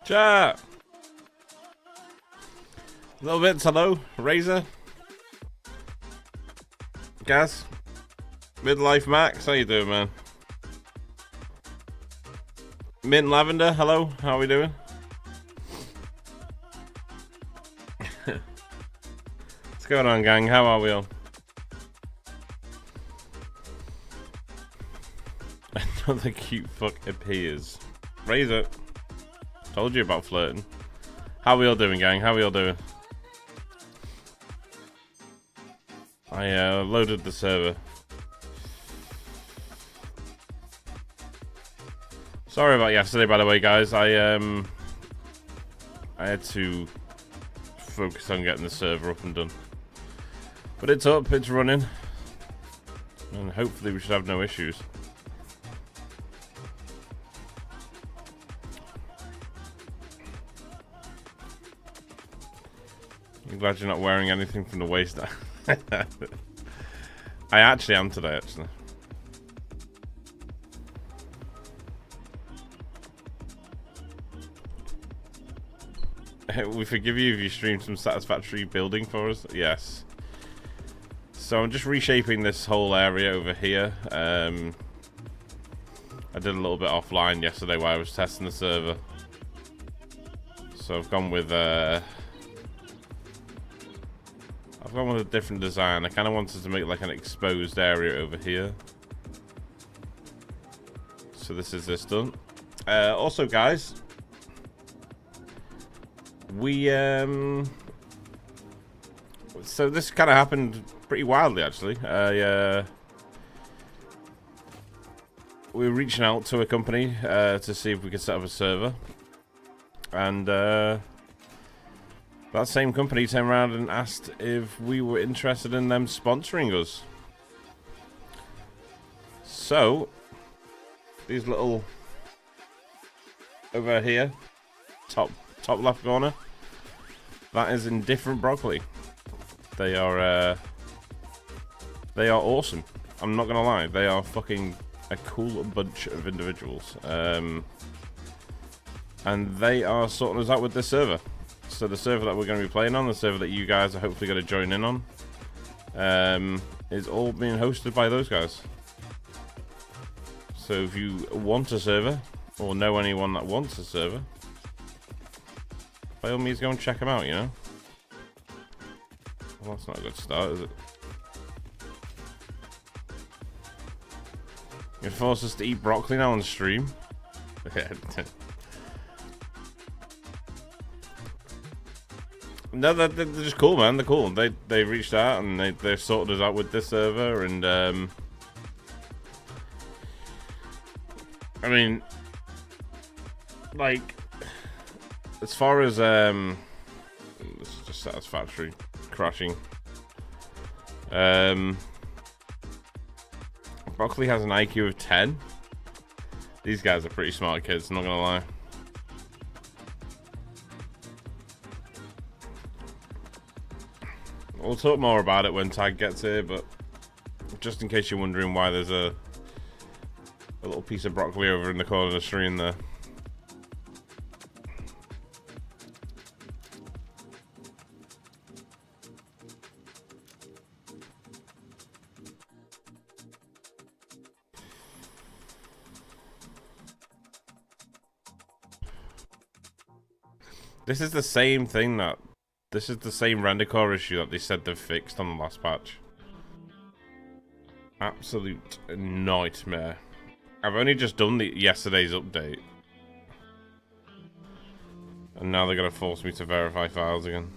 Chat. Little bits, hello. Razor. Gaz. Midlife Max, how you doing, man? Mint Lavender, hello. How are we doing? What's going on, gang? How are we all? Another cute fuck appears. Razor. Told you about flirting. How we all doing, gang? How we all doing? I loaded the server. Sorry about yesterday, by the way, guys. I had to focus on getting the server up and done. But it's up, it's running. And hopefully we should have no issues. I'm glad you're not wearing anything from the waist down. I actually am today, actually. We forgive you if you stream some Satisfactory building for us. Yes. So I'm just reshaping this whole area over here. I did a little bit offline yesterday while I was testing the server. So I've gone with a different design. I kind of wanted to make like an exposed area over here. So this is this done. Also, guys, we so this kind of happened pretty wildly, actually. We were reaching out to a company to see if we could set up a server, and that same company turned around and asked if we were interested in them sponsoring us. So these little over here, top left corner, that is Indifferent Broccoli. They are awesome. I'm not gonna lie, they are fucking a cool bunch of individuals. And they are sorting us out with this server. So the server that we're going to be playing on, the server that you guys are hopefully going to join in on, is all being hosted by those guys. So if you want a server, or know anyone that wants a server, by all means go and check them out, you know? Well, that's not a good start, is it? You're forced us to eat broccoli now on stream? No, they're just cool, man. They're cool. They reached out and they sorted us out with this server, and I mean, like, as far as this is just Satisfactory crashing. Broccoli has an IQ of 10. These guys are pretty smart kids, not gonna lie. We'll talk more about it when Tag gets here, but just in case you're wondering why there's a little piece of broccoli over in the corner of the screen there. This is the same thing that... This is the same render core issue that they said they've fixed on the last patch. Absolute nightmare. I've only just done yesterday's update. And now they're going to force me to verify files again.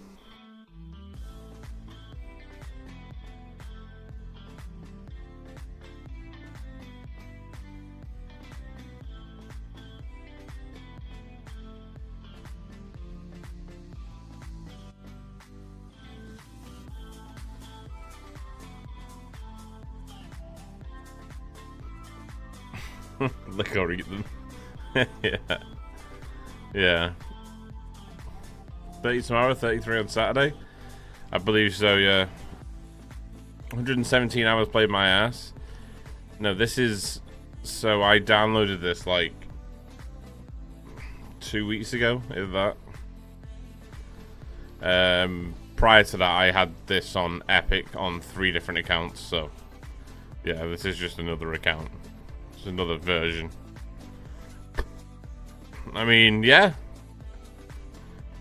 Lick or eat them. Yeah. Yeah. 30 tomorrow, 33 on Saturday? I believe so, yeah. 117 hours played my ass. No, this is... So I downloaded this like 2 weeks ago, is that. Prior to that, I had this on Epic on 3 different accounts, so yeah, this is just another account. It's another version. I mean, yeah.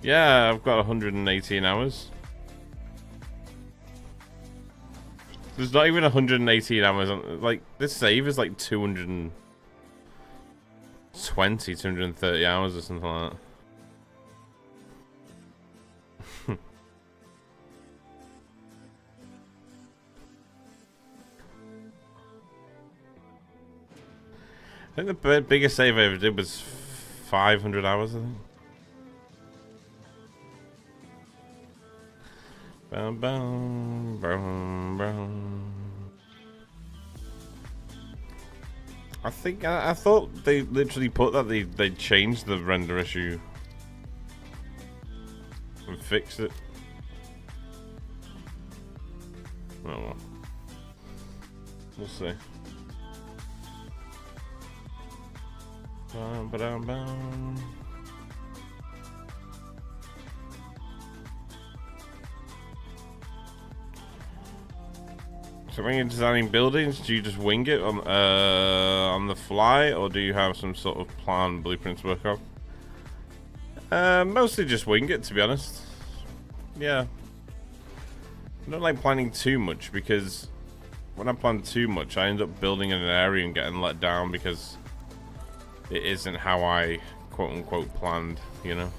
Yeah, I've got 118 hours. There's not even 118 hours on, like, this save is like 220, 230 hours or something like that. I think the biggest save I ever did was 500 hours, I think. Boom, boom, boom, boom. I thought they literally put that they changed the render issue and fixed it. Oh well. We'll see. Bum, ba-dum, bum. So when you're designing buildings, do you just wing it on the fly, or do you have some sort of plan, blueprints to work on? Mostly just wing it, to be honest. Yeah. I don't like planning too much, because when I plan too much, I end up building in an area and getting let down because it isn't how I quote-unquote planned, you know?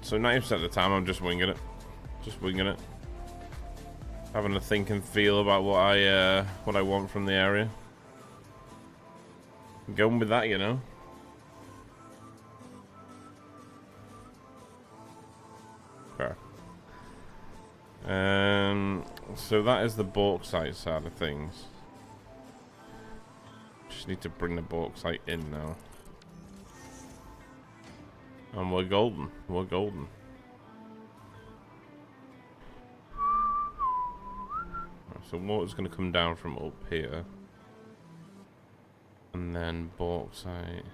So 90% of the time, I'm just winging it. Just winging it. Having a think and feel about what I want from the area. Going with that, you know? Okay. So that is the bauxite side of things. Just need to bring the bauxite in now. And we're golden. We're golden. So water's going to come down from up here. And then bauxite.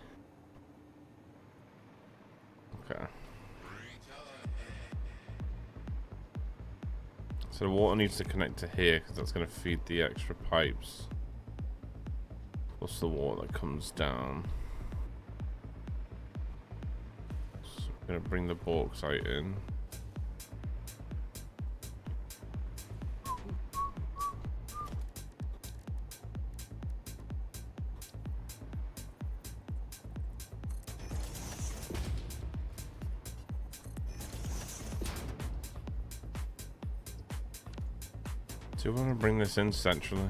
Okay. So the water needs to connect to here because that's going to feed the extra pipes. Plus the water that comes down. So I'm going to bring the bauxite in. Do you want to bring this in centrally?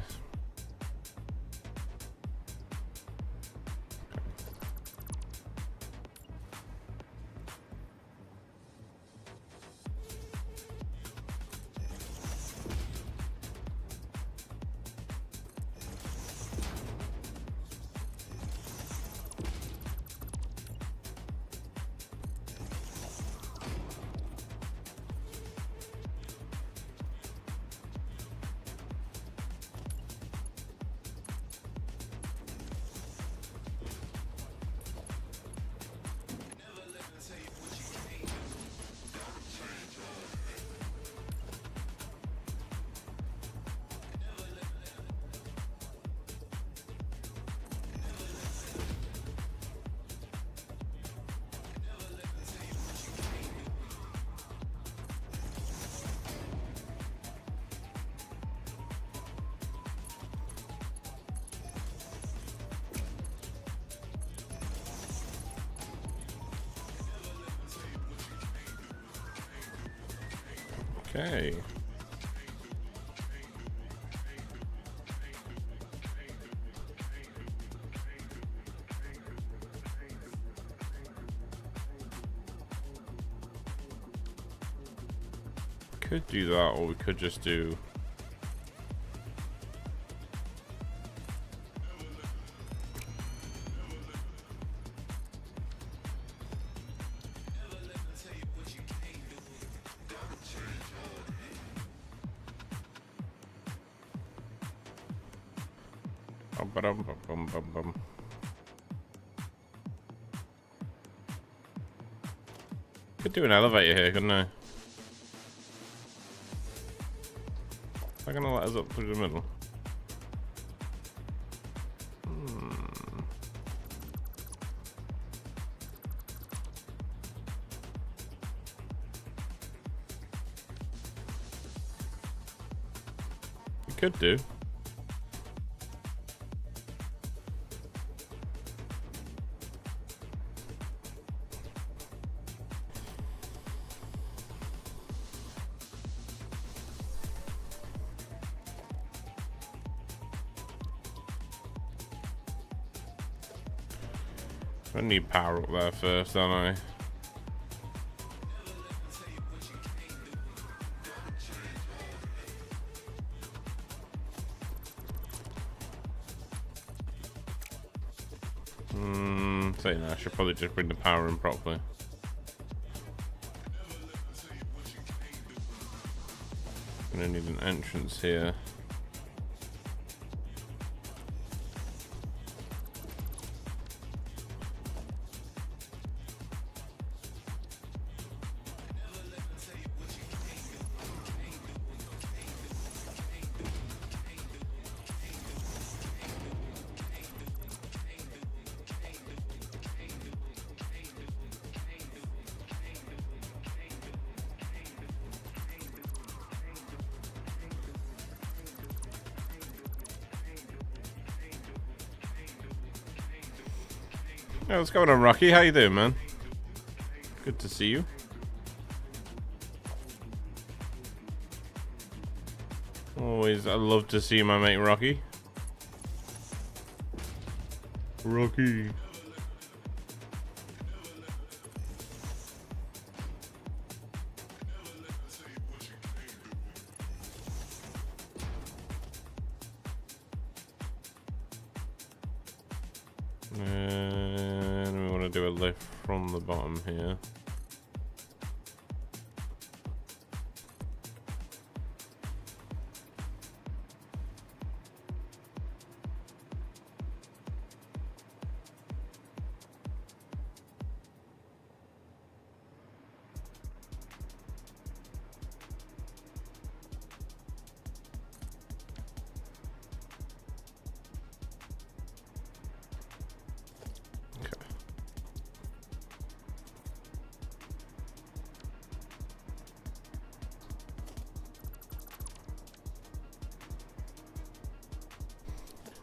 Okay. Could do that, or we could just do bum. could do an elevator here, couldn't I? Am I gonna let us up through the middle? You could do. I need power up there first, don't I? Say no, I should probably just bring the power in properly. Gonna need an entrance here. Hey, what's going on, Rocky? How you doing, man? Good to see you. Always, I love to see my mate Rocky. Rocky. And we want to do a lift from the bottom here.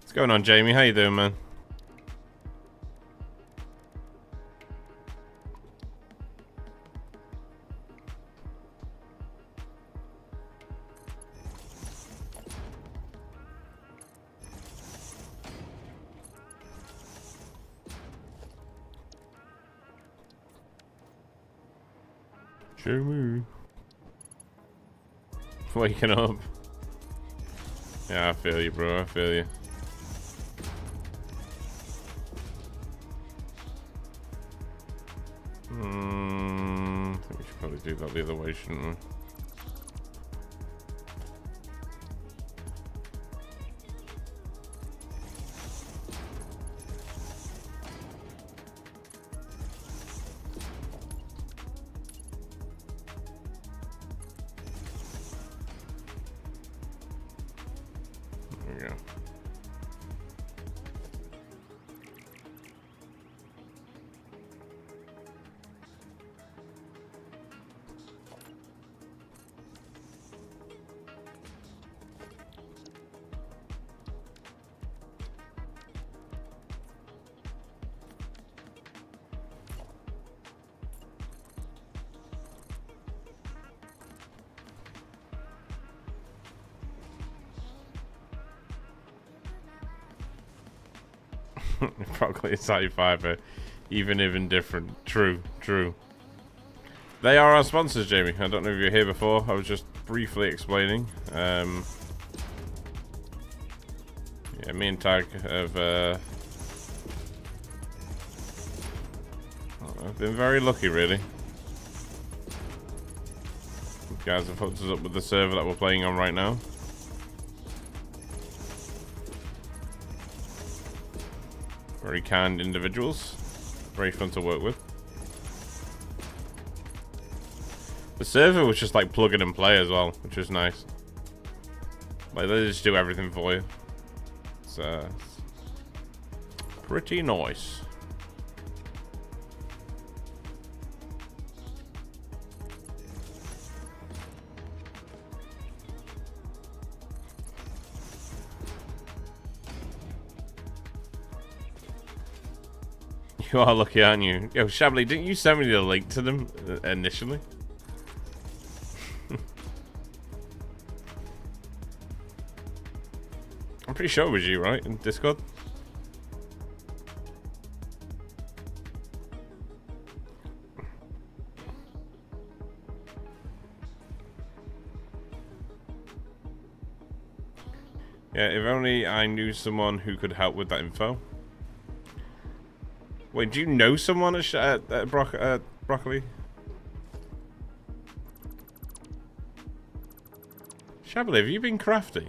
What's going on, Jamie? How you doing, man? Jamie. Waking up. Yeah, I feel you, bro. I feel you. I think we should probably do that the other way, shouldn't we? There we go. Probably a sci-fi, even different. True. They are our sponsors, Jamie. I don't know if you were here before. I was just briefly explaining. Yeah, me and Tag have I've been very lucky, really. You guys have hooked us up with the server that we're playing on right now. Very kind individuals. Very fun to work with. The server was just like plug in and play as well, which was nice. Like they just do everything for you. It's pretty nice. You are lucky, aren't you? Yo, Shably, didn't you send me the link to them initially? I'm pretty sure it was you, right? In Discord? Yeah, if only I knew someone who could help with that info. Wait, do you know someone at Broccoli? Shably, have you been crafty?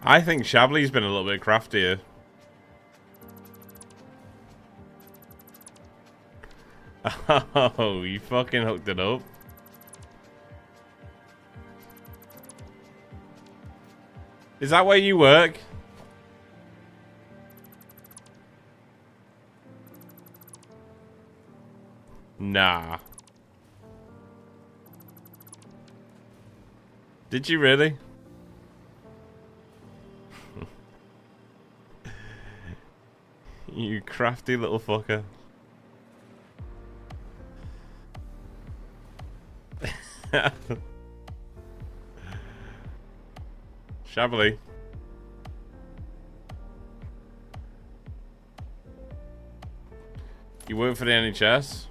I think Shably's been a little bit craftier. Oh, you fucking hooked it up. Is that where you work? Nah. Did you really? You crafty little fucker. Shably. You work for the NHS?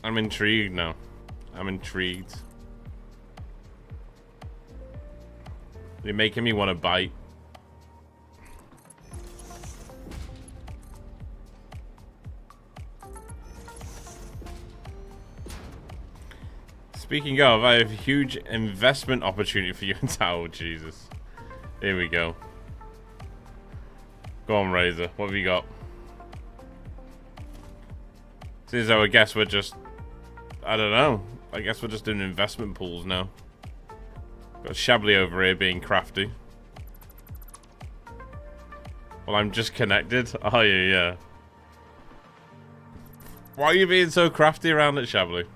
I'm intrigued now. I'm intrigued. You're making me want to bite. Speaking of, I have a huge investment opportunity for you in Tower. Jesus. Here we go. Go on, Razor. What have you got? Seems though I guess we're just... I don't know. I guess we're just doing investment pools now. Got Shably over here being crafty. Well, I'm just connected. Oh, yeah. Why are you being so crafty around it, Shably?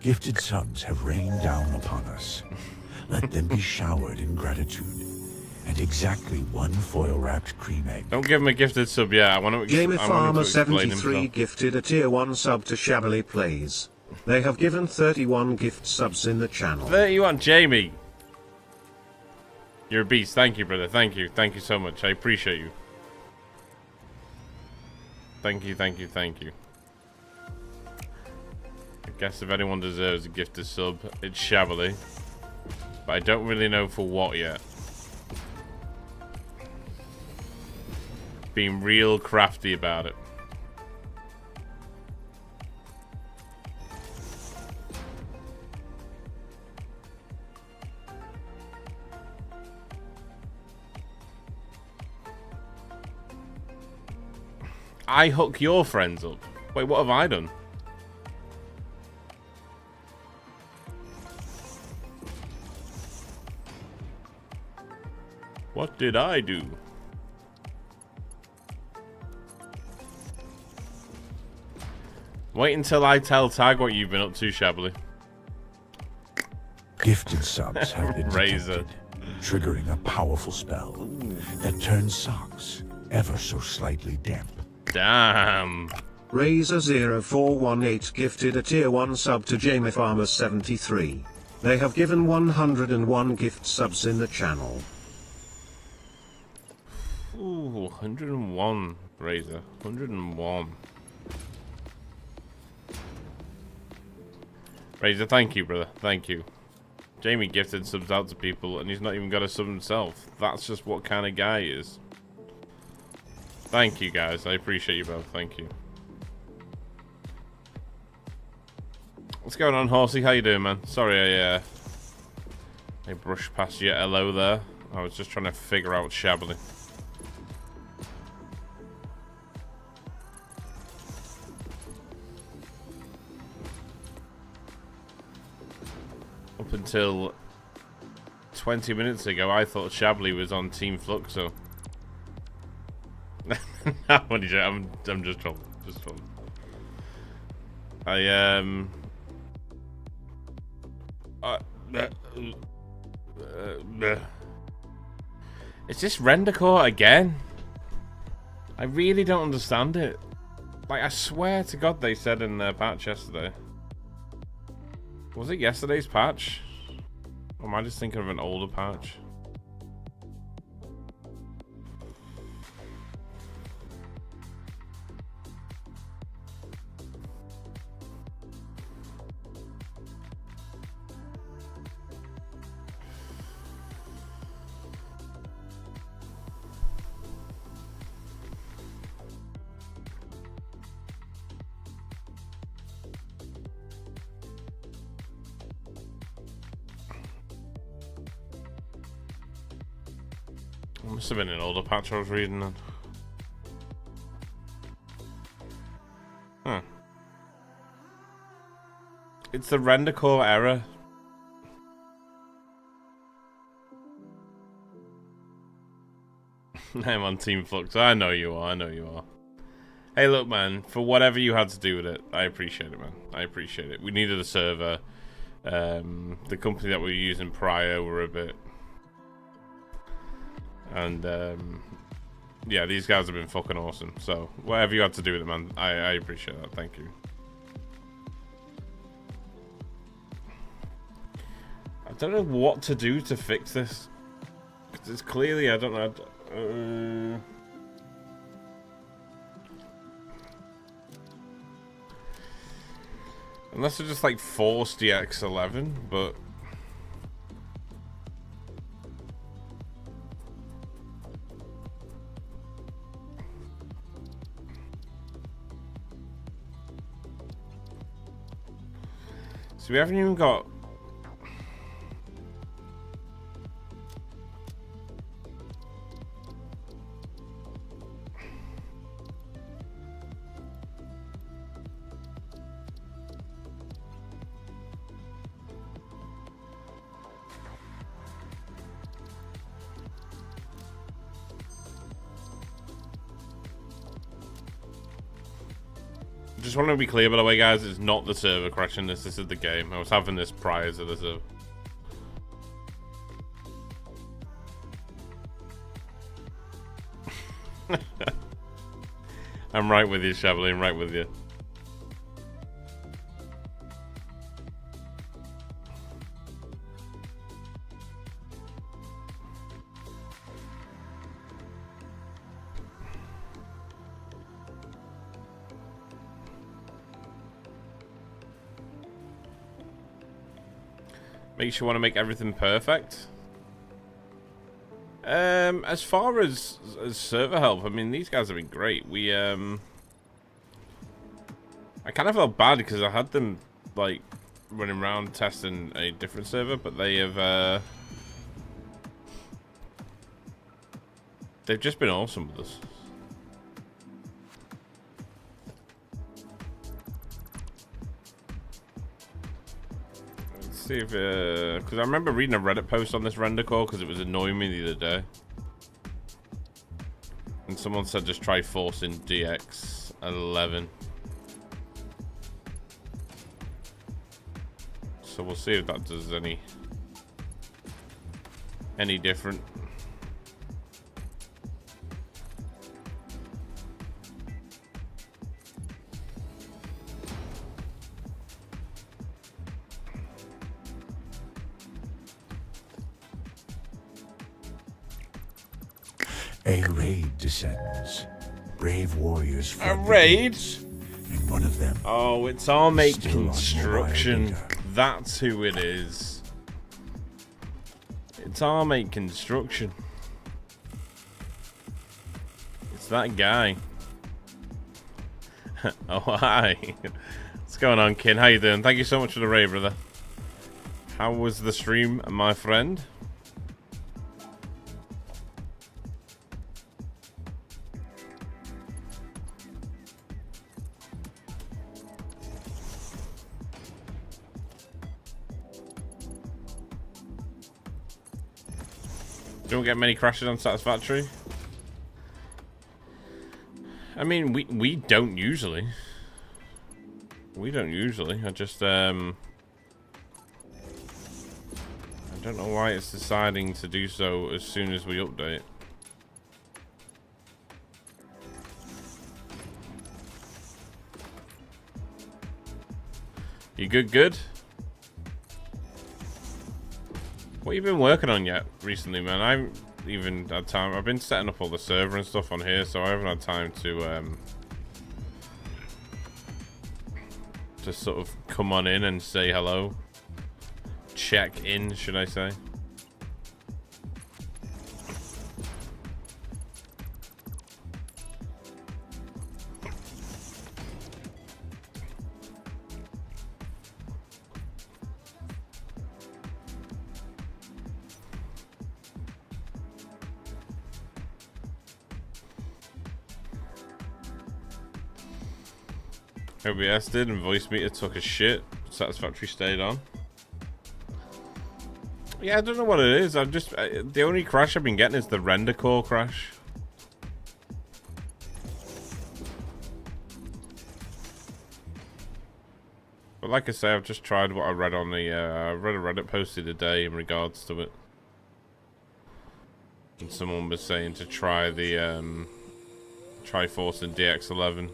Gifted subs have rained down upon us. Let them be showered in gratitude. And exactly one foil-wrapped cream egg. Don't give him a gifted sub yet. I want to Gamey Farmer 73 gifted a tier 1 sub to Shably Plays. They have given 31 gift subs in the channel. 31, Jamie. You're a beast. Thank you, brother. Thank you. Thank you so much. I appreciate you. Thank you, thank you, thank you. I guess if anyone deserves a gifted sub, it's Shably. But I don't really know for what yet. Being real crafty about it. I hook your friends up. Wait, what have I done? What did I do? Wait until I tell Tag what you've been up to, Shably. Gifted subs have been Razor. detected, triggering a powerful spell that turns socks ever so slightly damp. Damn. Razor0418 gifted a tier 1 sub to Jamie Farmer 73. They have given 101 gift subs in the channel. Ooh, 101, Razor. 101. Razor, thank you, brother. Thank you. Jamie gifted subs out to people, and he's not even got a sub himself. That's just what kind of guy he is. Thank you, guys. I appreciate you both. Thank you. What's going on, Horsey? How you doing, man? Sorry, I brushed past your hello there. I was just trying to figure out Shabbily. Up until 20 minutes ago, I thought Shabbily was on Team Fluxo. I'm just trolling. Just trolling. It's this render core again. I really don't understand it. Like, I swear to God they said in their patch yesterday. Was it yesterday's patch? Or am I just thinking of an older patch? Must have been an older patch I was reading then. Huh. It's the render core error. I'm on Team Flux. I know you are. I know you are. Hey, look, man. For whatever you had to do with it, I appreciate it, man. I appreciate it. We needed a server. The company that we were using prior were a bit... And, yeah, these guys have been fucking awesome. So, whatever you had to do with it, man, I appreciate that. Thank you. I don't know what to do to fix this. 'Cause it's clearly, I don't know. Unless they're just, like, force DX11, but... So we haven't even got... Just want to be clear, by the way, guys, it's not the server crashing this. This is the game. I was having this prior to the server. I'm right with you, Shabbily. I'm right with you. Makes you want to make everything perfect. As far as server help, I mean, these guys have been great. We I kind of felt bad because I had them like running around testing a different server, but they have they've just been awesome with us. See if because I remember reading a Reddit post on this render core because it was annoying me the other day, and someone said just try forcing DX11. So we'll see if that does any different. A raid descends. Brave warriors A flood the raid? gates, and one of them. Oh, it's Armate Still on Construction. mobile data. That's who it is. It's Armate Construction. It's that guy. Oh, hi. What's going on, Kin? How you doing? Thank you so much for the raid, brother. How was the stream, my friend? Don't get many crashes on Satisfactory. I mean, we don't usually. We don't usually. I just I don't know why it's deciding to do so as soon as we update. You good? What you been working on yet recently, man? I haven't even had time. I've been setting up all the server and stuff on here, so I haven't had time to sort of come on in and say hello. Check in, should I say? OBS did and voice meter took a shit. Satisfactory stayed on. Yeah, I don't know what it is. I've just the only crash I've been getting is the render core crash. But like I say, I've just tried what I read on the I read a Reddit post the other day in regards to it, and someone was saying to try the Triforce and DX11.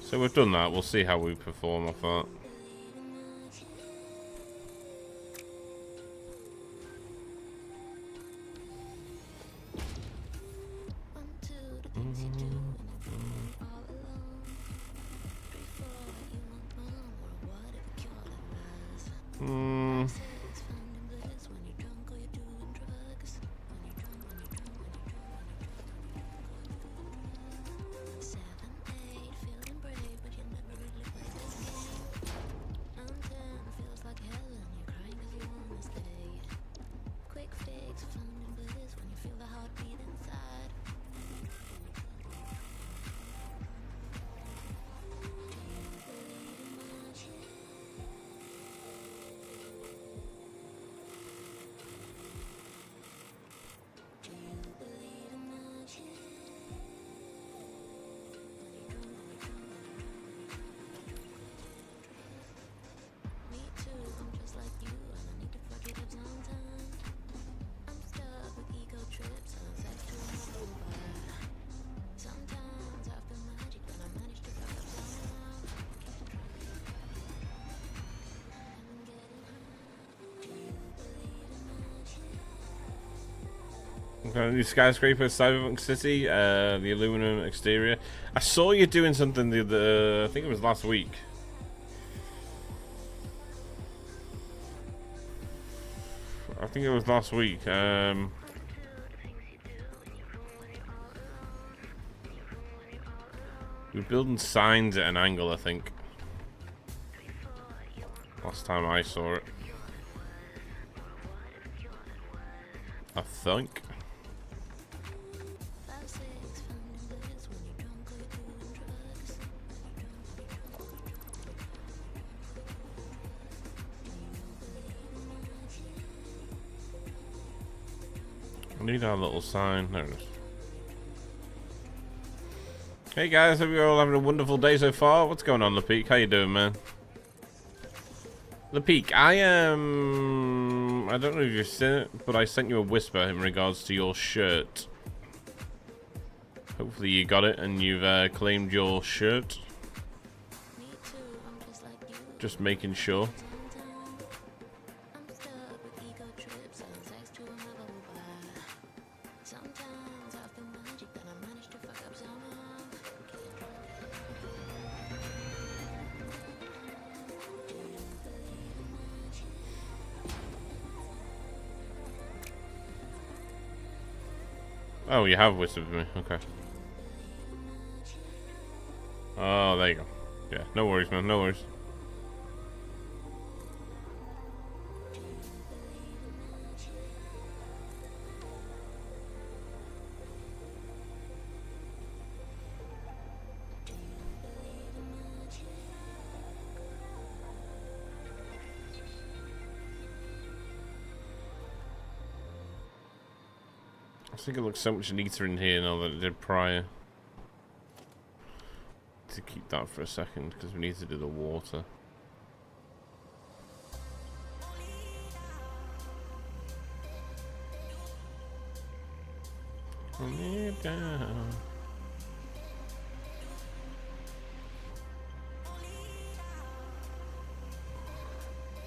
So we've done that. We'll see how we perform off that. New skyscraper, Cyberpunk City, the aluminum exterior. I saw you doing something the other, I think it was last week. I think it was last week. We're building signs at an angle, I think. Last time I saw it. I think. I need our little sign. There it is. Hey guys, hope you're all having a wonderful day so far. What's going on, Lepeak? How you doing, man? Lepeak, I don't know if you've seen it, but I sent you a whisper in regards to your shirt. Hopefully you got it and you've claimed your shirt. Just making sure. Oh, you have whispered me. Okay. Oh, there you go. Yeah, no worries, man. No worries. I think it looks so much neater in here now than it did prior. To keep that for a second because we need to do the water. Down.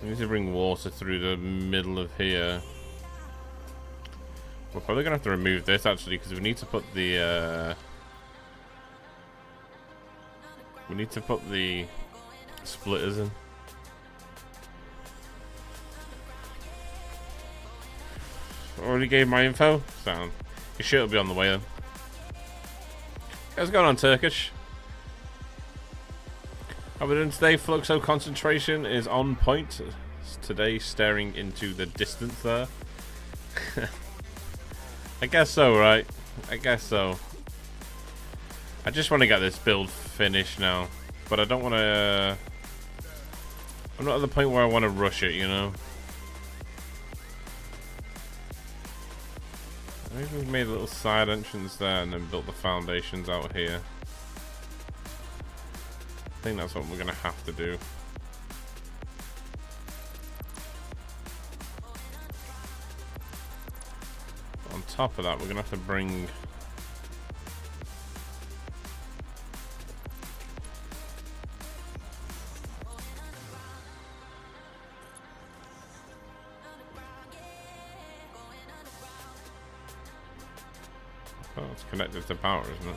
We need to bring water through the middle of here. We're probably gonna have to remove this actually because we need to put the splitters in. Already gave my info. Sound. Your shirt will be on the way then. How's it going on, Turkish? How are we doing today? Fluxo concentration is on point. Today, staring into the distance there. I guess so, right? I guess so. I just want to get this build finished now, but I don't want to. I'm not at the point where I want to rush it, you know. I think we've made a little side entrance there and then built the foundations out here. I think that's what we're gonna have to do. On top of that, we're gonna have to bring oh, it's connected to power, isn't it?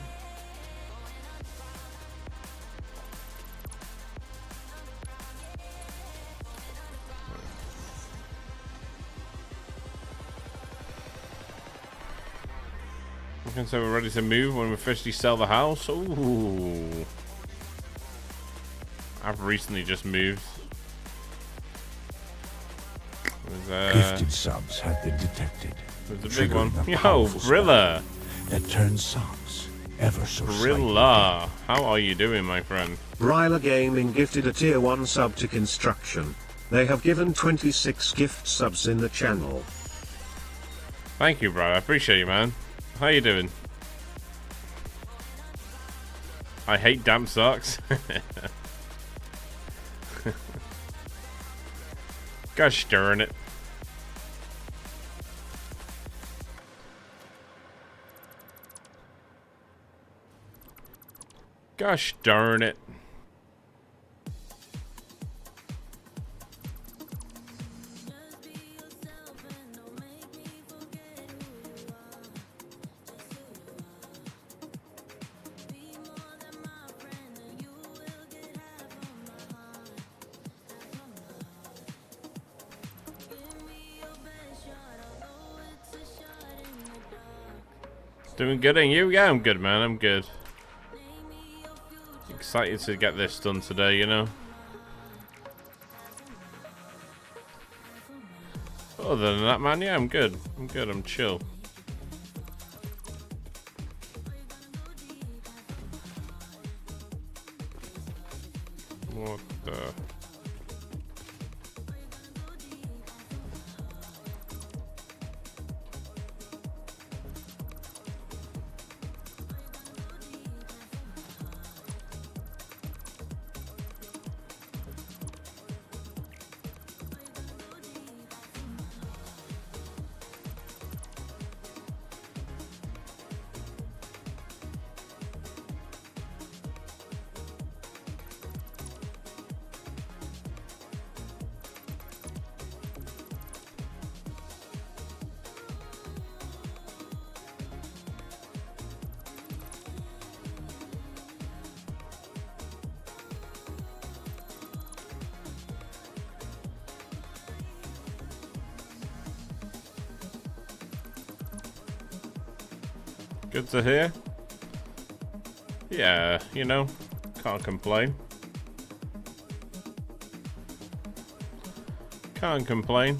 Okay, so we're ready to move when we officially sell the house. Ooh. I've recently just moved. Gifted subs have been detected. There's a big one. Triggering a Yo, powerful Brilla. spell that turns subs ever so slightly. Brilla. How are you doing, my friend? Bryla Gaming gifted a tier 1 sub to Construction. They have given 26 gift subs in the channel. Thank you, bro. I appreciate you, man. How you doing? I hate damp socks. Gosh darn it. Gosh darn it. Doing good, and you? Yeah, I'm good, man. I'm good. Excited to get this done today, you know. Other than that, man, yeah, I'm good. I'm good. I'm chill. What the? Good to hear. Yeah, you know, can't complain. Can't complain.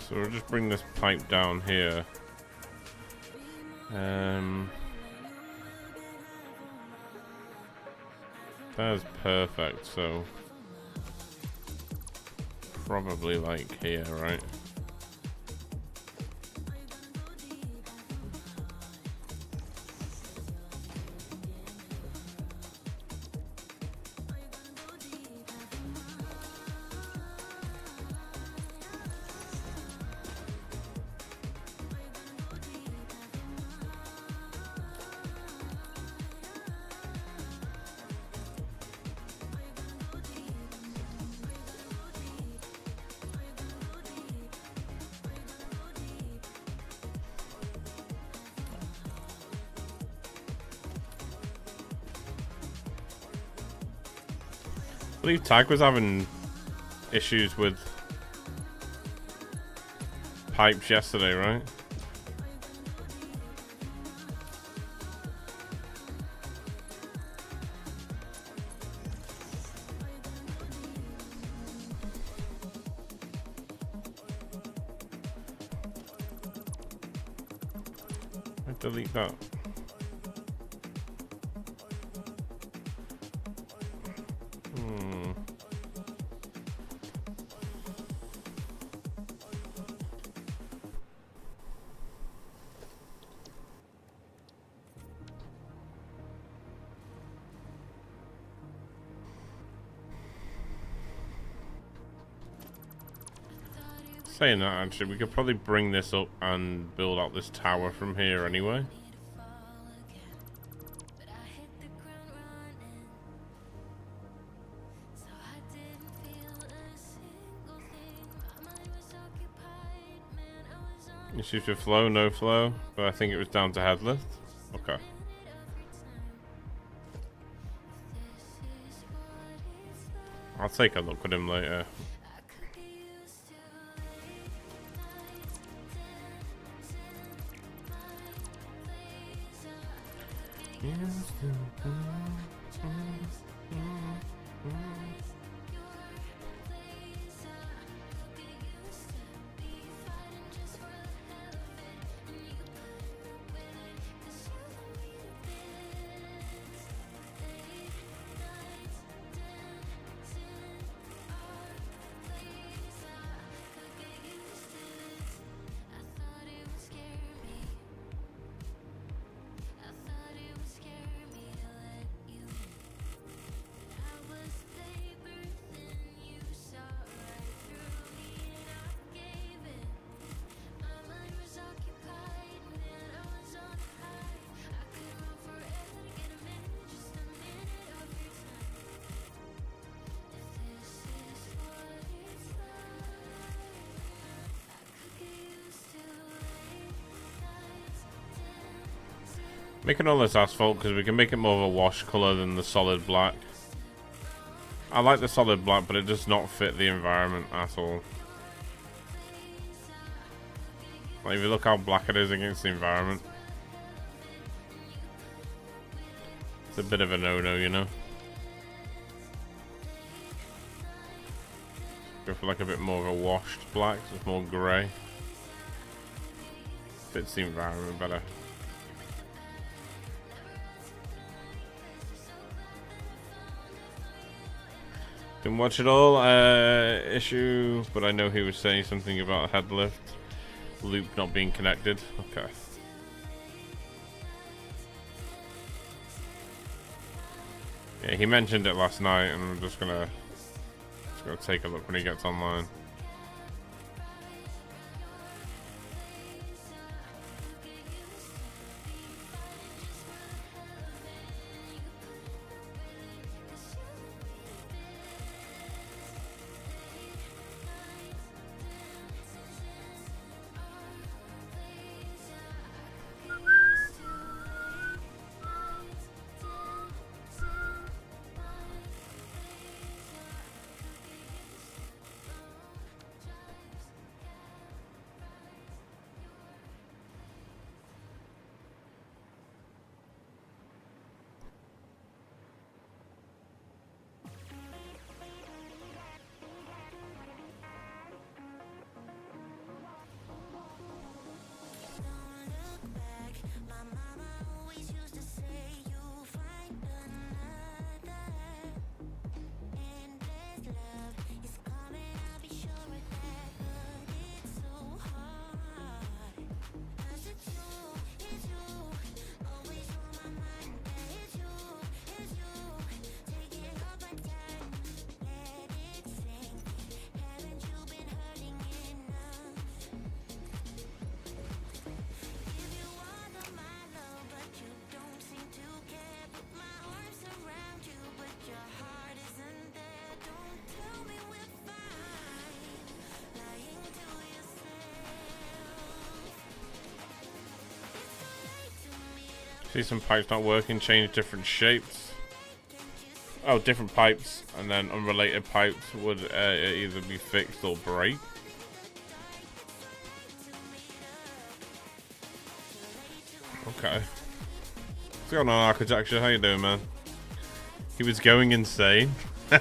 So we'll just bring this pipe down here. That's perfect, so probably like here, right? I believe Tag was having issues with pipes yesterday, right? I delete that. Saying that, actually, we could probably bring this up and build out this tower from here anyway. Issues with flow, no flow, but I think it was down to head lift. Okay. I'll take a look at him later. Making all this asphalt because we can make it more of a wash colour than the solid black. I like the solid black, but it does not fit the environment at all. Like, if you look how black it is against the environment, it's a bit of a no-no, you know. Go for like a bit more of a washed black, so it's more grey. Fits the environment better. Didn't watch it all. Issue, but I know he was saying something about a head lift loop not being connected. Okay. Yeah, he mentioned it last night, and I'm just gonna take a look when he gets online. See some pipes not working, change different shapes. Oh, different pipes, and then unrelated pipes would either be fixed or break. Okay. What's going on, architecture? How you doing, man? He was going insane.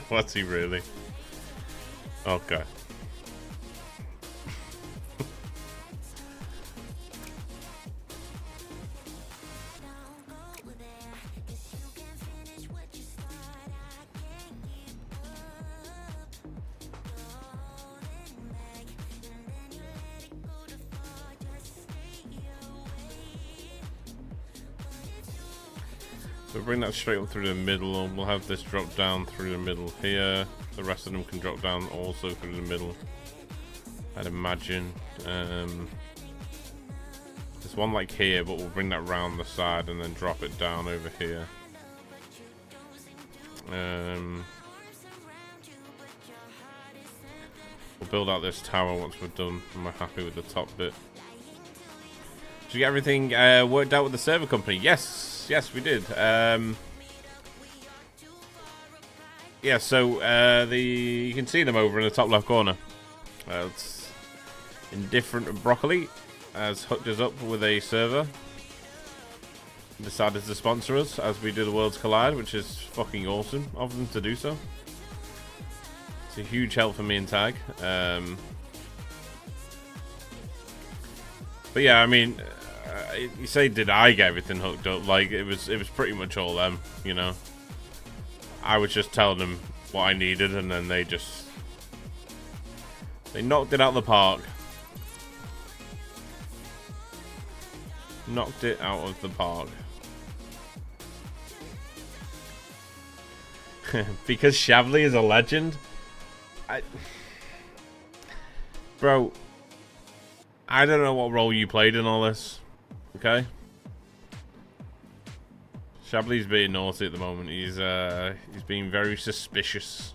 What's he really? Okay. So bring that straight up through the middle. We'll have this drop down through the middle here. The rest of them can drop down also through the middle, I'd imagine. There's one like here, but we'll bring that round the side and then drop it down over here. We'll build out this tower once we're done, and we're happy with the top bit. Did you get everything worked out with the server company? Yes, we did. Yeah, so you can see them over in the top left corner. It's Indifferent Broccoli has hooked us up with a server. Decided to sponsor us as we do the Worlds Collide, which is fucking awesome of them to do so. It's a huge help for me and Tag. But yeah, I mean, you say, did I get everything hooked up? Like, it was pretty much all them, you know. I was just telling them what I needed, and then they knocked it out of the park. Knocked it out of the park. Because Shavli is a legend. Bro, I don't know what role you played in all this. Okay? Shabli's being naughty at the moment. He's being very suspicious.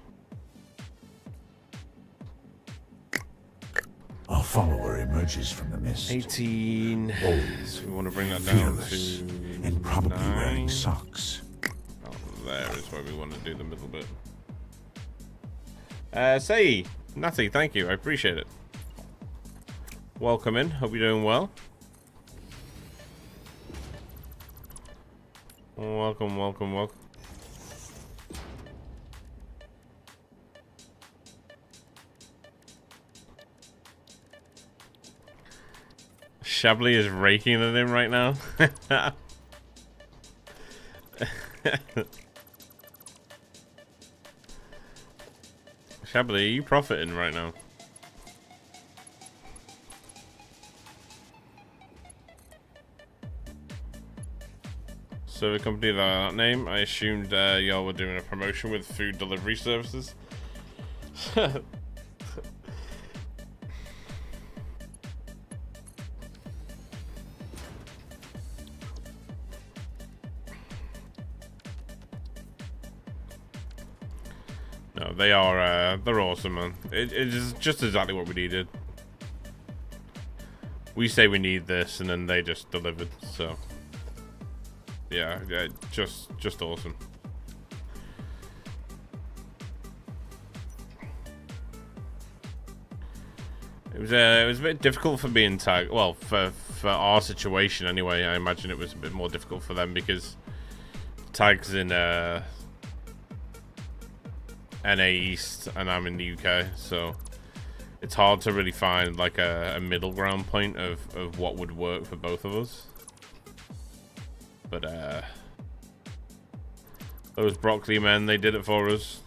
Our follower emerges from the mist. 18. Bold, So we want to bring that down fearless, to and probably 9. wearing socks. Oh, there is where we want to do the middle bit. Say, Natty, thank you. I appreciate it. Welcome in. Hope you're doing well. Welcome, welcome, welcome. Shabli is raking at him right now. Chablis, are you profiting right now? So the company that name, I assumed y'all were doing a promotion with food delivery services. No, they are, they're awesome, man. It is just exactly what we needed. We say we need this, and then they just delivered, so. Yeah, just awesome. It was a bit difficult for me and Tag. Well, for our situation anyway. I imagine it was a bit more difficult for them because Tag's in NA East and I'm in the UK, so it's hard to really find like a middle ground point of what would work for both of us. But those broccoli men, they did it for us.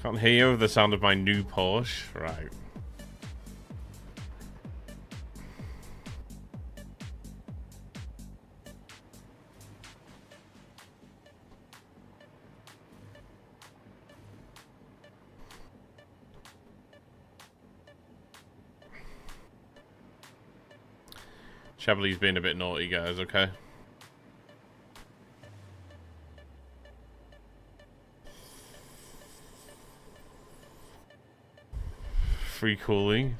Can't hear you over the sound of my new Porsche. Right. Chablis being a bit naughty, guys, okay? Free cooling.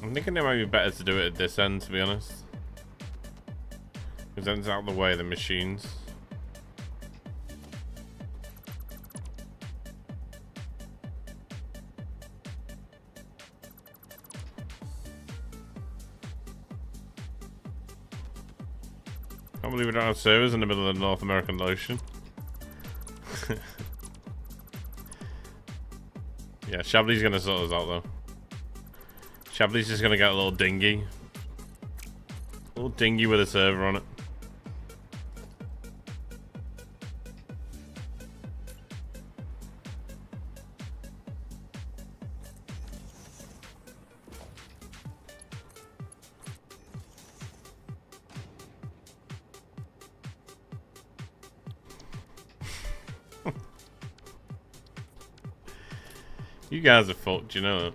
I'm thinking it might be better to do it at this end, to be honest. Because then it's out of the way of the machines. Can't believe we don't have servers in the middle of the North American Ocean. Yeah, Chablis is going to sort us out though. Chablis is going to get a little dinghy. A little dinghy with a server on it. You guys are fucked, you know that.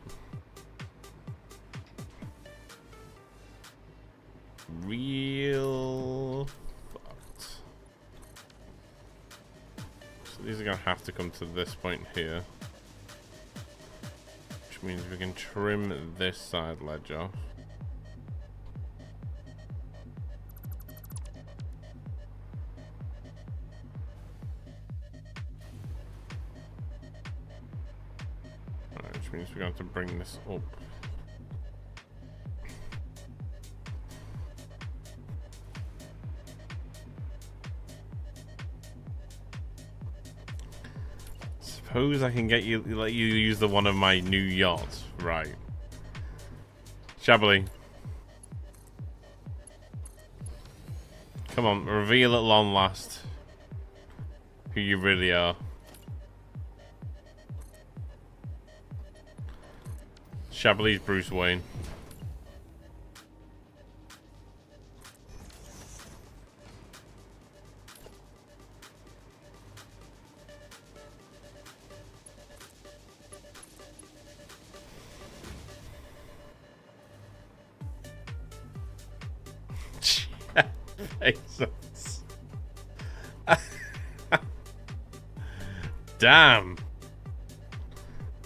Real fucked. So these are gonna have to come to this point here. Which means we can trim this side ledge off. Which means we're going to have to bring this up. Suppose I can let you use the one of my new yachts, right? Chablis, come on, reveal at long last who you really are. Chablis Bruce Wayne. Jesus. Damn.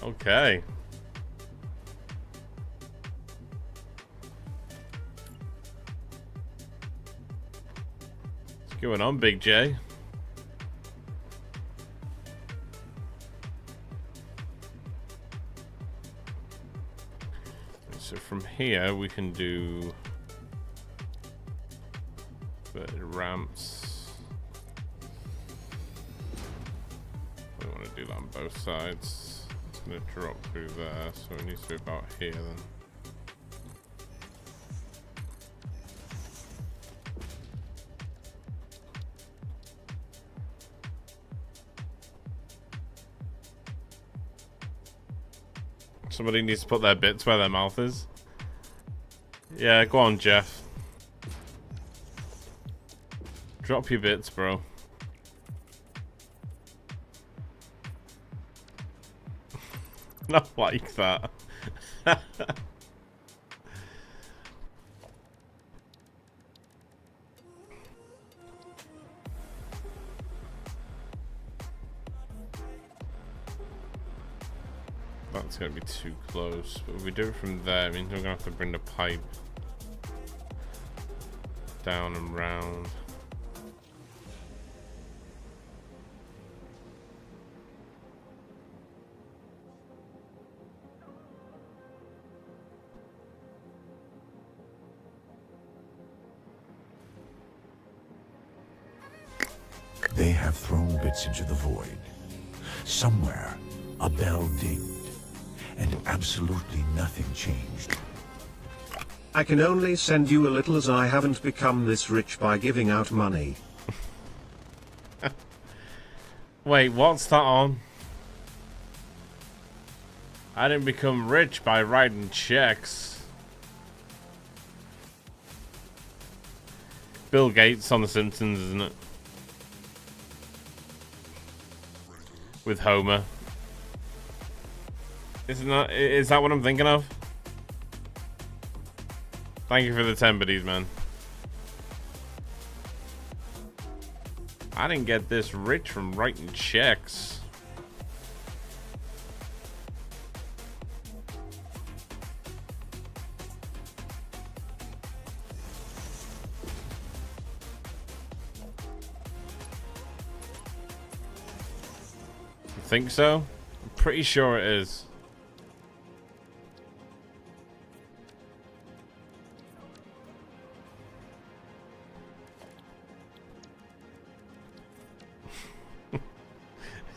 Okay. What's going on, Big J? from here we can do ramps. We want to do that on both sides. It's going to drop through there, so it needs to be about here then. Somebody needs to put their bits where their mouth is. Yeah, go on, Jeff. Drop your bits, bro. Not like that. That's gonna be too close. But if we do it from there, it means we're gonna have to bring the pipe down and round. They have thrown bits into the void. Somewhere, a bell dinged, and absolutely nothing changed. I can only send you a little as I haven't become this rich by giving out money. Wait, what's that on? I didn't become rich by writing checks. Bill Gates on The Simpsons, isn't it? With Homer. Is that what I'm thinking of? Thank you for the 10 biddies, man. I didn't get this rich from writing checks. You think so? I'm pretty sure it is.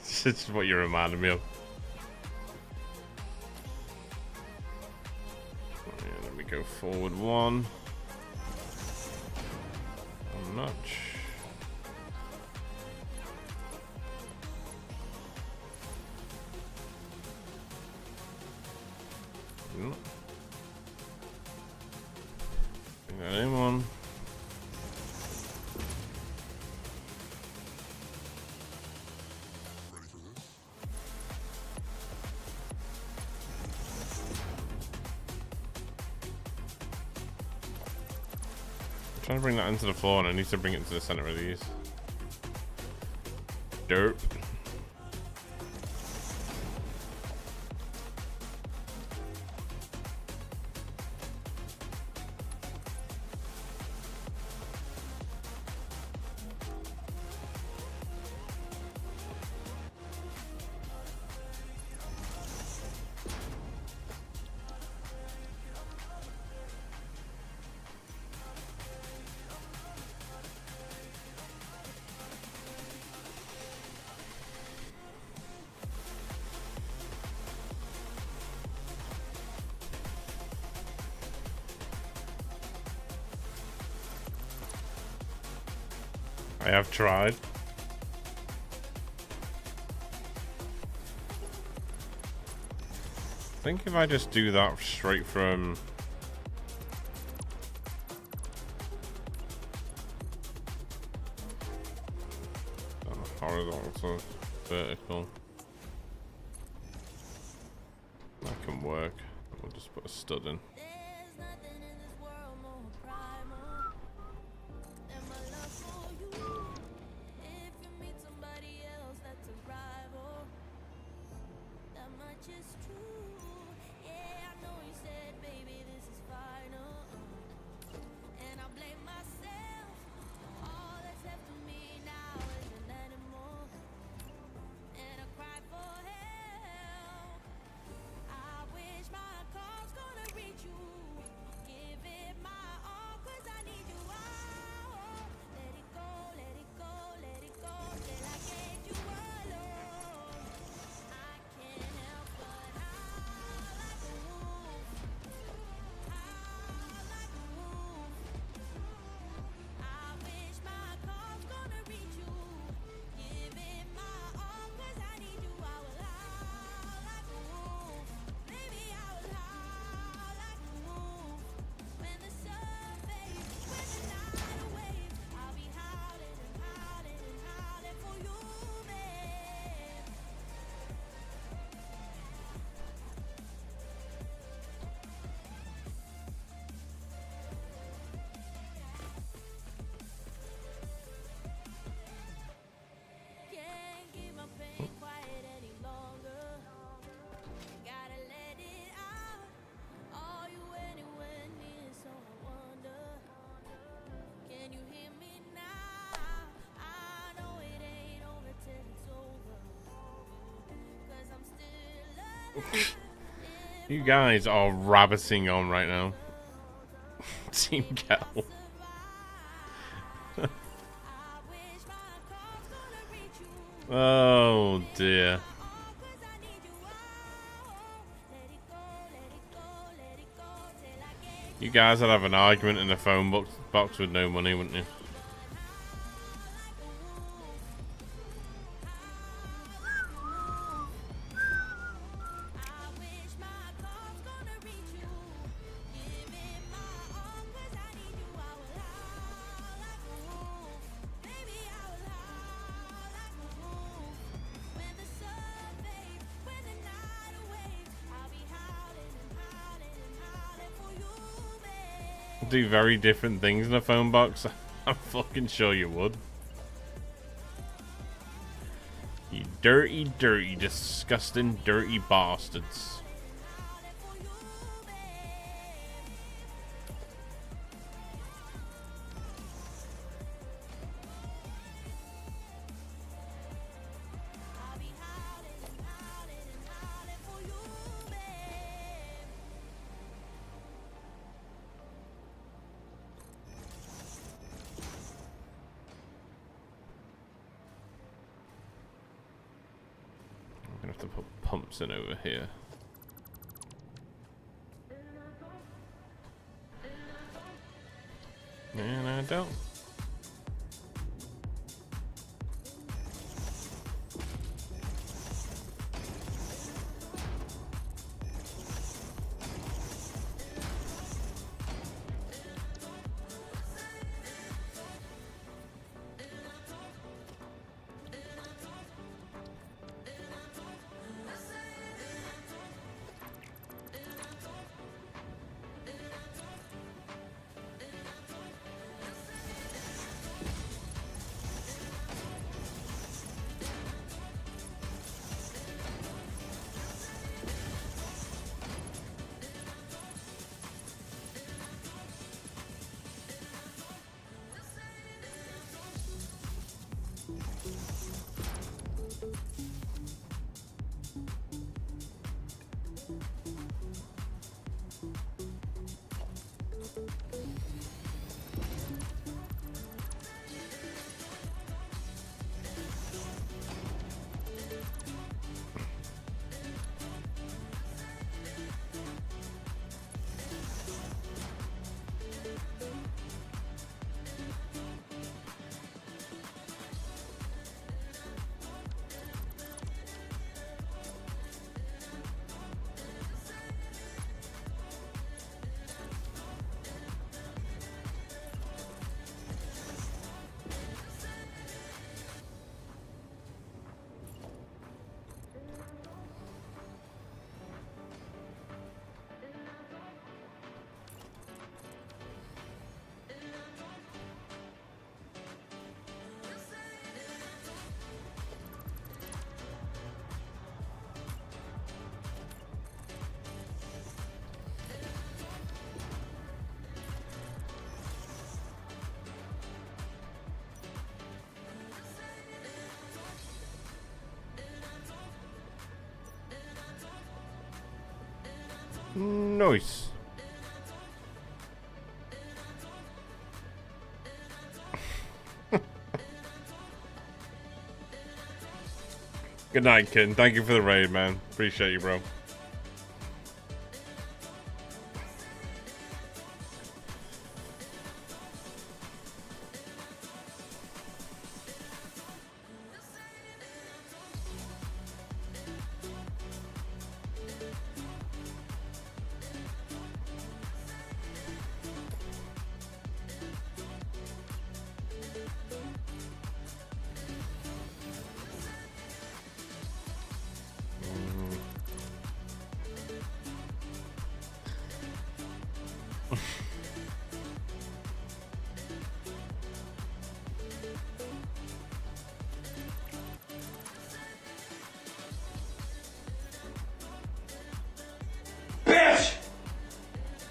It's just what you reminded me of. Yeah, let me go forward one. One notch. Bring that in one. Trying to bring that into the floor, and I need to bring it to the center of these. Dirt. I have tried. I think if I just do that straight from horizontal to vertical, that can work. We'll just put a stud in. You guys are rabbiting on right now. Team Kettle. Oh dear. You guys would have an argument in a phone box with no money, wouldn't you? Do very different things in a phone box. I'm fucking sure you would. You dirty, dirty, disgusting, dirty bastards. I'm gonna have to put pumps in over here. And I don't. Nice. Good night, Kin. Thank you for the raid, man. Appreciate you, bro.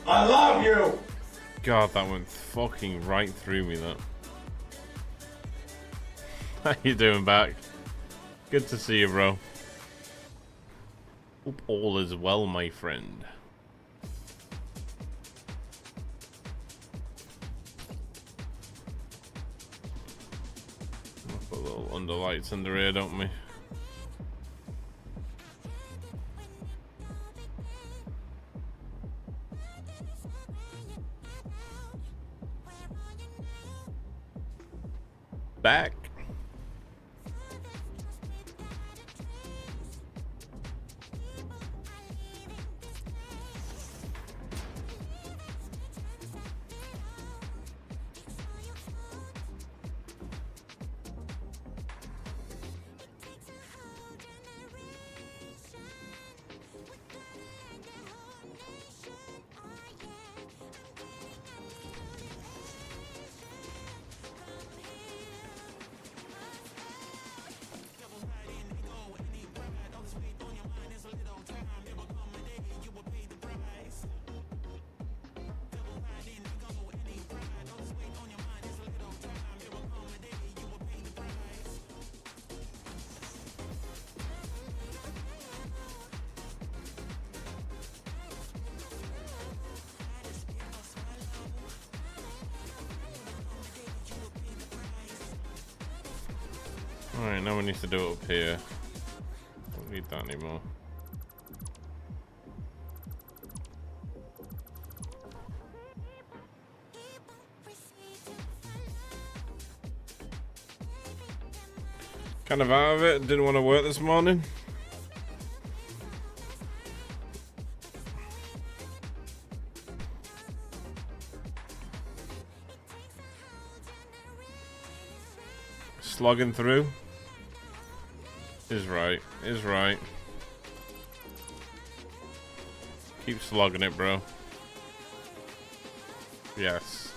I love you! God, that went fucking right through me, that. How you doing, back? Good to see you, bro. Hope all is well, my friend. We'll put little underlights under here, don't we? Back. Alright, now we need to do it up here. Don't need that anymore. Kind of out of it, didn't want to work this morning. Slogging through. Is right. Is right. Keep slogging it, bro. Yes.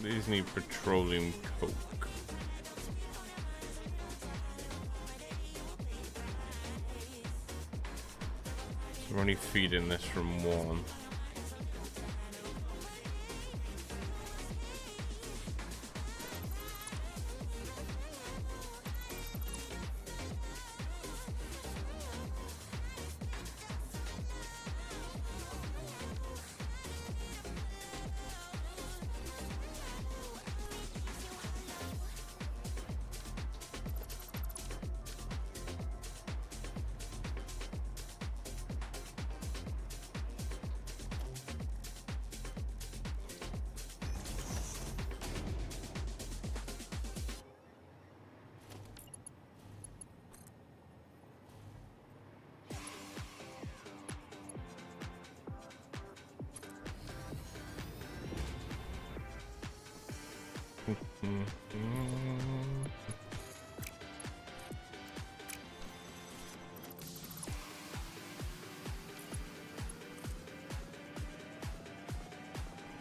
These need petroleum coke. We're only feeding this from one.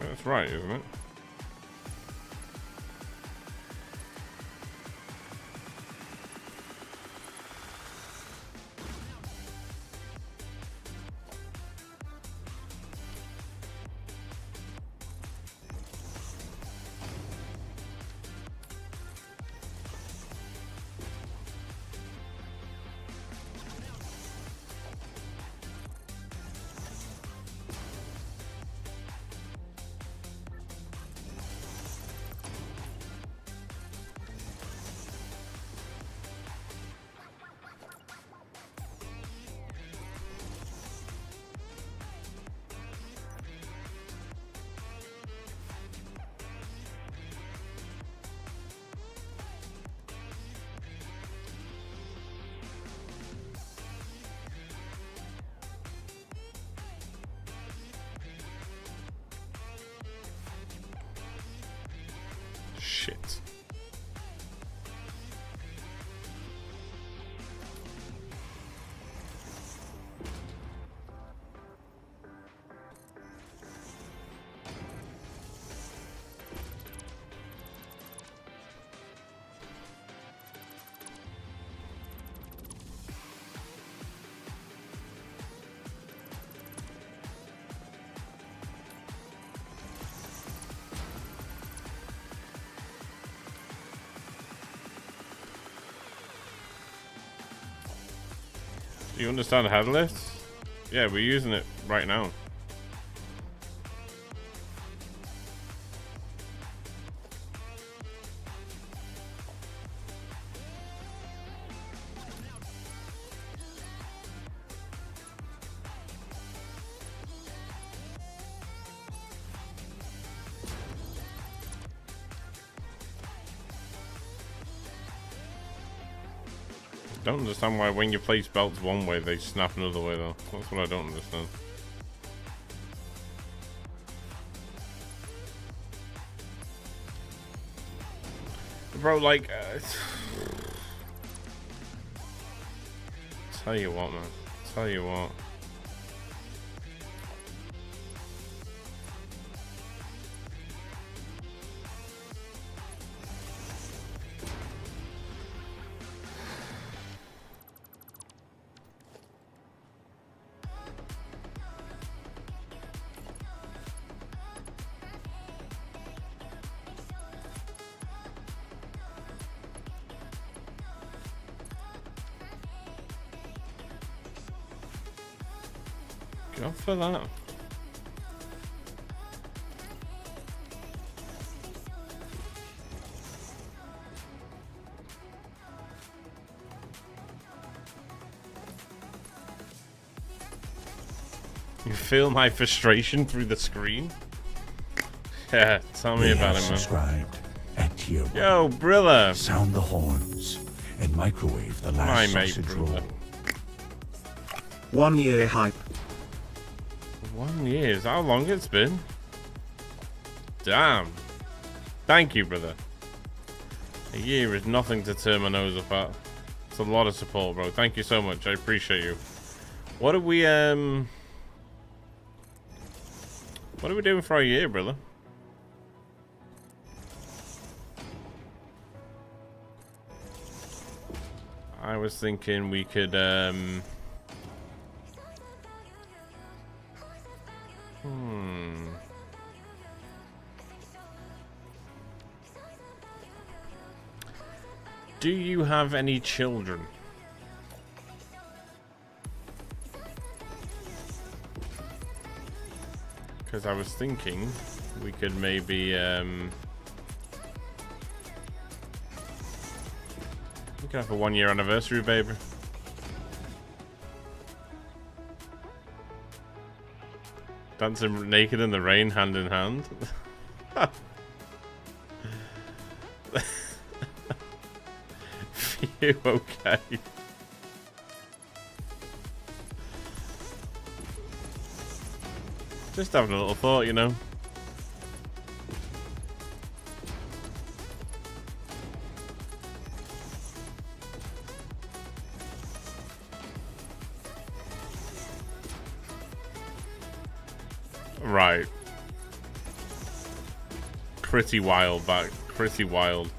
That's right, isn't it? Shit. You understand headless? Yeah, we're using it right now. Don't understand why when you place belts one way they snap another way though. That's what I don't understand. Bro, like tell you what, man. Tell you what. Go for that. You feel my frustration through the screen? Yeah, tell me about it, man. Subscribed at tier 1. Yo, Brilla. Sound the horns and microwave the last My mate, sausage Brilla. roll. 1 year hype. 1 year is how long it's been. Damn. Thank you, brother. A year is nothing to turn my nose up at. It's a lot of support, bro. Thank you so much. I appreciate you. What are we doing for our year, brother? I was thinking we could Do you have any children? Because I was thinking we could maybe we could have a 1 year anniversary, baby. Dancing naked in the rain, hand in hand. You okay? Just having a little thought, you know. Right. Pretty wild back. Pretty wild.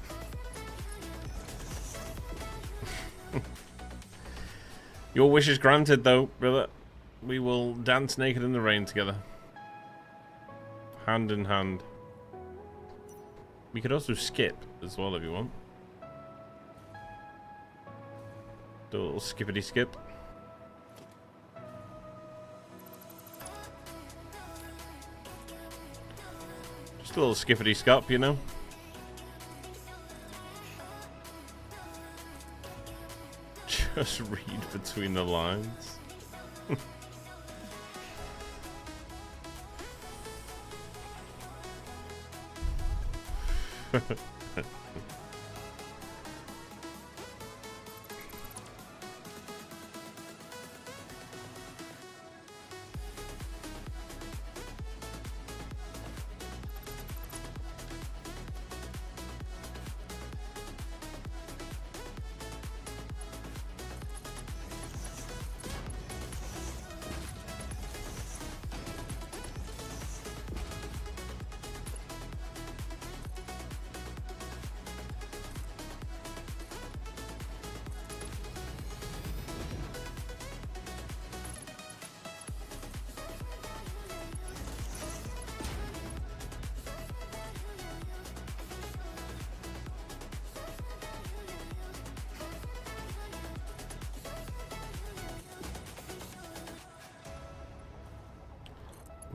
Your wish is granted, though, brother. We will dance naked in the rain together. Hand in hand. We could also skip as well if you want. Do a little skippity skip. Just a little skippity scop, you know. Just read between the lines.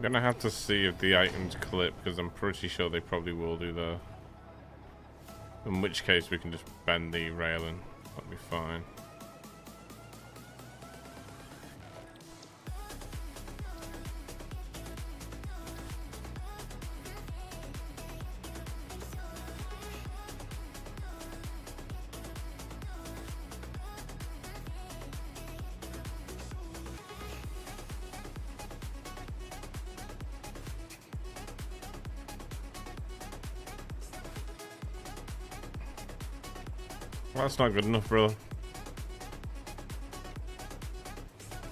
I'm gonna have to see if the items clip, because I'm pretty sure they probably will do though. In which case we can just bend the railing. That'll be fine. Well, that's not good enough, brother.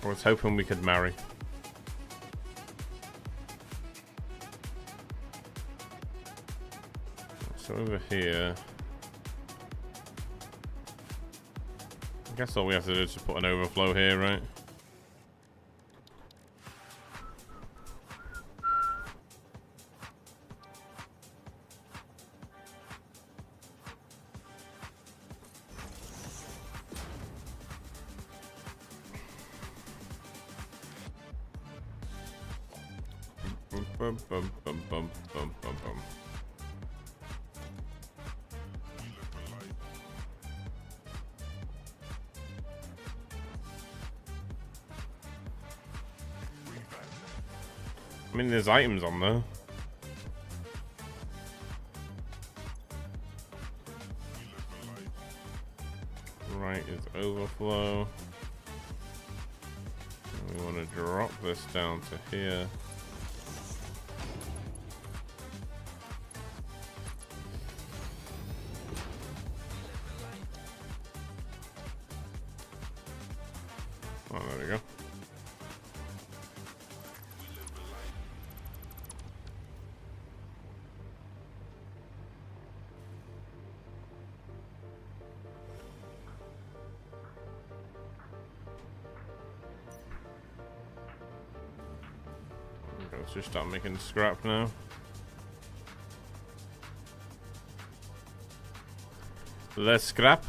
I was hoping we could marry. So over here, I guess all we have to do is just put an overflow here, right? Bum, bum, bum, bum, bum, bum, bum. I mean, there's items on there. Right is overflow. And we want to drop this down to here. Oh, there we go. Okay, let's just start making scrap now. Less scrap.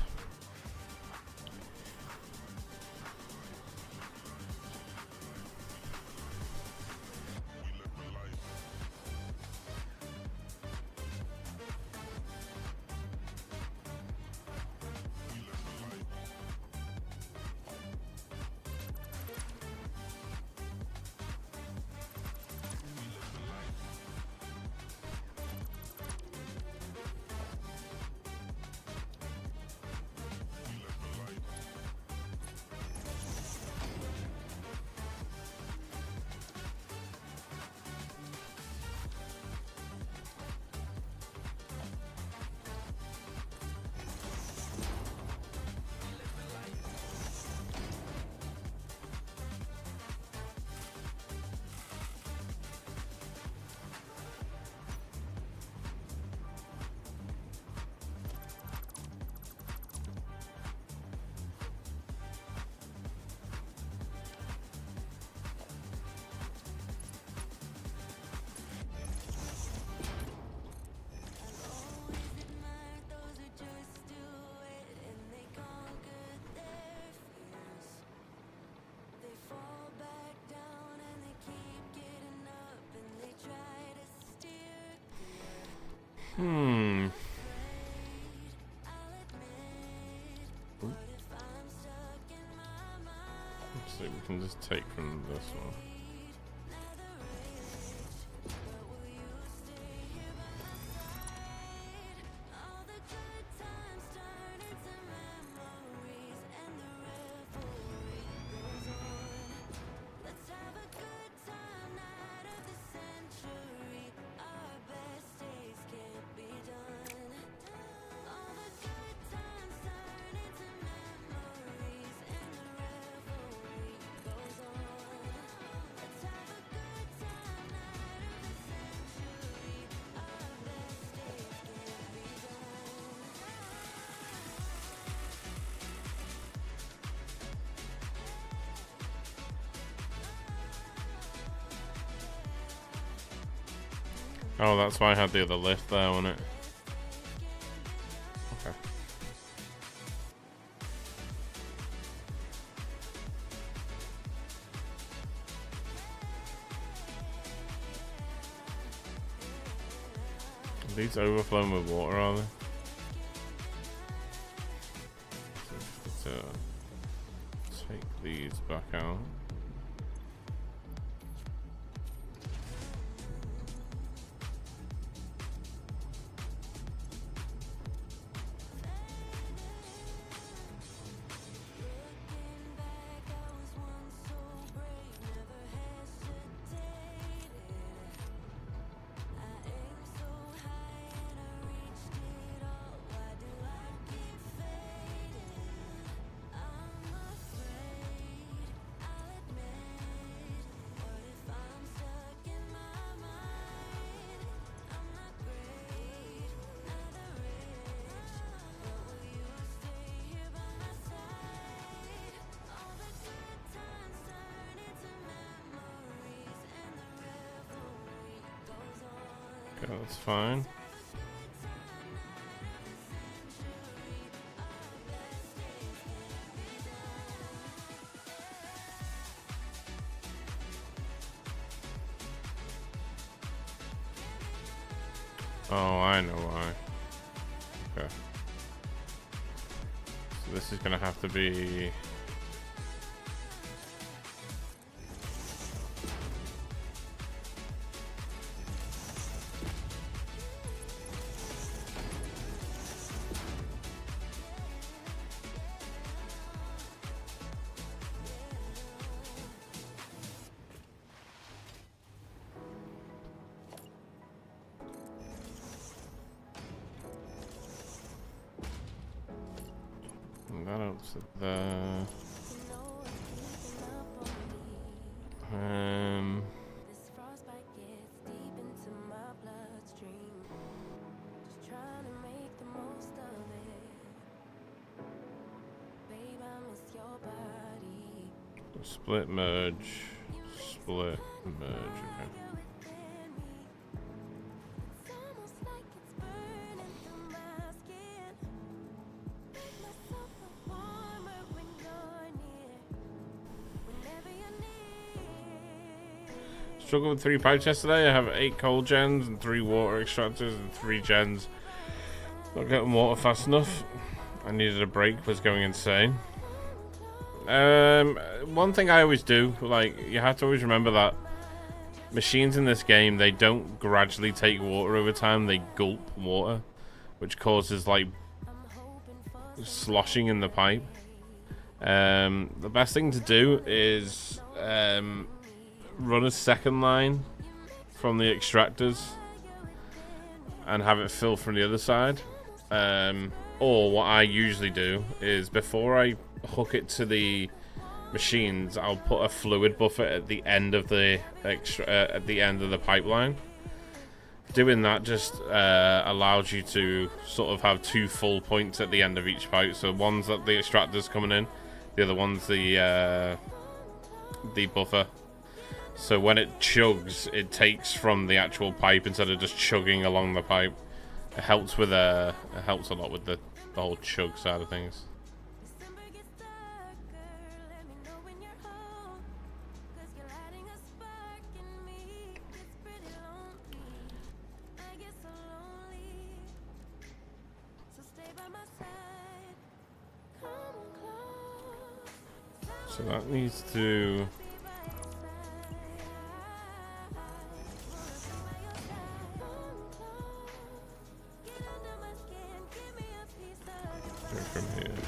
Let's see, we can just take from this one. Oh, that's why I had the other lift there, wasn't it? Okay. these overflowing with water, are they? So, take these back out. Okay, that's fine. Oh, I know why. Okay. So this is gonna have to be... That out to there. This frostbite gets deep into my bloodstream. Just trying to make the most of it. Babe, I miss your body. Split merge. Split merge. Okay. It's almost like it's burning through my skin. Make myself feel warmer when you're near. Whenever you're near. Struggled with 3 pipes yesterday. I have 8 coal gens and 3 water extractors and 3 gens. Not getting water fast enough. I needed a break, was going insane. One thing I always do, like, you have to always remember that machines in this game, they don't gradually take water over time, they gulp water, which causes, like, sloshing in the pipe. The best thing to do is run a second line from the extractors and have it fill from the other side. Or what I usually do is, before I hook it to the machines, I'll put a fluid buffer at the end of the pipeline. Doing that just allows you to sort of have 2 full points at the end of each pipe. So one's that the extractor's coming in, the other one's the buffer. So when it chugs, it takes from the actual pipe instead of just chugging along the pipe. It helps with it helps a lot with the whole chug side of things. December gets darker, let me know when you're home. 'Cause you're lighting a spark in me. It's pretty lonely. I get so lonely. So stay by my side. Come close. So that needs to... go from here.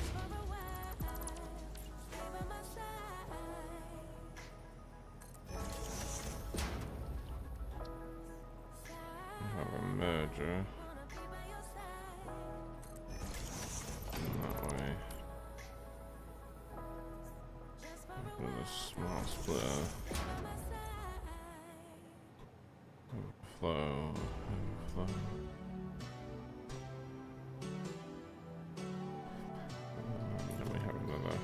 Have a merger. That way. With a small splitter. Overflow. Overflow. Then we have another.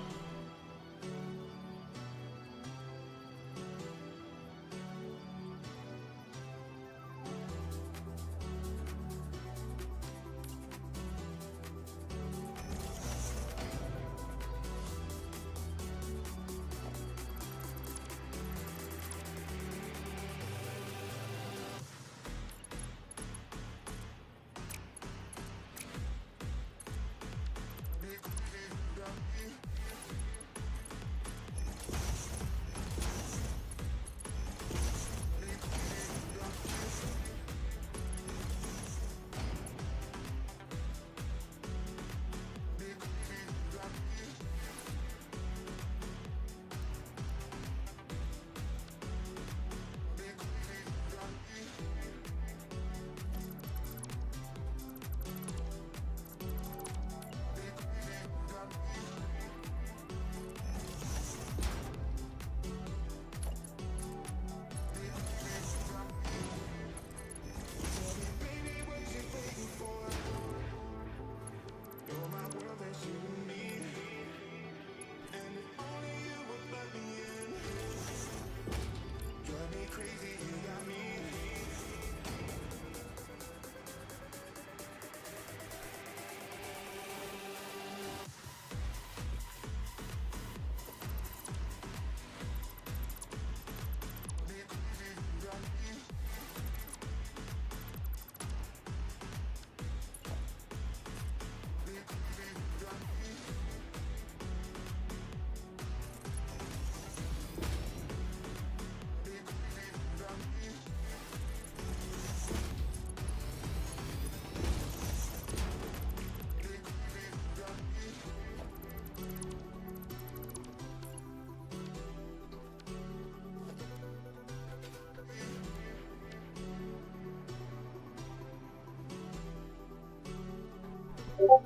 What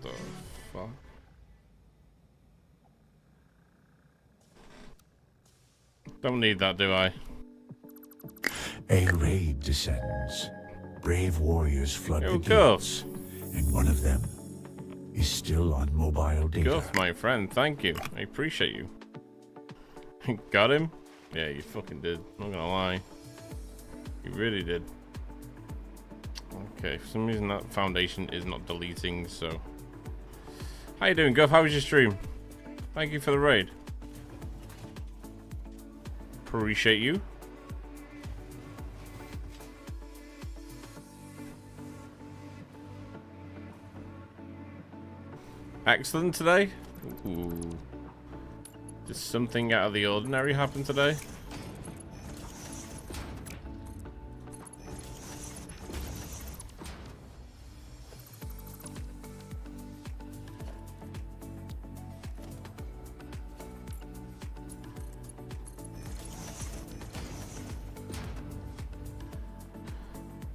the fuck? Don't need that, do I? A raid descends. Brave warriors flood Yo, the Guff. gates, and one of them is still on mobile data. Guff, my friend, thank you. I appreciate you. Got him? Yeah, you fucking did. Not gonna lie. You really did. Okay, for some reason that foundation is not deleting, so... How you doing, Guff? How was your stream? Thank you for the raid. Appreciate you. Excellent today. Ooh. Did something out of the ordinary happen today?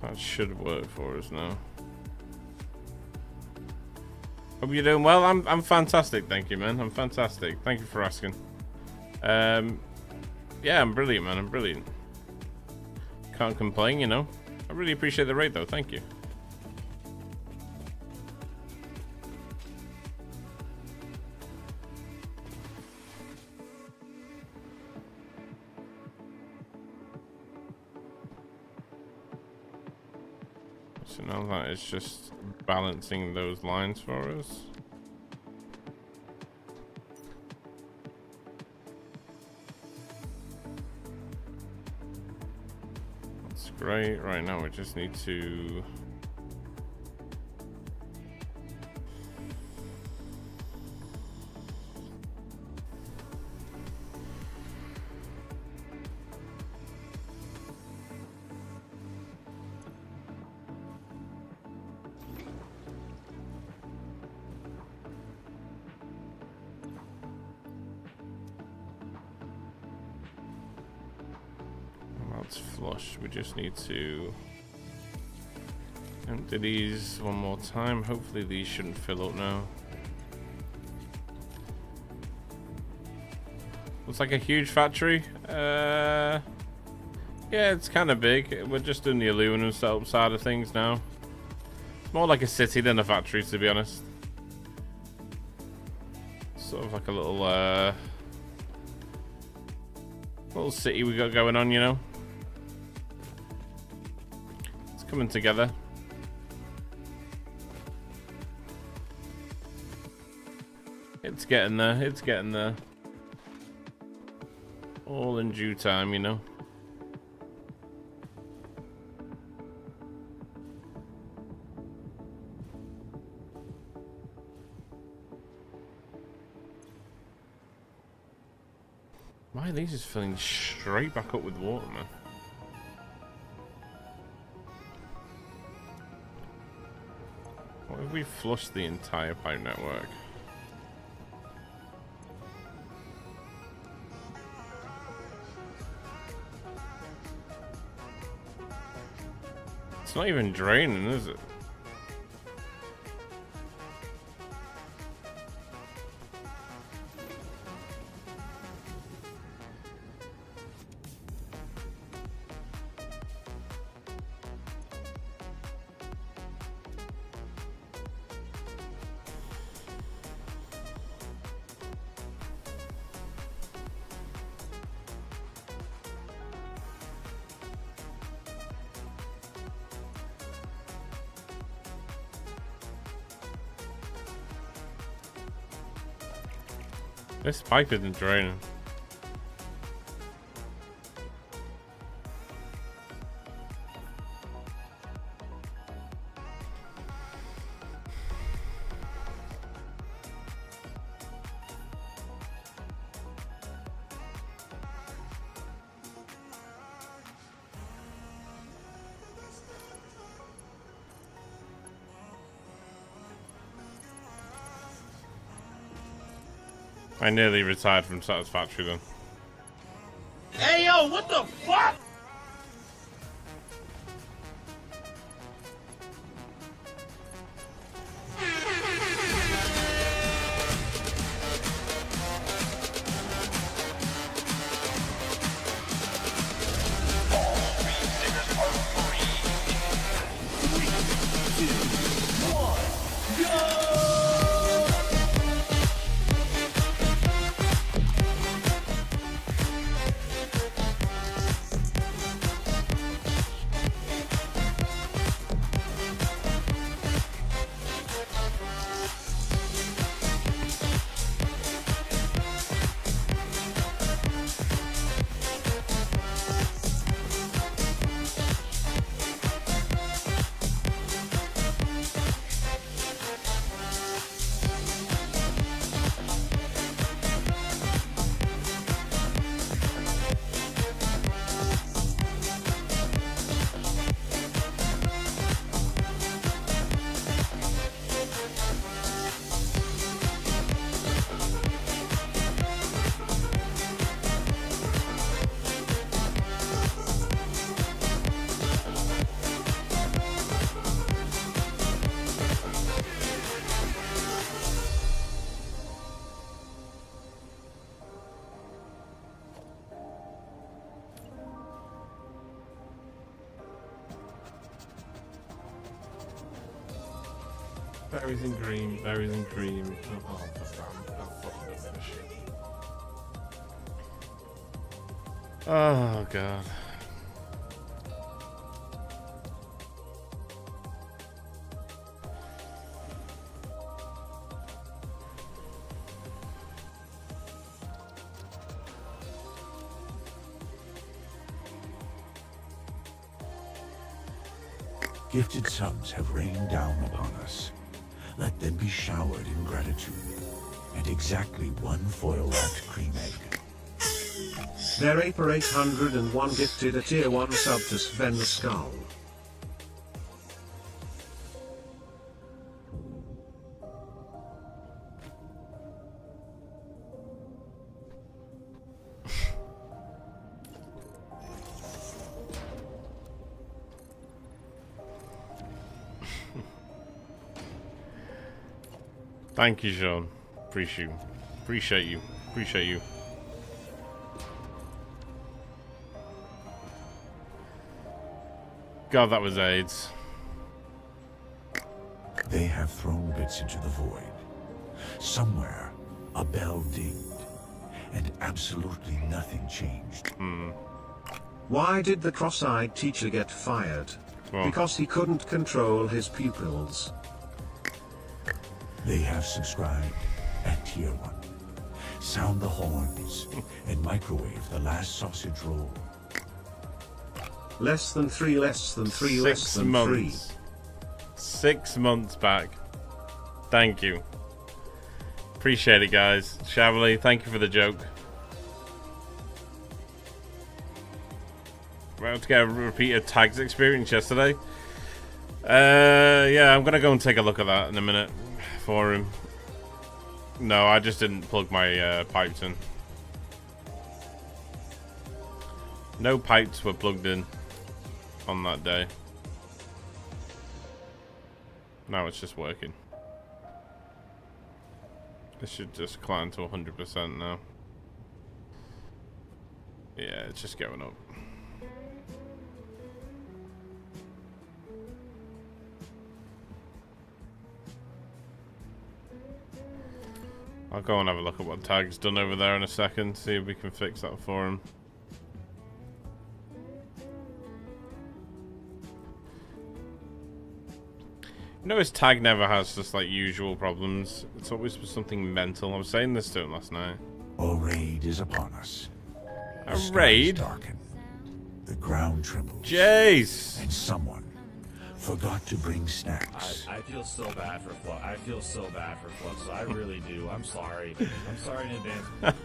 That should work for us now. Hope you're doing well. I'm fantastic, thank you, man. I'm fantastic. Thank you for asking. Yeah, I'm brilliant, man. I'm brilliant. Can't complain, you know. I really appreciate the raid, though. Thank you. So now that is just balancing those lines for us. That's great. Right now we just need to... That's flush. We just need to empty these one more time. Hopefully these shouldn't fill up now. Looks like a huge factory. Yeah, it's kind of big. We're just doing the aluminum setup side of things now. It's more like a city than a factory, to be honest. Sort of like a little city we got going on, you know. It's coming together. It's getting there. It's getting there. All in due time, you know. Why are these just filling straight back up with water, man? What if we flushed the entire pipe network? It's not even draining, is it? This pipe isn't draining. I nearly retired from Satisfactory then. Hey yo, what the fuck? Berries and cream, berries and cream. Oh, oh god. Gifted subs have rained down upon us. Let them be showered in gratitude. And exactly one foil-wrapped cream egg. Thereaper 801 gifted a tier 1 sub to Sven the Skull. Thank you, Sean. Appreciate you. Appreciate you. Appreciate you. God, that was AIDS. They have thrown bits into the void. Somewhere, a bell dinged, and absolutely nothing changed. Why did the cross-eyed teacher get fired? Well. Because he couldn't control his pupils. They have subscribed at tier 1. Sound the horns and microwave the last sausage roll. Less than 3, less than 3, less 6 than 3. months. 6 months back. Thank you. Appreciate it, guys. Shavely, thank you for the joke. We're about to get a repeat of Tag's experience yesterday. Yeah, I'm gonna go and take a look at that in a minute for him. No, I just didn't plug my pipes in. No pipes were plugged in on that day. Now it's just working. It should just climb to 100% now. Yeah, it's just going up. I'll go and have a look at what Tag's done over there in a second, see if we can fix that for him. You notice Tag never has just like usual problems. It's always something mental. I was saying this to him last night. A raid is upon us. A The skies raid? darken. The ground trembles. Jace! And someone forgot to bring snacks. I feel so bad for Flux. I feel so bad for Flux. I really do. I'm sorry. I'm sorry in advance.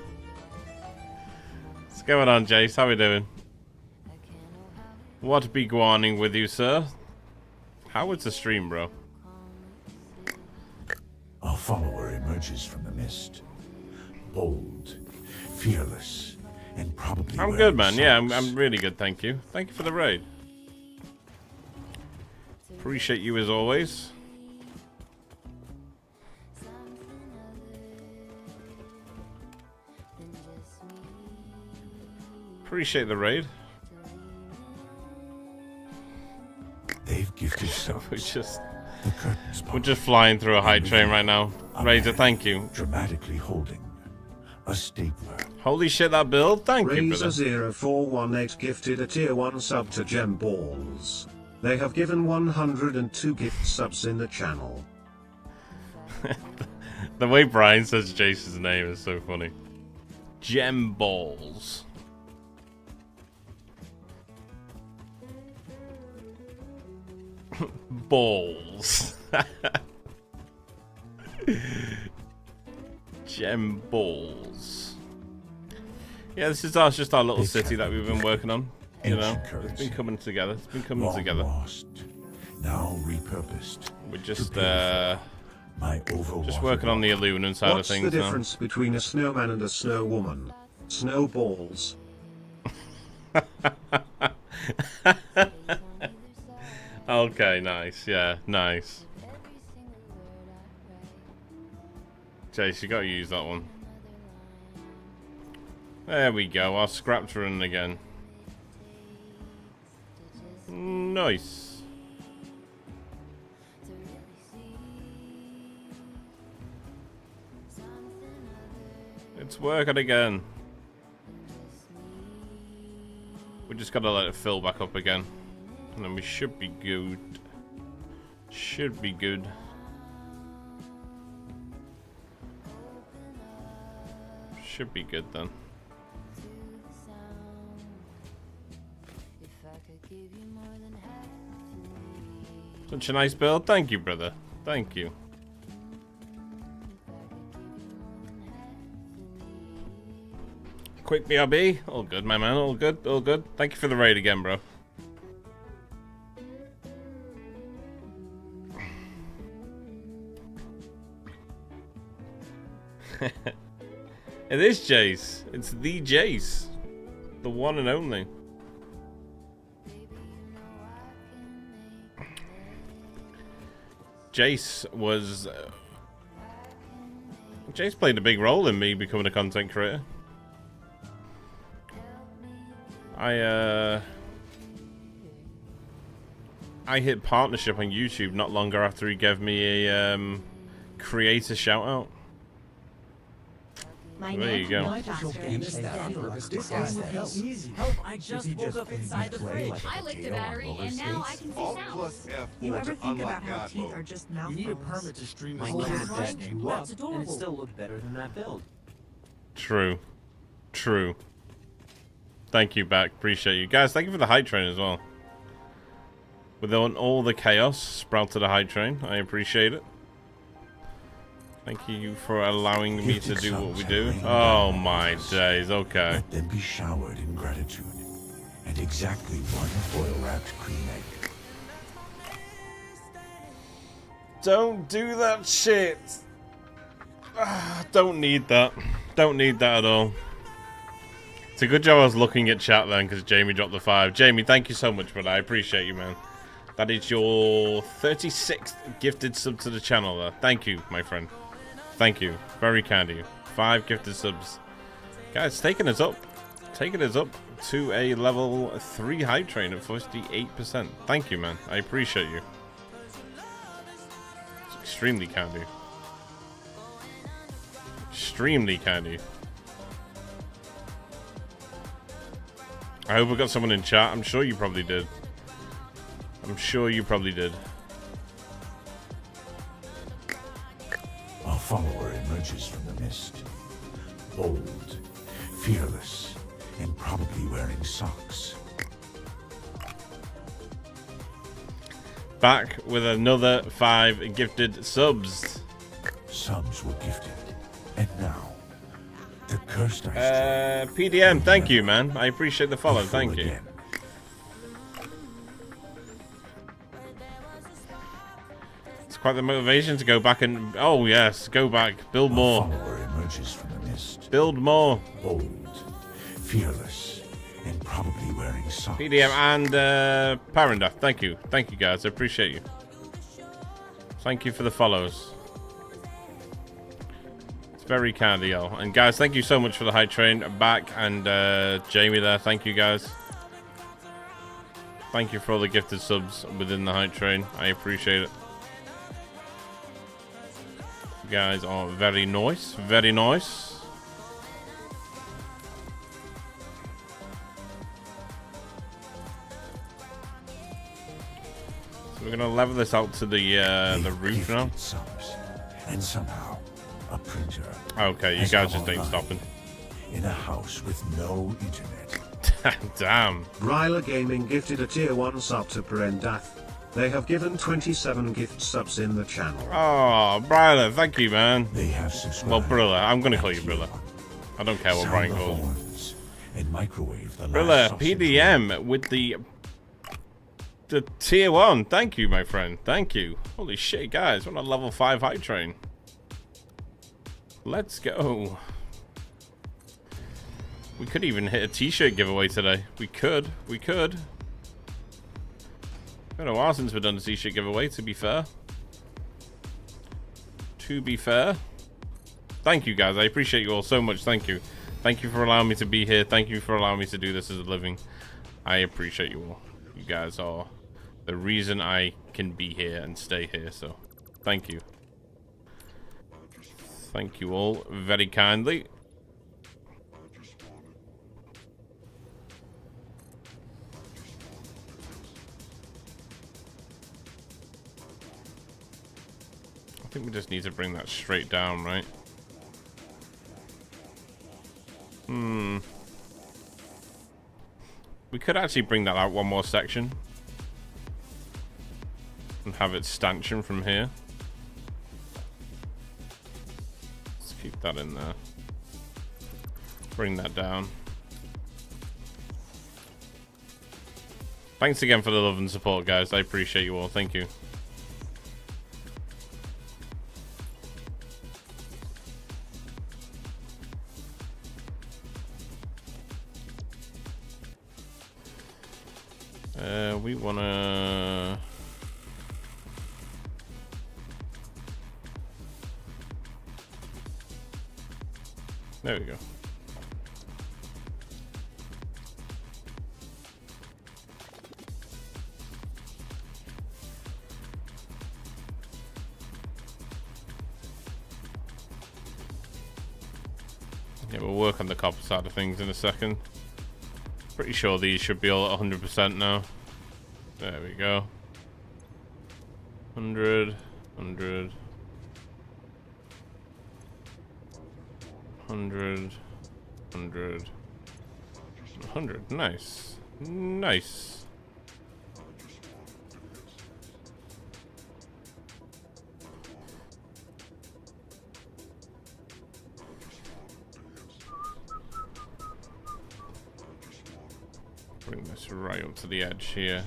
What's going on, Jace? How we doing? What be guaning with you, sir? How was the stream, bro? A follower emerges from the mist. Bold, fearless, and probably I'm wearing good, man. Yeah, socks. I'm really good, thank you. Thank you for the raid. Appreciate you as always. Appreciate the raid. They've gifted We're subs. just The curtains we're pop, just flying through a high train right now. Razor, thank you. dramatically holding a stapler. Holy shit, that build. Thank you, brother. Razor0418 gifted a tier 1 sub to Gem Balls. They have given 102 gift subs in the channel. The way Brian says Jason's name is so funny. Gem balls. Balls. Gem balls. Yeah, this is just our little city that we've been working on. You know, it's been coming together. It's been coming Long together. lost, now repurposed. We're just My just working on the Illuminum side What's of things the now. difference between a snowman and a snow woman? Snowballs. Okay, nice. Yeah, nice. Chase, you gotta use that one. There we go. Our scrap's running again. Nice. It's working again. We just gotta let it fill back up again. And then we should be good. Should be good. Should be good then. Such a nice build. Thank you, brother. Thank you. Quick BRB. All good, my man. All good. All good. Thank you for the raid again, bro. It is Jace. It's the Jace. The one and only. Jace was... Jace played a big role in me becoming a content creator. I hit partnership on YouTube not longer after he gave me a creator shout out. There you go. I just woke up inside the fridge. I licked the battery and now I can see sounds. You ever think about how teeth are just mouth You need a bones? permit to stream My this cat whole just thing. grew up, and it adorable. still looked better than that build. True. True. Thank you, back. Appreciate you. Guys, thank you for the hype train as well. With all the chaos sprouted a hype train. I appreciate it. Thank you for allowing me to do what we do. Oh my days, okay. Let them be showered in gratitude. And exactly one foil-wrapped cream egg. Don't do that shit. Don't need that. Don't need that at all. It's a good job I was looking at chat then, because Jamie dropped the 5. Jamie, thank you so much, brother. I appreciate you, man. That is your 36th gifted sub to the channel there. Thank you, my friend. Thank you. Very kind of you. 5 gifted subs. Guys, taking us up. Taking us up to a level 3 hype train at 58%. Thank you, man. I appreciate you. It's extremely kind of you. Extremely kind of you. I hope we got someone in chat. I'm sure you probably did. I'm sure you probably did. A follower emerges from the mist. Bold, fearless, and probably wearing socks. Back with another 5 gifted subs. Subs were gifted. And now, the cursed ice PDM, thank you, man. I appreciate the follow. Thank you. again. It's quite the motivation to go back and... Oh, yes. Go back. Build more. A follower emerges from the mist. Build more. Bold, fearless, and probably wearing socks. PDM and Paranda. Thank you. Thank you, guys. I appreciate you. Thank you for the follows. It's very kind of y'all. And, guys, thank you so much for the high train back. And Jamie there. Thank you, guys. Thank you for all the gifted subs within the high train. I appreciate it. You guys are very nice. Very nice. So we're gonna level this out to the roof now. Subs, and somehow, a printer. Okay, you has guys come just ain't online stopping. In a house with no internet. Damn. Ryla Gaming gifted a tier 1 sub to Perendath. They have given 27 gift subs in the channel. Oh, brother, thank you, man. They have subscribed. Well, brother, I'm gonna call you Tier brother. 1. I don't care what Sound Brian the calls. horns and microwave the Brother, last sausage PDM with the tier 1. Thank you, my friend. Thank you. Holy shit, guys. We're on a level 5 high train. Let's go. We could even hit a t-shirt giveaway today. We could. We could. It's been a while since we've done a t-shirt giveaway, to be fair. To be fair. Thank you, guys. I appreciate you all so much. Thank you. Thank you for allowing me to be here. Thank you for allowing me to do this as a living. I appreciate you all. You guys are the reason I can be here and stay here, so thank you. Thank you all very kindly. We just need to bring that straight down, right? We could actually bring that out one more section and have it stanchion from here. Let's keep that in there. Bring that down. Thanks again for the love and support, guys. I appreciate you all. Thank you. We wanna... There we go. Yeah, we'll work on the copper side of things in a second. Pretty sure these should be all at 100% now. There we go. 100, 100, 100, 100, 100. Nice. Nice. Bring this right up to the edge here.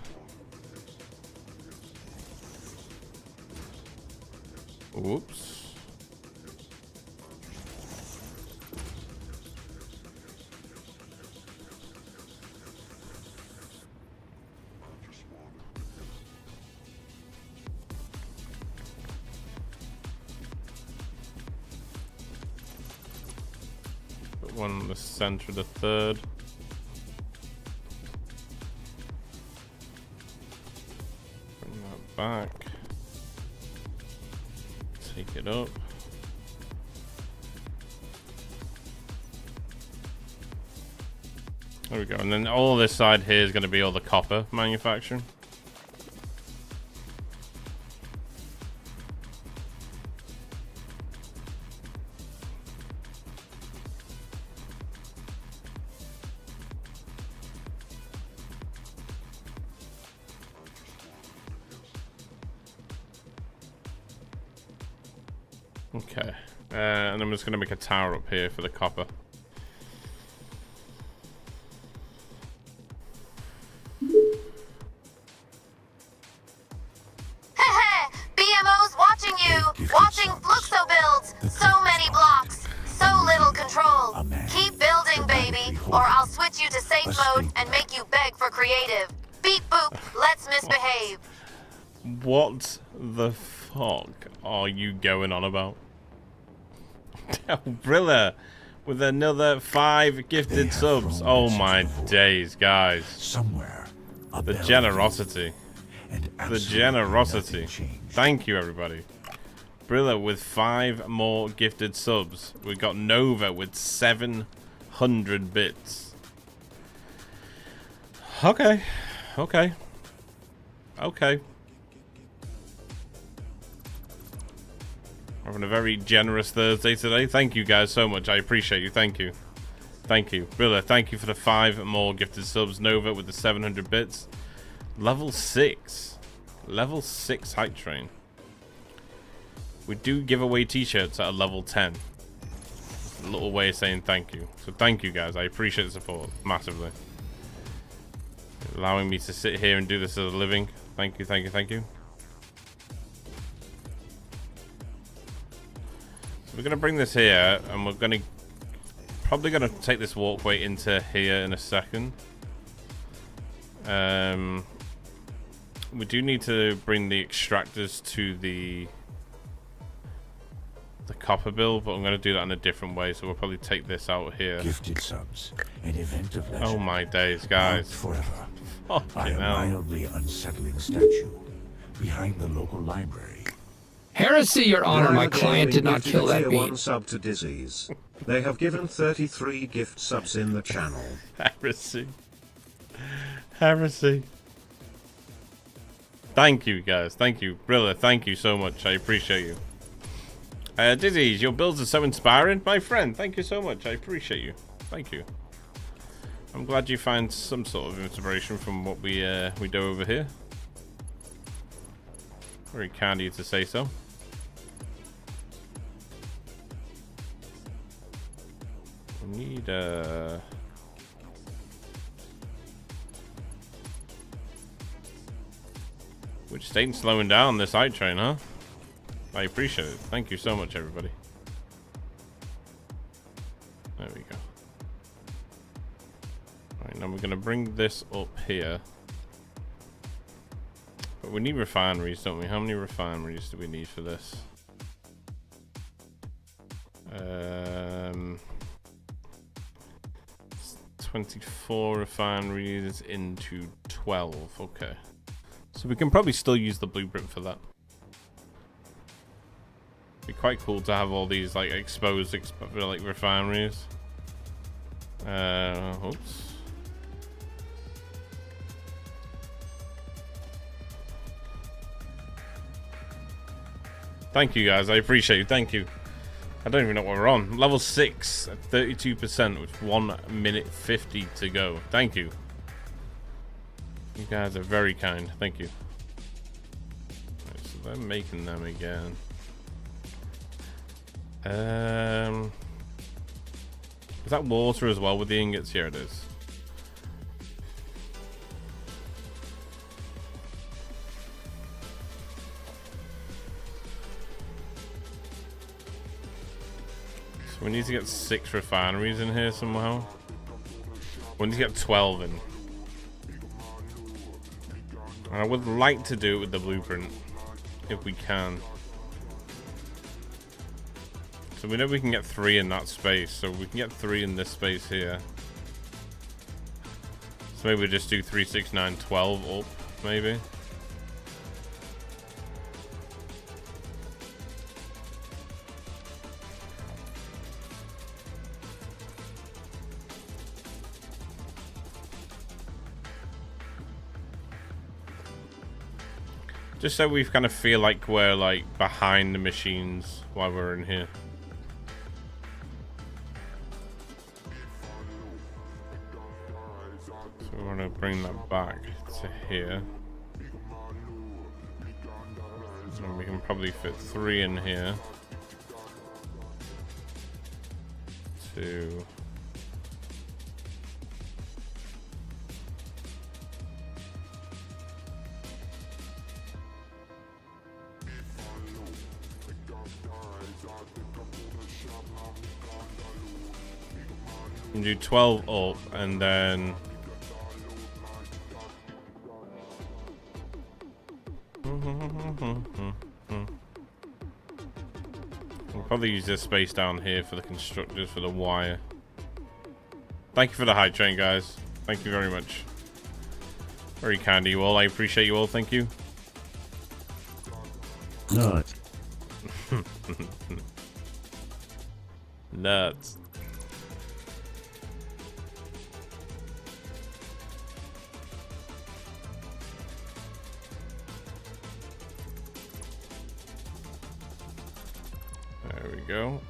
Oops. Put one in the center of the third. Bring that back. Take it up. There we go. And then all this side here is going to be all the copper manufacturing. Okay, and I'm just going to make a tower up here for the copper. BMO's watching you! Watching Fluxo builds! So many blocks! So little control! Keep building, baby, or I'll switch you to safe mode and make you beg for creative. Beep boop, let's misbehave. What the fuck are you going on about? Brilla with another 5 gifted subs. Oh my days, guys. Somewhere. The generosity. The generosity. Thank you, everybody. Brilla with 5 more gifted subs. We got Nova with 700 bits. Okay. Okay. Okay. Having a very generous Thursday today. Thank you guys so much. I appreciate you. Thank you. Thank you. Brilla, thank you for the 5 more gifted subs. Nova with the 700 bits. Level 6. Level 6 hype train. We do give away t-shirts at a level 10. A little way of saying thank you. So thank you guys. I appreciate the support massively. Allowing me to sit here and do this as a living. Thank you, thank you, thank you. We're going to bring this here, and we're going to probably going to take this walkway into here in a second. We do need to bring the extractors to the copper build, but I'm going to do that in a different way, so we'll probably take this out here. Gifted subs, an event of legend. Oh my days, guys. Forever. Fucking By a hell. mildly unsettling statue behind the local library. Heresy, Your Honor, my client did not kill that Tier 1 beast. sub to Disease. They have given 33 gift subs in the channel. Heresy. Heresy. Thank you, guys. Thank you. Brilla, thank you so much. I appreciate you. Dizzy, your builds are so inspiring. My friend, thank you so much. I appreciate you. Thank you. I'm glad you find some sort of inspiration from what we do over here. Very kind of you to say so. We need which state's slowing down this hype train, huh? I appreciate it. Thank you so much, everybody. There we go. Alright, now we're gonna bring this up here. But we need refineries, don't we? How many refineries do we need for this? 24 refineries into 12. Okay. So we can probably still use the blueprint for that. Be quite cool to have all these like exposed like refineries. Oops. Thank you guys, I appreciate you. Thank you. I don't even know what we're on. Level 6 at 32% with 1 minute 50 to go. Thank you. You guys are very kind. Thank you. Right, so they're making them again. Is that water as well with the ingots? Here it is. So we need to get 6 refineries in here somehow. We need to get 12 in. And I would like to do it with the blueprint if we can. So we know we can get 3 in that space, so we can get 3 in this space here. So maybe we just do 3, 6, 9, 12 up, maybe. Just so we kind of feel like we're like behind the machines while we're in here. So we want to bring that back to here. And we can probably fit 3 in here. 2. And do 12 up, and then we'll probably use this space down here for the constructors for the wire. Thank you for the high train, guys. Thank you very much. Very kind of you all. I appreciate you all. Thank you. Nuts. Nuts. There we go.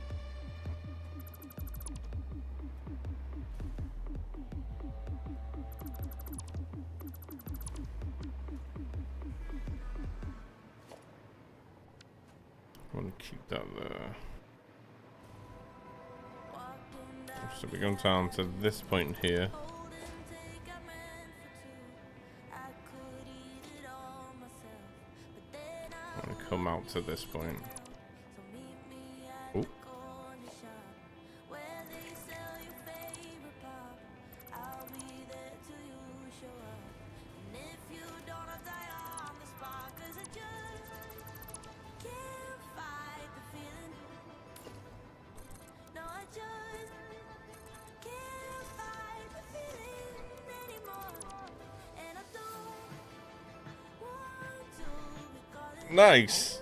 I want to keep that there. So we're going down to this point here. I want to come out to this point. Ooh. Nice.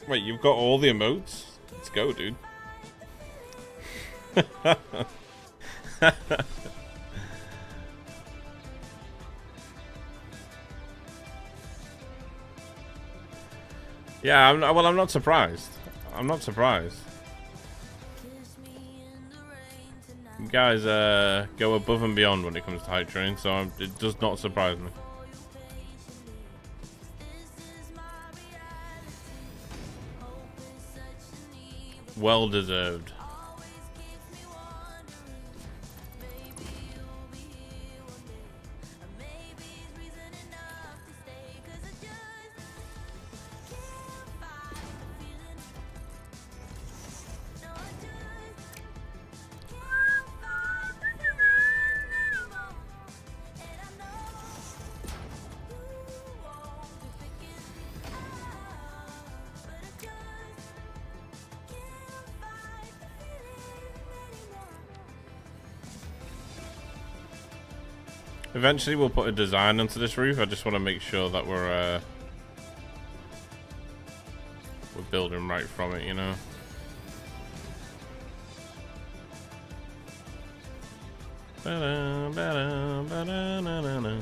Wait, you've got all the emotes? Let's go, dude. Yeah, I'm not surprised. I'm not surprised. You guys go above and beyond when it comes to hype train, so it does not surprise me. Well deserved. Eventually we'll put a design onto this roof. I just want to make sure that we're building right from it, you know. Ba-da, ba-da, ba-da, na, na, na.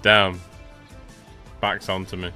Damn. Backs onto me.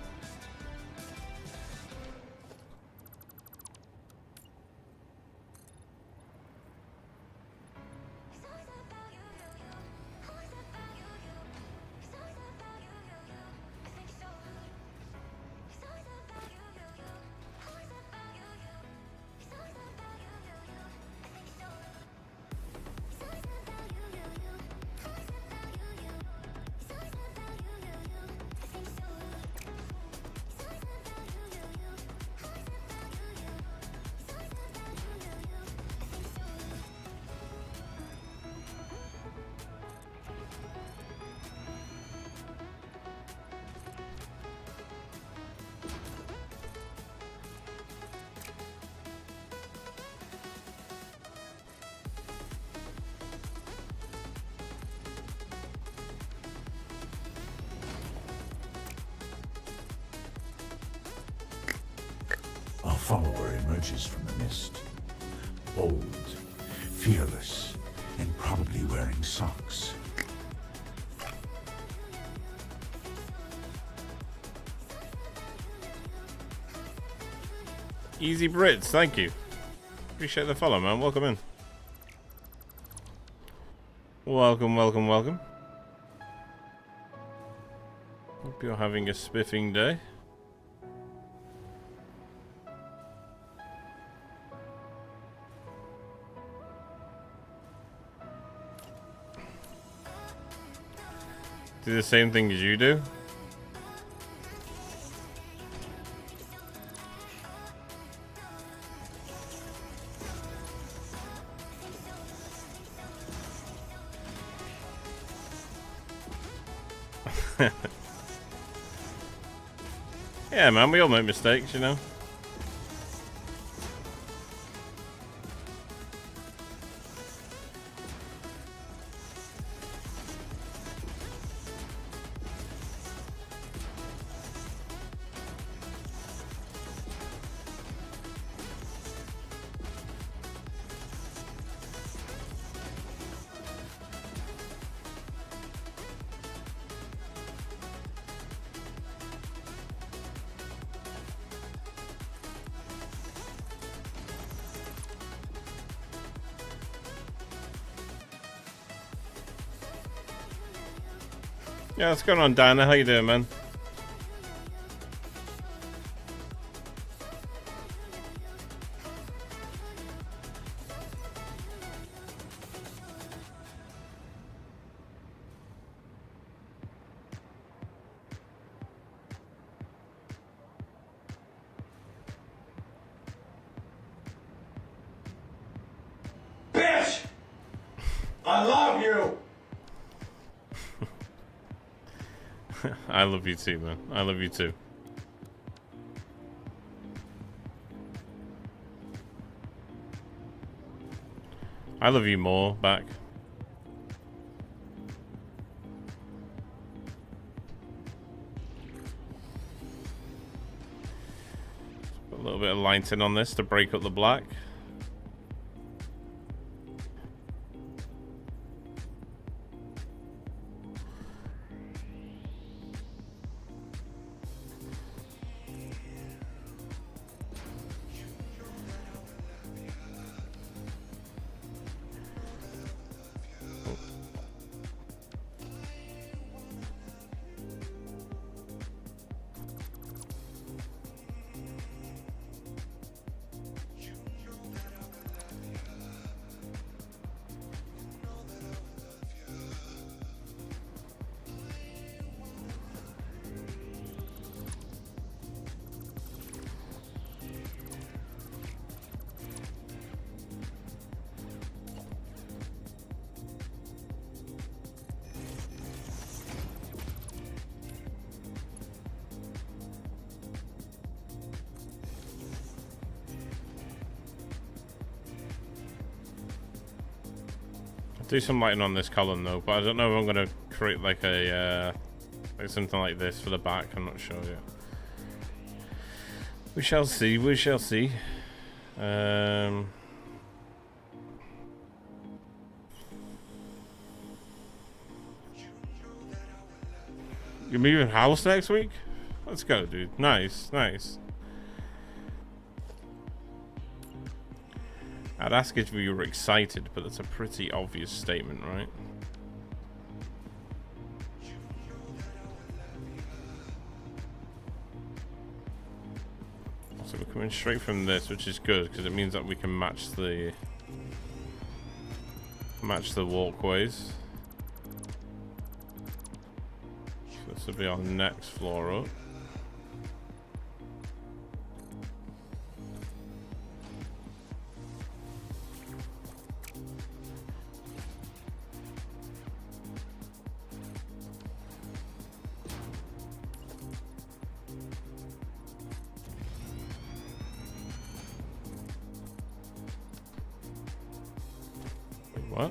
A follower emerges from the mist. Bold, fearless, and probably wearing socks. Easy Brits, thank you. Appreciate the follow, man. Welcome in. Welcome, welcome, welcome. Hope you're having a spiffing day. Do the same thing as you do. Yeah, man, we all make mistakes, you know. Yeah, what's going on, Dana? How you doing, man? I love you! I love you too, man. I love you too. I love you more back. Put a little bit of lighting on this to break up the black. Do some lighting on this column though, but I don't know if I'm gonna create like a like something like this for the back. I'm not sure yet. We shall see. We shall see. You're moving house next week? Let's go, dude. Nice, nice. I'd ask if you were excited, but that's a pretty obvious statement, right? So we're coming straight from this, which is good because it means that we can match the walkways. So this will be our next floor up. What?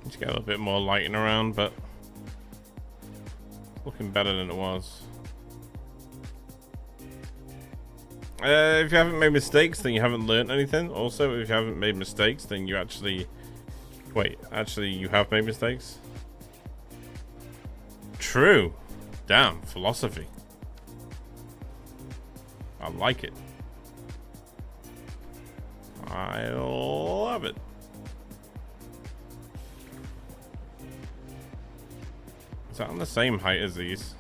Let's get a little bit more lighting around, but looking better than it was. If you haven't made mistakes, then you haven't learned anything. Also, if you haven't made mistakes, then you actually... Wait, actually you have made mistakes? True. Damn, philosophy. I like it. I love it. Is that on the same height as these?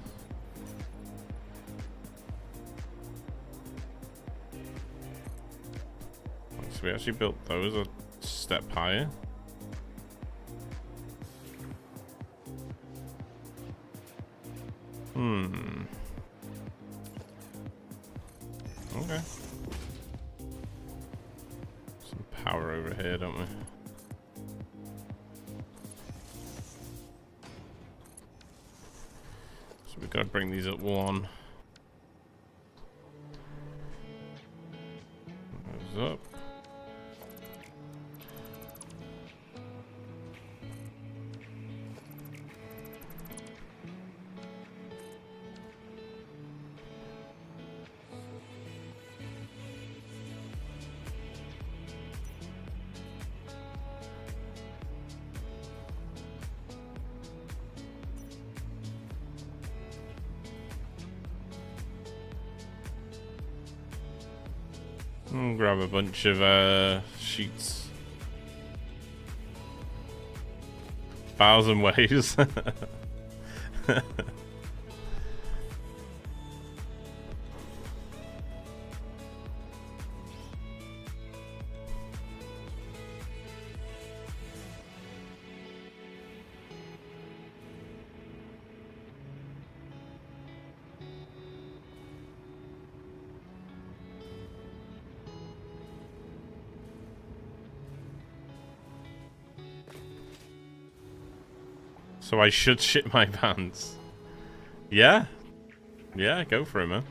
So we actually built those a step higher. Okay. Some power over here, don't we? So we've got to bring these at 1. Those up. Grab a bunch of sheets. 1,000 ways. So I should shit my pants. Yeah? Yeah, go for it, man.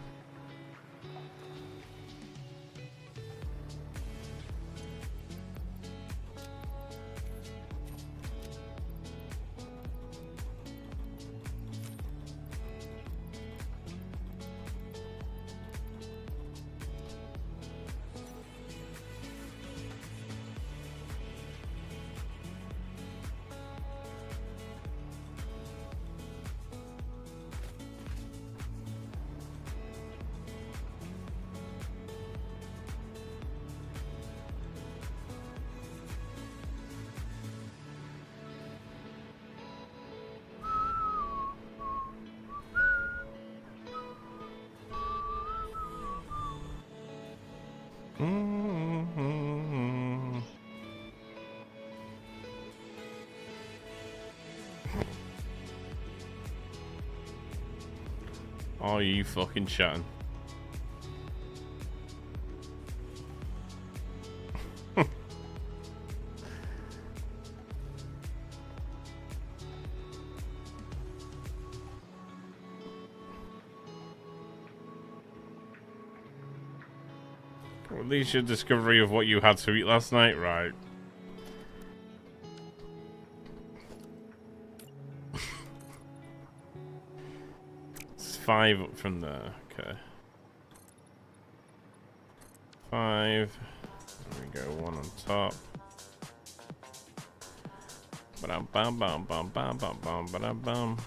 Are you fucking chatting? Well, at least your discovery of what you had to eat last night, right? It's 5 up from there. Okay. 5. There we go. 1 on top. Ba-dum bum bum bum bum bum bum ba-dum bum.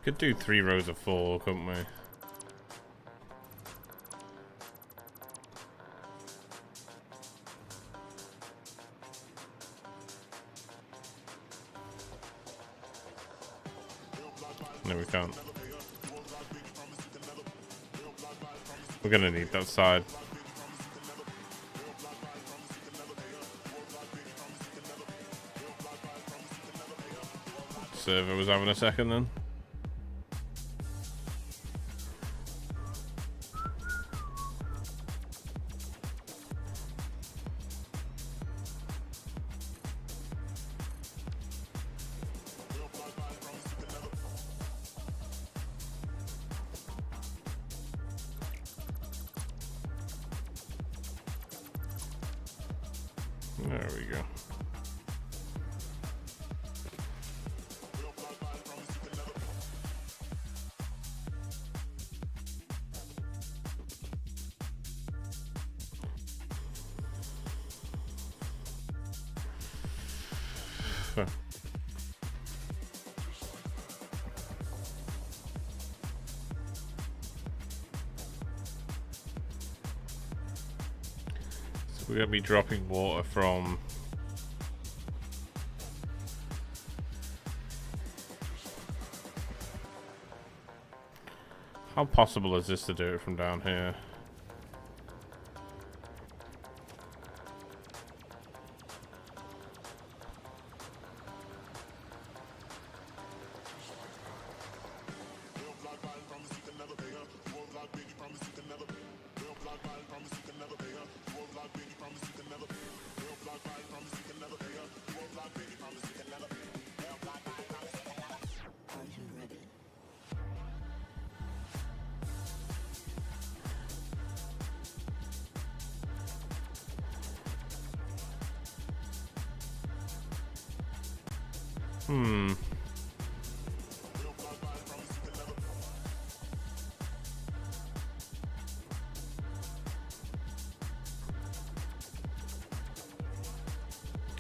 Could do 3 rows of 4, couldn't we? No, we can't. We're gonna need that side. Server was having a second then. There we go. So we're going to be dropping water from... How possible is this to do it from down here?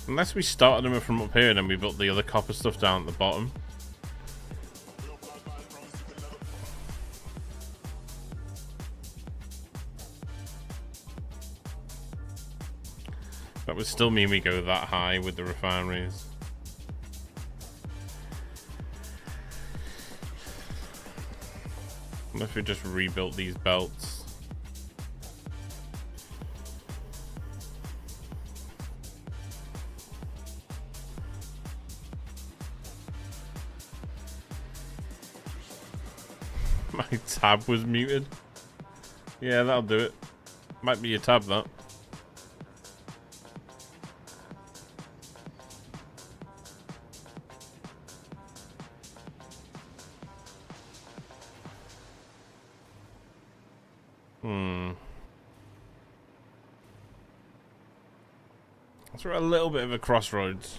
Unless we started them from up here and then we built the other copper stuff down at the bottom. That would still mean we go that high with the refineries. Unless we just rebuilt these belts. My tab was muted. Yeah, that'll do it. Might be your tab, that. So we're at a little bit of a crossroads.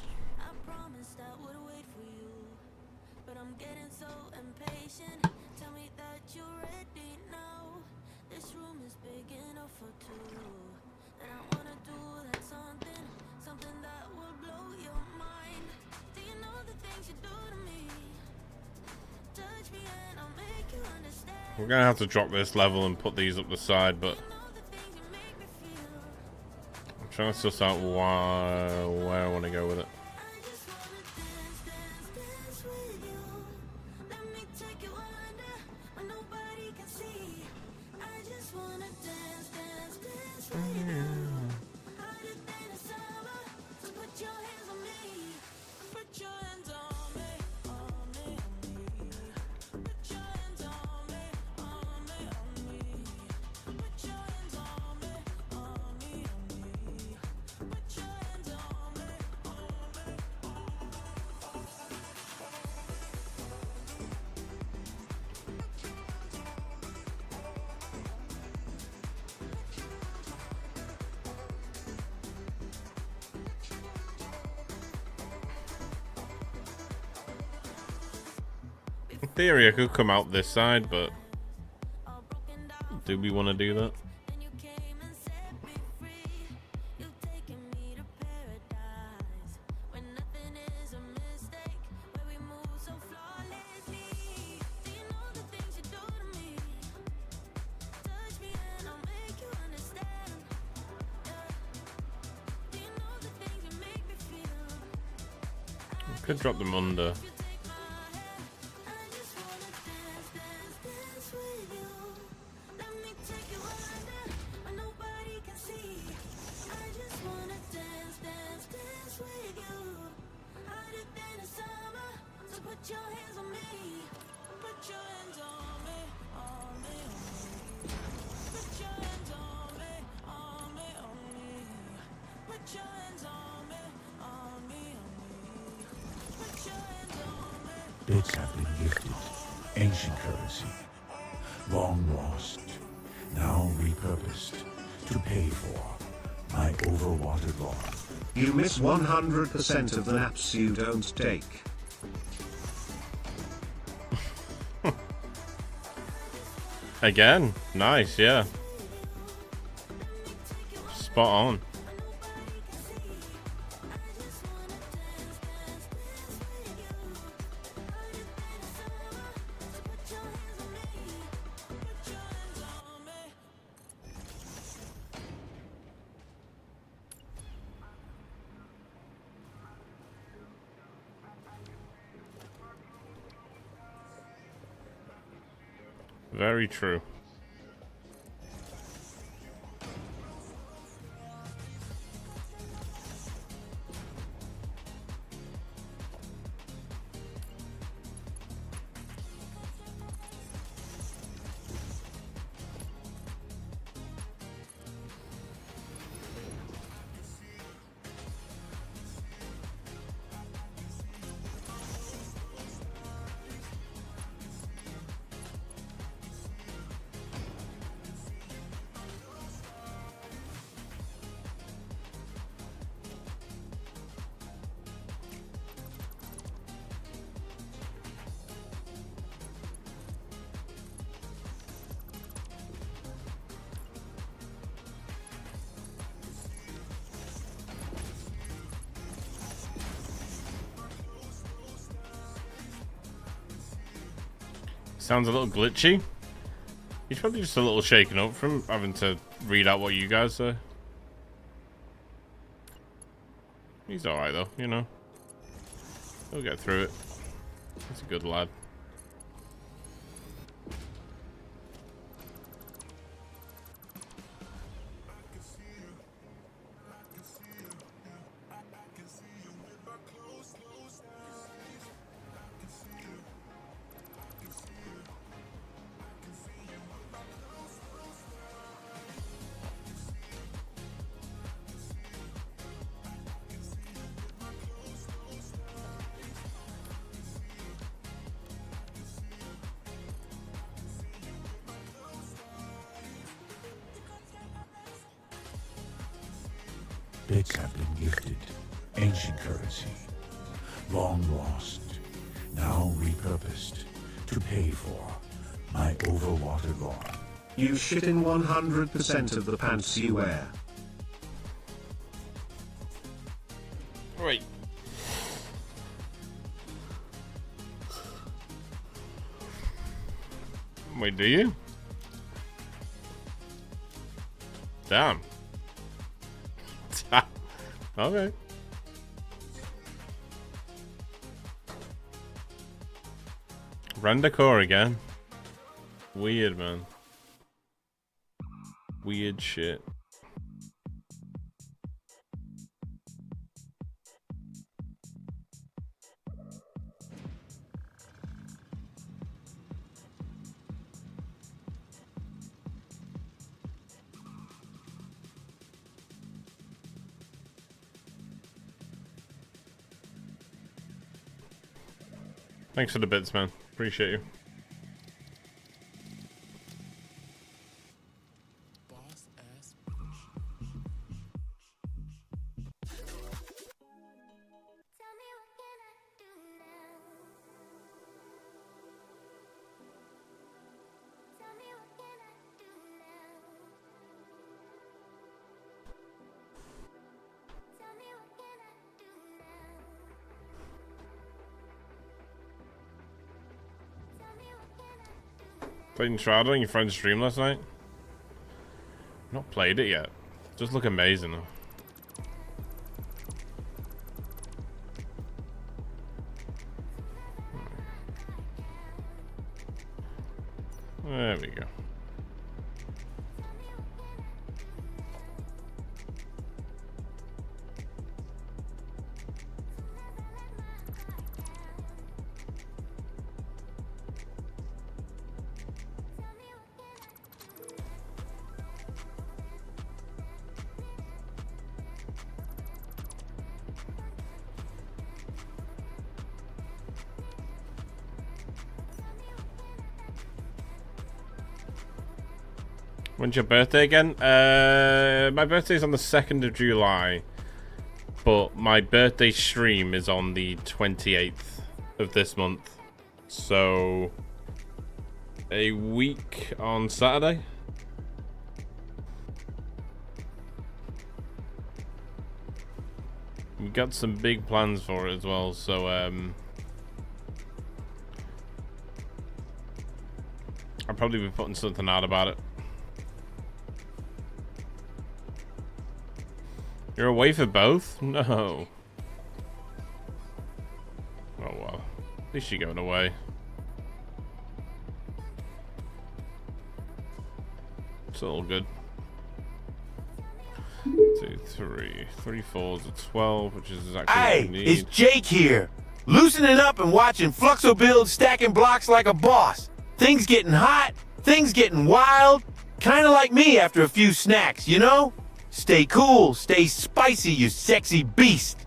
We're gonna have to drop this level and put these up the side, but I'm trying to suss out where I want to go with it. In theory, I could come out this side, but do we want to do that? Could drop them under. Bits have been gifted. Ancient currency. Long lost. Now repurposed. To pay for my overwatered lawn. You miss 100% of the naps you don't take. Again, nice, yeah. Spot on. Very true. Sounds a little glitchy. He's probably just a little shaken up from having to read out what you guys say. He's alright though, you know. He'll get through it. He's a good lad. Bits have been gifted. Ancient currency. Long lost. Now repurposed. To pay for my overwater lawn. You shit in 100% of the pants you wear. Wait. Wait, do you? Damn. Okay. Render core again. Weird, man. Weird shit. Thanks for the bits, man. Appreciate you. Played Shroud on your friend's stream last night? Not played it yet. Just look amazing though. There we go. When's your birthday again? My birthday's on the 2nd of July, but my birthday stream is on the 28th of this month. So, a week on Saturday. We've got some big plans for it as well, so I'll probably be putting something out about it. You're away for both? No. Oh well. At least you're going away. It's all good. 2, 3. 3 4s are 12, which is exactly what we need. It's Jake here. Loosening up and watching Fluxo build stacking blocks like a boss. Things getting hot, things getting wild. Kinda like me after a few snacks, you know? Stay cool, stay spicy, you sexy beast.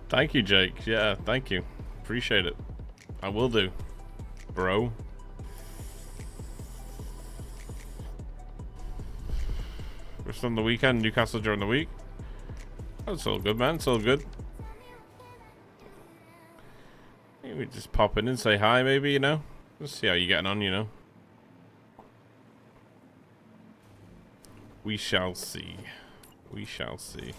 Thank you, Jake. Yeah, thank you. Appreciate it. I will do, bro. Just on the weekend, Newcastle during the week. That's all good, man. It's all good. Maybe just pop in and say hi, maybe, you know? Just see how you're getting on, you know? We shall see. We shall see.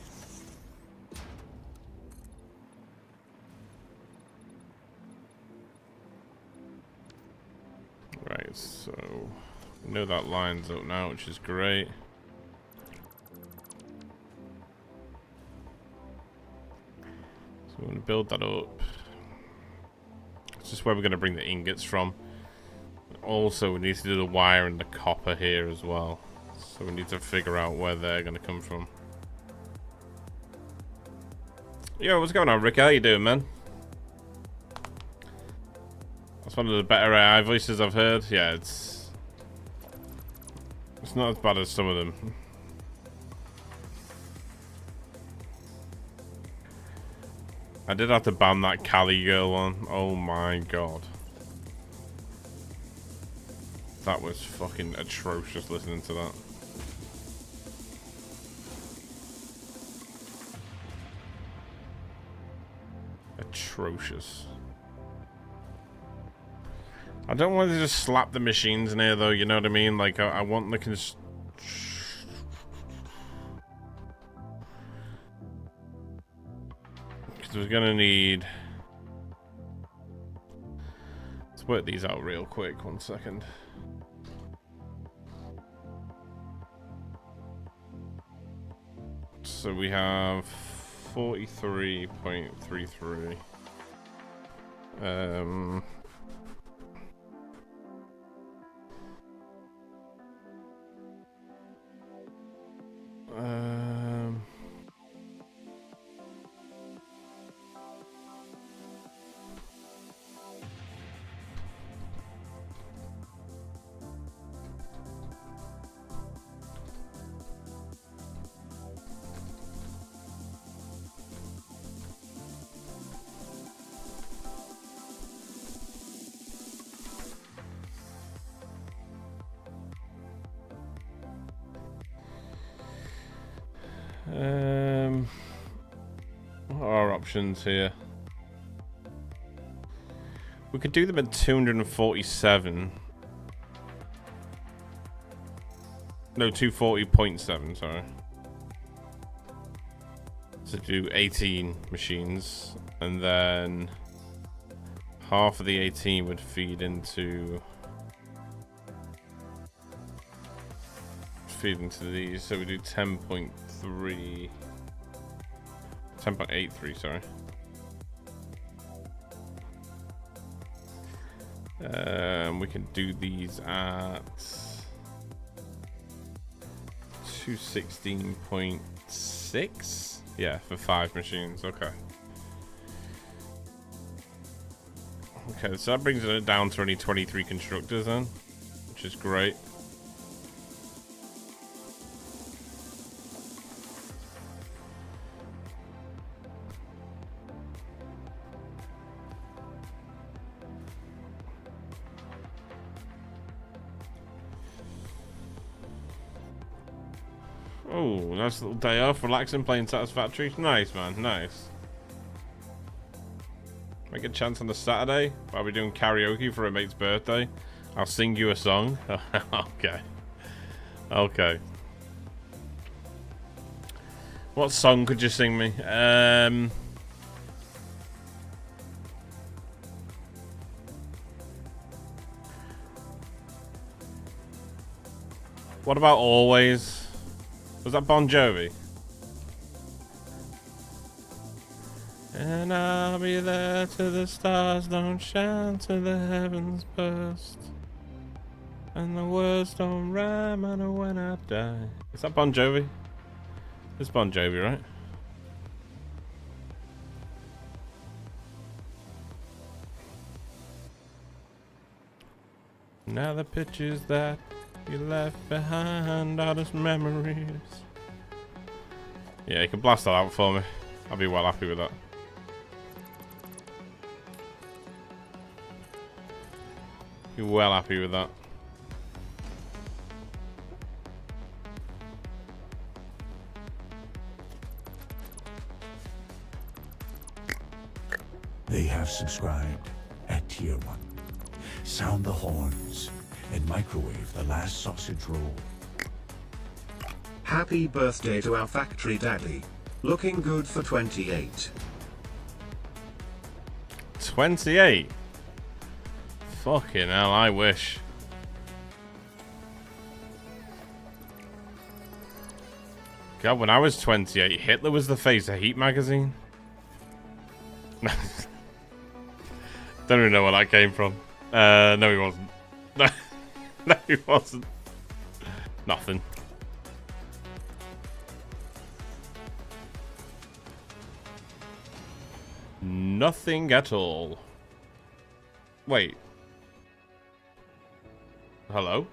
Right, so I know that line's up now, which is great. So we're going to build that up. It's just where we're going to bring the ingots from. Also, we need to do the wire and the copper here as well. So we need to figure out where they're going to come from. Yo, what's going on, Rick? How you doing, man? That's one of the better AI voices I've heard. Yeah, it's not as bad as some of them. I did have to ban that Cali girl one. Oh my god. That was fucking atrocious listening to that. Atrocious. I don't want to just slap the machines in here though, you know what I mean? Like, I want the because we're gonna need... Let's work these out real quick, 1 second. So we have 43.33. What are our options here? We could do them at 247. No, 240.7, sorry. So do 18 machines, and then half of the 18 would feed into these, so we do 10.3, 10.83, sorry. We can do these at 216.6. Yeah, for 5 machines. Okay. Okay, so that brings it down to only 23 constructors then, which is great. Oh, nice little day off, relaxing, playing Satisfactory. Nice, man, nice. Make a chance on the Saturday while we're doing karaoke for a mate's birthday. I'll sing you a song. Okay. Okay. What song could you sing me? What about Always? Was that Bon Jovi? And I'll be there till the stars don't shine, till the heavens burst. And the words don't rhyme, I know when I die. Is that Bon Jovi? It's Bon Jovi, right? Now the pictures that you left behind are just memories. Yeah, you can blast that out for me. I'll be well happy with that. Be well happy with that. They have subscribed at Tier 1. Sound the horns and microwave the last sausage roll. Happy birthday to our factory daddy. Looking good for 28. 28? Fucking hell, I wish. God, when I was 28, Hitler was the face of Heat magazine. Don't even know where that came from. No, he wasn't. No, he wasn't. Nothing. Nothing at all. Wait. Hello?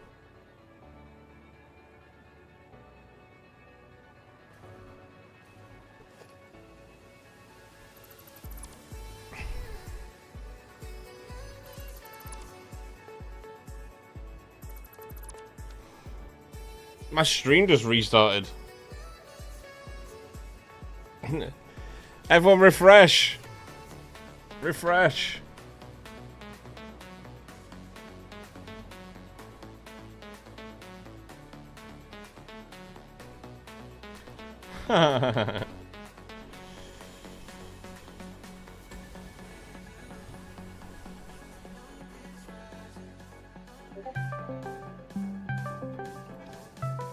My stream just restarted. Everyone refresh. Refresh.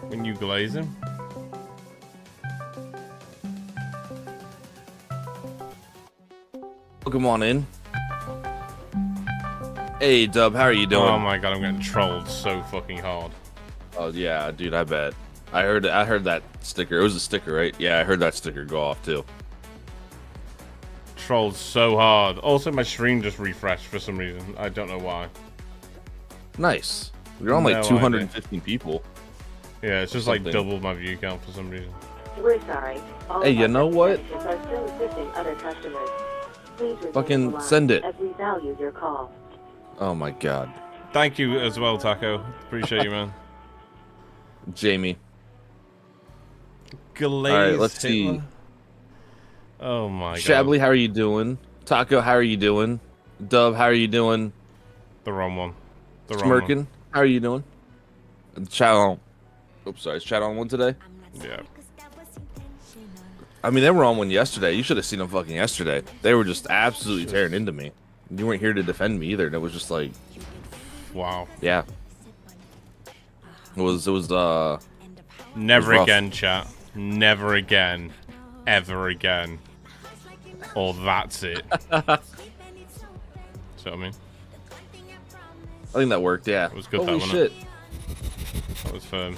When you glaze him. Welcome on in. Hey, Dub, how are you doing? Oh my god, I'm getting trolled so fucking hard. Oh yeah, dude, I bet. I heard that sticker. It was a sticker, right? Yeah, I heard that sticker go off too. Trolled so hard. Also, my stream just refreshed for some reason. I don't know why. Nice. You're on like No 215 people. Yeah, it's just like double my view count for some reason. We're sorry. All Hey, you know what? are still assisting other customers. Please remain Fucking on the line send it. as we value your call. Oh my god. Thank you as well, Taco. Appreciate you, man. Jamie. Glaze Alright, let's Hitler. see. Oh my god. Shabley, how are you doing? Taco, how are you doing? Dub, how are you doing? The wrong one. The wrong one. Smirkin, how are you doing? Chat on. Oops, sorry. Is chat on one today? Yeah. I mean, they were on one yesterday. You should have seen them fucking yesterday. They were just absolutely tearing into me. You weren't here to defend me either. And it was just like, wow. Yeah. It was Never rough. again, chat. Never again. Ever again. Or that's it. See what I mean? I think that worked, yeah. It was good, Holy that, shit. wasn't it? That was firm.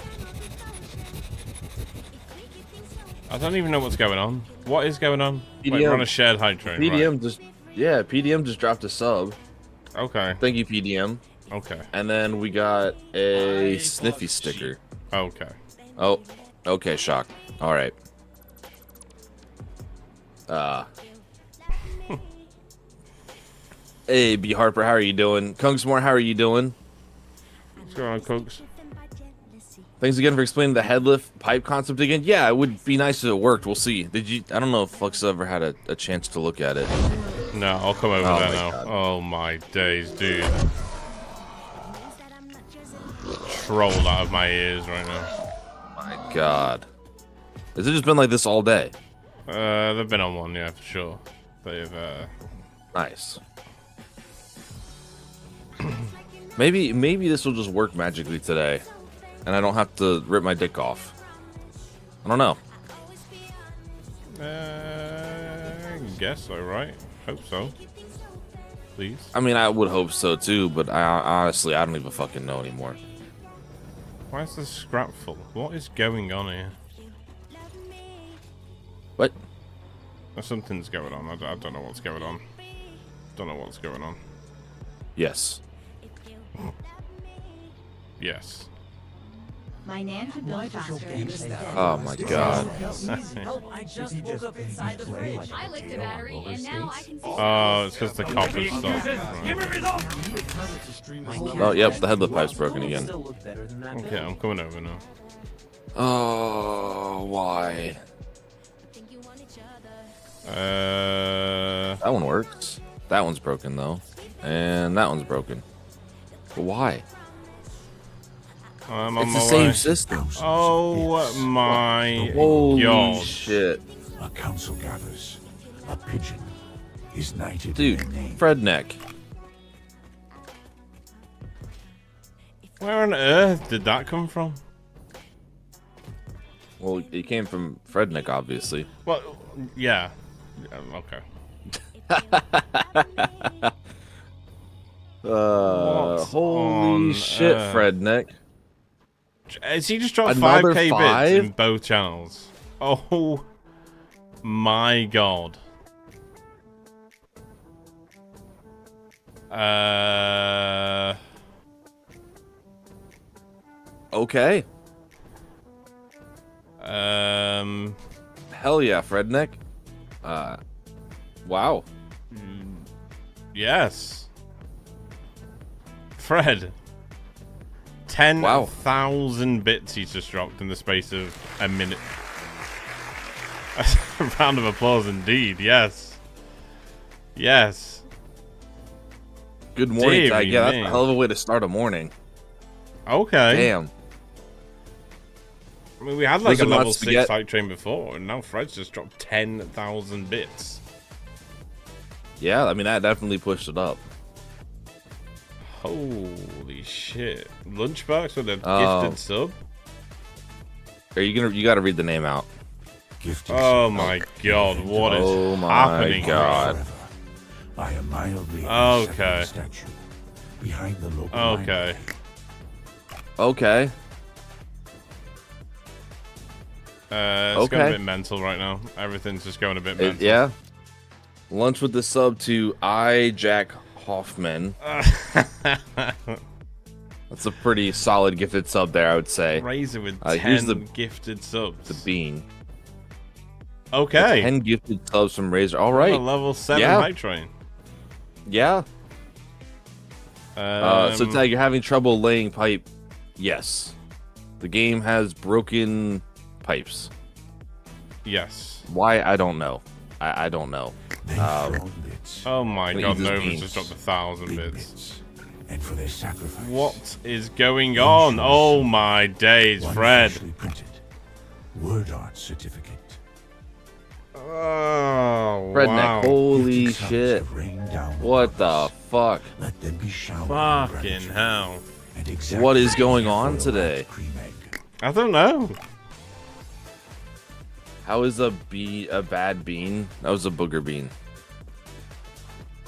I don't even know what's going on. What is going on? Wait, we're on a shared high train. PDM right. just, yeah, PDM just dropped a sub. Okay. Thank you, PDM. Okay. And then we got a Sniffy sticker. Okay. Oh, okay, Shock. All right. Hey, B Harper, how are you doing? Kunksmore, how are you doing? What's going on, Cokes? Thanks again for explaining the headlift pipe concept again. Yeah, it would be nice if it worked. We'll see. Did you? I don't know if Flux ever had a chance to look at it. No, I'll come over Oh there my now. God. Oh my days, dude. Trolled out of my ears right now. My God. Has it just been like this all day? They've been on one, yeah, for sure. They've, Nice. Maybe this will just work magically today, and I don't have to rip my dick off. I don't know. guess so, right? Hope so. Please. I mean, I would hope so too, but honestly, I don't even fucking know anymore. Why is this scrap full? What is going on here? What? Something's going on. I don't know what's going on. Don't know what's going on. Yes. Yes. My nan could build faster and use this. Oh my god. I just woke up inside the fridge. I licked a battery and now I can see. Oh, it's because the copper stopped. Oh, yep, the headlift pipe's broken again. Okay, I'm coming over now. Oh, why? That one works. That one's broken though, and that one's broken. But why? I'm on It's my the same way. system. Oh my Holy god. shit. A council gathers. A pigeon is knighted. Dude, in their name. Fredneck. Where on earth did that come from? Well, it came from Fredneck, obviously. Well, yeah. Okay. What Holy on shit, earth? Fredneck. Has he just dropped Another 5k five? bits in both channels? Oh my god. Okay. Hell yeah, Fredneck. Wow. Yes. Fred. 10,000 bits he's just dropped in the space of a minute. A round of applause indeed, yes. Yes. Good morning, Dear Ty. Yeah, that's me. a hell of a way to start a morning. Okay. Damn. I mean, we had like Those a are not level 6 spaghetti- hype train before, and now Fred's just dropped 10,000 bits. Yeah, I mean, that definitely pushed it up. Holy shit. Lunchbox with a Oh. gifted sub? Are you gonna? You got to read the name out. Oh my god, what is Oh my happening? god. By a mildly Okay. unsettling statue behind the local Okay. Okay. It's going Okay. a bit mental right now. Everything's just going a bit mental. Yeah. Lunch with the sub to Jack Hoffman. That's a pretty solid gifted sub there, I would say. Razor with Here's 10 gifted subs. the bean. Okay. 10 gifted subs from Razor. All right. A level 7 Yeah. hype train. Yeah. So Tag, you're having trouble laying pipe. Yes. The game has broken pipes. Yes. Why? I don't know. I don't know. Oh my Gonna god, eat these Nova's beans. just dropped 1,000 bits. And for their sacrifice. What is going on? Oh my days, One Fred. officially printed word art certificate. Oh, Redneck, wow. holy Gifted subs shit. have rained down What the fuck? Let them be showered. Fucking hell. What is going on today? I don't know. How is a bad bean? That was a booger bean.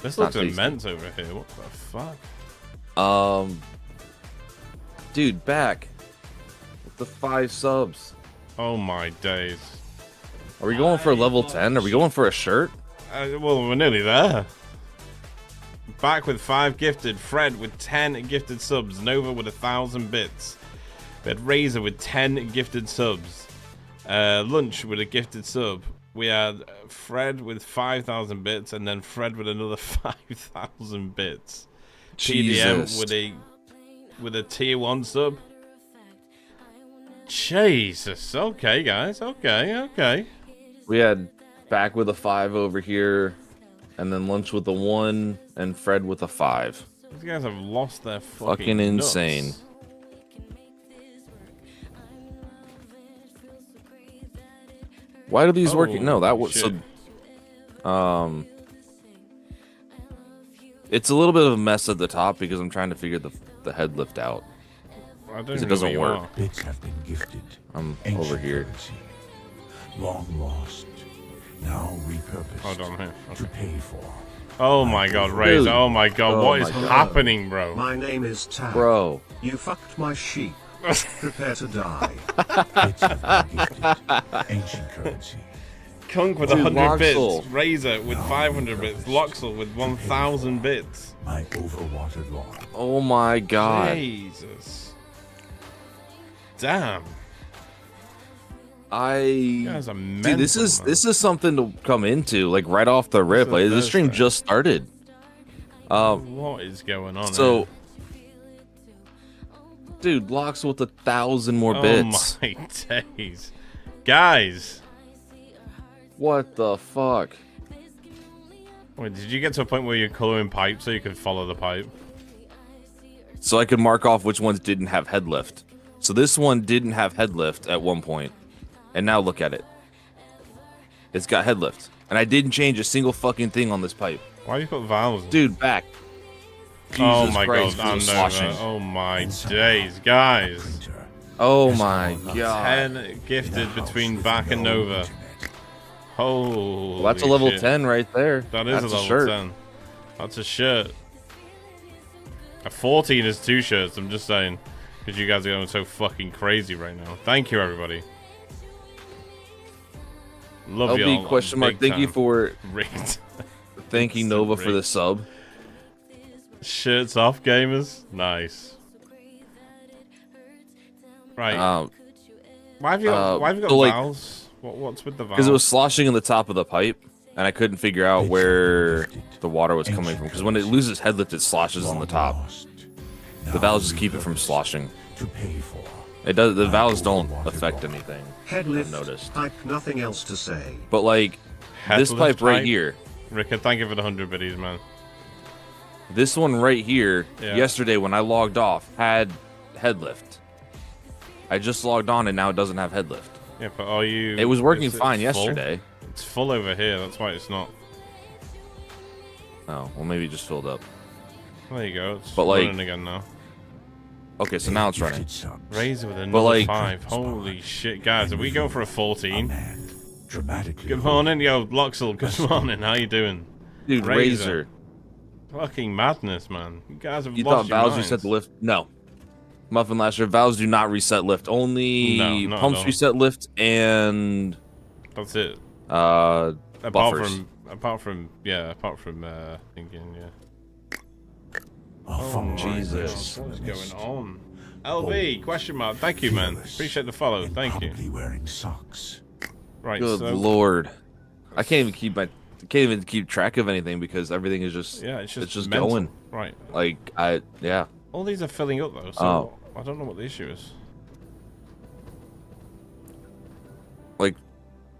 This Not looks tasty. immense over here. What the fuck? Dude, back with the 5 subs. Oh my days. Are we going for level 10? Are we going for a shirt? Well, we're nearly there. Back with 5 gifted. Fred with 10 gifted subs. Nova with 1,000 bits. We had Razor with 10 gifted subs. Lunch with a gifted sub. We had Fred with 5,000 bits, and then Fred with another 5,000 bits. Jesus. PDM with a tier 1 sub. Jesus. Okay, guys. Okay. We had back with a 5 over here, and then lunch with a 1, and Fred with a 5. These guys have lost their Fucking nuts. insane. Why do these working? No, that was shit. so. It's a little bit of a mess at the top because I'm trying to figure the head lift out. I don't Because it know doesn't where you work. are. Bits have been gifted. I'm Ancient over here. currency, long lost, now repurposed Hold on here. to pay for. Oh my god, Razor. Oh my god, what is happening, bro? My name is Tad. Bro. You fucked my sheep. Prepare to die. Bits have been gifted. Ancient currency. Kunk with Dude, 100 bits. Loxel. Razor with 500 bits. Loxel with 1,000 bits. My overwatered lawn. Oh my god. Jesus. Damn. You guys are Dude, this mental, is something to come into, like right off the rip. Like this stream just started. What is going on? So, dude, Locks with 1,000 more bits. Oh my days, guys! What the fuck? Wait, did you get to a point where you're coloring pipe so you could follow the pipe? So I could mark off which ones didn't have head lift. So this one didn't have head lift at one point. And now look at it. It's got head lift. And I didn't change a single fucking thing on this pipe. Why have you put valves in? Dude, back. Oh Jesus my Christ, god, I'm sloshing. oh my days, guys. Oh my god. 10 gifted between back and Nova. Holy Well, that's a level shit. 10 right there. That is That's a level shirt. 10. That's a shirt. A 14 is 2 shirts, I'm just saying. Because you guys are going so fucking crazy right now. Thank you, everybody. Love you all. LB question mark, thank you for Rigged. thanking Nova for the sub. Shirts off, gamers. Nice. Right. Why have you got so, like, valves? What's with the valves? Because it was sloshing in the top of the pipe, and I couldn't figure out where the water was coming from. Because when it loses head lift, it sloshes in the top. The valves just keep it from sloshing. It does. The valves don't affect anything. Head lift, I've noticed. pipe, nothing else to say. But like this Head pipe lift right pipe? here, Rickard, thank you for the 100 biddies, man. this one right here, Yeah. yesterday when I logged off, had head lift. I just logged on and now it doesn't have head lift. Yeah, but are you... It was working is it fine full? yesterday. It's full over here, that's why it's not. Oh, well maybe it just filled up. There you go, it's But, like- running again now. Okay, so now it's running. Razor with But, another like- 5. Holy shit, guys, are we going for a 14? Dramatically. Good morning, yo, Loxel, good morning, how you doing? Dude, Razor. Fucking madness, man. You guys have You thought lost your valves minds. reset the lift? No. Muffin Lasher, valves do not reset lift. Only No, not at pumps all. reset lift and That's it. buffers. Apart from thinking, yeah. Oh, Jesus. What is going on? LB, question mark. Thank you, man. Appreciate the follow. Thank you. Probably wearing socks. Right, Good so lord. I can't even keep track of anything because everything is just yeah, it's just going. mental. Right. Like yeah. All these are filling up though, so Oh. I don't know what the issue is. Like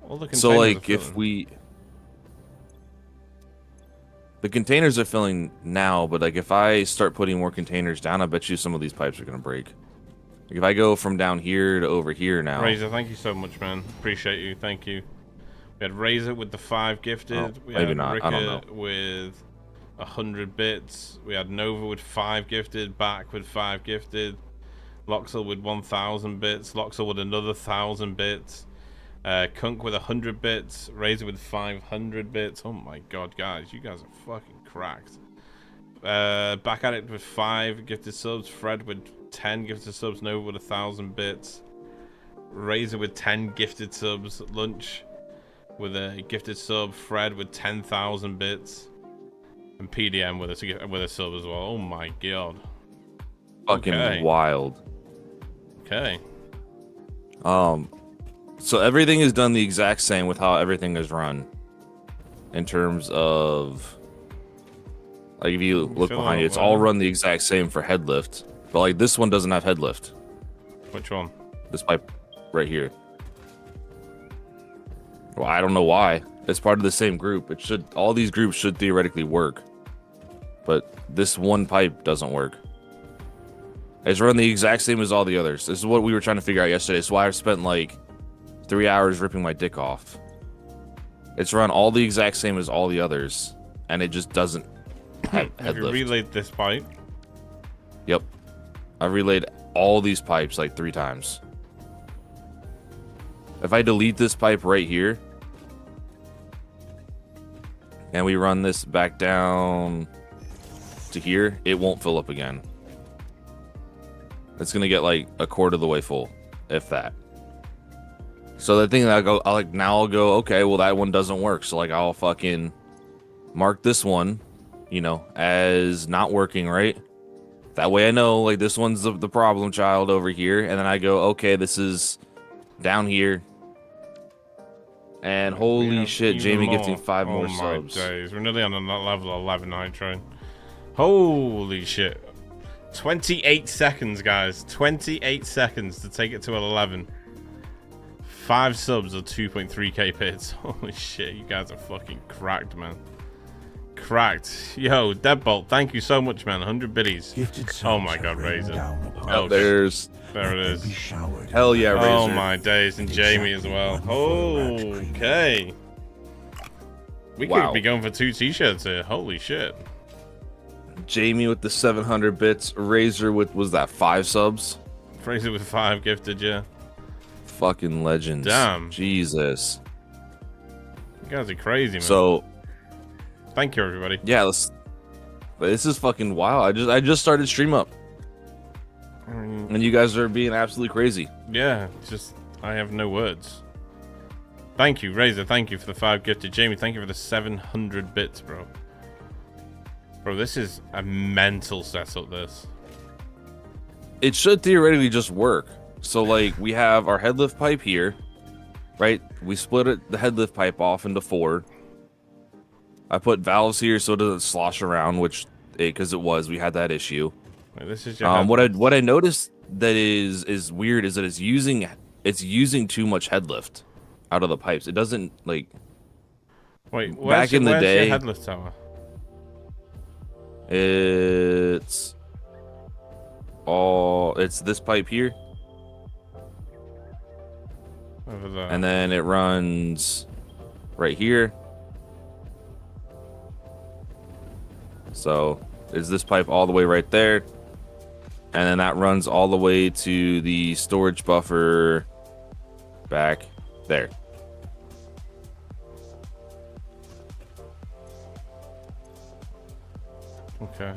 All the containers so are like if filling. the containers are filling now, but like if I start putting more containers down, I bet you some of these pipes are gonna break. Like if I go from down here to over here now. Razor, thank you so much, man. Appreciate you. Thank you. We had Razor with the 5 gifted. Oh, we maybe had not. I don't know. Ricker with 100 bits. We had Nova with 5 gifted. Back with 5 gifted. Loxel with 1,000 bits. Loxel with another 1,000 bits. Kunk with 100 bits. Razor with 500 bits. Oh my god, guys. You guys are fucking cracked. Back at it with 5 gifted subs. Fred with 10 gifted subs. Nova with 1,000 bits. Razor with 10 gifted subs. Lunch with a gifted sub. Fred with 10,000 bits. And PDM with a sub as well. Oh my god. Fucking Okay. wild. Okay. So everything is done the exact same with how everything is run. In terms of like if you look Fill behind out you, it's what? all run the exact same for head lift. But like this one doesn't have head lift. Which one? This pipe right here. Well, I don't know why. It's part of the same group. It should all these groups should theoretically work. But this one pipe doesn't work. It's run the exact same as all the others. This is what we were trying to figure out yesterday. It's why I spent like 3 hours ripping my dick off. It's run all the exact same as all the others, and it just doesn't have Have head you lift. relayed this pipe? Yep. I relayed all these pipes like 3 times. If I delete this pipe right here, and we run this back down to here, it won't fill up again. It's gonna get like a quarter of the way full, if that. So the thing that I'll go, okay, well that one doesn't work. So like I'll fucking mark this one, you know, as not working, right? That way I know like this one's the problem child over here, and then I go, okay, this is down here. And holy shit, Jamie gifting 5 more subs. Oh my days, we're nearly on that level 11 night train. Holy shit. 28 seconds, guys. 28 seconds to take it to 11. 5 subs or 2.3k bits. Holy shit, you guys are fucking cracked, man. Cracked. Yo, Deadbolt, thank you so much, man. 100 biddies. Oh my god, Razor. Oh, there it is. Hell yeah, Razor. Oh my days, and Jamie as well. Okay. We could be going for 2 t-shirts here. Holy shit. Jamie with the 700 bits. Razor with, was that 5 subs? Razor with 5 gifted, yeah. Fucking legends. Damn. Jesus. You guys are crazy, man. So, thank you, everybody. Yeah, this is fucking wild. I just started stream up. And you guys are being absolutely crazy. Yeah, just I have no words. Thank you, Razor. Thank you for the 5 gifted. Jamie, thank you for the 700 bits, bro. Bro, this is a mental setup, this. It should theoretically just work. So, like, we have our headlift pipe here, right? We split the headlift pipe off into 4. I put valves here so it doesn't slosh around, which, because we had that issue. Wait, this is your what I noticed that is weird is that it's using too much headlift out of the pipes. It doesn't like. Wait, back in the day, your headlift tower? It's this pipe here. Over there. And then it runs right here. So it's this pipe all the way right there. And then that runs all the way to the storage buffer back there. Okay.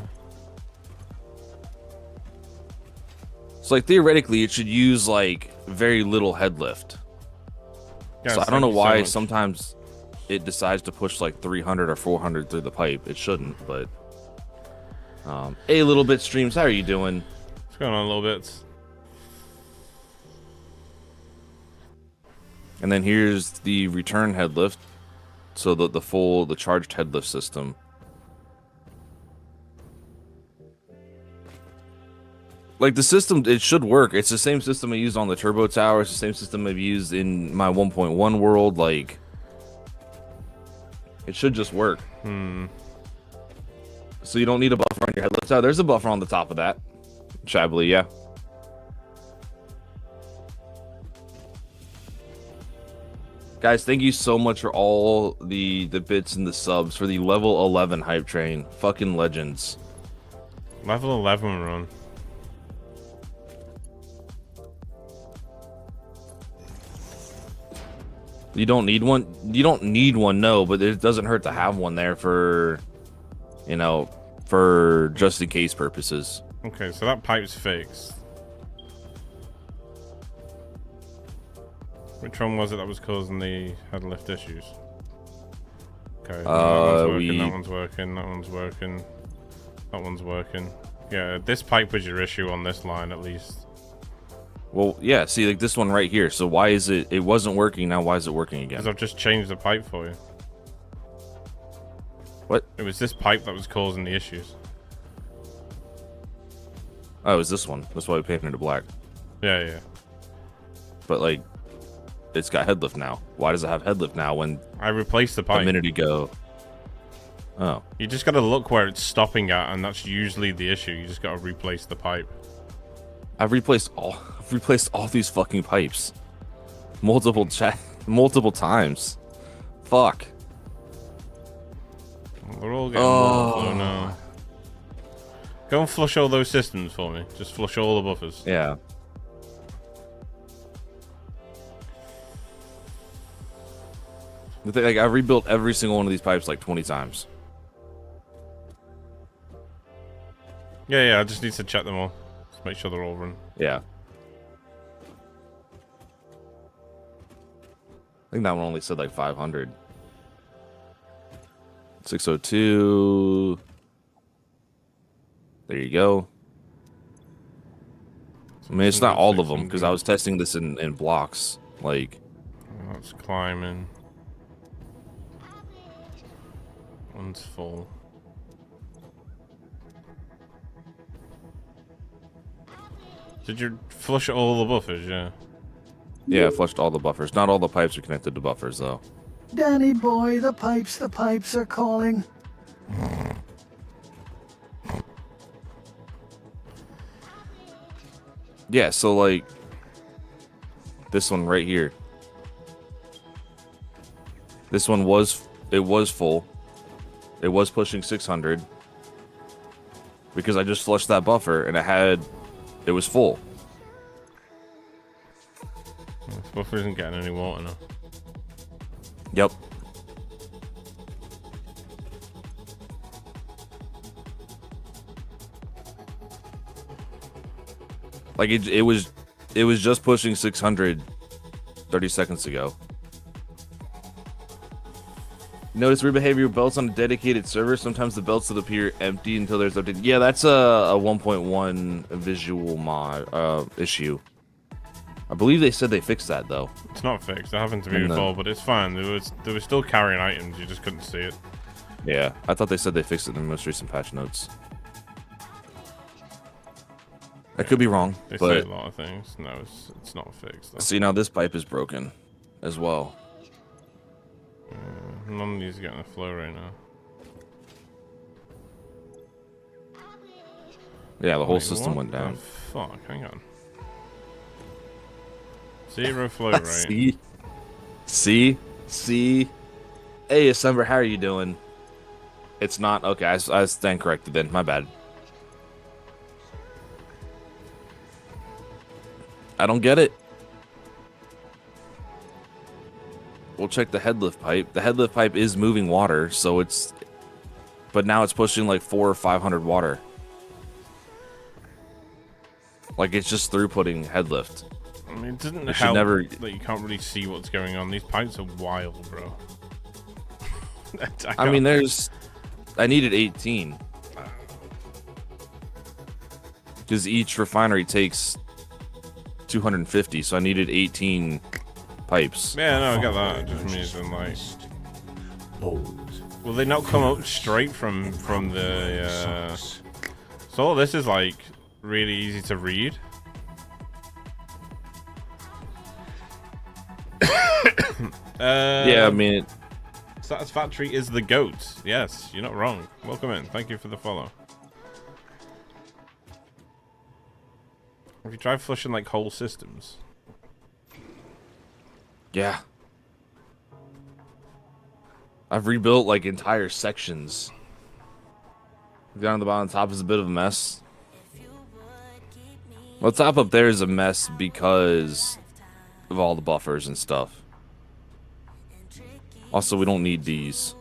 So like theoretically it should use like very little headlift. Guys, so I don't know why sometimes it decides to push like 300 or 400 through the pipe. It shouldn't, but a little bit streams. How are you doing? What's going on, little bits? And then here's the return headlift. So the charged headlift system. Like the system, it should work. It's the same system I used on the turbo tower. It's the same system I've used in my 1.1 world. Like, it should just work. So you don't need a buffer on your headlift tower. There's a buffer on the top of that. Shabbily, yeah. Guys, thank you so much for all the bits and the subs for the level 11 hype train. Fucking legends. Level 11 run. You don't need one. You don't need one, no, but it doesn't hurt to have one there for, you know, for just in case purposes. Okay, so that pipe's fixed. Which one was it that was causing the headlift issues? Okay, that one's working, that one's working, that one's working. Yeah, this pipe was your issue on this line at least. Well, yeah, see, like this one right here. So why is it wasn't working, now why is it working again? Because I've just changed the pipe for you. What? It was this pipe that was causing the issues. Oh, it was this one. That's why we painted it black. Yeah, yeah. But, like, it's got headlift now. Why does it have headlift now when I replaced the pipe a minute ago? Oh. You just got to look where it's stopping at, and that's usually the issue. You just got to replace the pipe. I've replaced all these fucking pipes. Multiple times. Fuck. We're all getting overflow now. Go and flush all those systems for me. Just flush all the buffers. The thing, like, I rebuilt every single one of these pipes like 20 times. Yeah, I just need to check them all. Just make sure they're all run. Yeah. I think that one only said like 500. 602. There you go. I mean, it's not all of them because I was testing this in blocks. Like, that's climbing. One's full. Did you flush all the buffers? Yeah. Yeah, I flushed all the buffers. Not all the pipes are connected to buffers, though. Danny boy, the pipes are calling. Yeah, so like this one right here. This one was full. It was pushing 600 because I just flushed that buffer and it was full. This buffer isn't getting any water now. Yep. Like it was just pushing 600 30 seconds ago. Notice weird behavior belts on a dedicated server. Sometimes the belts will appear empty until there's update. Yeah, that's a 1.1 visual mod issue. I believe they said they fixed that though. It's not fixed. It happened to me before, but it's fine. They were still carrying items. You just couldn't see it. Yeah, I thought they said they fixed it in the most recent patch notes. I could be wrong, They but say a lot of things. No, it's not fixed. Though. See, now this pipe is broken as well. None of these are getting a flow right now. Yeah, the whole system went down. Fuck, hang on. 0 flow rate. See. Hey, Assembler, how are you doing? It's not okay. I stand corrected then. My bad. I don't get it. We'll check the headlift pipe. The headlift pipe is moving water, so but now it's pushing like 400 or 500 water. Like it's just throughputting headlift. I mean, it doesn't help that you can't really see what's going on. These pipes are wild, bro. I mean, I needed 18. Because each refinery takes 250, so I needed 18 pipes. Yeah, no, I got that. It just means in like, will they not come up straight from the? So all this is like really easy to read. Yeah, I mean, Satisfactory is the goat. Yes, you're not wrong. Welcome in. Thank you for the follow. Have you tried flushing like whole systems? Yeah. I've rebuilt like entire sections. Down on the bottom top is a bit of a mess. Well, the top up there is a mess because of all the buffers and stuff. Also, we don't need these.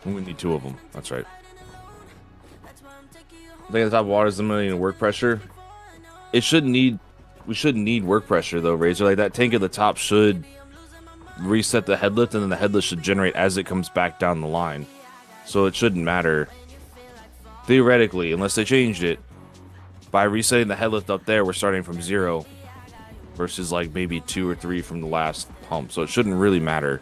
We need 2 of them. That's right. I think the top water is limiting work pressure. We shouldn't need work pressure though, Razor. Like that tank at the top should reset the headlift, and then the headlift should generate as it comes back down the line. So it shouldn't matter. Theoretically, unless they changed it. By resetting the headlift up there, we're starting from 0. Versus like maybe 2 or 3 from the last pump. So it shouldn't really matter.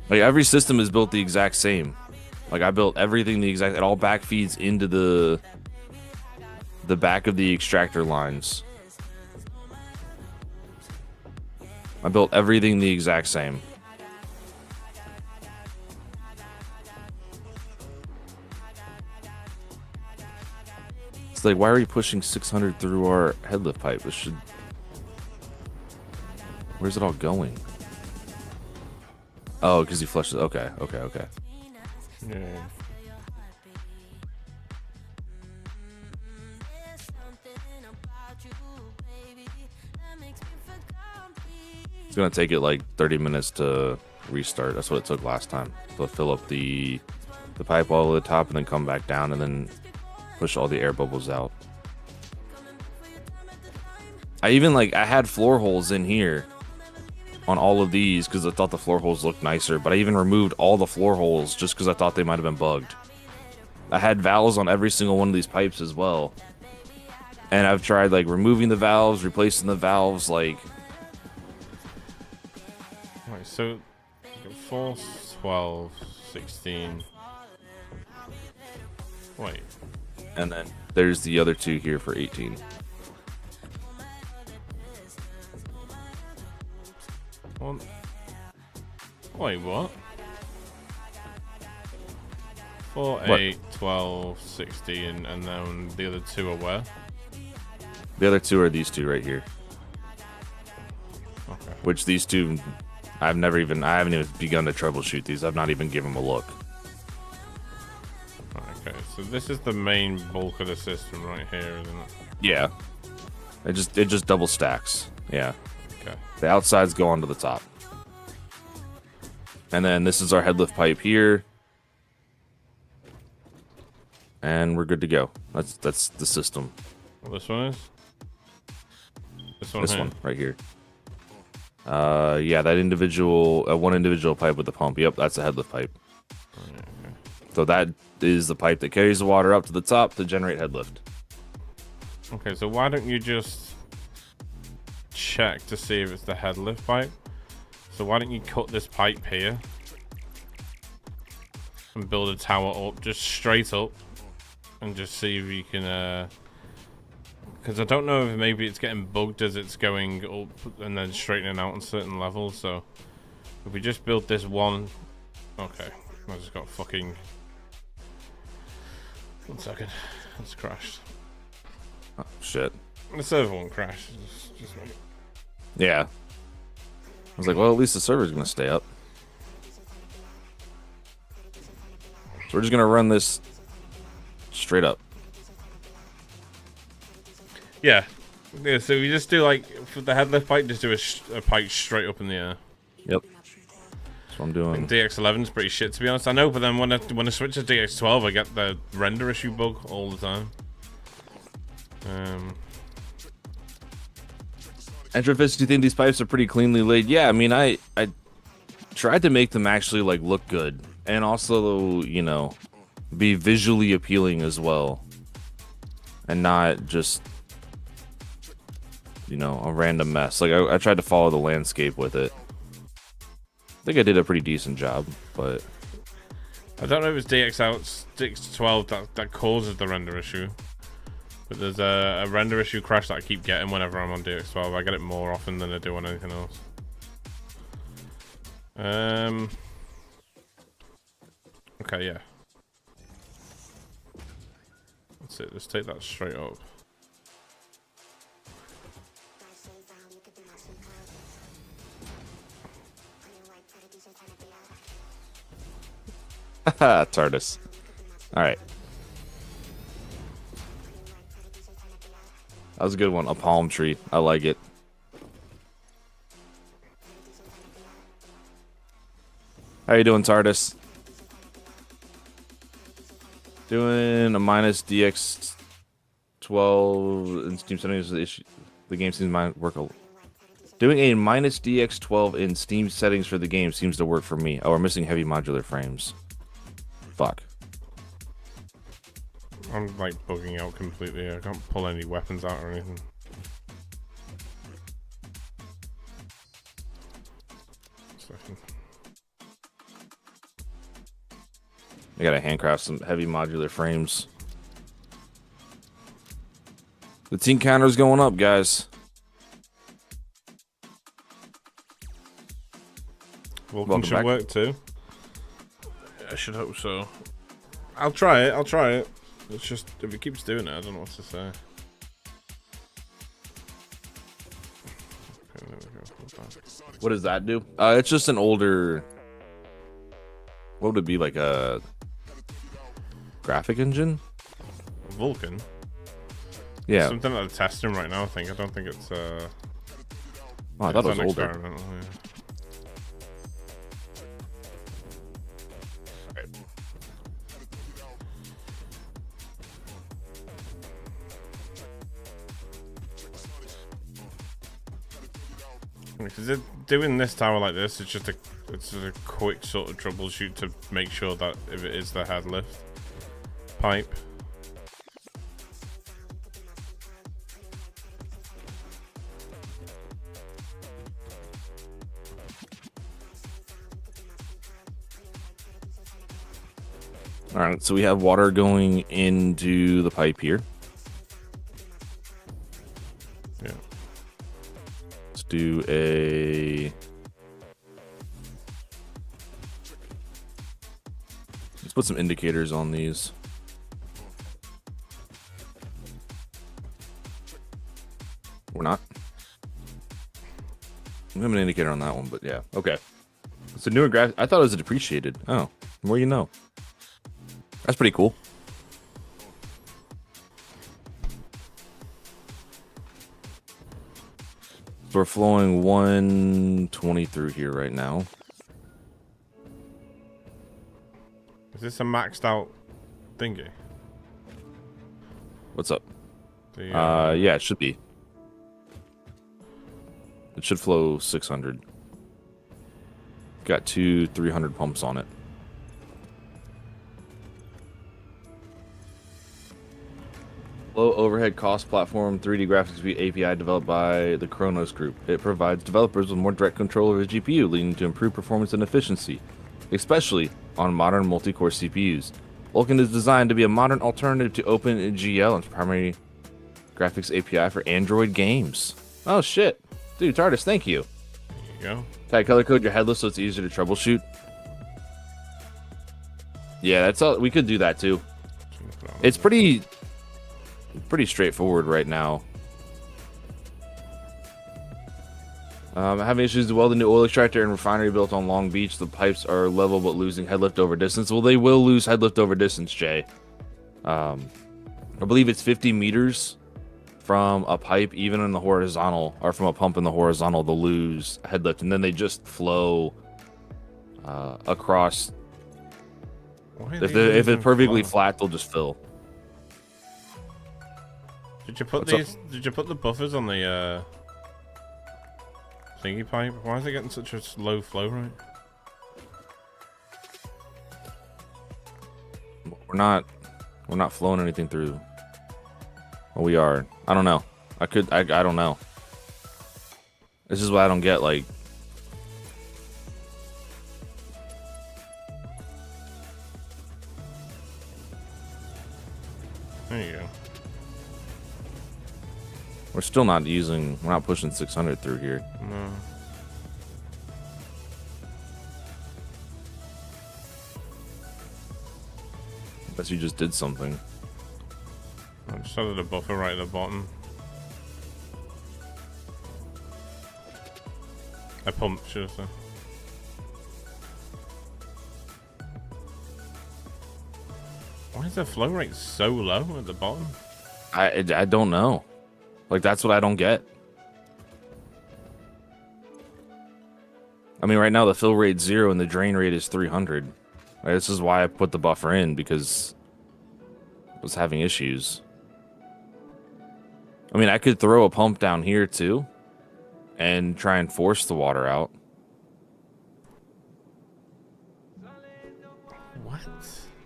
Like every system is built the exact same. Like I built everything the exact, it all back feeds into the back of the extractor lines. I built everything the exact same. It's like, why are we pushing 600 through our headlift pipe? This should... Where's it all going? Oh, because he flushed it. Okay. Yeah. It's gonna take it like 30 minutes to restart. That's what it took last time. So fill up the pipe all the way to the top and then come back down and then push all the air bubbles out. I had floor holes in here on all of these because I thought the floor holes looked nicer, but I even removed all the floor holes just because I thought they might have been bugged. I had valves on every single one of these pipes as well. And I've tried like removing the valves, replacing the valves, like... Right, so 4, 12, 16. Wait. And then there's the other two here for 18. One. Wait, what? 4, 8, 12, 16, and then the other two are where? The other two are these two right here. Okay. Which these two, I haven't even begun to troubleshoot these. I've not even given them a look. Okay, so this is the main bulk of the system right here, isn't it? Yeah. It just double stacks. Yeah. Okay. The outsides go onto the top. And then this is our head lift pipe here. And we're good to go. That's the system. Well, this one is? This one right here. Yeah, that individual, one individual pipe with the pump. Yep, that's a head lift pipe. Okay. So that is the pipe that carries the water up to the top to generate head lift. Okay, so why don't you just check to see if it's the head lift pipe? So why don't you cut this pipe here and build a tower up, just straight up, and just see if you can, because I don't know if maybe it's getting bugged as it's going up and then straightening out on certain levels. So if we just build this one, okay, I just got fucking, 1 second, it's crashed. Oh shit! The server won't crash. Just yeah. I was like, well, at least the server's gonna stay up. So we're just gonna run this straight up. Yeah. Yeah, so we just do like, for the head lift pipe, just do a pipe straight up in the air. Yep. That's what I'm doing. DX11 is pretty shit, to be honest. I know, but then when I switch to DX12, I get the render issue bug all the time. Entrofist, do you think these pipes are pretty cleanly laid? Yeah, I mean, I tried to make them actually like look good and also, you know, be visually appealing as well, and not just, you know, a random mess. Like I tried to follow the landscape with it. I think I did a pretty decent job, but I don't know if it's DX12 that causes the render issue. But there's a render issue crash that I keep getting whenever I'm on DX12. I get it more often than I do on anything else. Okay, yeah. That's it. Let's take that straight up. Haha, TARDIS. Alright. That was a good one. A palm tree. I like it. How you doing, TARDIS? Doing a minus DX12 in Steam settings. The game seems to work. Doing a minus DX12 in Steam settings for the game seems to work for me. Oh, we're missing heavy modular frames. Fuck. I'm like bugging out completely. I can't pull any weapons out or anything. Second. I gotta handcraft some heavy modular frames. The team counter's going up, guys. Vulcan should work too. I should hope so. I'll try it. It's just, if it keeps doing it, I don't know what to say. Okay, there we go. What does that do? It's just an older... What would it be, like a graphic engine? Vulcan? Yeah. Something that they're testing right now, I think. I don't think it's Oh, I thought it was It's older. experimental, yeah. Because doing this tower like this, it's just a quick sort of troubleshoot to make sure that if it is the head lift pipe. All right, so we have water going into the pipe here. Yeah. Let's do a... Let's put some indicators on these. We're not. We have an indicator on that one, but yeah. Okay. It's a newer graph. I thought it was a depreciated. Oh, the more you know. That's pretty cool. So we're flowing 120 through here right now. Is this a maxed out thingy? What's up? The, Yeah, it should be. It should flow 600. Got two 300 pumps on it. Low overhead cost platform 3D graphics API developed by the Kronos Group. It provides developers with more direct control over the GPU, leading to improved performance and efficiency, especially on modern multi-core CPUs. Vulkan is designed to be a modern alternative to OpenGL and primary graphics API for Android games. Oh shit. Dude, TARDIS, thank you. There you go. Tag color code your headless so it's easier to troubleshoot. Yeah, that's all. We could do that too. It's pretty straightforward right now. Having issues with welding new oil extractor and refinery built on Long Beach. The pipes are level but losing headlift over distance. Well, they will lose headlift over distance, Jay. I believe it's 50 meters from a pipe, even in the horizontal, or from a pump in the horizontal, they'll lose headlift, and then they just flow across. If it's perfectly flat, they'll just fill. Did you put What's up? Did you put the buffers on the thingy pipe? Why is it getting such a slow flow rate? We're not flowing anything through. Well, we are. I don't know. I don't know. This is what I don't get. Like, there you go. we're not pushing 600 through here. No. Unless you just did something. I just added a buffer right at the bottom. I pumped, should I say. Why is the flow rate so low at the bottom? I don't know. Like, that's what I don't get. I mean, right now the fill rate's 0 and the drain rate is 300. Right, this is why I put the buffer in, because I was having issues. I mean, I could throw a pump down here too and try and force the water out. What?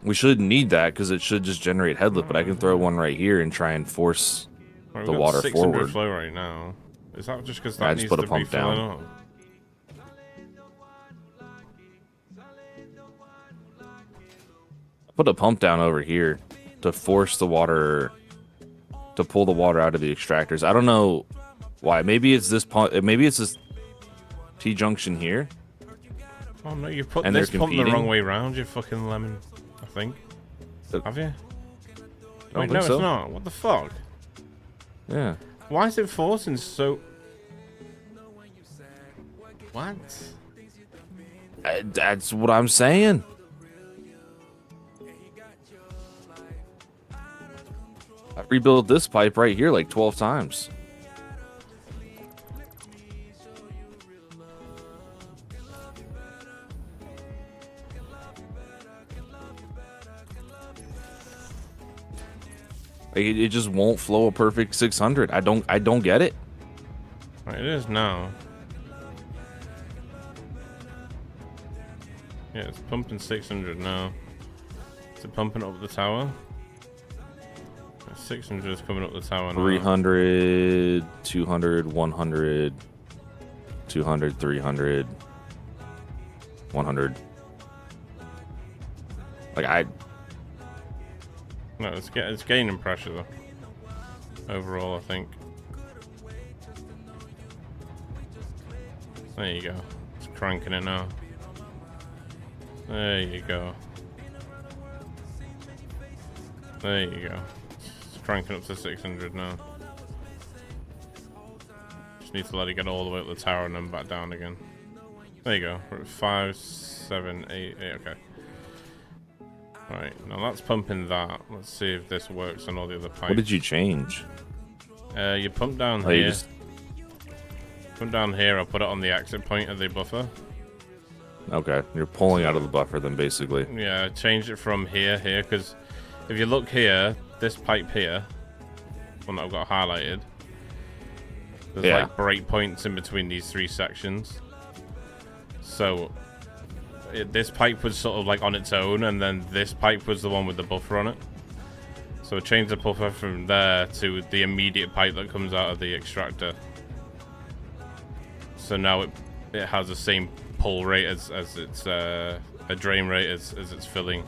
We shouldn't need that because it should just generate headlift, but I can throw one right here and try and force Right, the we've got water 600 forward. flow right now. Is that just because that I needs just put to a be pump filling down. up? Put a pump down over here to force the water, to pull the water out of the extractors. I don't know why. Maybe it's this pump. Maybe it's this T-junction here. Oh no, you put And this they're pump the competing? wrong way round, you fucking lemon. I think. Have you? Don't Wait, think no, so. it's not. What the fuck? Yeah. Why is it forcing so... What? That's what I'm saying. I rebuilt this pipe right here like 12 times. Like, it just won't flow a perfect 600. I don't get it. Right, it is now. Yeah, it's pumping 600 now. Is it pumping up the tower? 600 is coming up the tower now. 300, 200, 100, 200, 300, 100. Like, No, it's gaining pressure though. Overall, I think. There you go. It's cranking it now. There you go. There you go. It's cranking up to 600 now. Just need to let it get all the way up the tower and then back down again. There you go. We're at 5, 7, 8, 8. Okay. Right, now that's pumping that. Let's see if this works on all the other pipes. what did you change? You pump down Oh, here. you just... Pump down here, I'll put it on the exit point of the buffer. Okay, you're pulling out of the buffer then, basically. Yeah, change it from here, because if you look here, this pipe here, one that I've got highlighted, there's like breakpoints in between these 3 sections. So this pipe was sort of like on its own, and then this pipe was the one with the buffer on it. So I changed the buffer from there to the immediate pipe that comes out of the extractor. So now it has the same pull rate as its a drain rate as it's filling.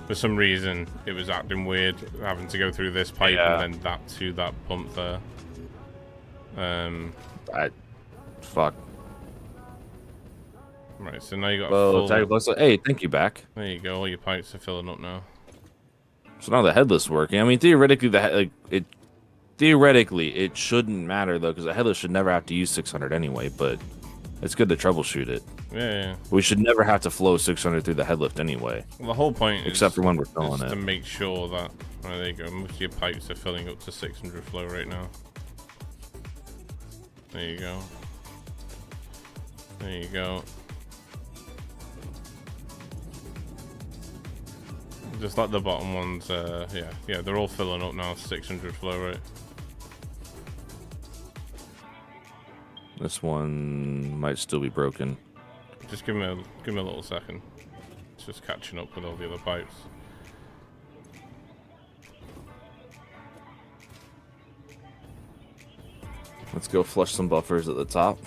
For some reason, it was acting weird having to go through this pipe and then that to that pump there. Fuck. Right, so now you got full... Hey, thank you, back. There you go. All your pipes are filling up now. So now the headless working. I mean, theoretically, theoretically it shouldn't matter though, because the headless should never have to use 600 anyway. But it's good to troubleshoot it. Yeah. We should never have to flow 600 through the headlift anyway. Well, the whole point except for when we're filling it, to make sure that there you go. Most of your pipes are filling up to 600 flow right now. There you go. There you go. Just like the bottom ones, yeah, they're all filling up now, 600 flow rate. This one might still be broken. Just give me a little second. It's just catching up with all the other pipes. Let's go flush some buffers at the top.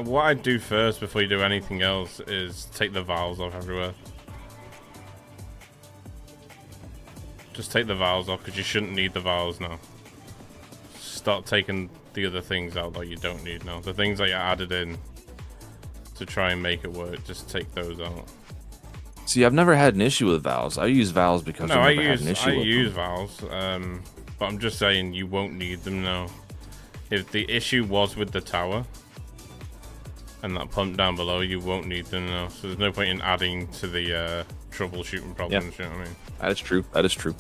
What I do first before you do anything else is take the valves off everywhere. Just take the valves off, because you shouldn't need the valves now. Start taking the other things out that you don't need now. The things that you added in to try and make it work, just take those out. See, I've never had an issue with valves. I use valves because I've never had an issue with them. I use valves, but I'm just saying you won't need them now. If the issue was with the tower and that pump down below, you won't need them now. So there's no point in adding to the troubleshooting problems. You know what I mean? That is true. That is true.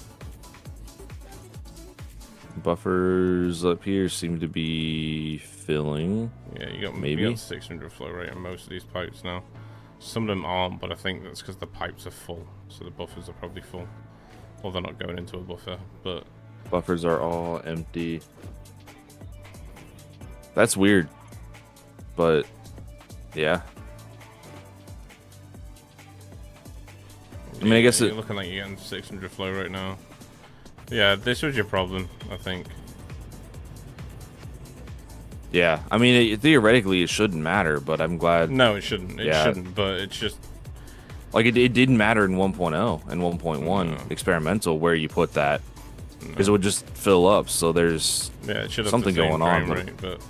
Buffers up here seem to be filling. Yeah, you got 600 flow rate on most of these pipes now. Some of them aren't, but I think that's because the pipes are full, so the buffers are probably full. Or they're not going into a buffer, but buffers are all empty. That's weird, but yeah. I mean, I guess you're looking like you're getting 600 flow right now. Yeah, this was your problem, I think. Yeah, I mean, theoretically it shouldn't matter, but I'm glad. No, it shouldn't. It shouldn't, but it's just like it didn't matter in 1.0 and 1.1 experimental where you put that, because it would just fill up. So there's something going on. But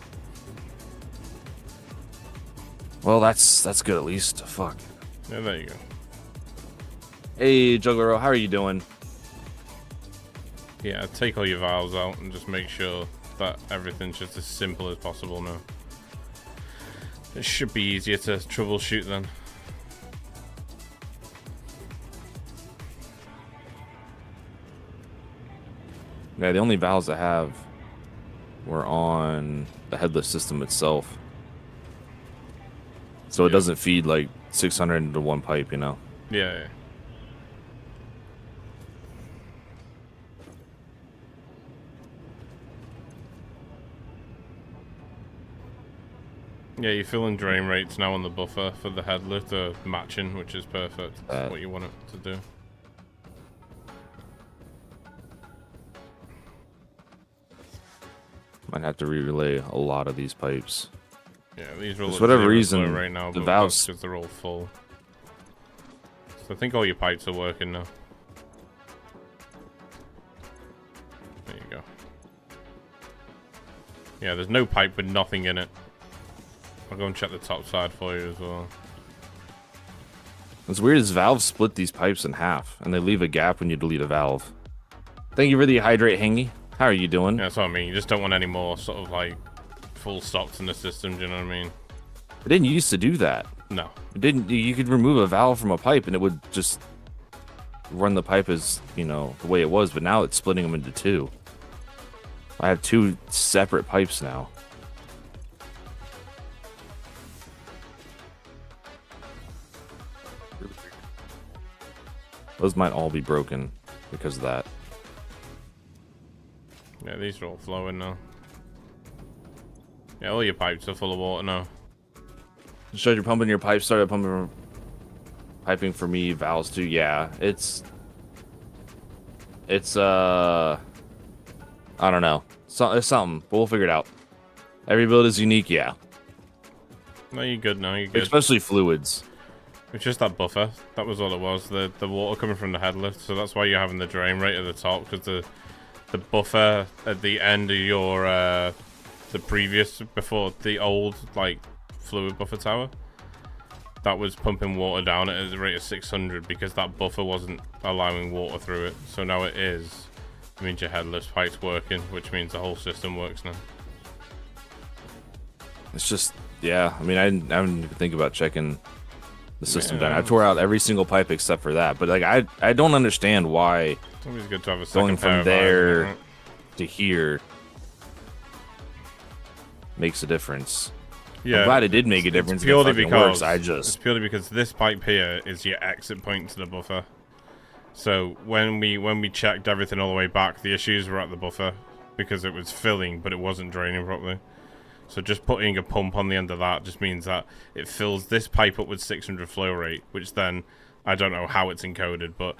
well, that's good at least. Fuck. Yeah, there you go. Hey, Juggler, how are you doing? Yeah, take all your valves out and just make sure that everything's just as simple as possible now. It should be easier to troubleshoot then. Yeah, the only valves I have were on the headless system itself. So it doesn't feed like 600 into one pipe, you know? Yeah. Yeah, your fill and drain rates now on the buffer for the head lift are matching, which is perfect. That's what you want it to do. Might have to re-relay a lot of these pipes. Yeah, these are all for whatever zero reason flow right now, the but valves because they're all full. So I think all your pipes are working now. There you go. Yeah, there's no pipe with nothing in it. I'll go and check the top side for you as well. What's weird is valves split these pipes in half, and they leave a gap when you delete a valve. Thank you for the hydrate, Hangy. How are you doing? Yeah, that's what I mean. You just don't want any more sort of like full stops in the system. Do you know what I mean? It didn't used to do that. No. It didn't. You could remove a valve from a pipe, and it would just run the pipe as, you know, the way it was. But now it's splitting them into two. I have two separate pipes now. Those might all be broken because of that. Yeah, these are all flowing now. Yeah, all your pipes are full of water now. Showed you're pumping your pipes, started pumping piping for me, valves too. Yeah, it's I don't know. So it's something, but we'll figure it out. Every build is unique, yeah. No, you're good now, you're good. Especially fluids. It's just that buffer. That was all it was. The water coming from the head lift, so that's why you're having the drain right at the top, because the buffer at the end of your the previous, before the old like fluid buffer tower, that was pumping water down at a rate of 600 because that buffer wasn't allowing water through it. So now it is. It means your head lift pipe's working, which means the whole system works now. It's just, yeah. I mean, I didn't even think about checking the system down. I tore out every single pipe except for that. But like, I don't understand why. It's always good to have a second going pair from of there eyes, to here makes a difference. Yeah, I'm glad it did make a difference. It's purely and it because works. it's purely because this pipe here is your exit point to the buffer. So when we checked everything all the way back, the issues were at the buffer because it was filling, but it wasn't draining properly. So just putting a pump on the end of that just means that it fills this pipe up with 600 flow rate, which then I don't know how it's encoded, but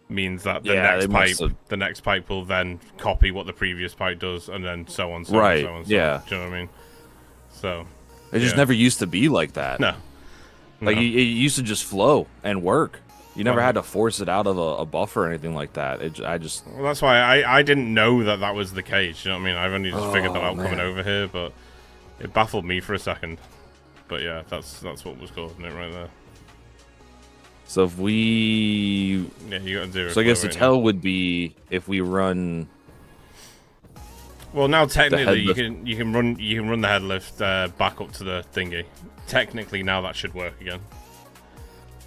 means that the next pipe will then copy what the previous pipe does, and then so on, so on, so on. Yeah. Do you know what I mean? So it just never used to be like that. No. Like it used to just flow and work. You never had to force it out of a buffer or anything like that. Well, that's why I didn't know that was the case. You know what I mean? I've only just figured that out coming over here, but it baffled me for a second. But yeah, that's what was causing it right there. So if we, yeah, you got zero. So I guess the tell would be if we run. Well, now technically you can run the head lift back up to the thingy. Technically now that should work again.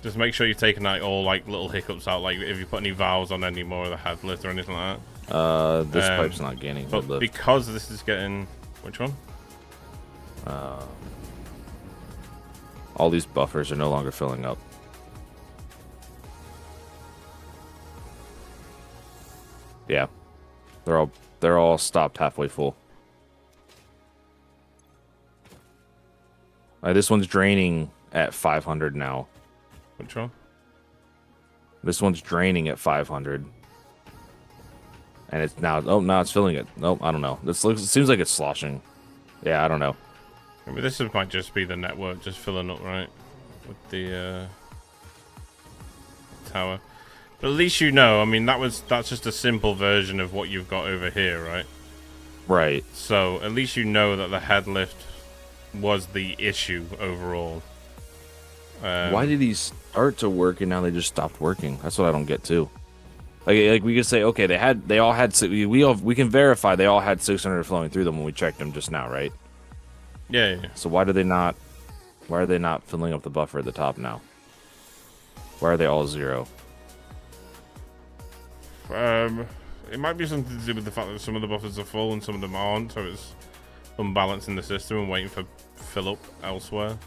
Just make sure you've taken like all like little hiccups out, like if you put any valves on any more of the head lift or anything like that. This pipe's not gaining. But because this is getting which one? All these buffers are no longer filling up. Yeah, they're all stopped halfway full. This one's draining at 500 now. Which one? This one's draining at 500. And it's now, now it's filling it. Nope, I don't know. It seems like it's sloshing. Yeah, I don't know. I mean, this might just be the network just filling up, right? With the tower. But at least you know, I mean, that's just a simple version of what you've got over here, right? Right. So, at least you know that the head lift was the issue overall. Why did these start to work and now they just stopped working? That's what I don't get too. Like we could say, okay, they all had we can verify they all had 600 flowing through them when we checked them just now, right? Yeah. So why are they not filling up the buffer at the top now? Why are they all zero? It might be something to do with the fact that some of the buffers are full and some of them aren't, so it's unbalancing the system and waiting for fill up elsewhere.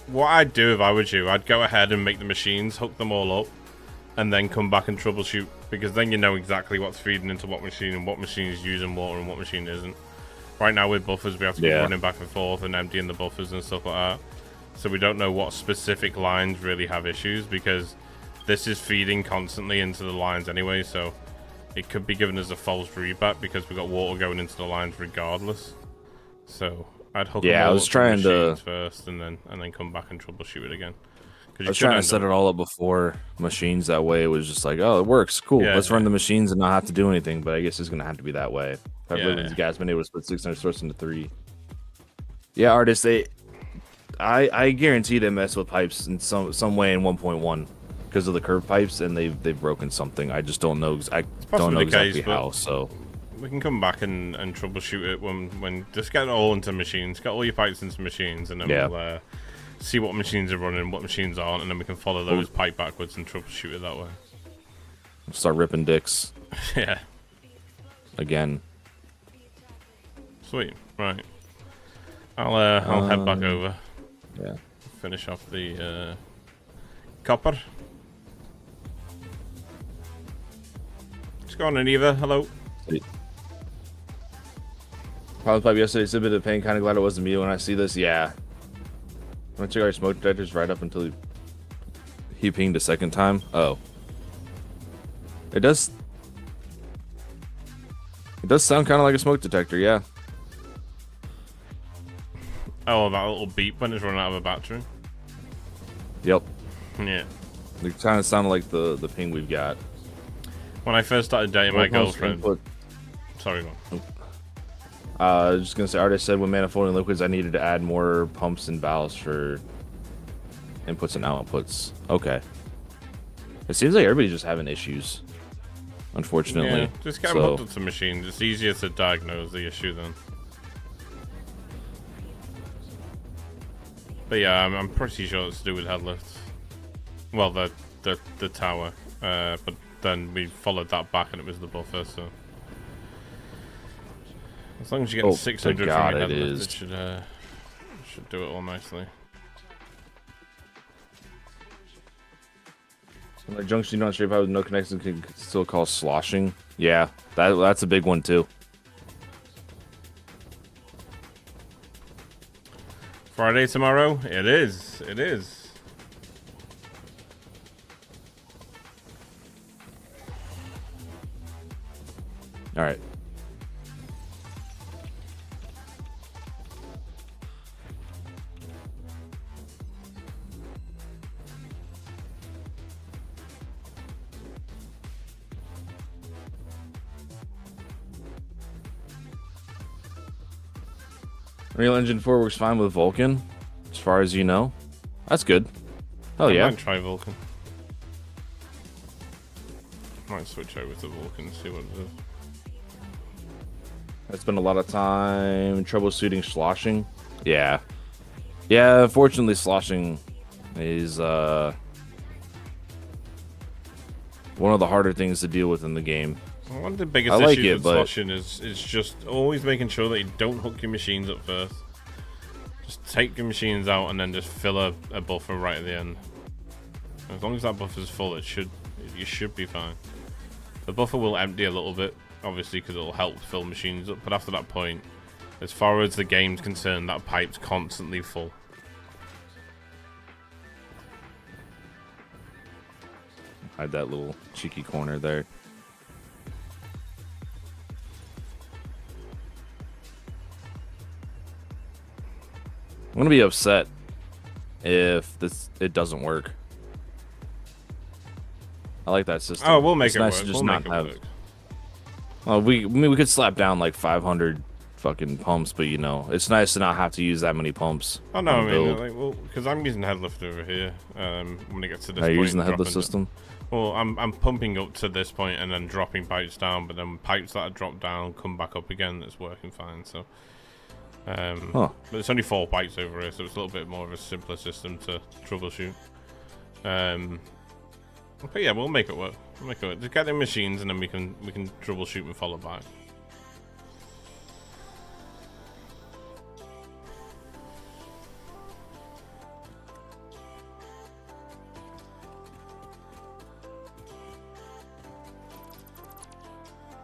What I'd do if I was you, I'd go ahead and make the machines, hook them all up, and then come back and troubleshoot, because then you know exactly what's feeding into what machine and what machine is using water and what machine isn't. Right now with buffers, we have to be running back and forth and emptying the buffers and stuff like that. So we don't know what specific lines really have issues, because this is feeding constantly into the lines anyway, so it could be giving us a false readback because we got water going into the lines regardless. So I'd hook them all I was up to trying machines first and then come back and troubleshoot it again. I was trying to set it all up before machines. That way it was just like, oh, it works. Cool. Let's run the machines and not have to do anything. But I guess it's going to have to be that way. I've heard these guys been able to split 600 source into 3. Yeah, artists, I guarantee they mess with pipes in some way in 1.1 because of the curved pipes, and they've broken something. I just don't know. I don't know exactly how. So we can come back and troubleshoot it when just get it all into machines. Get all your pipes into machines, and then we'll see what machines are running, what machines aren't, and then we can follow those pipe backwards and troubleshoot it that way. Start ripping dicks. Yeah. Again. Sweet. Right. I'll head back over. Yeah. Finish off the copper. Just go on in, Eva. Hello. Problem pipe yesterday. It's a bit of pain. Kind of glad it wasn't me when I see this. Yeah. I'm gonna check our smoke detectors right up until he pinged a second time. Oh. It does sound kind of like a smoke detector, yeah. Oh, that little beep when it's running out of a battery. Yep. Yeah. It kind of sounded like the ping we've got. When I first started dating my girlfriend. Sorry, go on. I was just gonna say, artist said when manifolding liquids, I needed to add more pumps and valves for inputs and outputs. Okay. It seems like everybody's just having issues, unfortunately. Yeah, just get them hooked up to machines. It's easier to diagnose the issue then. But yeah, I'm pretty sure it's to do with head lifts. Well, the tower, but then we followed that back and it was the buffer. So as long as you get 600 from your head lift, it should do it all nicely. Like junction on straight pipe with no connection can still cause sloshing. Yeah, that's a big one too. Friday tomorrow? It is. It is. All right. Unreal Engine 4 works fine with Vulkan, as far as you know. That's good. Oh yeah. I might try Vulkan. Might switch over to Vulkan and see what it is. I spent a lot of time troubleshooting sloshing. Yeah. Yeah, unfortunately sloshing is one of the harder things to deal with in the game. One of the biggest issues with sloshing is just always making sure that you don't hook your machines up first. Just take your machines out and then just fill a buffer right at the end. As long as that buffer's full, you should be fine. The buffer will empty a little bit, obviously, because it'll help fill machines up. But after that point, as far as the game's concerned, that pipe's constantly full. Hide that little cheeky corner there. I'm gonna be upset if it doesn't work. I like that system. Oh, we'll make it nice work. To just we'll not make have. it work. Well, we could slap down like 500 fucking pumps, but you know, it's nice to not have to use that many pumps. Oh no, I mean, like, well, because I'm using headlift over here. When it gets to this point, you're using the headlift system. Well, I'm pumping up to this point and then dropping pipes down, but then pipes that are dropped down come back up again. It's working fine. So. But it's only 4 pipes over here, so it's a little bit more of a simpler system to troubleshoot. But yeah, we'll make it work. We'll make it work. Just get the machines, and then we can troubleshoot and follow back.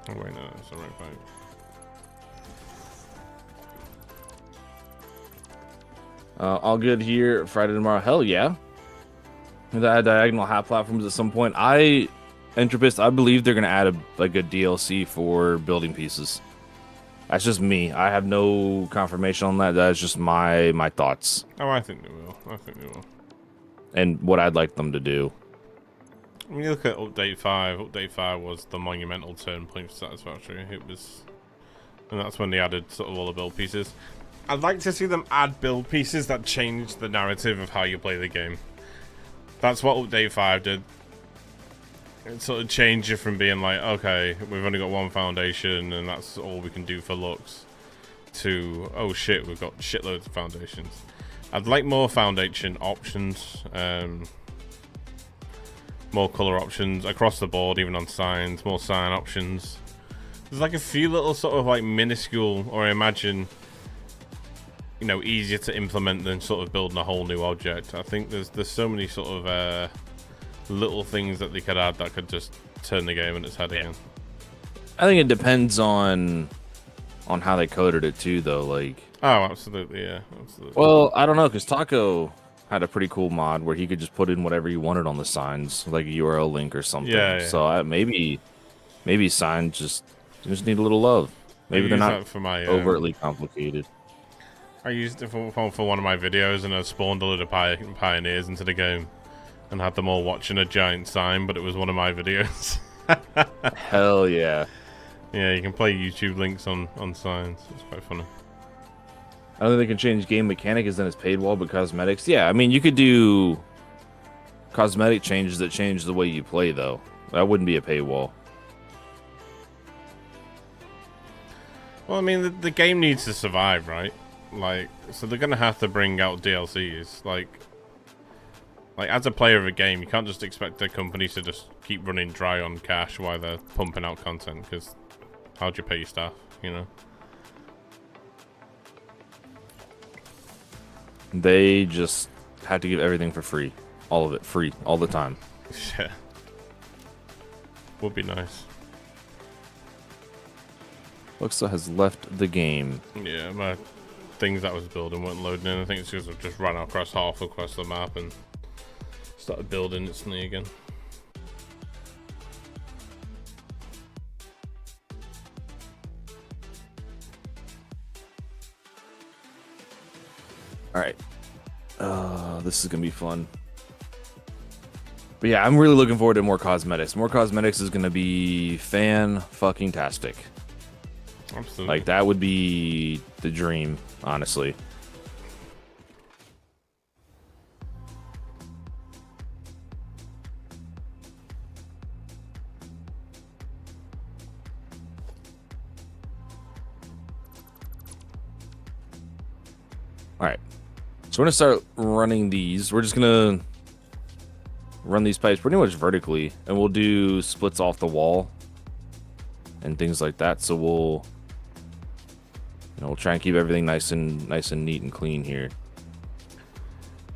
Oh wait, no, that's the right pipe. All good here. Friday tomorrow. Hell yeah. That diagonal hat platforms at some point. Entropist, I believe they're gonna add a good DLC for building pieces. That's just me. I have no confirmation on that. That's just my thoughts. Oh, I think they will. I think they will. And what I'd like them to do. When you look at Update 5, Update 5 was the monumental turn point for Satisfactory. It was... And that's when they added sort of all the build pieces. I'd like to see them add build pieces that change the narrative of how you play the game. That's what Update 5 did. It sort of changed you from being like, okay, we've only got one foundation and that's all we can do for looks, to, oh shit, we've got shitloads of foundations. I'd like more foundation options, more color options across the board, even on signs, more sign options. There's like a few little sort of like minuscule, or I imagine, you know, easier to implement than sort of building a whole new object. I think there's so many sort of little things that they could add that could just turn the game on its head again. I think it depends on how they coded it too, though. Like, oh, absolutely, yeah, absolutely. Well, I don't know, because Taco had a pretty cool mod where he could just put in whatever you wanted on the signs, like a URL link or something. Yeah, yeah. So maybe signs just need a little love. Maybe they're not for my, overtly complicated. I used it for one of my videos, and I spawned a load of pioneers into the game and had them all watching a giant sign, but it was one of my videos. Hell yeah. Yeah, you can play YouTube links on signs. It's quite funny. I don't think they can change game mechanic as then it's paid wall, but cosmetics. Yeah, I mean, you could do cosmetic changes that change the way you play, though. That wouldn't be a paywall. Well, I mean, the game needs to survive, right? Like, so they're gonna have to bring out DLCs. Like as a player of a game, you can't just expect the companies to just keep running dry on cash while they're pumping out content, because how'd you pay your staff, you know? They just had to give everything for free. All of it free, all the time. Yeah. Would be nice. Luxa has left the game. Yeah, my things that I was building weren't loading in. I think it's because I've just run across the map and started building instantly again. Alright. This is gonna be fun. But yeah, I'm really looking forward to more cosmetics. More cosmetics is gonna be fan-fucking-tastic. Absolutely. Like, that would be the dream, honestly. Alright. So we're going to start running these. We're just going to run these pipes pretty much vertically, and we'll do splits off the wall and things like that. So we'll try and keep everything nice and neat and clean here.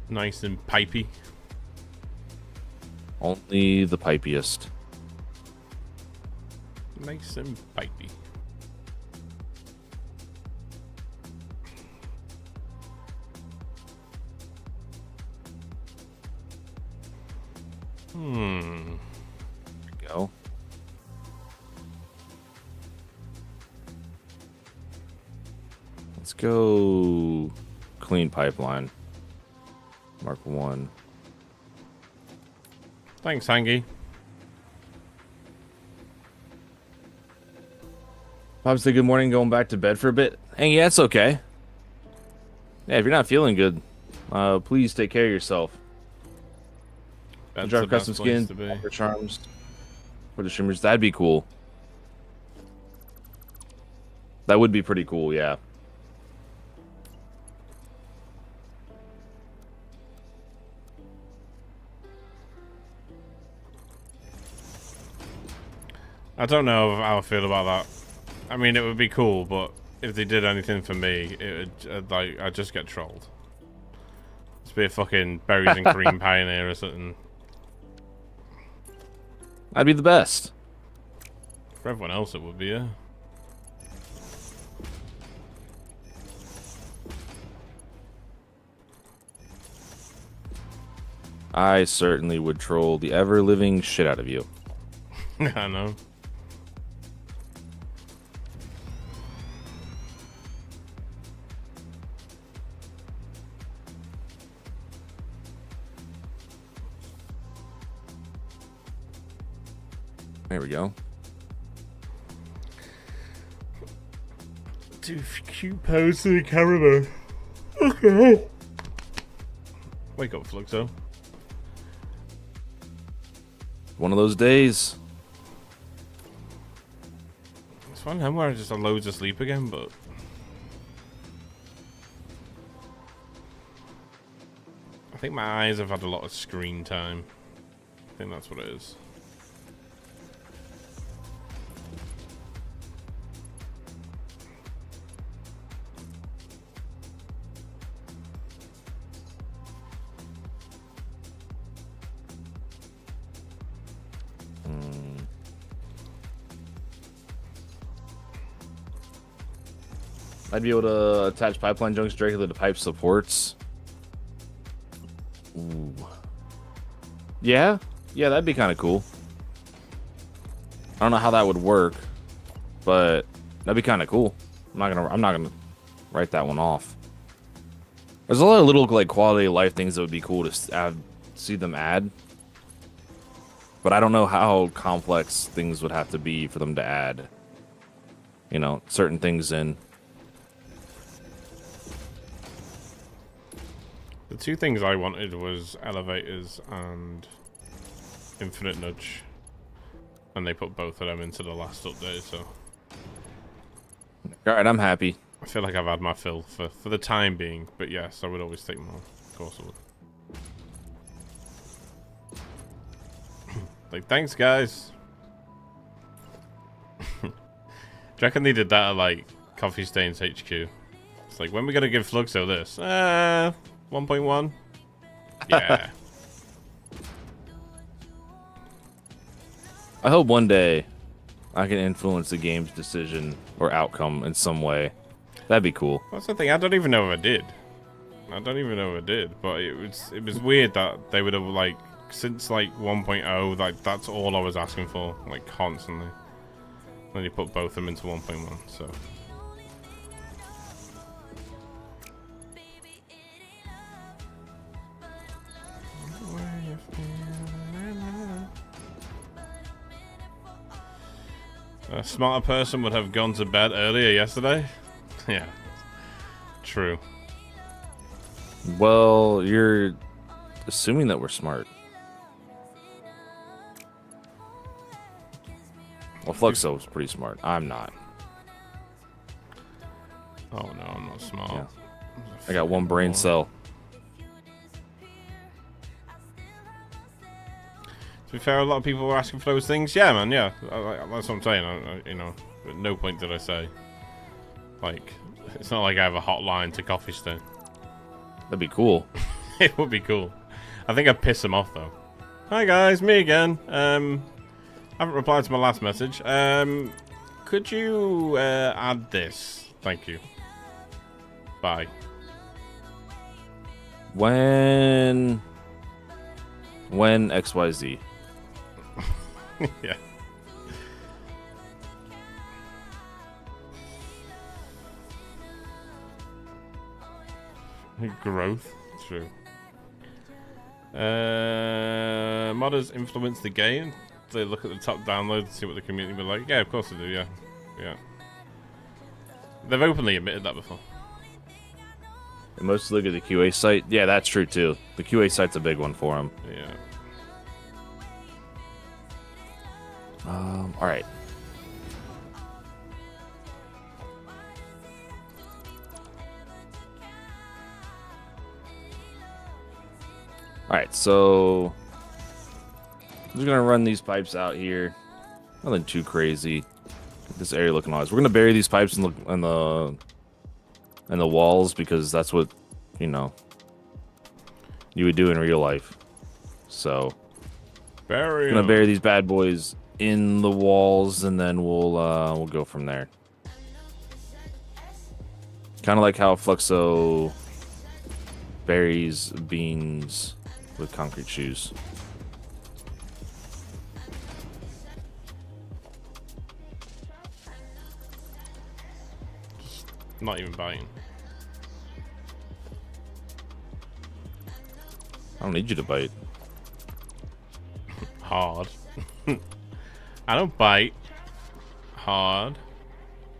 Nice and pipey. Only the pipiest. Nice and pipey. There we go. Let's go clean pipeline. Mark 1. Thanks, Hangy. Bob said good morning, going back to bed for a bit. Hey, yeah, it's okay. Yeah, if you're not feeling good, please take care of yourself. Drive custom skin for charms for the streamers. That'd be cool. That would be pretty cool, yeah. I don't know how I feel about that. I mean, it would be cool, but if they did anything for me, it would I'd just get trolled. Let's be a fucking berries and cream pioneer or something. I'd be the best. For everyone else, it would be, yeah. I certainly would troll the ever-living shit out of you. I know. There we go. Do cute pose to the camera. Okay. Wake up, Fluxo. One of those days. It's fun now where I just have loads of sleep again, but I think my eyes have had a lot of screen time. I think that's what it is. I'd be able to attach pipeline junctions directly to pipe supports. Ooh. Yeah, that'd be kind of cool. I don't know how that would work, but that'd be kind of cool. I'm not gonna write that one off. There's a lot of little like quality of life things that would be cool to see them add, but I don't know how complex things would have to be for them to add. You know, certain things in. The two things I wanted was elevators and infinite nudge, and they put both of them into the last update, so alright, I'm happy. I feel like I've had my fill for the time being, but yes, I would always take more. Of course I would. Like, thanks guys. Do you reckon they did that at like Coffee Stains HQ? It's like, when we gonna give Fluxo this? 1.1? Yeah. I hope one day I can influence the game's decision or outcome in some way. That'd be cool. That's the thing, I don't even know if I did. But it was weird that they would have, like, since like 1.0, like that's all I was asking for, like constantly. Then you put both of them into 1.1, so a smarter person would have gone to bed earlier yesterday. Yeah, true. Well, you're assuming that we're smart. Well, Fluxo was pretty smart. I'm not. Oh no, I'm not smart. Yeah. I got one brain cell. To be fair, a lot of people were asking for those things. Yeah, man, yeah. That's what I'm saying. You know, at no point did I say, like, it's not like I have a hotline to Coffee Stain. That'd be cool. It would be cool. I think I'd piss them off, though. Hi, guys. Me again. I haven't replied to my last message. Could you add this? Thank you. Bye. When XYZ. Yeah. Growth. True. Modders influence the game. They look at the top downloads and see what the community will like. Yeah, of course they do. Yeah. Yeah. They've openly admitted that before. And mostly look at the QA site. Yeah, that's true too. The QA site's a big one for them. Yeah. All right. All right, so I'm just gonna run these pipes out here. Nothing too crazy. Get this area looking nice. We're gonna bury these pipes in the walls because that's what, you know, you would do in real life. So gonna bury these bad boys in the walls, and then we'll go from there. Kind of like how Fluxo buries beans with concrete shoes. Not even biting. I don't need you to bite. Hard. I don't bite. Hard.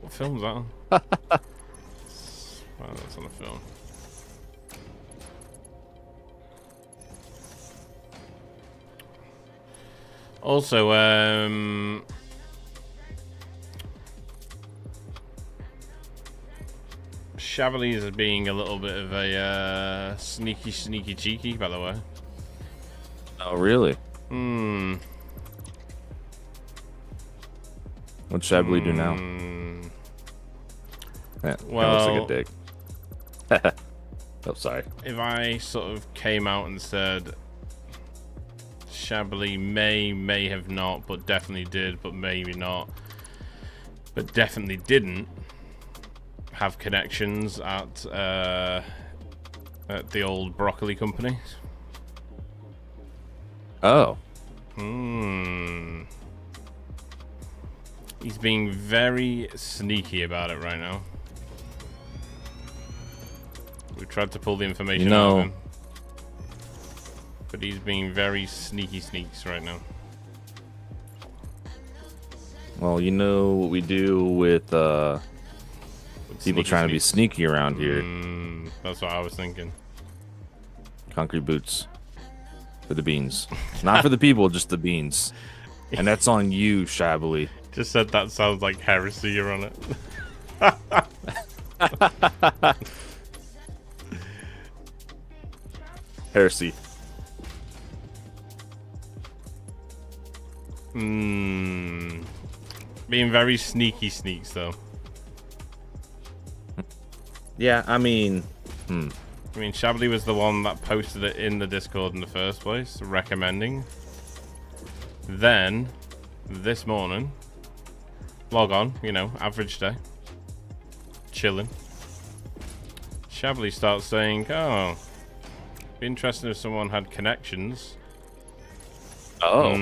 What film's that on? Oh, that's on the film. Also, Chablis is being a little bit of a sneaky cheeky, by the way. Oh, really? What'd Chablis do now? Yeah, well, looks like a dick. Oh, sorry. If I sort of came out and said Chablis may have not, but definitely did, but maybe not, but definitely didn't have connections at the old broccoli company. Oh. He's being very sneaky about it right now. We tried to pull the information out of him, but he's being very sneaks right now. Well, you know what we do with people trying to be sneaky around here. That's what I was thinking. Concrete boots for the beans. Not for the people, just the beans. And that's on you, Chablis. Just said that sounds like heresy. You're on it. Heresy. Being very sneaks though. Yeah, I mean, Chablis was the one that posted it in the Discord in the first place, recommending. Then, this morning, log on, you know, average day, chilling. Chablis starts saying, "Oh, be interesting if someone had connections." Oh,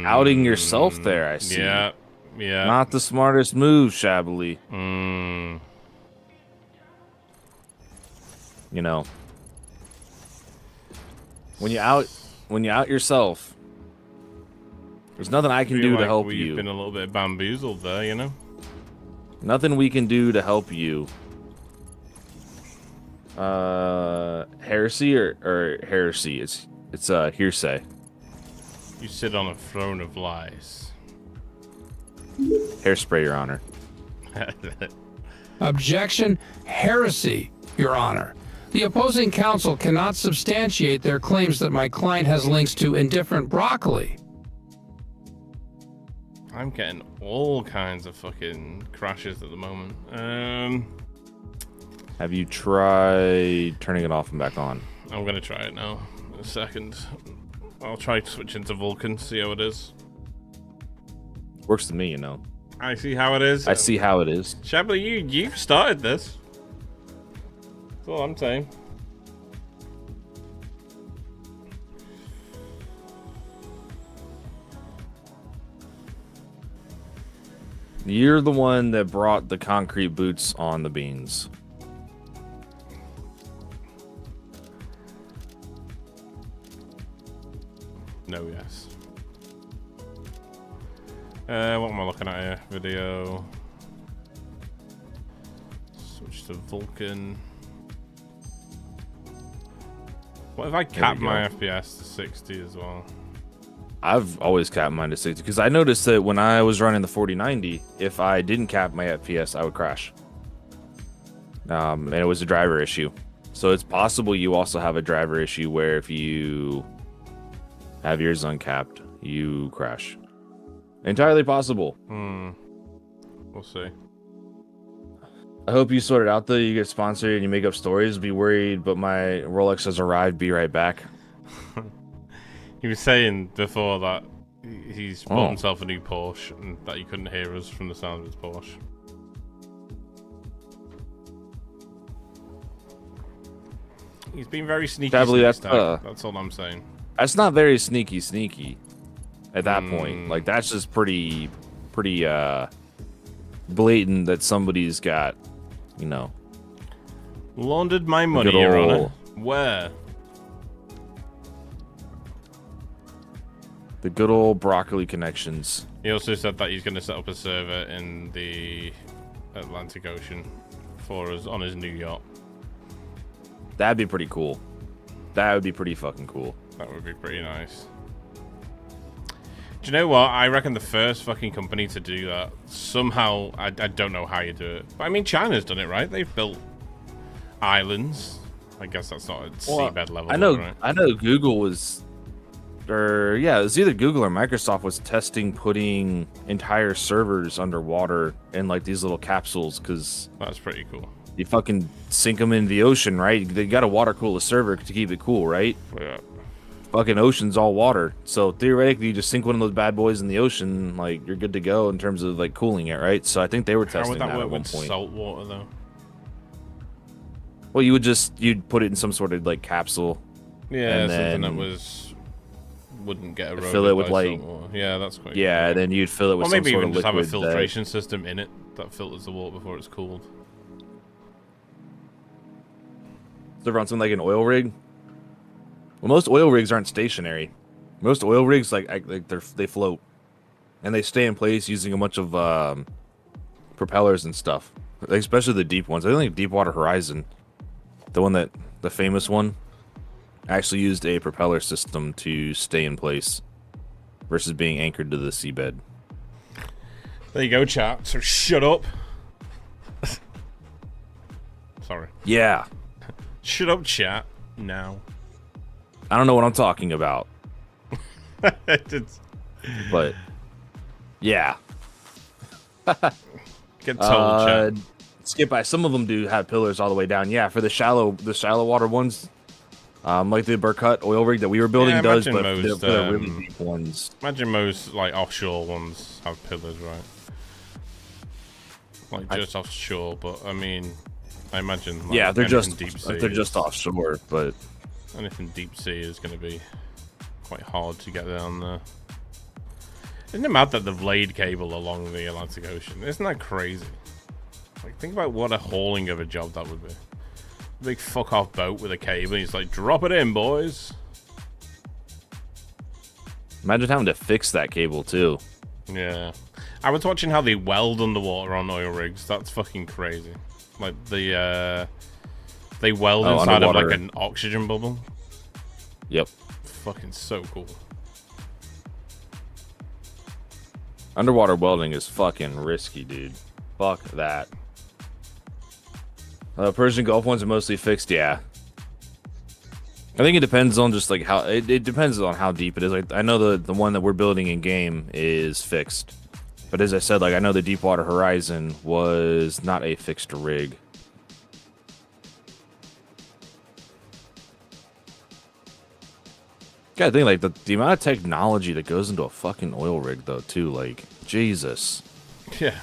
outing yourself there. I see. Yeah. Not the smartest move, Chablis. You know, when you out yourself, there's nothing I can do to help you. We've been a little bit bamboozled there, you know. Nothing we can do to help you. Heresy or heresy? It's hearsay. You sit on a throne of lies. Hairspray, Your Honor. Objection. Heresy, Your Honor. The opposing counsel cannot substantiate their claims that my client has links to indifferent broccoli. I'm getting all kinds of fucking crashes at the moment. Have you tried turning it off and back on? I'm gonna try it now. In a second. I'll try to switch into Vulcan, see how it is. Works to me, you know. I see how it is. I see how it is. Chablis, you started this. That's all I'm saying. You're the one that brought the concrete boots on the beans. No, yes. What am I looking at here? Video. Switch to Vulcan. What if I cap my FPS to 60 as well? I've always capped mine to 60 because I noticed that when I was running the 4090, if I didn't cap my FPS, I would crash. And it was a driver issue. So it's possible you also have a driver issue where if you have yours uncapped, you crash. Entirely possible. We'll see. I hope you sort it out though. You get sponsored and you make up stories. Be worried, but my Rolex has arrived. Be right back. He was saying before that he's bought himself a new Porsche and that you couldn't hear us from the sound of his Porsche. He's been very sneaky. Tably, That's all I'm saying. That's not very sneaky at that point. Like, that's just pretty blatant that somebody's got, you know. Laundered my money, Your Honor. Where? The good old broccoli connections. He also said that he's going to set up a server in the Atlantic Ocean for us on his new yacht. That'd be pretty cool. That would be pretty fucking cool. That would be pretty nice. Do you know what? I reckon the first fucking company to do that, somehow, I don't know how you do it. But I mean, China's done it, right? They've built islands. I guess that's not at seabed level. I know Google was... Or, yeah, it was either Google or Microsoft was testing putting entire servers underwater in, like, these little capsules, because... That's pretty cool. You fucking sink them into the ocean, right? They got to water cool a server to keep it cool, right? Yeah. Fucking ocean's all water. So, theoretically, you just sink one of those bad boys in the ocean, like, you're good to go in terms of, like, cooling it, right? So, I think they were testing that at one point. Salt water, though? Well, you'd put it in some sort of, like, capsule. Yeah, and something then... that wouldn't get eroded. Fill it with like, yeah, that's quite. Yeah, and then you'd fill it with some sort of liquid. Maybe even just have a filtration system in it that filters the water before it's cooled. So run something like an oil rig. Well, most oil rigs aren't stationary. Most oil rigs they float, and they stay in place using a bunch of propellers and stuff. Especially the deep ones. I think Deepwater Horizon, the famous one, actually used a propeller system to stay in place versus being anchored to the seabed. There you go, chat. So shut up. Sorry. Yeah. Shut up, chat. Now. I don't know what I'm talking about. But yeah. Get told, chat. Skip by. Some of them do have pillars all the way down. Yeah, for the shallow water ones. Like the Burkut oil rig that we were building does, but most, for the really deep ones. Imagine most like offshore ones have pillars, right? Like just offshore, but I mean, I imagine. Like, yeah, they're just offshore, but anything deep sea is going to be quite hard to get down there. Isn't it mad that they've laid cable along the Atlantic Ocean? Isn't that crazy? Like, think about what a hauling of a job that would be. Big fuck off boat with a cable. He's like, drop it in, boys. Imagine having to fix that cable too. Yeah, I was watching how they weld underwater on oil rigs. That's fucking crazy. Like they weld inside of like an oxygen bubble. Yep. Fucking so cool. Underwater welding is fucking risky, dude. Fuck that. Persian Gulf ones are mostly fixed, yeah. I think it depends on just like how it depends on how deep it is. Like I know the one that we're building in game is fixed, but as I said, like I know the Deepwater Horizon was not a fixed rig. Gotta think like the amount of technology that goes into a fucking oil rig though too. Like Jesus. Yeah.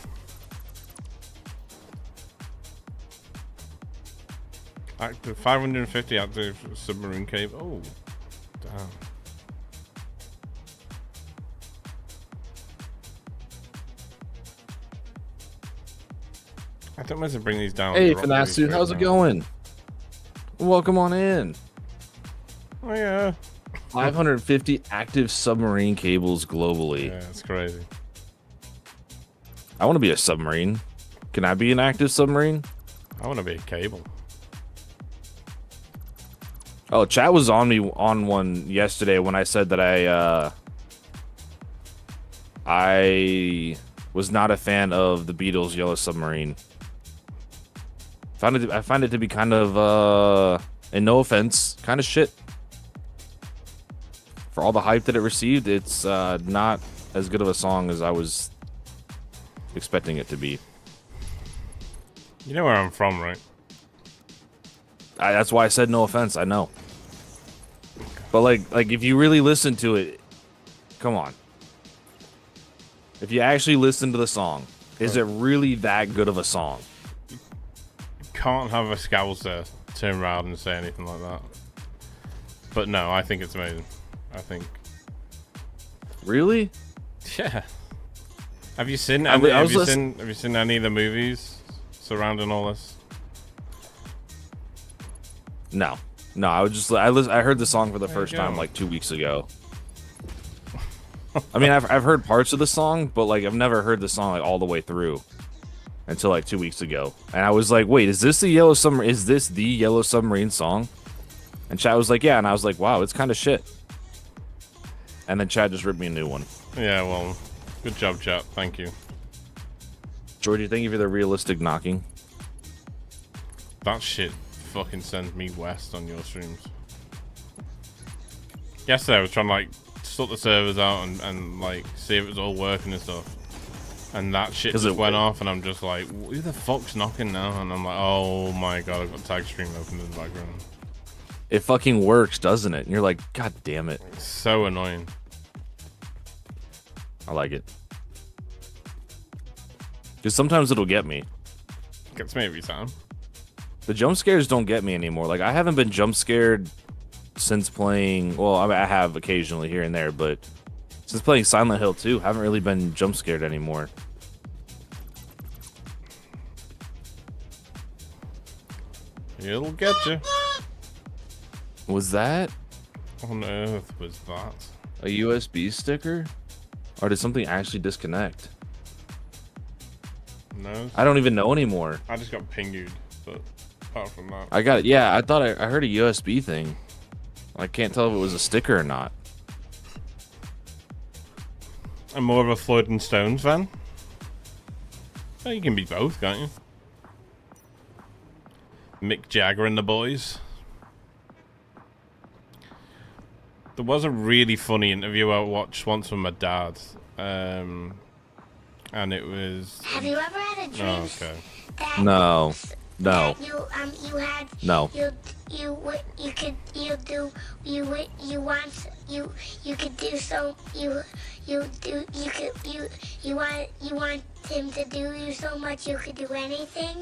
Active 550 active submarine cable. Oh, damn. I don't want to bring these down. Hey, Finasu, how's it going? Welcome on in. Oh, yeah. 550 active submarine cables globally. Yeah, that's crazy. I want to be a submarine. Can I be an active submarine? I want to be a cable. Oh, chat was on me on one yesterday when I said that I was not a fan of the Beatles' Yellow Submarine. I find it to be kind of, and no offense, kind of shit. For all the hype that it received, it's not as good of a song as I was expecting it to be. You know where I'm from, right? That's why I said no offense. I know. But like if you really listen to it, come on. If you actually listen to the song, is it really that good of a song? You can't have a Scouser turn around and say anything like that. But no, I think it's amazing. I think. Really? Yeah. Have you seen? Have you seen any of the movies surrounding all this? No. I heard the song for the first time like 2 weeks ago. I mean, I've heard parts of the song, but like I've never heard the song like all the way through until like 2 weeks ago. And I was like, wait, is this the Yellow Submarine song? And Chad was like, yeah, and I was like, wow, it's kind of shit. And then Chad just ripped me a new one. Yeah, well, good job, Chad. Thank you. Georgie, thank you for the realistic knocking. That shit fucking sends me west on your streams. Yesterday I was trying to like sort the servers out and like see if it was all working and stuff. And that shit just went off and I'm just like, who the fuck's knocking now? And I'm like, oh my god, I've got tag stream open in the background. It fucking works, doesn't it? And you're like, god damn it. It's so annoying. I like it. Because sometimes it'll get me. Gets me every time. The jump scares don't get me anymore. Like, I haven't been jump scared since playing... Well, I mean, I have occasionally here and there, but since playing Silent Hill 2, haven't really been jump scared anymore. It'll get you. Was that? What on earth was that? A USB sticker? Or did something actually disconnect? No. I don't even know anymore. I just got pingued, but apart from that. I got it. Yeah, I thought I heard a USB thing. I can't tell if it was a sticker or not. I'm more of a Floyd and Stones fan. Well, you can be both, can't you? Mick Jagger and the boys. There was a really funny interview I watched once with my dad, and it was. Have you ever had a dream? Oh, okay. No. That you had. No. You could want him to do you so much you could do anything.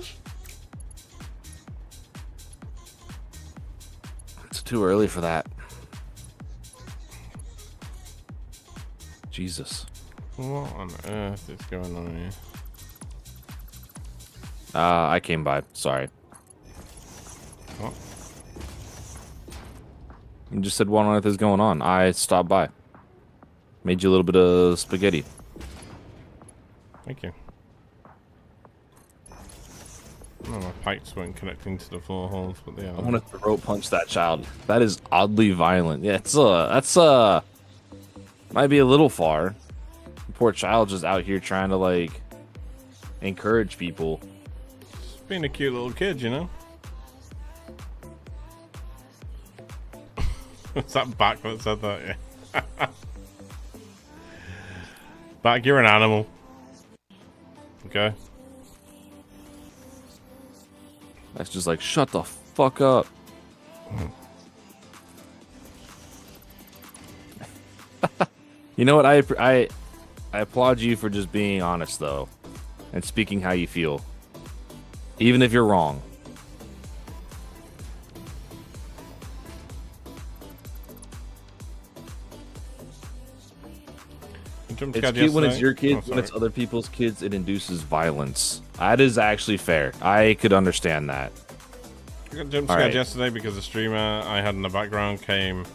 It's too early for that. Jesus. What on earth is going on here? I came by. Sorry. What? You just said what on earth is going on. I stopped by. Made you a little bit of spaghetti. Thank you. Oh, my pipes weren't connecting to the floor holes, but they are. I want to throat punch that child. That is oddly violent. Yeah, that's might be a little far. Poor child just out here trying to like encourage people. Just being a cute little kid, you know. What's that back that said that? Yeah. Back, you're an animal. Okay. That's just like, shut the fuck up. You know what? I applaud you for just being honest though, and speaking how you feel, even if you're wrong. It's cute when it's your kids. When it's other people's kids, it induces violence. That is actually fair. I could understand that. I got jump scared yesterday because the streamer I had in the background came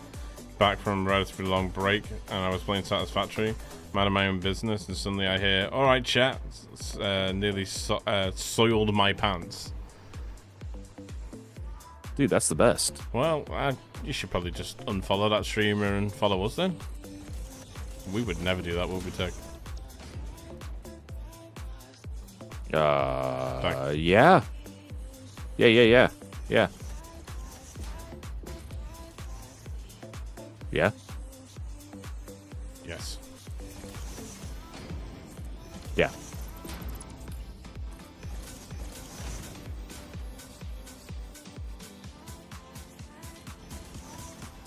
back from a relatively long break, and I was playing Satisfactory. I'm out of my own business, and suddenly I hear, "All right, chat," nearly soiled my pants. Dude, that's the best. Well, you should probably just unfollow that streamer and follow us then. We would never do that, would we, Tech? Yeah. Yeah. Yeah. Yes. Yeah.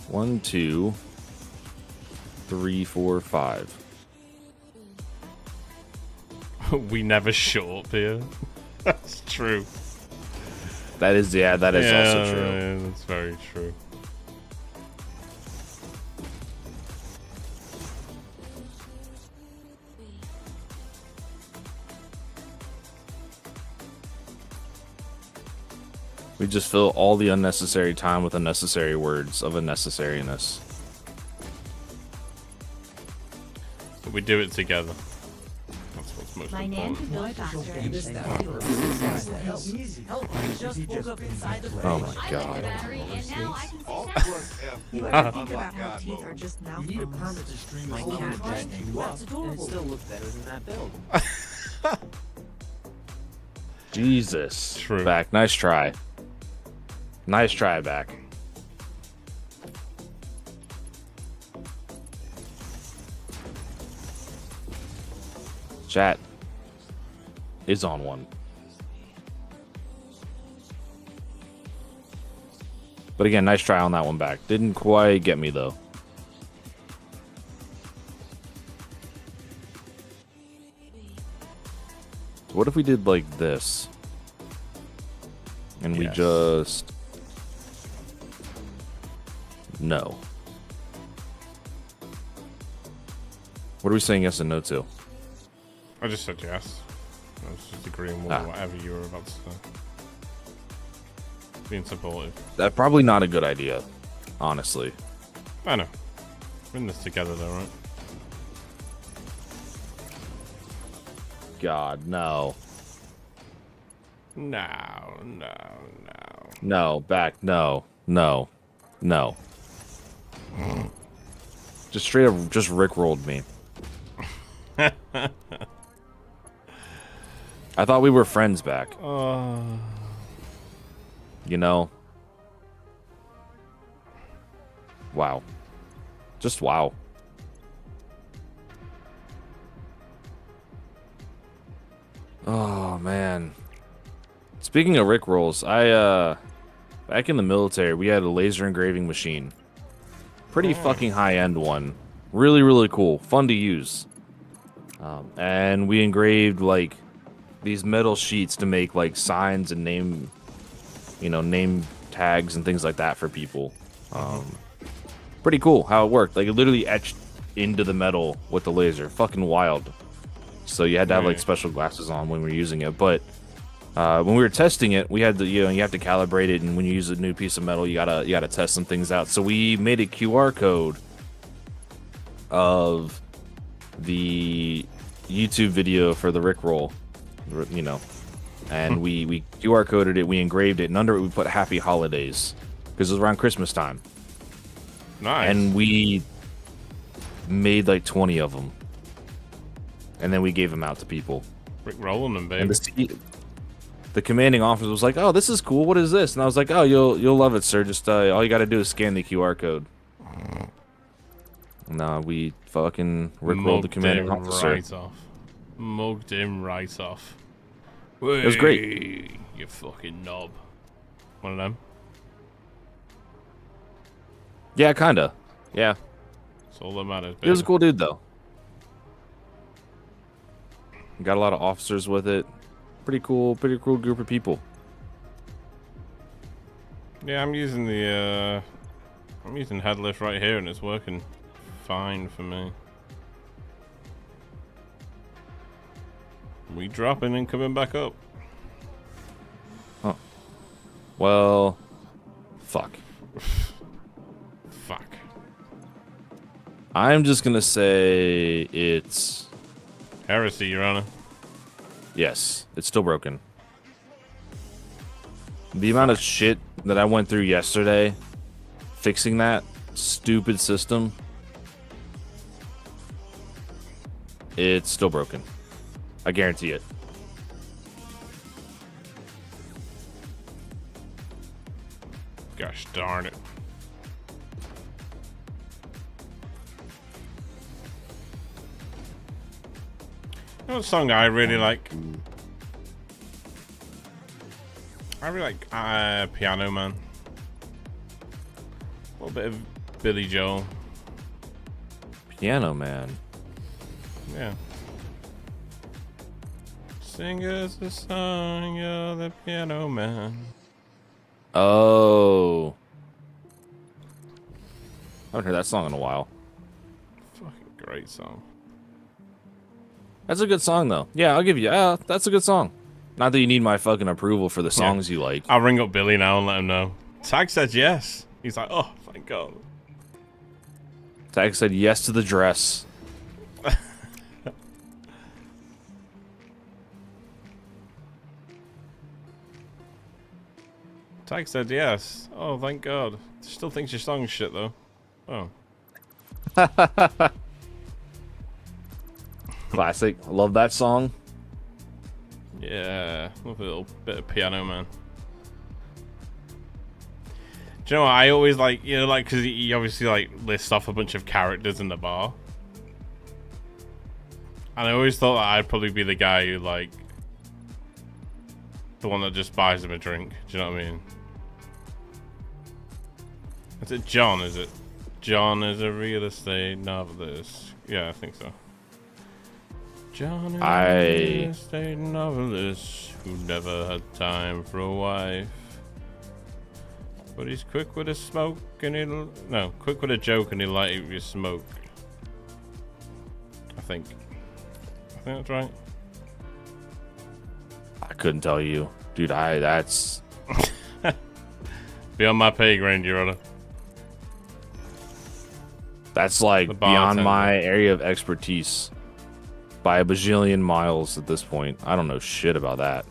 One, 2, 3, 4, 5. We never shut up here. That's true. That is also true. Yeah, that's very true. We just fill all the unnecessary time with unnecessary words of unnecessariness. But we do it together. That's what's most My nan can important. build faster and This just woke up inside the Oh my I lit the god. battery and now I can see sound. You ever think about how teeth are just mouth organs? My cat That's and adorable. it still looks better than that build. Jesus. True. Back. Nice try. Nice try, back. Chat is on one. But again, nice try on that one, back. Didn't quite get me, though. What if we did like this? And we Yes. just... No. What are we saying yes and no to? I just said yes. I was just agreeing with whatever you were about to say. Being supportive. That's probably not a good idea, honestly. I know. We're in this together though, right? God, no. No. No, back, no. No. No. Just straight up, just rickrolled me. I thought we were friends, back. You know? Wow. Just wow. Oh, man. Speaking of rickrolls, back in the military, we had a laser engraving machine. Pretty fucking high-end one. Really, really cool. Fun to use. And we engraved, like, these metal sheets to make, like, signs and name tags and things like that for people. Pretty cool how it worked. Like, it literally etched into the metal with the laser. Fucking wild. So you had to have, like, special glasses on when we were using it. But when we were testing it, we had to, you have to calibrate it, and when you use a new piece of metal, you gotta test some things out. So we made a QR code of the YouTube video for the Rickroll, and we QR coded it, we engraved it, and under it we put Happy Holidays because it was around Christmas time. Nice. And we made like 20 of them, and then we gave them out to people. Rick rolling them, baby. And the commanding officer was like, "Oh, this is cool. What is this?" And I was like, "Oh, you'll love it, sir. Just all you got to do is scan the QR code." No, we fucking rickrolled the commanding officer. Right off. Mugged him right off. It was great. You fucking knob. One of them. Yeah, kinda. Yeah. That's all that matters, baby. He was a cool dude, though. Got a lot of officers with it. Pretty cool group of people. Yeah, I'm using headlift right here, and it's working fine for me. We dropping and coming back up. Huh. Well, fuck. Fuck. I'm just gonna say it's heresy, Your Honor. Yes, it's still broken. The amount of shit that I went through yesterday fixing that stupid system, it's still broken. I guarantee it. Gosh darn it. You know what song I really like? I really like Piano Man. A little bit of Billy Joel. Piano Man. Yeah. Sing us a song, you're the piano man. Oh. I haven't heard that song in a while. Fucking great song. That's a good song, though. Yeah, I'll give you. That's a good song. Not that you need my fucking approval for the songs you like. I'll ring up Billy now and let him know. Tag said yes. He's like, oh, thank God. Tag said yes to the dress. Tag said yes. Oh, thank God. Still thinks your song's shit, though. Oh. Classic. I love that song. Yeah. Love a little bit of piano, man. Do you know what? I always like, you know, like, because he obviously, like, lists off a bunch of characters in the bar. And I always thought that I'd probably be the guy who, like, the one that just buys him a drink. Do you know what I mean? Is it John, is it? John is a real estate novelist. Yeah, I think so. John is a real estate novelist who never had time for a wife. But he's quick with a smoke and he'll... No, quick with a joke and he'll light up your smoke. I think that's right. I couldn't tell you. Dude, that's... Beyond my pay grade, Your Honor. That's like beyond my area of expertise by a bajillion miles at this point. I don't know shit about that.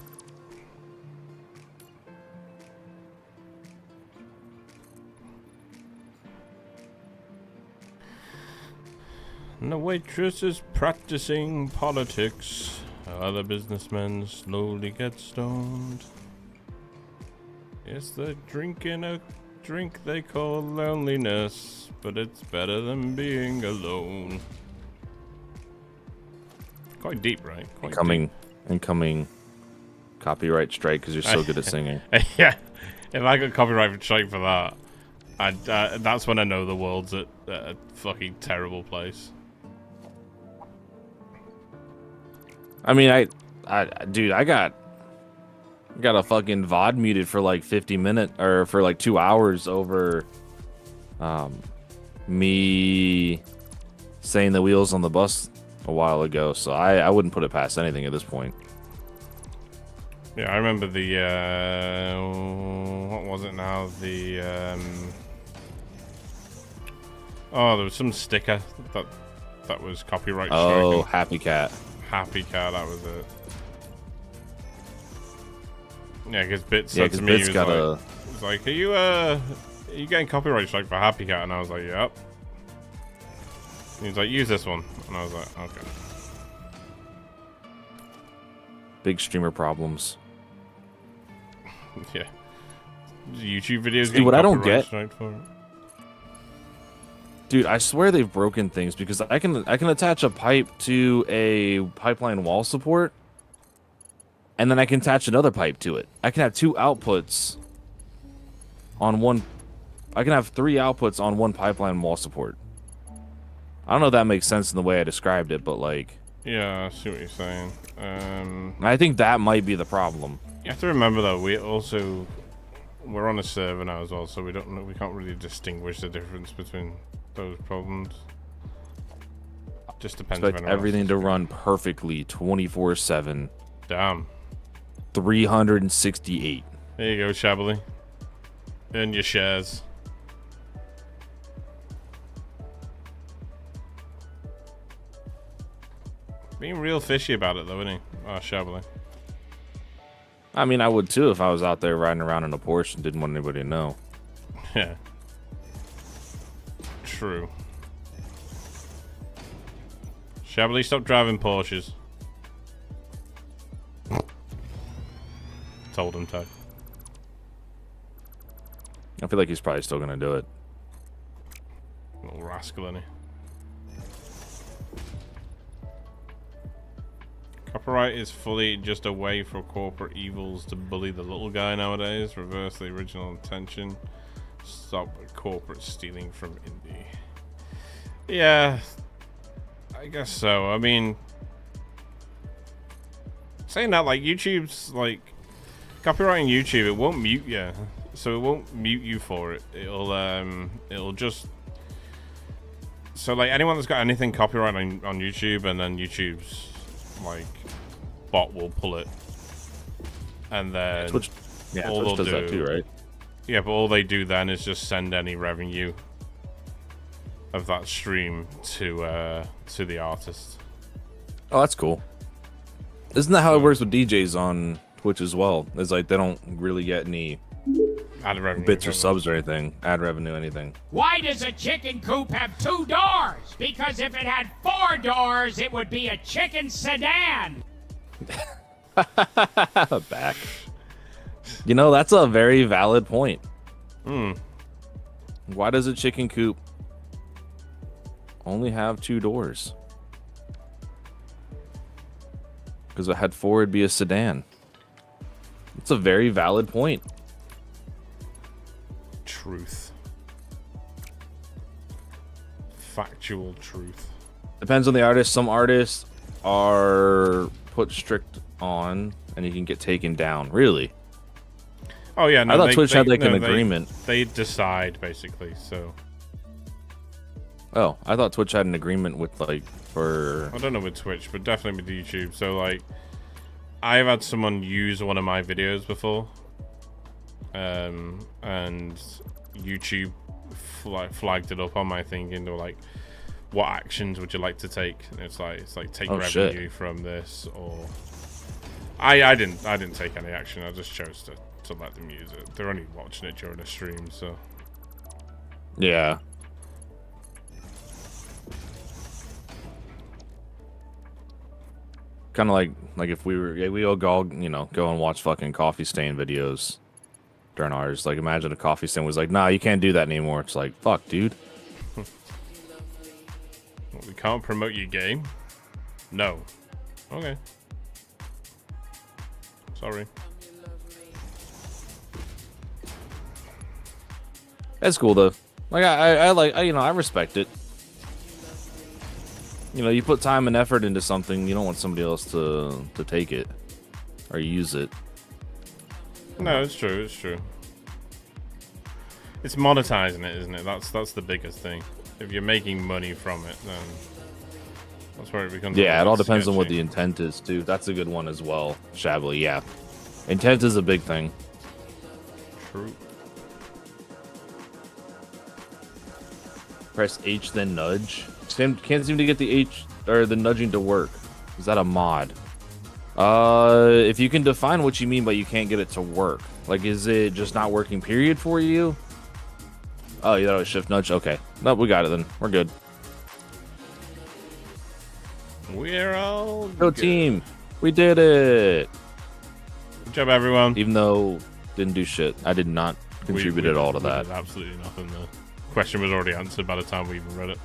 And the waitress is practicing politics. Other businessmen slowly get stoned. Yes, they're drinking a drink they call loneliness, but it's better than being alone. Quite deep, right? Quite incoming copyright strike because you're so good at singing. Yeah, if I got copyright strike for that, that's when I know the world's at a fucking terrible place. I mean, dude, I got a fucking VOD muted for like 50 minutes or for like 2 hours over me saying the wheels on the bus a while ago, so I wouldn't put it past anything at this point. Yeah, I remember the what was it now? The oh, there was some sticker that was copyright stricken. Oh, Happy Cat. Happy Cat, that was it. Yeah, because Bit said to me, Bit's he was like, are you getting copyright strike for Happy Cat? And I was like, yep. And he's like, use this one. And I was like, okay. Big streamer problems. Yeah. YouTube videos. Dude, what I don't get, for it? dude, I swear they've broken things because I can attach a pipe to a pipeline wall support, and then I can attach another pipe to it. I can have two outputs on one. I can have three outputs on one pipeline wall support. I don't know if that makes sense in the way I described it, but like. Yeah, I see what you're saying. I think that might be the problem. You have to remember though, we're on a server now as well, so we can't really distinguish the difference between those problems. Just depends. Expect everything to run perfectly 24/7. Damn. 368. There you go, Shabbily. Earn your shares. Being real fishy about it though, isn't he? Oh, Shabbily. I mean, I would too if I was out there riding around in a Porsche and didn't want anybody to know. Yeah. True. Shabbily, stop driving Porsches. Told him to. I feel like he's probably still gonna do it. Little rascal, isn't he? Copyright is fully just a way for corporate evils to bully the little guy nowadays. Reverse the original intention. Stop corporate stealing from indie. Yeah, I guess so. I mean, saying that, like, YouTube's like copyrighting YouTube, it won't mute you. so it won't mute you for it. It'll just. So like anyone that's got anything copyrighted on YouTube, and then YouTube's like bot will pull it, and then Twitch does that too, right? Yeah, but all they do then is just send any revenue of that stream to the artist. Oh, that's cool. Isn't that how it works with DJs on Twitch as well? It's like they don't really get any ad revenue, bits or subs or anything, ad revenue, anything. Why does a chicken coop have 2 doors? Because if it had 4 doors, it would be a chicken sedan. Back. You know, that's a very valid point. Why does a chicken coop only have 2 doors? Because if it had 4, it'd be a sedan. It's a very valid point. Truth. Factual truth. Depends on the artist. Some artists are put strict on, and you can get taken down. Really? Oh yeah, no, I thought Twitch had like an agreement. They decide basically. So. Oh, I thought Twitch had an agreement with like for. I don't know with Twitch, but definitely with YouTube. So like, I've had someone use one of my videos before, and YouTube flagged it up on my thing, and they were like, "What actions would you like to take?" And it's like take revenue from this, or I didn't take any action. I just chose to let them use it. They're only watching it during a stream, so yeah. Kind of like if we all go and watch fucking Coffee Stain videos during ours. Like imagine a Coffee Stain was like, nah, you can't do that anymore. It's like, fuck, dude. We can't promote your game. No. Okay. Sorry. That's cool though. Like I respect it. You know, you put time and effort into something, you don't want somebody else to take it or use it. No, it's true. It's true. It's monetizing it, isn't it? That's the biggest thing. If you're making money from it, then that's where it becomes. Yeah, it all depends on what the intent is too. That's a good one as well, Shably. Yeah, intent is a big thing. True. Press H then nudge. Can't seem to get the H or the nudging to work. Is that a mod? If you can define what you mean by you can't get it to work. Like, is it just not working period for you? Oh, you thought it was shift nudge? Okay. No, we got it then. We're good. We're all Go good. Team. We did it. Good job, everyone. Even though didn't do shit. I did not contribute at all to that. Did absolutely nothing. The question was already answered by the time we even read it.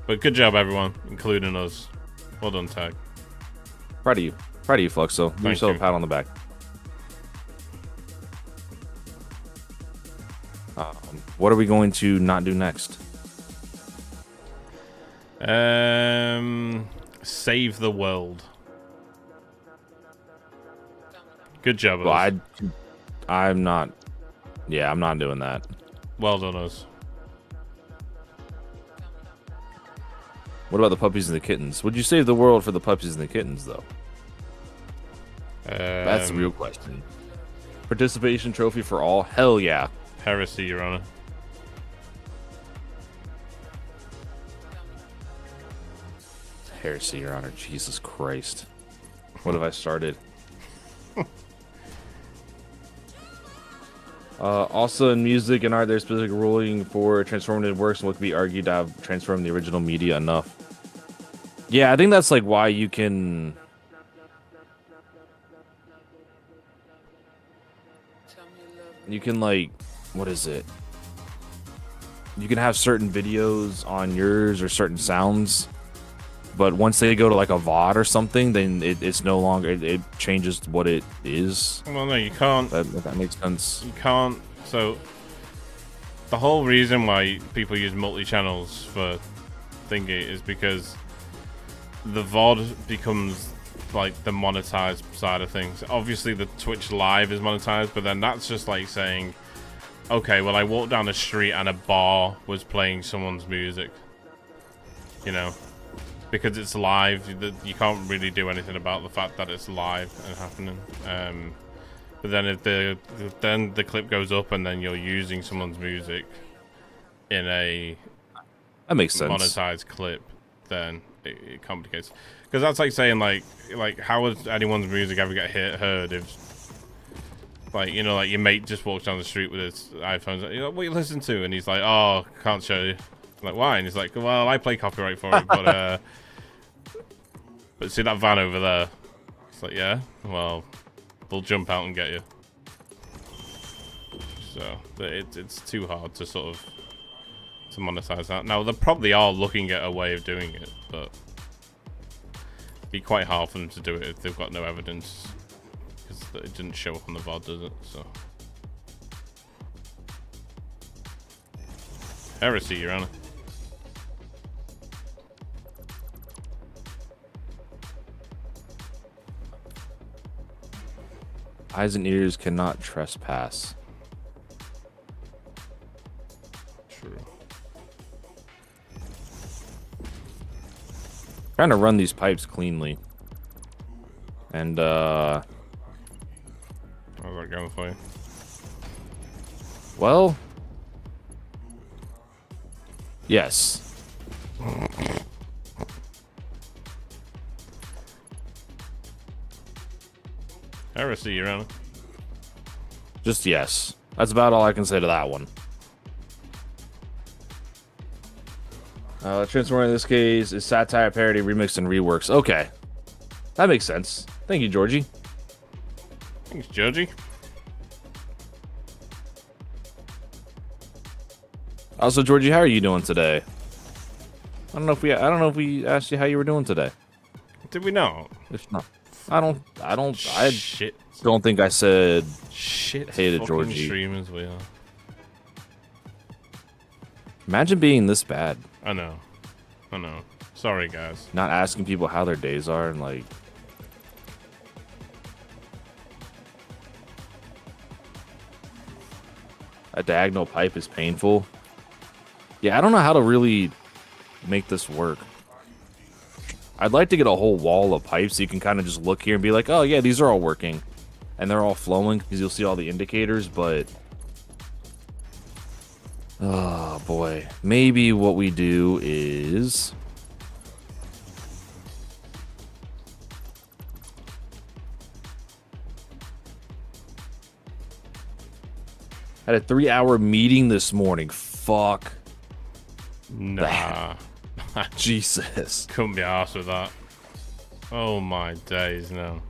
But good job, everyone, including us. Well done, Tag. Proud of you. Proud of you, Fluxo. Give yourself a pat on the back. What are we going to not do next? Save the world. Good job, Well, us. I'm not. Yeah, I'm not doing that. Well done, us. What about the puppies and the kittens? Would you save the world for the puppies and the kittens, though? That's the real question. Participation trophy for all? Hell yeah. Heresy, Your Honor. Heresy, Your Honor. Jesus Christ. What have I started? Also, in music and art, there's specific ruling for transformative works and what can be argued to have transformed the original media enough. Yeah, I think that's like why you can... You can like... What is it? You can have certain videos on yours or certain sounds, but once they go to like a VOD or something, then it's no longer... It changes what it is. Well, no, you can't. That makes sense. You can't. So, the whole reason why people use multi-channels for thingy is because the VOD becomes like the monetized side of things. Obviously the Twitch Live is monetized, but then that's just like saying, okay, well I walked down the street and a bar was playing someone's music. You know, because it's live, you can't really do anything about the fact that it's live and happening. But then if the clip goes up and then you're using someone's music in a that makes sense monetized clip, then it complicates. Because that's like saying like how would anyone's music ever get heard if, like, you know, like your mate just walks down the street with his iPhone, you know, what you listen to, and he's like, oh, can't show you. Like, why? And he's like, well, I play copyright for it, but see that van over there? It's like, yeah, well, they'll jump out and get you. So it's too hard to sort of to monetize that. Now they probably are looking at a way of doing it, but it'd be quite hard for them to do it if they've got no evidence, because it didn't show up on the VOD, does it? So heresy, Your Honor. Eyes and ears cannot trespass. True. Trying to run these pipes cleanly. And how's that going for you? Well, yes. Heresy, Your Honor. Just yes. That's about all I can say to that one. Transformer in this case is satire, parody, remix, and reworks. Okay. That makes sense. Thank you, Georgie. Thanks, Georgie. Also, Georgie, how are you doing today? I don't know if we asked you how you were doing today. Did we not? If not, I don't Shit. don't think I said Shit. hey to Fucking Georgie. streamers we are. Imagine being this bad. I know. Sorry, guys. Not asking people how their days are and like. A diagonal pipe is painful. Yeah, I don't know how to really make this work. I'd like to get a whole wall of pipes so you can kind of just look here and be like, oh yeah, these are all working. And they're all flowing because you'll see all the indicators, but... oh boy. Maybe what we do is... had a 3-hour meeting this morning. Fuck. Nah. Jesus. Couldn't be arsed with that. Oh my days, no.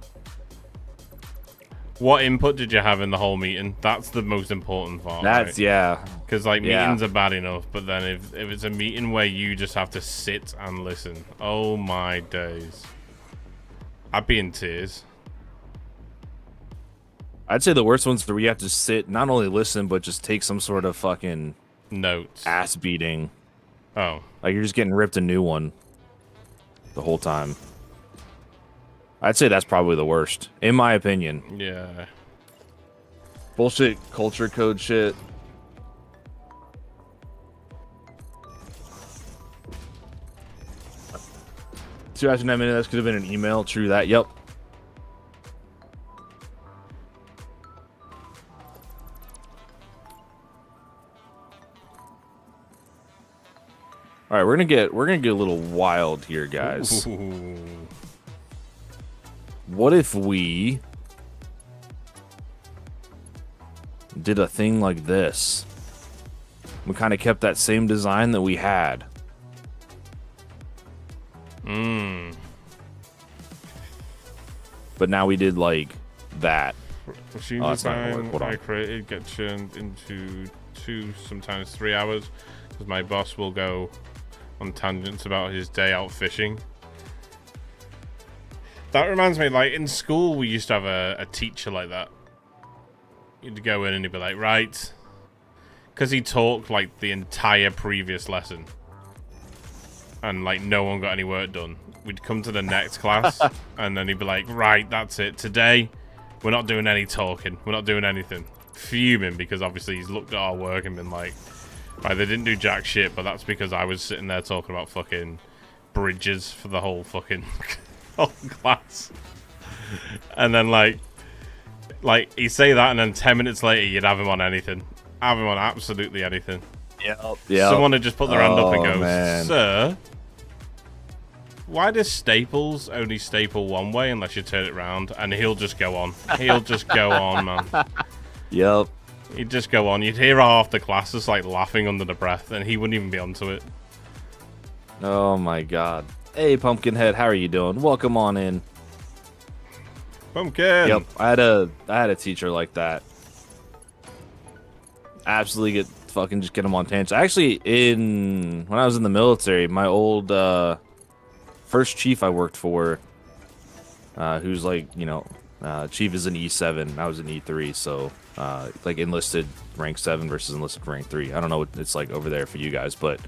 What input did you have in the whole meeting? That's the most important part. That's, right? yeah. Because, like, Yeah. meetings are bad enough, but then if it's a meeting where you just have to sit and listen, oh my days. I'd be in tears. I'd say the worst ones where you have to sit, not only listen, but just take some sort of fucking notes, ass beating. Oh, like you're just getting ripped a new one the whole time. I'd say that's probably the worst, in my opinion. Yeah. Bullshit culture code shit. Two after 9 minutes, could have been an email. True that. Yep. All right, we're gonna get a little wild here, guys. Ooh. What if we did a thing like this? We kind of kept that same design that we had. But now we did like that. Machine design I created get churned into 2, sometimes 3 hours, because my boss will go on tangents about his day out fishing. That reminds me, like in school we used to have a teacher like that. You'd go in and he'd be like, right, because he talked like the entire previous lesson. and like no one got any work done, we'd come to the next class, and then he'd be like, right, that's it. Today, we're not doing any talking. We're not doing anything. Fuming because obviously he's looked at our work and been like, right, they didn't do jack shit, but that's because I was sitting there talking about fucking bridges for the whole fucking whole class. And then like he'd say that, and then 10 minutes later you'd have him on anything. Have him on absolutely anything. Yeah. Someone would just put their hand up and go, man. Sir, why does Staples only staple one way unless you turn it round? And he'll just go on. He'll just go on, man. Yep. He'd just go on. You'd hear half the class just like laughing under the breath, and he wouldn't even be onto it. Oh my god. Hey, Pumpkinhead, how are you doing? Welcome on in. Pumpkin. Yep, I had a teacher like that. Absolutely get him on tangents. Actually, when I was in the military, my old first chief I worked for, who's like, you know, chief is an E7, I was an E3, so like enlisted rank 7 versus enlisted rank 3. I don't know what it's like over there for you guys, but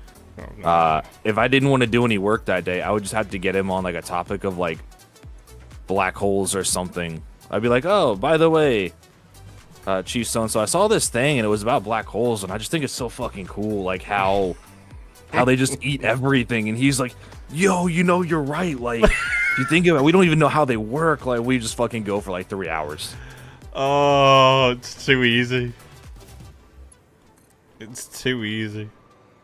if I didn't want to do any work that day, I would just have to get him on like a topic of like black holes or something. I'd be like, oh, by the way, Chief so-and-so, I saw this thing and it was about black holes, and I just think it's so fucking cool, like how they just eat everything. And he's like, yo, you know, you're right. Like, if you think about it, we don't even know how they work. Like, we just fucking go for like 3 hours. Oh, it's too easy. It's too easy.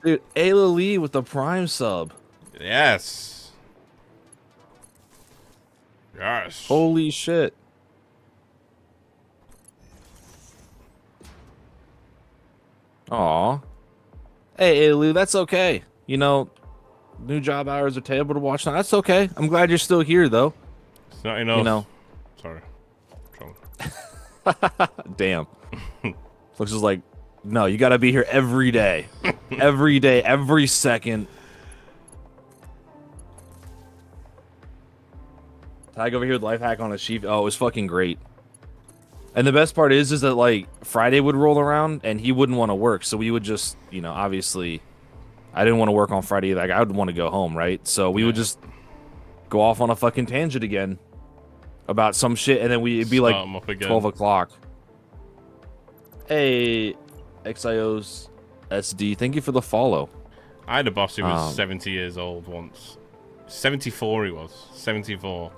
Dude, Ayla Lee with the Prime sub. Yes. Yes. Holy shit. Aw. Hey, Ayla, that's okay. You know, new job hours are terrible to watch now. That's okay. I'm glad you're still here, though. It's not enough. You know. Sorry. Damn. Looks just like, no, you gotta be here every day. Every day, every second. Tag over here with life hack on a sheep. Oh, it was fucking great. And the best part is that like Friday would roll around and he wouldn't want to work, so we would just, you know, obviously, I didn't want to work on Friday. Like I would want to go home, right? So we would just go off on a fucking tangent again about some shit, and then it'd be like 12 o'clock. Hey, XIO's SD, thank you for the follow. I had a boss who was 70 years old once. 74 he was. 74.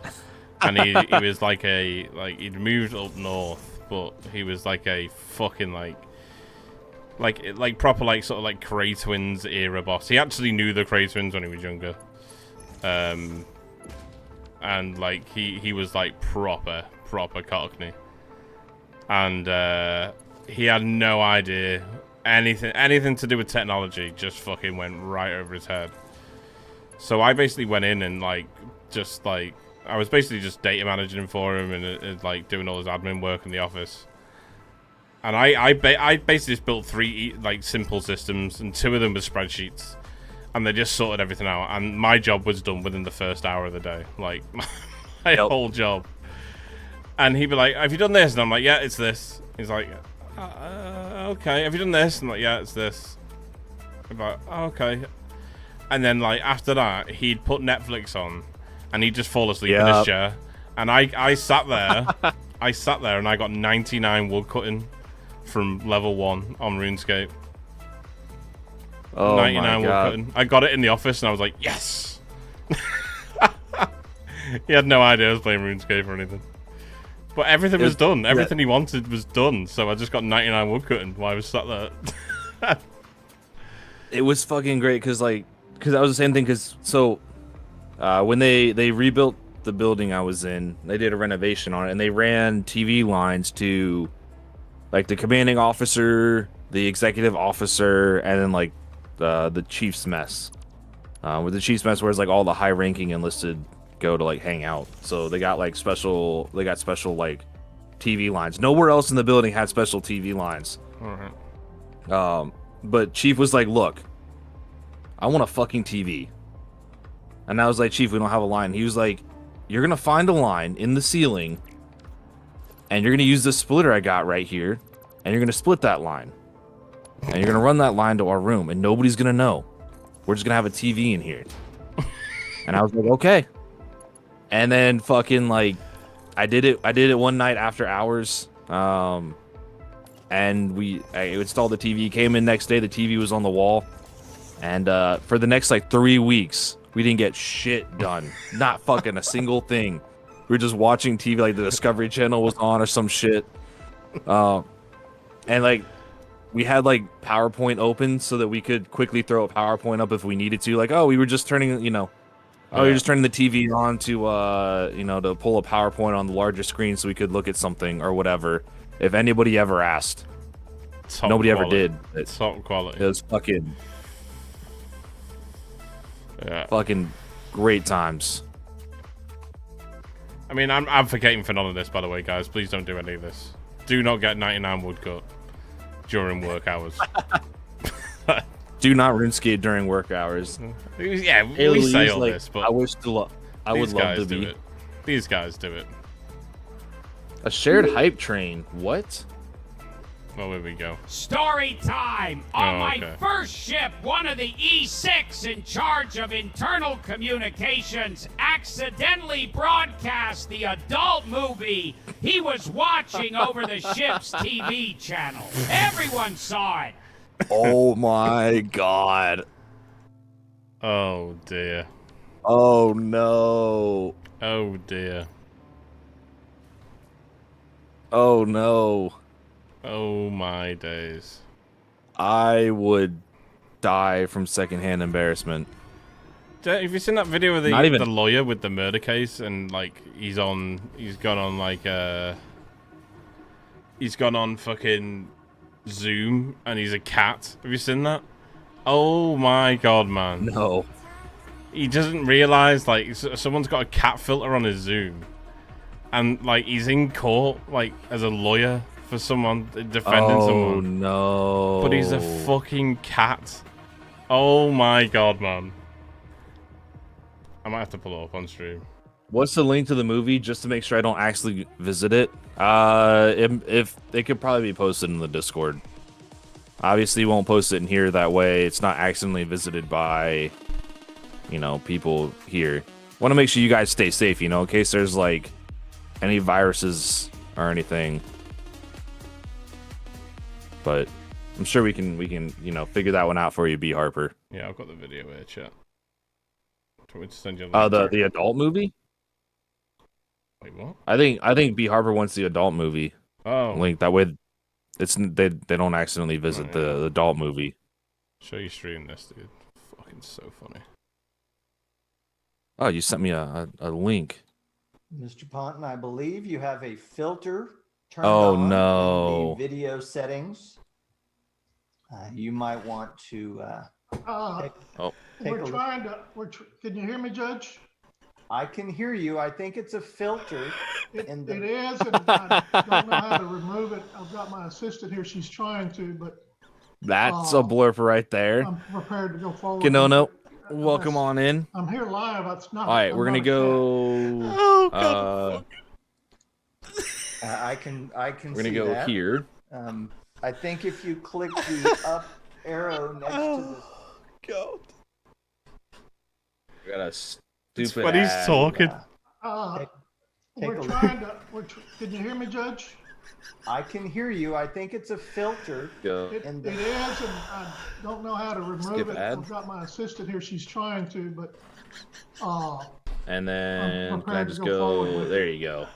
And he was like he'd moved up north, but he was like a fucking like proper like sort of like Cray Twins era boss. He actually knew the Cray Twins when he was younger. And like he was like proper Cockney. And he had no idea anything to do with technology, just fucking went right over his head. So I basically went in and like just like I was basically just data managing him for him and like doing all his admin work in the office. And I basically just built 3 like simple systems, and 2 of them were spreadsheets, and they just sorted everything out. And my job was done within the first hour of the day, like my whole job. And he'd be like, "Have you done this?" And I'm like, "Yeah, it's this." He's like, "Okay." "Have you done this?" And I'm like, "Yeah, it's this." I'm like, oh, "Okay." And then like after that, he'd put Netflix on, and he'd just fall asleep in his chair. And I sat there, and I got 99 wood cutting from level 1 on RuneScape. Oh 99 my God. wood cutting. I got it in the office, and I was like, yes. He had no idea I was playing RuneScape or anything. But everything was done. Everything he wanted was done. So I just got 99 wood cutting while I was sat there. It was fucking great because that was the same thing. When they rebuilt the building I was in, they did a renovation on it, and they ran TV lines to like the commanding officer, the executive officer, and then like the chief's mess. With the chief's mess, where it's like all the high-ranking enlisted go to like hang out. So they got special like TV lines. Nowhere else in the building had special TV lines. But Chief was like, "Look, I want a fucking TV." And I was like, "Chief, we don't have a line." He was like, "You're gonna find a line in the ceiling, and you're gonna use this splitter I got right here, and you're gonna split that line, and you're gonna run that line to our room, and nobody's gonna know. We're just gonna have a TV in here." And I was like, okay. And then fucking like, I did it one night after hours. And I installed the TV, came in next day, the TV was on the wall. And for the next like 3 weeks, we didn't get shit done. Not fucking a single thing. We were just watching TV, like the Discovery Channel was on or some shit. And like, we had like PowerPoint open so that we could quickly throw a PowerPoint up if we needed to. Like, oh, we were just turning, we were just turning the TV on to, to pull a PowerPoint on the larger screen so we could look at something or whatever. If anybody ever asked, nobody ever did. It's top quality. It was fucking, fucking great times. I mean, I'm advocating for none of this, by the way, guys. Please don't do any of this. Do not get 99 woodcut during work hours. Do not RuneScape during work hours. Yeah, we say all like, this, but I would love to be. It. These guys do it. A shared hype train. What? Well, here we go. Story time! On my first ship, one of the E6 in charge of internal communications accidentally broadcast the adult movie he was watching over the ship's TV channel. Everyone saw it. Oh my god. Oh dear. Oh no. Oh dear. Oh no. Oh my days. I would die from secondhand embarrassment. Have you seen that video of the lawyer with the murder case and like he's gone on fucking Zoom and he's a cat? Have you seen that? Oh my god, man. No. He doesn't realize like someone's got a cat filter on his Zoom. And like he's in court like as a lawyer for someone defending someone. Oh no. But he's a fucking cat. Oh my god, man. I might have to pull it up on stream. What's the link to the movie just to make sure I don't actually visit it? If it could probably be posted in the Discord. Obviously, won't post it in here that way. It's not accidentally visited by, people here. Want to make sure you guys stay safe, in case there's like any viruses or anything. But I'm sure we can figure that one out for you, B Harper. Yeah, I've got the video here, chat. Do you want me to send you the adult movie? Wait, what? I think B Harper wants the adult movie. Oh, link that way. They don't accidentally visit the adult movie. Show you stream this, dude. Fucking so funny. Oh, you sent me a link. Mr. Ponton, I believe you have a filter turned on no. in the video settings. You might want to we're trying to. Can you hear me, Judge? I can hear you. I think it's a filter. It is, and I don't know how to remove it. I've got my assistant here. She's trying to, but that's a blurb right there. I'm prepared to go forward. Kenono, welcome on in. I'm here live. That's not. All right, we're gonna go. Oh God. I can. We're gonna go that. here. I think if you click the up arrow next to the. God. We got a stupid. It's when he's talking. We're trying to. Can you hear me, Judge? I can hear you. I think it's a filter. It is, and I don't know how to remove it. I've got my assistant here. She's trying to, but. And then can I just go? There you go.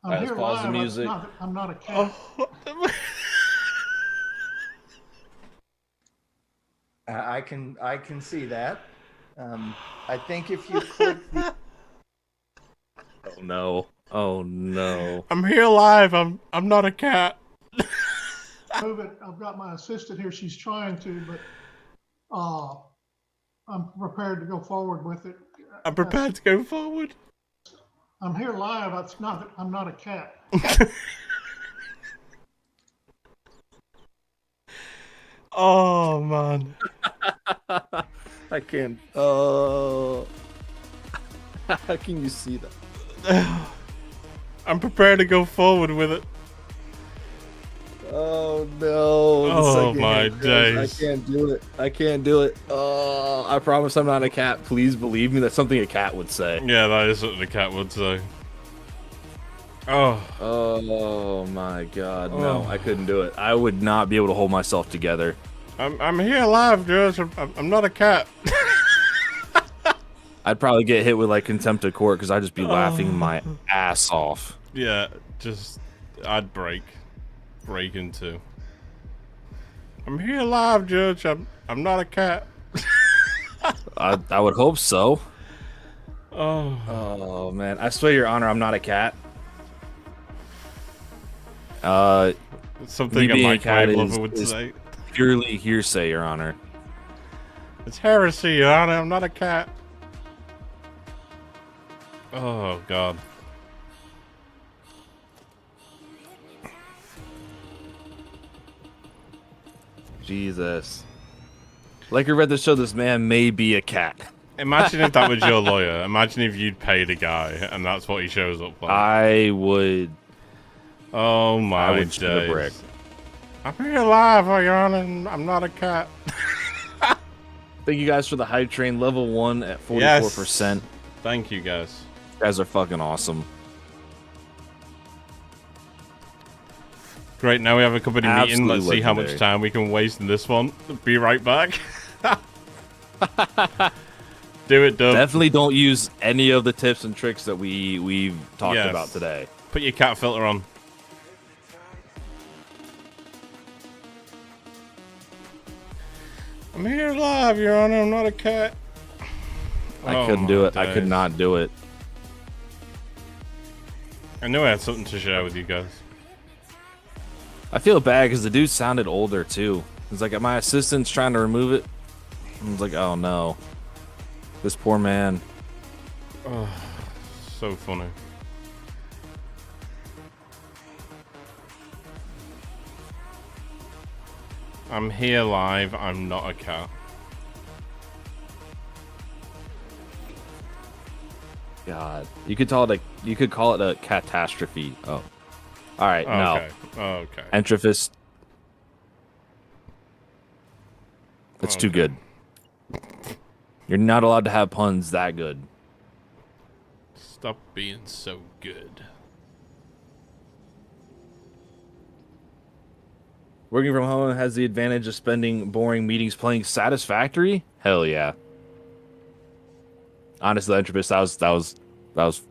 I'm here pause the live. music. I'm not a cat. I can see that. I think if you click the. Oh no! Oh no! I'm here live. I'm not a cat. Move it. I've got my assistant here. She's trying to, but I'm prepared to go forward with it. I'm prepared to go forward. I'm here live. I'm not a cat. Oh man. I can't. Oh. How can you see that? I'm prepared to go forward with it. Oh no! Oh my days! I can't do it. I can't do it. Oh, I promise I'm not a cat. Please believe me. That's something a cat would say. Yeah, that is something a cat would say. Oh. Oh my God! No, I couldn't do it. I would not be able to hold myself together. I'm here alive, Judge. I'm not a cat. I'd probably get hit with like contempt of court because I'd just be laughing my ass off. Yeah, I'd break in two. I'm here alive, Judge. I'm not a cat. I would hope so. Oh man, I swear, Your Honor, I'm not a cat. Something a microwave lover would say. Purely hearsay, Your Honor. It's heresy, Your Honor. I'm not a cat. Oh God. Jesus. Like I read the show, this man may be a cat. Imagine if that was your lawyer. Imagine if you'd paid a guy and that's what he shows up like. I would. Oh my I would shoot a brick. I'm here alive, Your Honor. I'm not a cat. Thank you guys for the hype train. Level 1 at 44%. Yes. Thank you guys. You guys are fucking awesome. Great, now we have a company meeting. Let's see how much legendary. time we can waste in this one. Be right back. Do it, Dub. Definitely don't use any of the tips and tricks that we've talked about today. Put your cat filter on. I'm here alive, Your Honor. I'm not a cat. I couldn't do it. I could not do it. I knew I had something to share with you guys. I feel bad because the dude sounded older too. It's like my assistant's trying to remove it. I was like, oh no, this poor man. Oh, so funny. I'm here live. I'm not a cat. God, you could call it a catastrophe. Oh, all right, Okay. no. Okay. Entrophist. It's too good. You're not allowed to have puns that good. Stop being so good. Working from home has the advantage of spending boring meetings playing Satisfactory. Hell yeah. Honestly, Entrophist, that was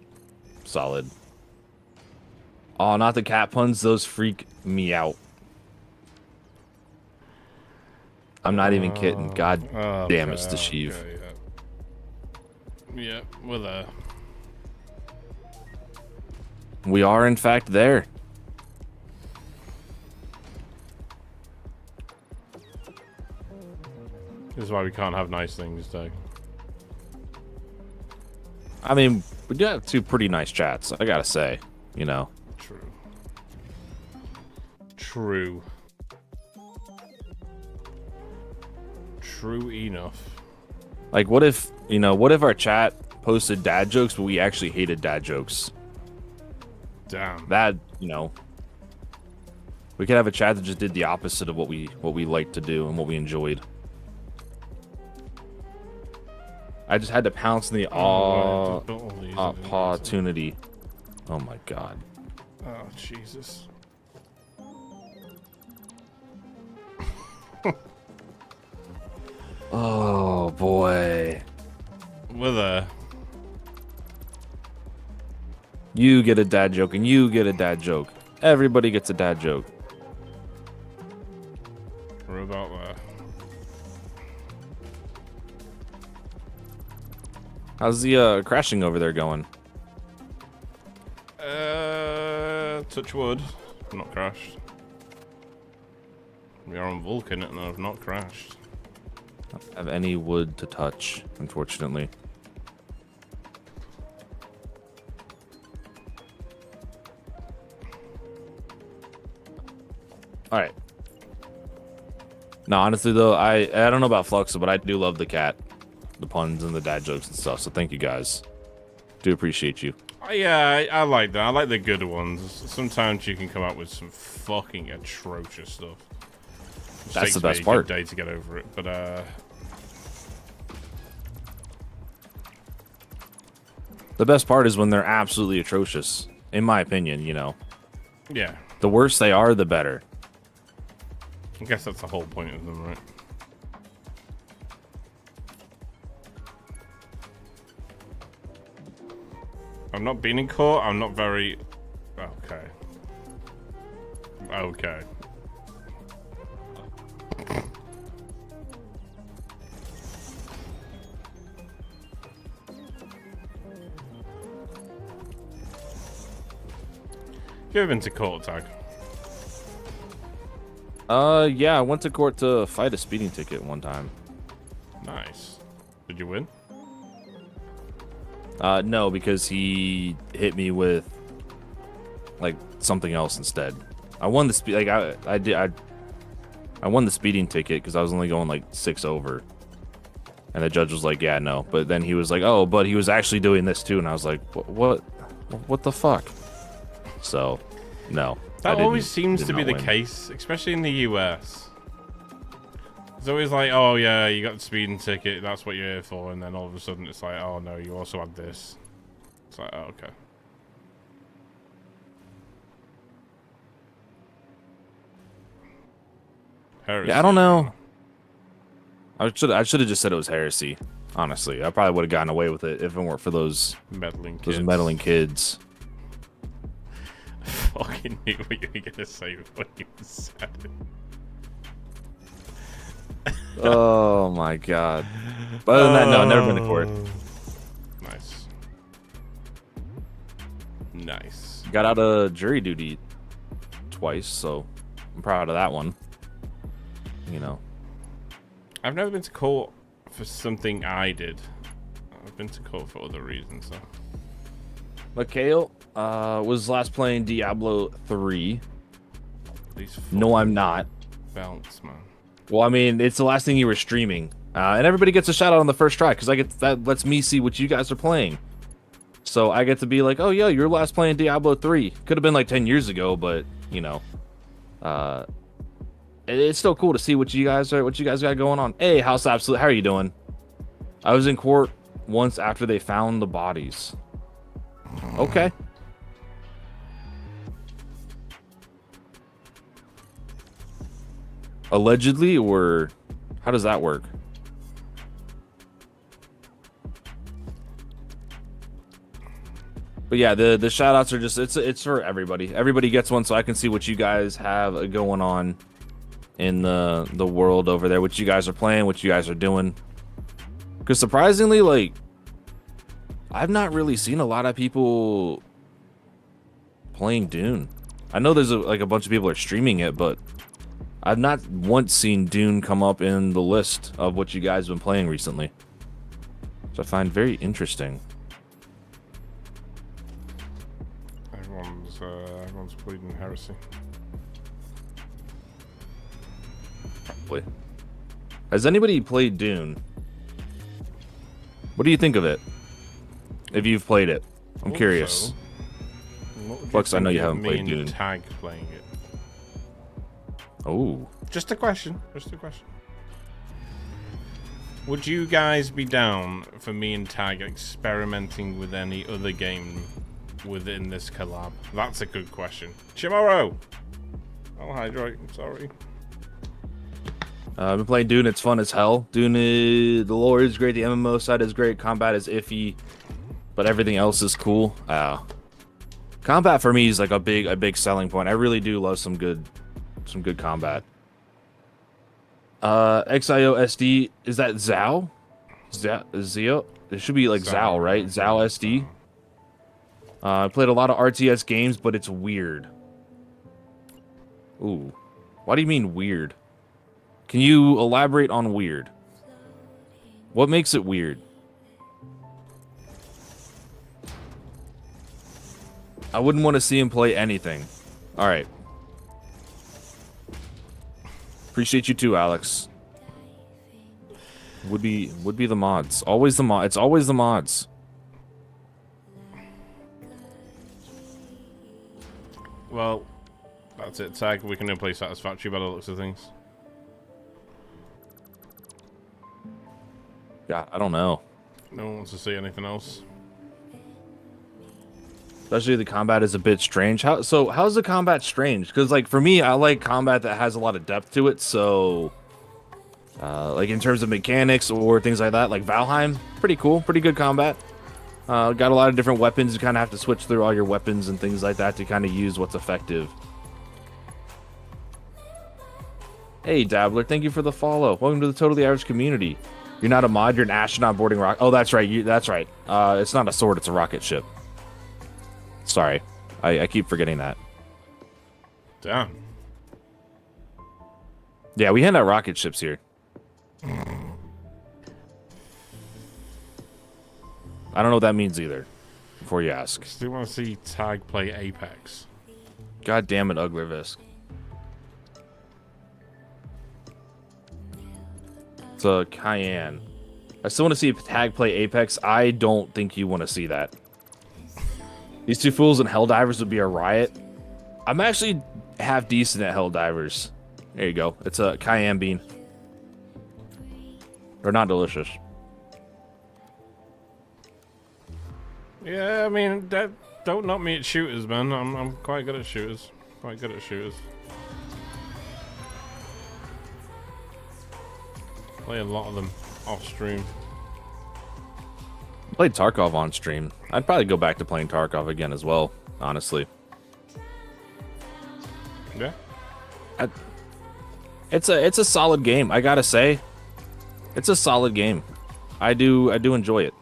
solid. Oh, not the cat puns. Those freak me out. I'm not even kidding. God damn it, Stasheev. Okay, yeah, we're there. We are, in fact, there. This is why we can't have nice things, though. I mean, we do have two pretty nice chats, I gotta say. You know. True. True. True enough. Like, what if our chat posted dad jokes, but we actually hated dad jokes? Damn. That, we could have a chat that just did the opposite of what we liked to do and what we enjoyed. I just had to pounce in the opportunity. Oh my god. Oh, Jesus. Oh boy. We're there. You get a dad joke and you get a dad joke. Everybody gets a dad joke. We're about there. How's the crashing over there going? Touch wood. Not crashed. We are on Vulcan and I've not crashed. I don't have any wood to touch, unfortunately. Alright. No, honestly though, I don't know about Fluxo, but I do love the cat. The puns and the dad jokes and stuff, so thank you guys. Do appreciate you. Yeah, I like that. I like the good ones. Sometimes you can come up with some fucking atrocious stuff. That's the best Takes me a part. good day to get over it, but The best part is when they're absolutely atrocious, in my opinion, you know. yeah. The worse they are, the better. I guess that's the whole point of them, right? I've not been in court. I'm not very... Okay. Okay. You ever been to court, Tag? Yeah, I went to court to fight a speeding ticket one time. Nice. Did you win? No, because he hit me with like something else instead. I won the I won the speeding ticket because I was only going like 6 over, and the judge was like, "Yeah, no." But then he was like, "Oh, but he was actually doing this too," and I was like, "What the fuck?" So, no. That always seems to be the case, especially in the US. It's always like, oh yeah, you got the speeding ticket, that's what you're here for, and then all of a sudden it's like, oh no, you also had this. It's like, oh, okay. Heresy. Yeah, I don't know. I should have just said it was heresy. Honestly, I probably would have gotten away with it if it weren't for those meddling kids. I fucking knew what you were gonna say when you said it. Oh my god. But other than that, no, I've never been to court. Nice. Nice. Got out of jury duty twice, so I'm proud of that one. You know. I've never been to court for something I did. I've been to court for other reasons, so. Mikhail was last playing Diablo 3. These No, I'm not. Belts, man. Well, I mean, it's the last thing you were streaming. And everybody gets a shout out on the first try, because that lets me see what you guys are playing. So I get to be like, oh, yeah, you're last playing Diablo 3. Could have been like 10 years ago, but, you know. It's still cool to see what you guys got going on. Hey, House Absolute, how are you doing? I was in court once after they found the bodies. Okay. Allegedly, or how does that work? But yeah, the shout outs are just it's for everybody. Everybody gets one, so I can see what you guys have going on in the world over there, what you guys are playing, what you guys are doing. Because surprisingly, like, I've not really seen a lot of people playing Dune. I know there's a bunch of people are streaming it, but I've not once seen Dune come up in the list of what you guys have been playing recently. So I find very interesting. Everyone's pleading heresy. Probably. Has anybody played Dune? What do you think of it? If you've played it, I'm curious. Flux, I know you haven't played Dune. Tag playing it. Oh. Just a question. Just a question. Would you guys be down for me and Tag experimenting with any other game within this collab? That's a good question. Chimoro! I'll hydrate. I'm sorry. I've been playing Dune. It's fun as hell. Dune, the lore is great. The MMO side is great. Combat is iffy, but everything else is cool. Combat for me is like a big selling point. I really do love some good combat. XIO SD, is that Zao? Zio? It should be like Zao, right? Zao SD. I played a lot of RTS games, but it's weird. Ooh. Why do you mean weird? Can you elaborate on weird? What makes it weird? I wouldn't want to see him play anything. Alright. Appreciate you too, Alex. Would be the mods. Always the mod. It's always the mods. well, that's it, Tag. We can now play Satisfactory by the looks of things. Yeah, I don't know. No one wants to see anything else. Especially the combat is a bit strange. How's the combat strange? Because like for me, I like combat that has a lot of depth to it. So, like in terms of mechanics or things like that, like Valheim, pretty cool, pretty good combat. Got a lot of different weapons. You kind of have to switch through all your weapons and things like that to kind of use what's effective. Hey, Dabbler, thank you for the follow. Welcome to the Totally Average community. You're not a mod, you're an astronaut boarding rocket. Oh, that's right. That's right. It's not a sword, it's a rocket ship. Sorry. I keep forgetting that. Damn. Yeah, we hand out rocket ships here. I don't know what that means either, before you ask. Still want to see Tag play Apex. God damn it, Uglervisk. It's a Cayenne. I still want to see Tag play Apex. I don't think you want to see that. These two fools and Helldivers would be a riot. I'm actually half decent at Helldivers. There you go. It's a Cayenne bean. They're not delicious. Yeah, I mean, don't knock me at shooters, man. I'm quite good at shooters. Quite good at shooters. Play a lot of them off stream. Played Tarkov on stream. I'd probably go back to playing Tarkov again as well, honestly. Yeah. It's a solid game, I gotta say. It's a solid game. I do enjoy it.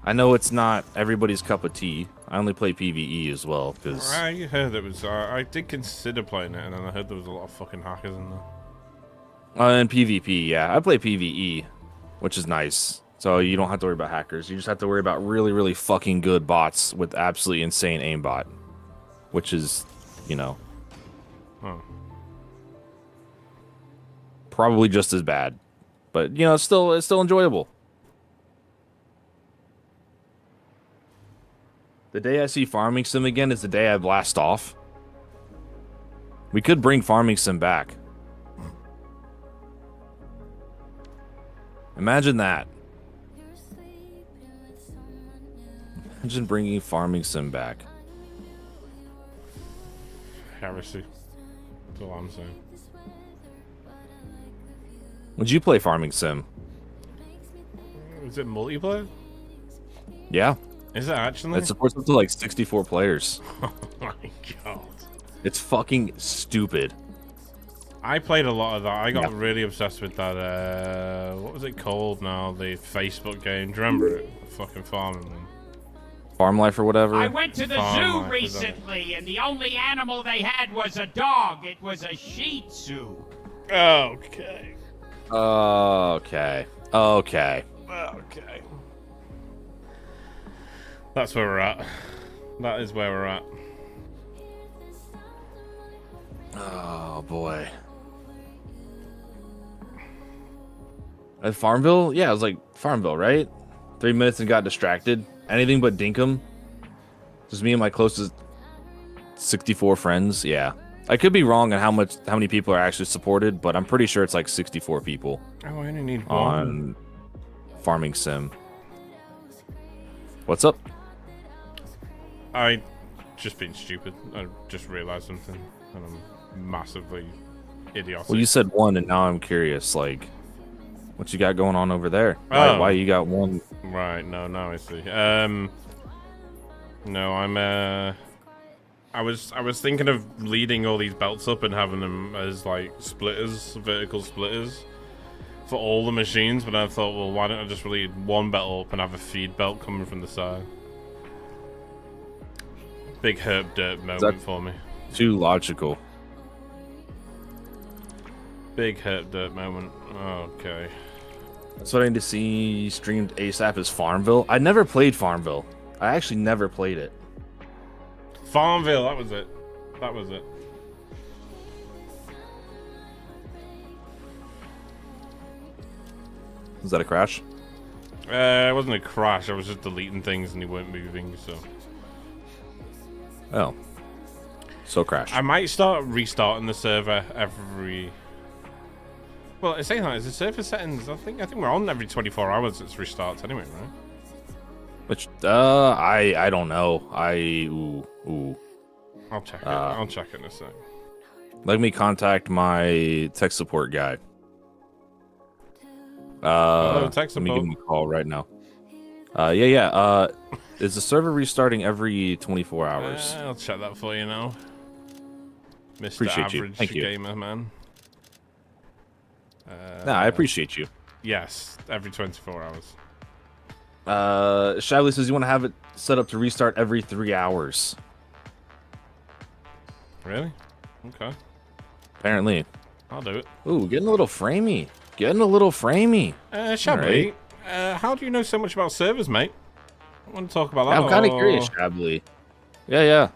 I know it's not everybody's cup of tea. I only play PvE as well, because I heard it was. I did consider playing it, and then I heard there was a lot of fucking hackers in there. And PvP, yeah, I play PvE, which is nice. So you don't have to worry about hackers. You just have to worry about really, really fucking good bots with absolutely insane aimbot, which is, you know, probably just as bad, but you know, it's still enjoyable. The day I see Farming Sim again is the day I blast off. We could bring Farming Sim back. Imagine that. Imagine bringing Farming Sim back. Heresy. That's all I'm saying. Would you play Farming Sim? Is it multiplayer? Yeah. Is it actually? It supports up to like 64 players. Oh my god. It's fucking stupid. I played a lot of that. I got really obsessed with that, what was it called now? The Facebook game. Do you remember it? The fucking farming one. Farm Life or whatever? I went to the Farm zoo Life, recently, and the only animal they had was a dog. It was a Shih Tzu. Okay. Okay. Okay. Okay. That's where we're at. That is where we're at. Oh boy. At Farmville? Yeah, it was like Farmville, right? 3 minutes and got distracted. Anything but Dinkum. Just me and my closest 64 friends. Yeah. I could be wrong on how many people are actually supported, but I'm pretty sure it's like 64 people. Oh, I only need one. On Farming Sim. What's up? I just been stupid. I just realized something, and I'm massively idiotic. Well, you said one, and now I'm curious. Like, what you got going on over there? Why you got one? Right. No. I see. No, I'm. I was thinking of leading all these belts up and having them as like splitters, vertical splitters, for all the machines. But I thought, well, why don't I just lead one belt up and have a feed belt coming from the side? Big herb dirt moment for me. Too logical. Big herb dirt moment. Okay. That's what I need to see streamed ASAP is Farmville. I never played Farmville. I actually never played it. Farmville, that was it. That was it. Was that a crash? It wasn't a crash. I was just deleting things and they weren't moving, so. Oh. So crashed. I might start restarting the server every. Well, it's saying like the server settings. I think we're on every 24 hours. It restarts anyway, right? Which I don't know. Ooh. I'll check it. I'll check it in a sec. Let me contact my tech support guy. Hello, tech Let me support. give him a call right now. Yeah. Is the server restarting every 24 hours? I'll check that for you now. Mr. Appreciate you. Average Thank you. Gamer, man. Nah, I appreciate you. Yes, every 24 hours. Shavley says you want to have it set up to restart every 3 hours. Really? Okay. Apparently. I'll do it. Ooh, getting a little framey. Shabby, how do you know so much about servers, mate? I want to talk about that. I'm kind of curious, Shably. Yeah.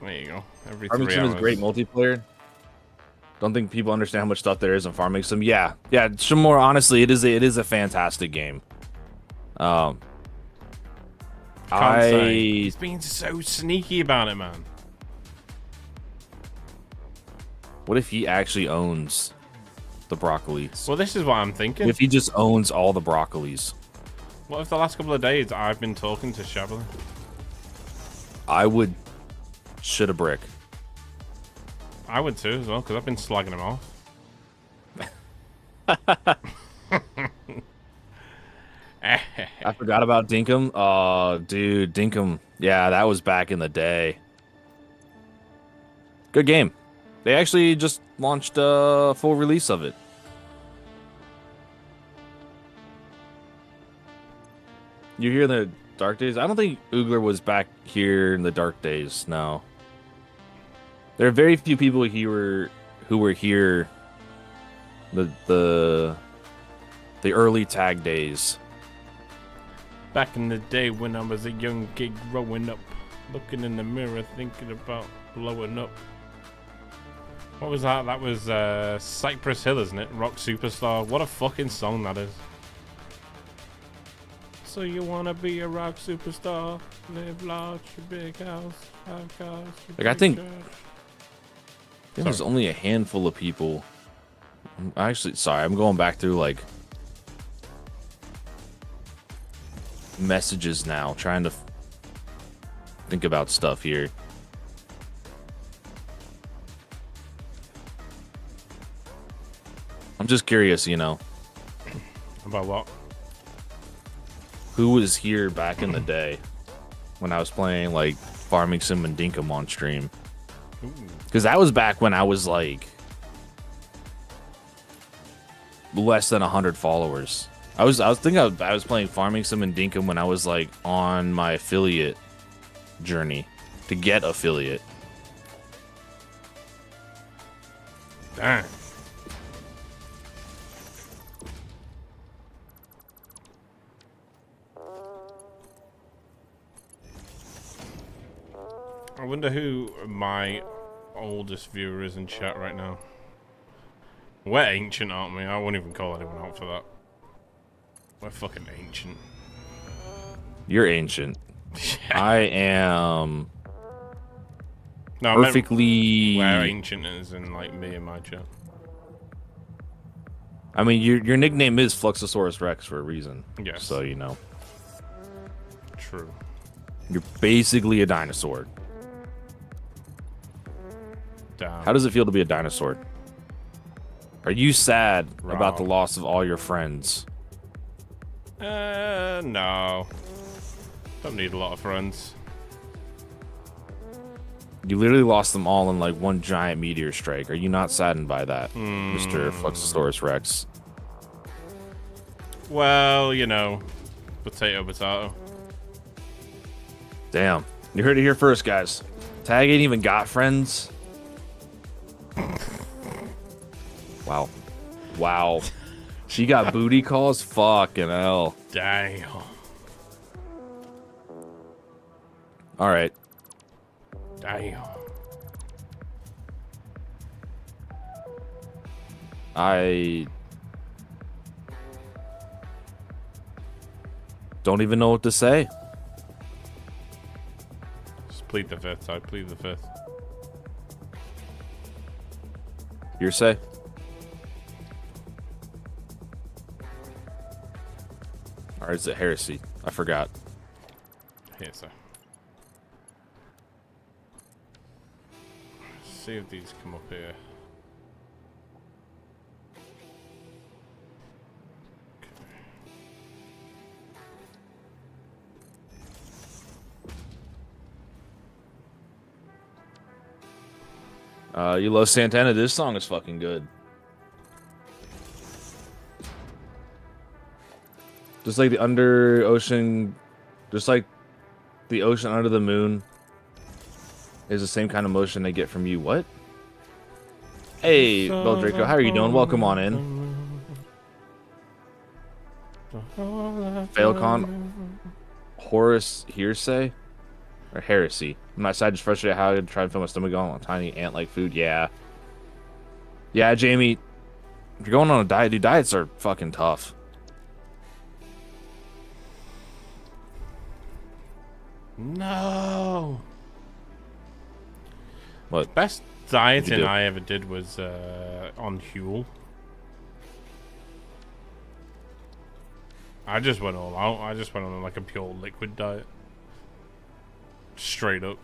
There you go. Every Farming 3 Sim hours. is great multiplayer. Don't think people understand how much stuff there is in Farming Sim. Yeah. Some more honestly, it is a fantastic game. Can't say. He's being so sneaky about it, man. What if he actually owns the broccolis? Well, this is what I'm thinking. What if he just owns all the broccolis? What if the last couple of days I've been talking to Shabby? I would shit a brick. I would too as well, because I've been slagging him off. I forgot about Dinkum. Oh, dude, Dinkum. Yeah, that was back in the day. Good game. They actually just launched a full release of it. You hear the dark days? I don't think Oogler was back here in the dark days. No. There are very few people who were here the early tag days. Back in the day when I was a young kid growing up, looking in the mirror, thinking about blowing up. What was that? That was Cypress Hill, isn't it? Rock Superstar. What a fucking song that is. So you wanna be a rock superstar? Live large, your big house, have cars. Like I think there's only a handful of people. Actually, sorry, I'm going back through like messages now, trying to think about stuff here. I'm just curious, About what? Who was here back in the day when I was playing like Farming Sim and Dinkum on stream? Because that was back when I was like less than 100 followers. I was playing Farming Sim and Dinkum when I was like on my affiliate journey to get affiliate. Damn. I wonder who my oldest viewer is in chat right now. We're ancient, aren't we? I won't even call anyone out for that. We're fucking ancient. You're ancient. I am No, perfectly. Where ancient is in like me and my chat. I mean, your nickname is Fluxosaurus Rex for a reason. Yes. So you know. True. You're basically a dinosaur. Damn. How does it feel to be a dinosaur? Are you sad about the Wrong. loss of all your friends? No. Don't need a lot of friends. You literally lost them all in like one giant meteor strike. Are you not saddened by that, Mr. Fluxosaurus Rex? Well, you know, potato. Damn. You heard it here first, guys. Tag ain't even got friends. Wow. Wow. She got booty calls? Fucking hell. Damn. Alright. Damn. I don't even know what to say. plead the fifth. I plead the fifth. Hearsay? Or is it heresy? I forgot. Hearsay. See if these come up here. You love Santana. This song is fucking good. Just like the under ocean, just like the ocean under the moon is the same kind of motion they get from you. What? Hey, Beldraco, how are you doing? Welcome on in. Failcon, Horus Hearsay, or Heresy. I'm not sad, just frustrated how I try to fill my stomach on tiny ant-like food. Yeah. Yeah, Jamie, if you're going on a diet, dude, diets are fucking tough. No. What? Best dieting I ever did was on Huel. I just went all out. I just went on like a pure liquid diet. Straight up.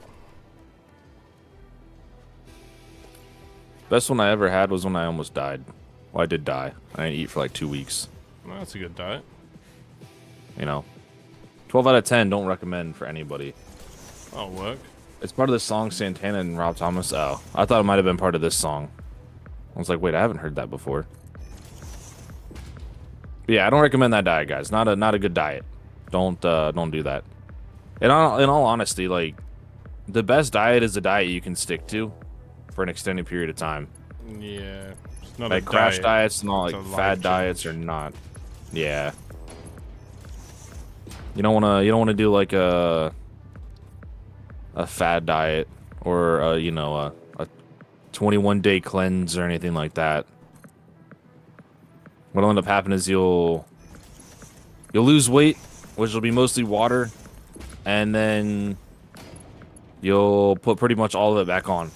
Best one I ever had was when I almost died. Well, I did die. I didn't eat for like 2 weeks. Well, that's a good diet. You know, 12 out of 10. Don't recommend for anybody. That'll work. It's part of the song Santana and Rob Thomas. Oh, I thought it might have been part of this song. I was like, wait, I haven't heard that before. But yeah, I don't recommend that diet, guys. Not a good diet. Don't do that. In all honesty, like, the best diet is a diet you can stick to for an extended period of time. Yeah. It's not like a crash diet. diets and all, It's like a fad life diets are not. Yeah. You don't wanna do like a fad diet or a 21-day cleanse or anything like that. What'll end up happening is you'll lose weight, which will be mostly water, and then you'll put pretty much all of it back on.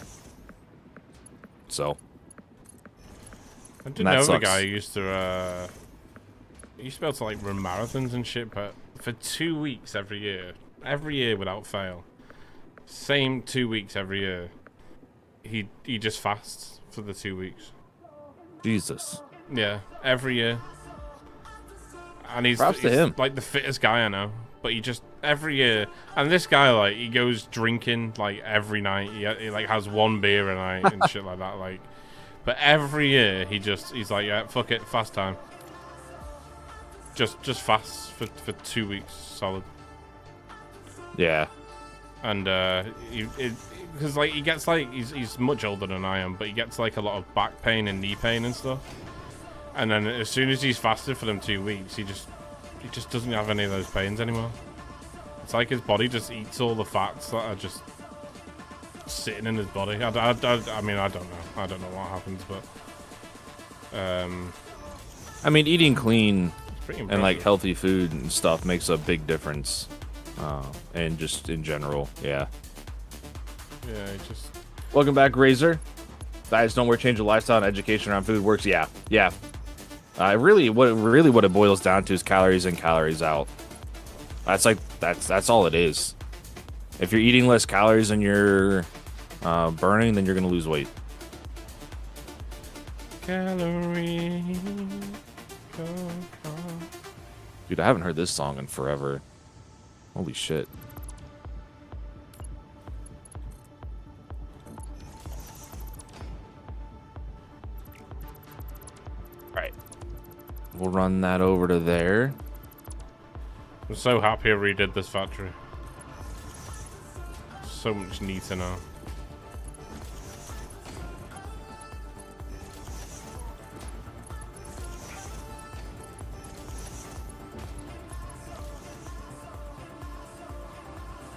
So I did know the guy who used to be able to like run marathons and shit, but for 2 weeks every year without fail, same 2 weeks every year, he just fasts for the 2 weeks. Jesus. Yeah, every year. And he's Props to him. Like the fittest guy I know, but he just every year. And this guy, like, he goes drinking like every night. He like has one beer a night and shit like that. Like, but every year he's like, yeah, fuck it, fast time. Just fasts for 2 weeks solid. Yeah. And because like he gets like he's much older than I am, but he gets like a lot of back pain and knee pain and stuff. And then as soon as he's fasted for them 2 weeks, he just doesn't have any of those pains anymore. It's like his body just eats all the fats that are just sitting in his body. I mean, I don't know. I don't know what happens, but I mean, eating clean and like impressive. healthy food and stuff makes a big difference. And just in general, yeah. Yeah, it just. Welcome back, Razor. Diets don't work. Change your lifestyle and education around food works. Yeah. Really, what it boils down to is calories in, calories out. That's all it is. If you're eating less calories than you're burning, then you're gonna lose weight. Calories. Dude, I haven't heard this song in forever. Holy shit. Right. We'll run that over to there. I'm so happy I redid this factory. So much neater now.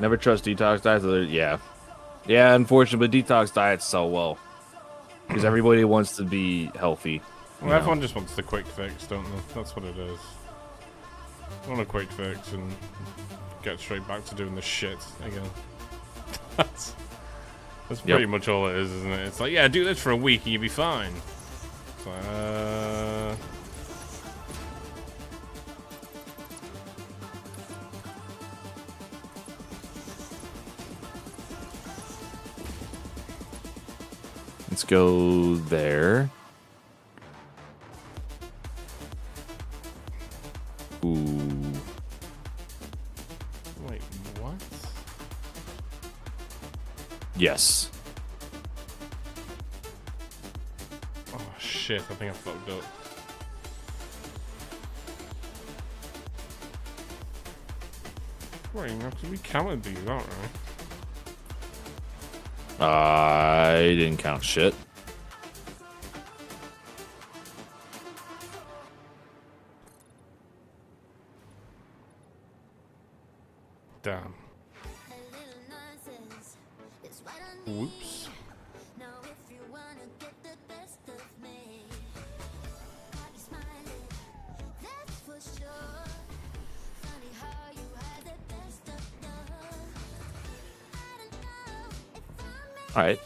Never trust detox diets. Yeah, unfortunately, but detox diets sell well because everybody wants to be healthy. Well, everyone just wants the quick fix, don't they? That's what it is. I want a quick fix and get straight back to doing the shit again. That's pretty much all it is, isn't it? It's like, yeah, do this for a week and you'll be fine. It's like, Let's go there. Ooh. Wait, what? Yes. Oh shit, I think I fucked up. Wait, you have to be counted these, aren't I? I didn't count shit. Damn. Whoops. All right.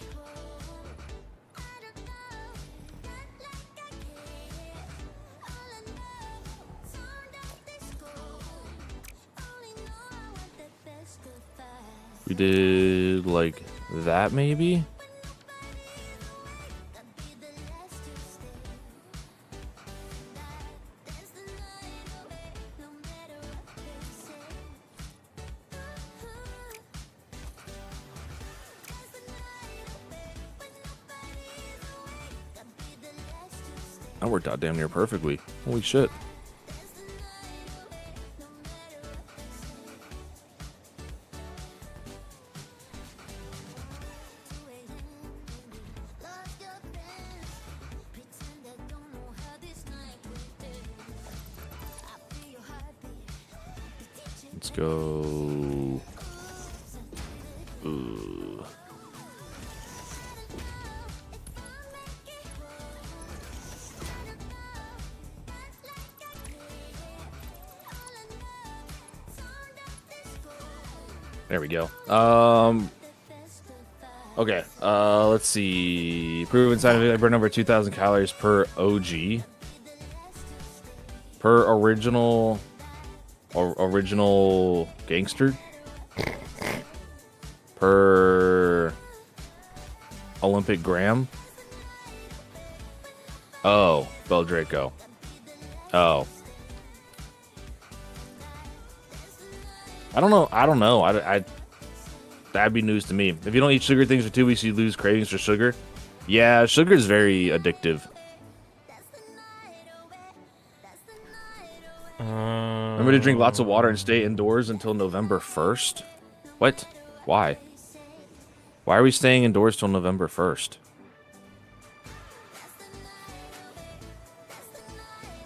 We did like that, maybe? That worked out damn near perfectly. Holy shit. Let's go. Ooh. There we go. Okay. Let's see. Proven scientific burn over 2,000 calories per OG. Per original gangster. Per Olympic gram. Oh, Beldraco. Oh. I don't know. I that'd be news to me. If you don't eat sugar things for 2 weeks, you lose cravings for sugar. Yeah, sugar is very addictive. Remember to drink lots of water and stay indoors until November 1st? What? Why? Why are we staying indoors till November 1st?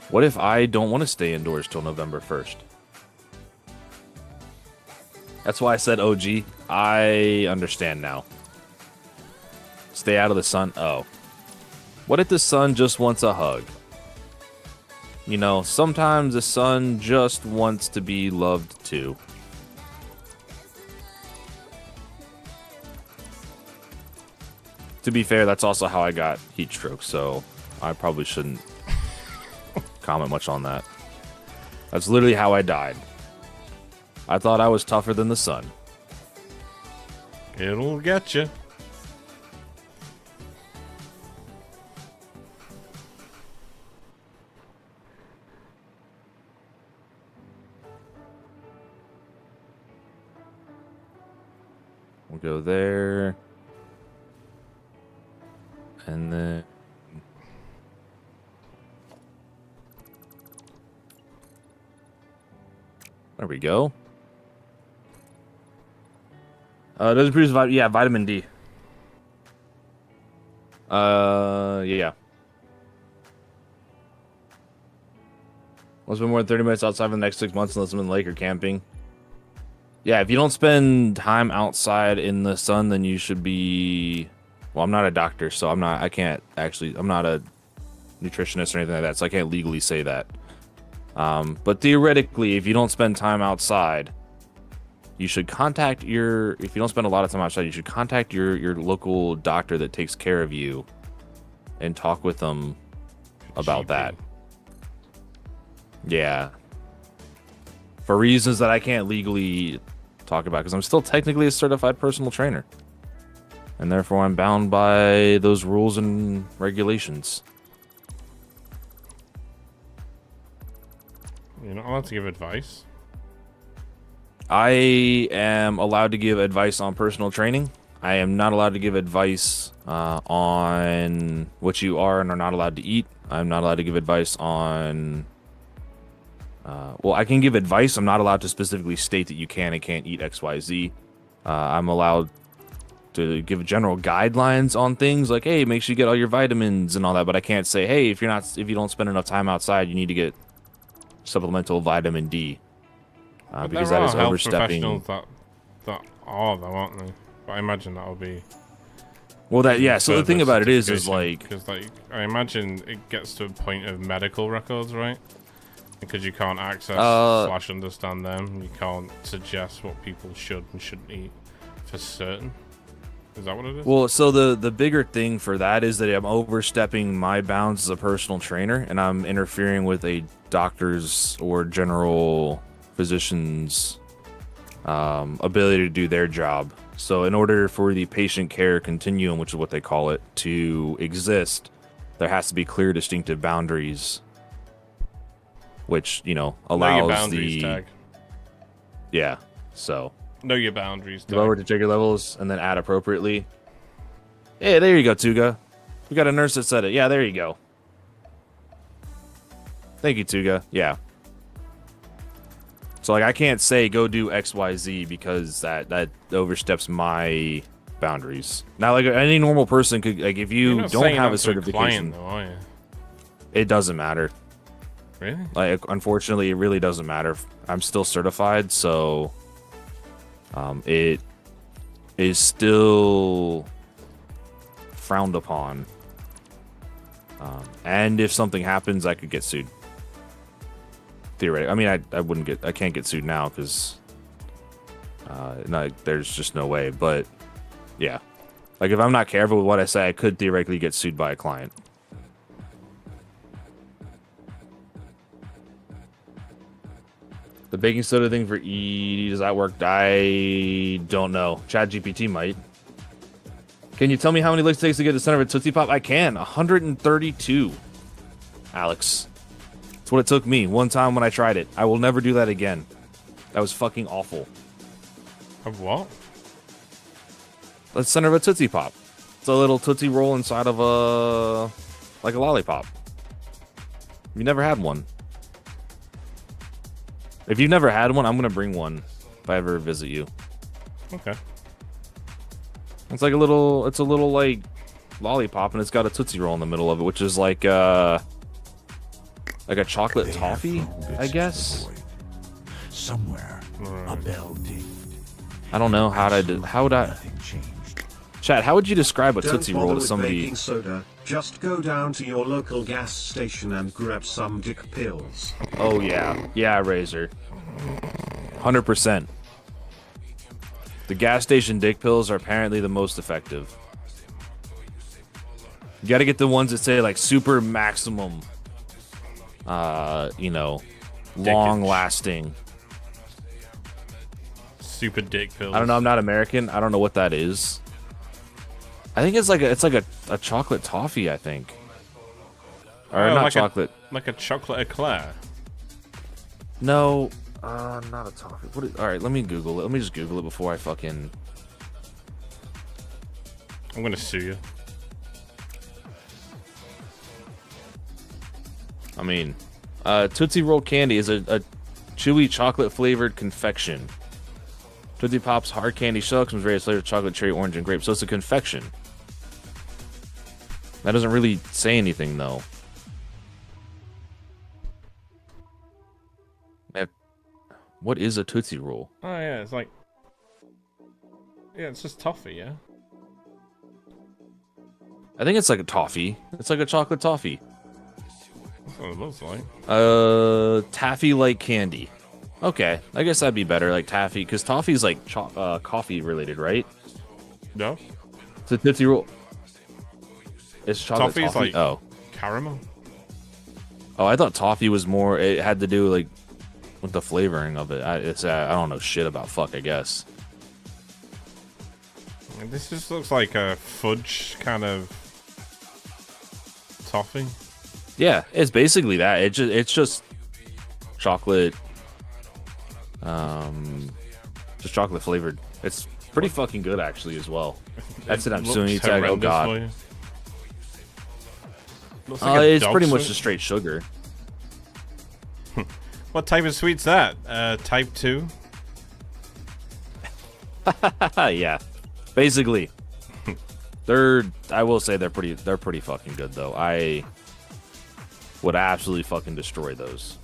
What if I don't want to stay indoors till November 1st? That's why I said OG. I understand now. Stay out of the sun. Oh. What if the sun just wants a hug? You know, sometimes the sun just wants to be loved too. To be fair, that's also how I got heat stroke, so I probably shouldn't comment much on that. That's literally how I died. I thought I was tougher than the sun. It'll get you. We'll go there. And then... There we go. Doesn't produce vitamin D. Yeah. Let's spend more than 30 minutes outside for the next 6 months unless I'm in the lake or camping. Yeah, if you don't spend time outside in the sun, then you should be... Well, I'm not a doctor, so I'm not a nutritionist or anything like that, so I can't legally say that. But theoretically, if you don't spend time outside, you should contact your, if you don't spend a lot of time outside, you should contact your local doctor that takes care of you and talk with them about that. Yeah. For reasons that I can't legally talk about, because I'm still technically a certified personal trainer. And therefore I'm bound by those rules and regulations. You're not allowed to give advice? I am allowed to give advice on personal training. I am not allowed to give advice on what you are and are not allowed to eat. I'm not allowed to give advice on... well, I can give advice. I'm not allowed to specifically state that you can and can't eat X, Y, Z. I'm allowed to give general guidelines on things like, hey, make sure you get all your vitamins and all that. But I can't say, hey, if you don't spend enough time outside, you need to get supplemental vitamin D. Because that is overstepping. That are though, aren't they? But I imagine that'll be. Well, that yeah. So the thing about it is like, because like I imagine it gets to a point of medical records, right? Because you can't access / understand them, you can't suggest what people should and shouldn't eat for certain. Is that what it is? Well, so the bigger thing for that is that I'm overstepping my bounds as a personal trainer, and I'm interfering with a doctor's or general physician's ability to do their job. So in order for the patient care continuum, which is what they call it, to exist, there has to be clear, distinctive boundaries, which, you know, allows know your boundaries, tag. Yeah, so... Know your boundaries, tag. Lower to trigger levels, and then add appropriately. Hey, there you go, Tuga. We got a nurse that said it. Yeah, there you go. Thank you, Tuga. Yeah. So, like, I can't say go do XYZ because that oversteps my boundaries. Now, like, any normal person could, like, if you don't have a certification, though, are you? It doesn't matter. Really? Like, unfortunately, it really doesn't matter. I'm still certified, so it is still frowned upon. And if something happens, I could get sued. Theoretically, I mean, I can't get sued now because there's just no way. But yeah, like if I'm not careful with what I say, I could theoretically get sued by a client. The baking soda thing for E, does that work? I don't know. ChatGPT might. Can you tell me how many licks it takes to get the center of a Tootsie Pop? I can. 132. Alex. That's what it took me one time when I tried it. I will never do that again. That was fucking awful. Of what? The center of a Tootsie Pop. It's a little Tootsie Roll inside of like a lollipop. You never had one. If you've never had one, I'm gonna bring one if I ever visit you. Okay. It's like a little like lollipop, and it's got a Tootsie Roll in the middle of it, which is like a chocolate toffee, I guess. Somewhere, a bell dinged. I don't know how would I. Chat, how would you describe a Tootsie Roll to somebody? Baking soda. Just go down to your local gas station and grab some dick pills. Oh yeah, Razor. 100%. The gas station dick pills are apparently the most effective. You got to get the ones that say like super maximum. You know, long lasting. Super dick pills. I don't know. I'm not American. I don't know what that is. I think it's like a chocolate toffee. I think, or not like chocolate. Like a chocolate eclair. No, not a toffee. All right, let me Google it. Let me just Google it before I fucking. I'm gonna sue you. I mean, Tootsie Roll candy is a chewy chocolate flavored confection. Tootsie Pop's hard candy shell comes various flavors: chocolate, cherry, orange, and grape. So it's a confection. That doesn't really say anything, though. What is a Tootsie Roll? Oh yeah, it's like, yeah, it's just toffee, yeah. I think it's like a toffee. It's like a chocolate toffee. That's what it looks like. Taffy-like candy. Okay, I guess that'd be better, like taffy, because toffee's like coffee related, right? No. It's a Tootsie Roll. It's chocolate Toffee's toffee. like caramel. Oh, I thought toffee was more. It had to do like with the flavoring of it. I don't know shit about fuck. I guess. This just looks like a fudge kind of toffee. Yeah, it's basically that. It's just chocolate. Just chocolate flavored. It's pretty fucking good actually as well. That's it. I'm suing you tag. Oh god. It's pretty much just straight sugar. What type of sweet's that? Type 2? Yeah. Basically. I will say they're pretty fucking good though. I would absolutely fucking destroy those.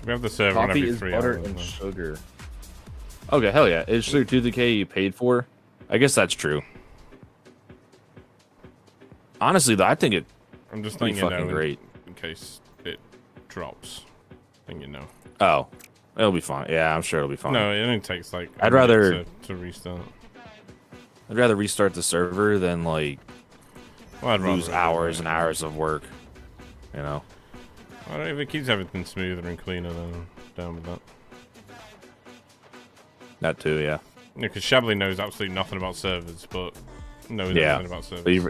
We have the server Coffee every is 3 butter hours. and sugar. Okay, hell yeah. It's sugar to the K you paid for. I guess that's true. Honestly, though, I think I'm just pretty letting you fucking know great. in case it drops. Then you know. Oh, it'll be fine. Yeah, I'm sure it'll be fine. No, it only takes like a I'd minute rather to restart. I'd rather restart the server than like I'd lose rather hours and hours of work. You know. I don't, if it keeps everything smoother and cleaner, then I'm down with that. That too, yeah. Because Shabley knows absolutely nothing about servers, but knows Yeah. everything about servers. But you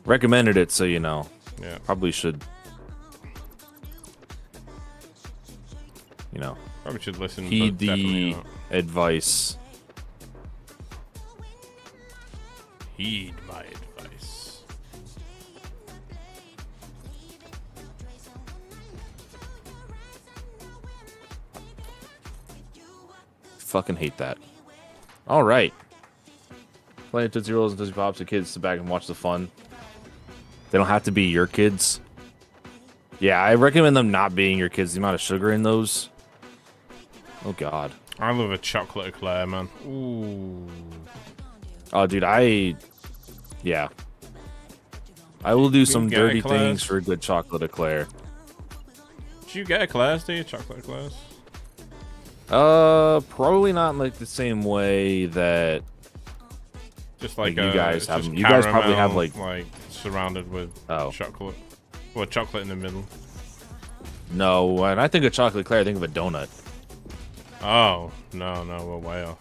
recommended it, so you know. Yeah. Probably should. You know. Probably should listen. Heed but definitely the not. advice. Heed my advice. Fucking hate that. All right. Playing Tootsie Rolls and Tootsie Pops, the kids sit back and watch the fun. They don't have to be your kids. Yeah, I recommend them not being your kids. The amount of sugar in those. Oh god. I love a chocolate eclair, man. Ooh. Oh, dude, yeah. I will do some get dirty eclairs? things for a good chocolate eclair. Did you get eclairs, do you? Chocolate eclairs? Probably not in like the same way that Just like, you guys have just them. You guys probably have caramel, like surrounded with chocolate. Well, chocolate in the middle. no. When I think of chocolate eclair, I think of a donut. Oh, no, we're way off.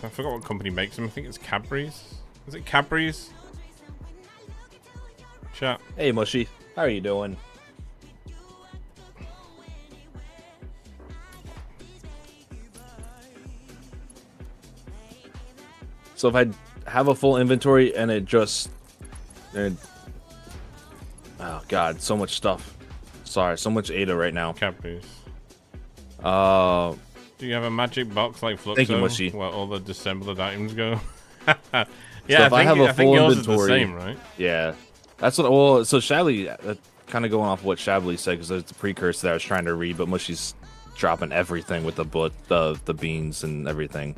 I forgot what company makes them. I think it's Cadbury's. Is it Cadbury's? Chat. Hey, Mushy. How are you doing? So if I have a full inventory and it just... oh, God. So much stuff. Sorry. So much Ada right now. Cadbury's. Do you have a magic box like Fluxo? Thank you, Mushy. Where all the disassembled items go? So Yeah, if I have a full yours inventory, is the same, right? Yeah, that's what. Well, so Shabley, kind of going off what Shabley said because there's the precursor that I was trying to read, but Mushy's dropping everything with the beans and everything.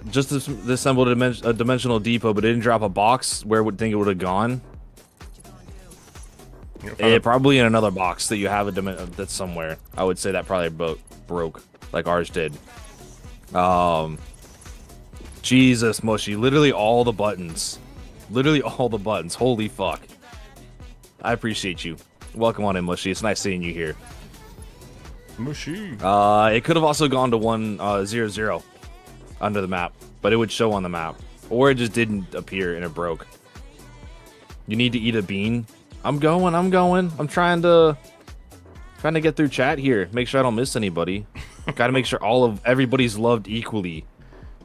Just assembled a dimensional depot, but it didn't drop a box. Where would think it would have gone? Probably in another box that you have that's somewhere. I would say that probably broke like ours did. Jesus, Mushy. Literally all the buttons. Holy fuck. I appreciate you. Welcome on in, Mushy. It's nice seeing you here. Mushy. It could have also gone to 100 under the map, but it would show on the map. Or it just didn't appear and it broke. You need to eat a bean. I'm going. I'm trying to Trying to get through chat here. Make sure I don't miss anybody. Got to make sure everybody's loved equally.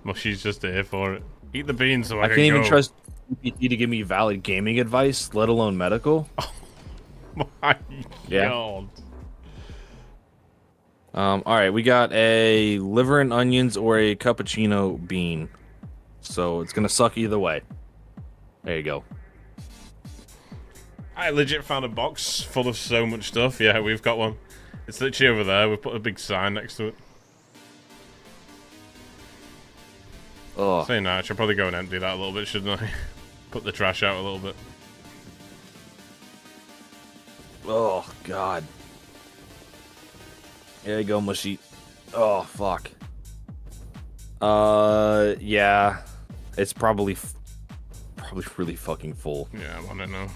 Well, she's just here for it. Eat the beans so I can't can even go. trust GPT to give me valid gaming advice, let alone medical. My Yeah. God. All right, we got a liver and onions or a cappuccino bean. So it's gonna suck either way. There you go. I legit found a box full of so much stuff. Yeah, we've got one. It's literally over there. We've put a big sign next to it. Oh. Saying that, I should probably go and empty that a little bit, shouldn't I? Put the trash out a little bit. Oh God. There you go, mushy. Oh fuck. Yeah. It's probably really fucking full. Yeah, I want to know.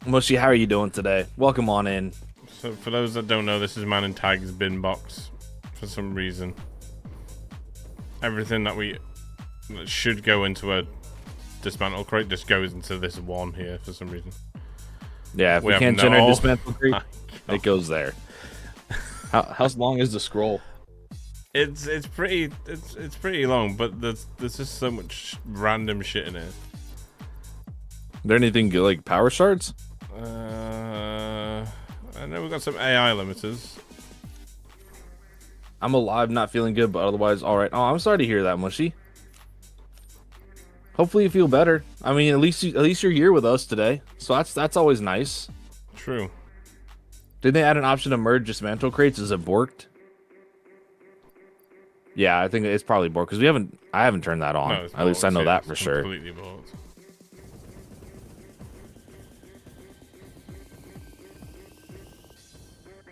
Mushy, how are you doing today? Welcome on in. So, for those that don't know, this is Man in Tag's bin box. For some reason, everything that should go into a dismantle crate just goes into this one here for some reason. Yeah, if we can't generate a dismantle crate, it goes there. How long is the scroll? It's pretty long, but there's just so much random shit in it. Is there anything good, like power shards? I know we've got some AI limiters. I'm alive, not feeling good, but otherwise all right. Oh, I'm sorry to hear that, Mushy. Hopefully you feel better. I mean, at least you're here with us today, so that's always nice. True. Did they add an option to merge dismantle crates? Is it borked? Yeah, I think it's probably borked because I haven't turned that on. No, at least I know that for sure. Completely borked.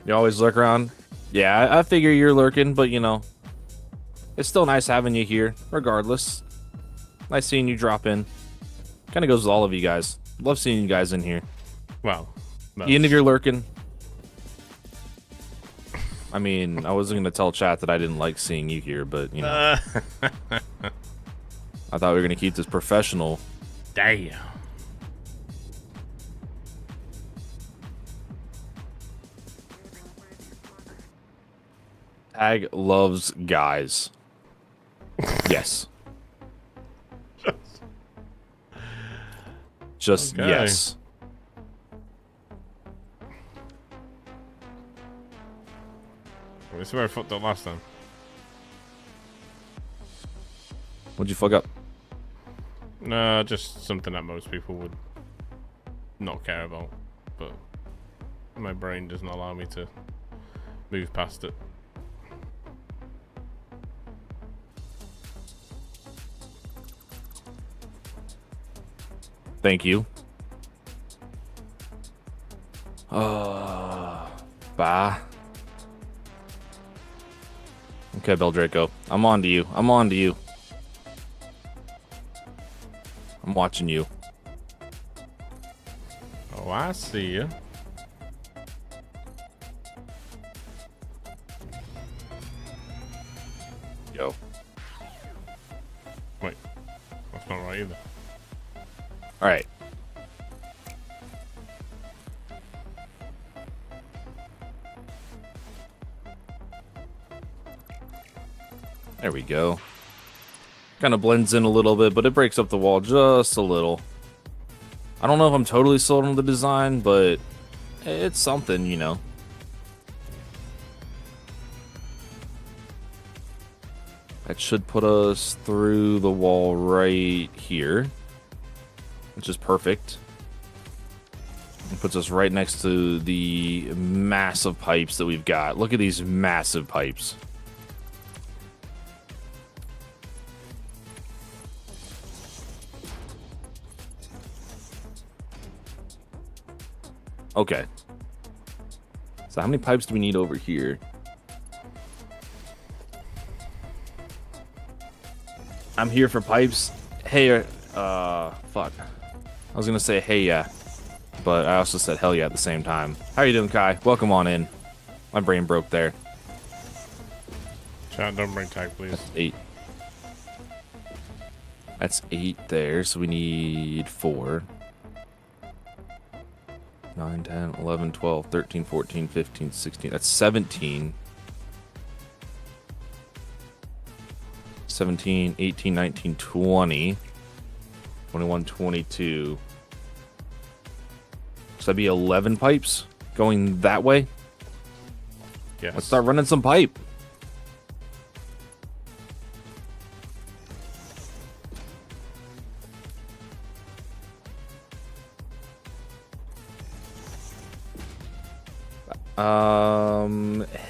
You always lurk around? Yeah, I figure you're lurking, but you know, it's still nice having you here, regardless. Nice seeing you drop in. Kind of goes with all of you guys. Love seeing you guys in here. Well, even if you're lurking. I mean, I wasn't gonna tell chat that I didn't like seeing you here, but you know, I thought we were gonna keep this professional. Damn. Tag loves guys. Yes. Just Okay. yes. This is where I fucked up last time. What'd you fuck up? No, just something that most people would not care about, but my brain doesn't allow me to move past it. Thank you. Bye. Okay, Beldraco. I'm on to you. I'm on to you. I'm watching you. Oh, I see you. Yo. Wait. That's not right either. All right. There we go. Kind of blends in a little bit, but it breaks up the wall just a little. I don't know if I'm totally sold on the design, but it's something, you know. That should put us through the wall right here, which is perfect. It puts us right next to the massive pipes that we've got. Look at these massive pipes. Okay. So how many pipes do we need over here? I'm here for pipes. Hey, fuck. I was gonna say hey yeah, but I also said hell yeah at the same time. How you doing, Kai? Welcome on in. My brain broke there. Chat, don't bring tag, please. That's 8. That's 8 there, so we need 4. 9, 10, 11, 12, 13, 14, 15, 16. That's 17. 17, 18, 19, 20. 21, 22. So that'd be 11 pipes going that way. Yes. Let's start running some pipe.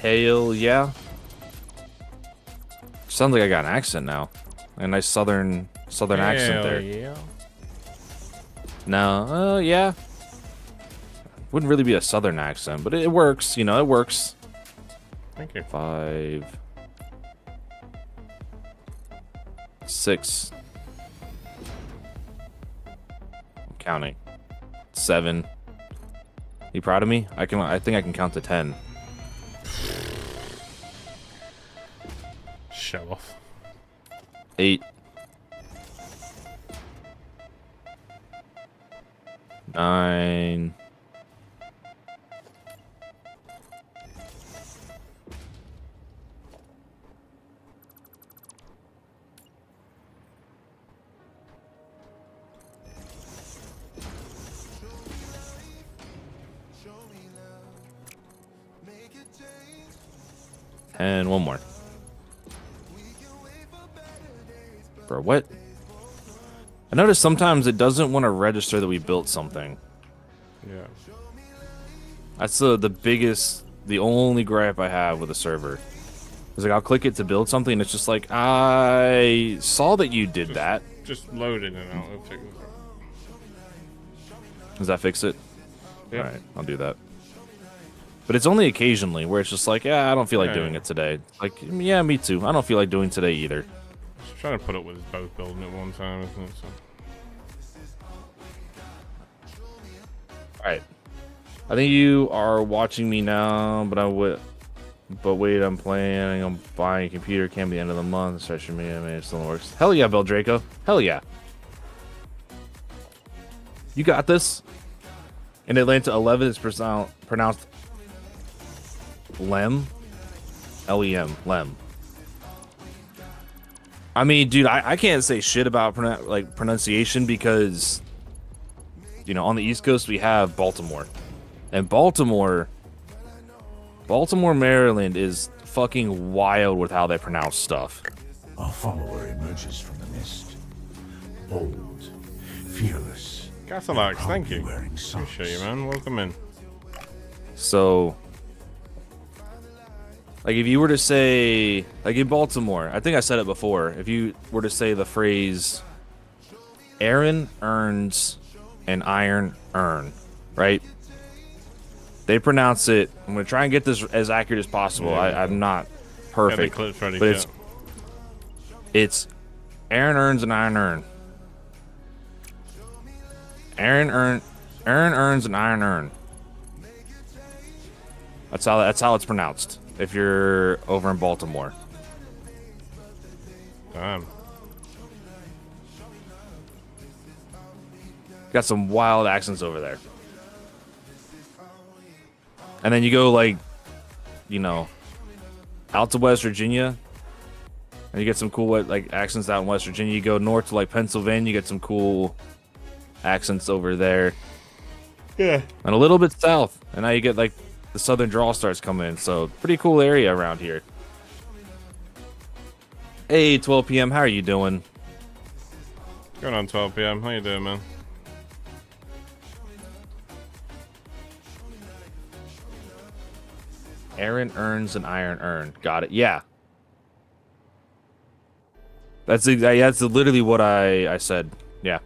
Hell yeah. Sounds like I got an accent now. A nice southern accent there. Yeah. No, yeah. Wouldn't really be a southern accent, but it works, you know, it works. Thank you. 5, 6. I'm counting. 7. You proud of me? I think I can count to 10. Show off. 8. 9. 10. One more. Bro, what? I noticed sometimes it doesn't want to register that we built something. Yeah. That's the only gripe I have with the server. It's like I'll click it to build something and it's just like, I saw that you did that. Just load it and I'll fix it. Does that fix it? Yeah. Alright, I'll do that. But it's only occasionally where it's just like, yeah, I don't feel like doing it today. Like, yeah, me too. I don't feel like doing today either. Just trying to put up with us both building at one time, isn't it? So. Alright. I think you are watching me now, but wait, I'm planning on buying a computer. Can't be the end of the month. Social media, man, it still works. Hell yeah, Bel Draco. Hell yeah. You got this. In Atlanta, 11 is pronounced Lem. L-E-M. Lem. I mean, dude, I can't say shit about pronunciation because, you know, on the East Coast we have Baltimore. And Baltimore, Maryland is fucking wild with how they pronounce stuff. A follower emerges from the mist. Bold, fearless. Gasalax, thank you. Appreciate you, man. Welcome in. So, like, if you were to say, like in Baltimore, I think I said it before, if you were to say the phrase, Aaron earns an iron urn, right? They pronounce it, I'm going to try and get this as accurate as possible. Yeah. I'm not perfect, but it's Aaron earns an iron urn. Aaron earns an iron urn. That's how it's pronounced. If you're over in Baltimore. Damn. Got some wild accents over there. And then you go, like, you know, out to West Virginia, and you get some cool like accents out in West Virginia. You go north to like Pennsylvania, you get some cool accents over there. Yeah. And a little bit south, and now you get like the southern drawl starts coming in. So pretty cool area around here. Hey, 12 p.m. How are you doing? Going on 12 p.m. How you doing, man? Aaron earns an iron urn. Got it. Yeah. That's literally what I said. Yeah.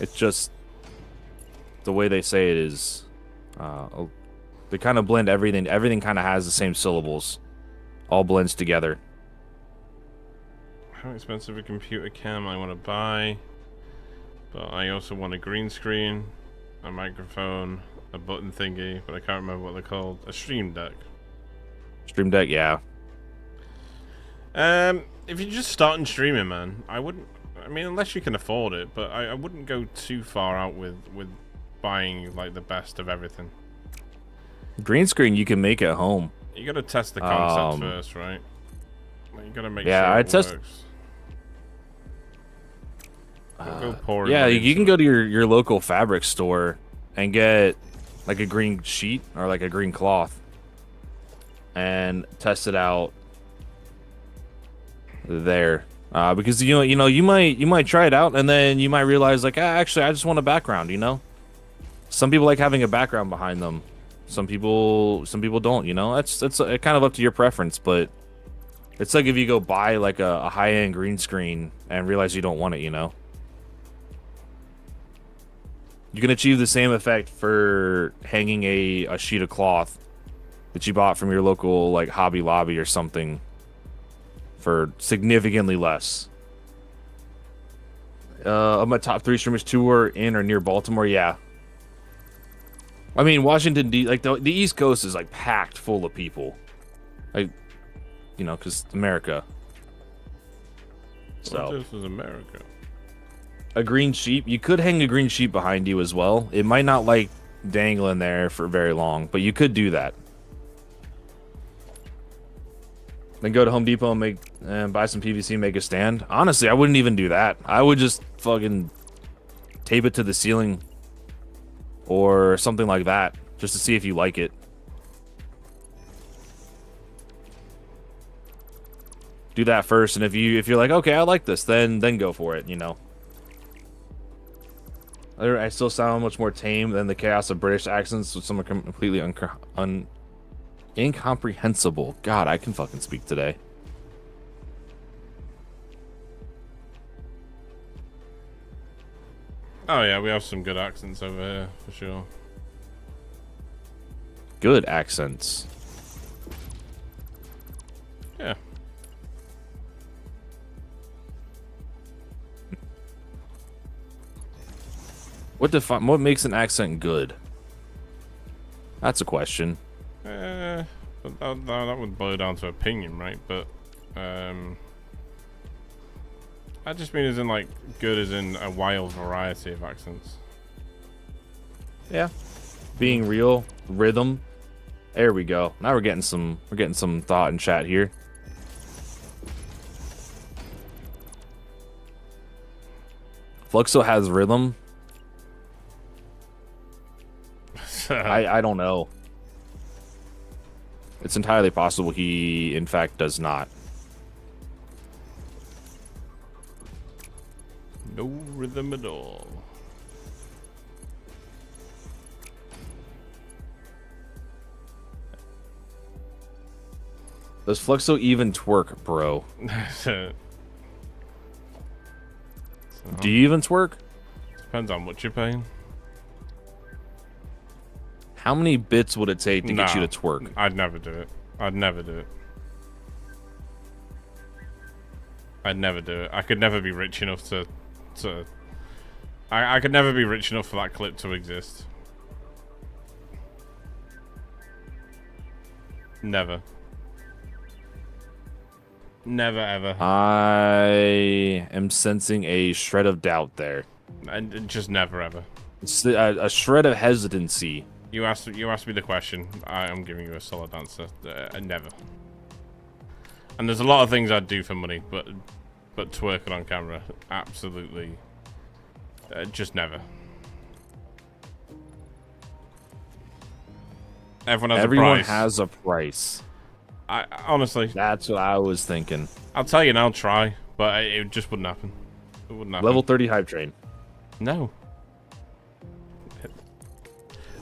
It's just the way they say it is. They kind of blend everything. Everything kind of has the same syllables. All blends together. How expensive a computer cam I want to buy? But I also want a green screen, a microphone, a button thingy, but I can't remember what they're called. A stream deck. Stream deck, yeah. If you're just starting streaming, man, I wouldn't. I mean, unless you can afford it, but I wouldn't go too far out with buying like the best of everything. Green screen you can make at home. You gotta test the concept first, right? Like, you gotta make yeah, sure I it test. works. Go pour Yeah, money you can into go to your local fabric store and get like a green sheet or like a green cloth and test it out there. Because you might try it out and then you might realize like, actually I just want a background, you know? Some people like having a background behind them. Some people don't, you know? It's kind of up to your preference, but it's like if you go buy like a high-end green screen and realize you don't want it, you know? You can achieve the same effect for hanging a sheet of cloth that you bought from your local like Hobby Lobby or something for significantly less. Of my top 3 streamers, 2 are in or near Baltimore. Yeah. I mean, Washington D. Like the East Coast is like packed full of people. Like, you know, because America. So this is America. A green sheep. You could hang a green sheep behind you as well. It might not like dangling there for very long, but you could do that. Then go to Home Depot and buy some PVC and make a stand. Honestly, I wouldn't even do that. I would just fucking tape it to the ceiling or something like that, just to see if you like it. Do that first, and if you're like, okay, I like this, then go for it, you know. I still sound much more tame than the chaos of British accents, with some are completely incomprehensible. God, I can fucking speak today. Oh yeah, we have some good accents over here for sure. Good accents. Yeah. What makes an accent good? That's a question. But that would boil down to opinion, right? But I just mean as in like good as in a wild variety of accents. Yeah. Being real, rhythm. There we go. Now we're getting some thought in chat here. Fluxo has rhythm. I don't know. It's entirely possible he, in fact, does not. No rhythm at all. Does Fluxo even twerk, bro? Do you even twerk? Depends on what you're paying. How many bits would it take to get you to twerk? I'd never do it. I'd never do it. I'd never do it. I could never be rich enough to I could never be rich enough for that clip to exist. Never. Never ever. I am sensing a shred of doubt there. And just never ever. It's a shred of hesitancy. You asked me the question. I am giving you a solid answer. Never. And there's a lot of things I'd do for money, but twerking on camera, absolutely, just never. Everyone has a price. I honestly, that's what I was thinking. I'll tell you, and I'll try, but it just wouldn't happen. It wouldn't happen. Level 30 hype train. No.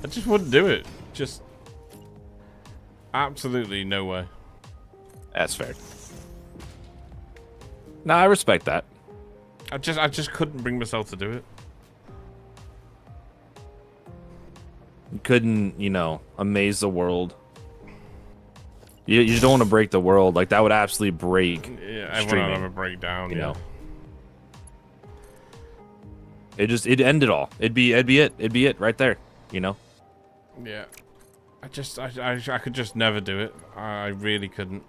I just wouldn't do it. Just absolutely no way. That's fair. No, I respect that. I just couldn't bring myself to do it. You couldn't, amaze the world. You just don't want to break the world. Like, that would absolutely break everyone streaming. would have a breakdown, you know. It'd end it all. It'd be it right there, Yeah. I could just never do it. I really couldn't.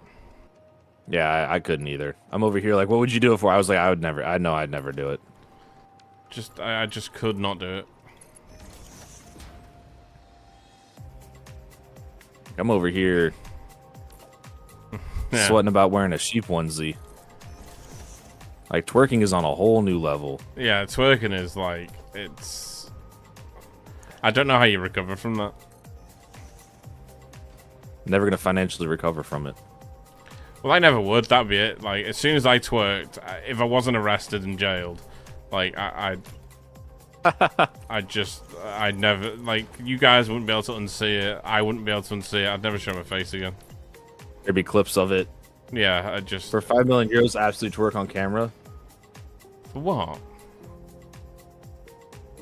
Yeah, I couldn't either. I'm over here like, what would you do it for? I was like, I'd never do it. I just could not do it. I'm over here sweating about wearing a sheep onesie. Like, twerking is on a whole new level. Yeah, twerking is like, it's... I don't know how you recover from that. Never gonna financially recover from it. Well, I never would. That'd be it. Like, as soon as I twerked, if I wasn't arrested and jailed, like, I'd never, like, you guys wouldn't be able to unsee it. I wouldn't be able to unsee it. I'd never show my face again. There'd be clips of it. Yeah, I just... For 5 million euros, absolute twerk on camera. For what?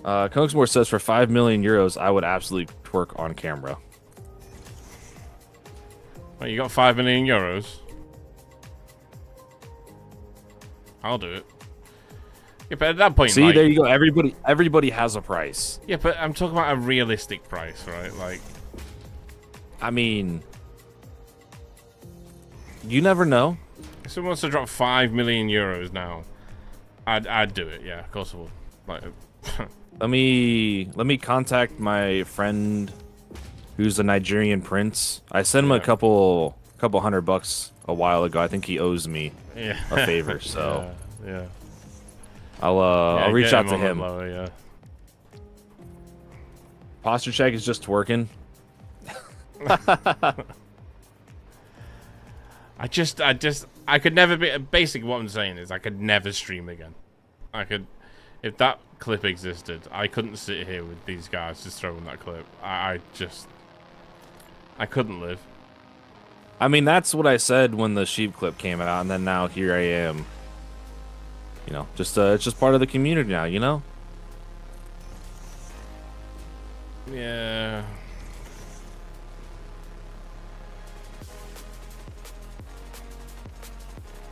Kongsmore says for 5 million euros, I would absolutely twerk on camera. Well, you got 5 million euros? I'll do it. Yeah, but at that point, see, like, there you go. Everybody has a price. Yeah, but I'm talking about a realistic price, right? Like, I mean, you never know. If someone wants to drop 5 million euros now, I'd do it. Yeah, of course I would. Like, let me contact my friend who's a Nigerian prince. I sent him a couple $100 a while ago. I think he owes me a favor, so yeah. I'll reach out to him. Lower, yeah. Posture check is just twerking. I could never be. Basically, what I'm saying is, I could never stream again. If that clip existed, I couldn't sit here with these guys just throwing that clip. I couldn't live. I mean, that's what I said when the sheep clip came out, and then now here I am. You know, it's just part of the community now, you know? Yeah.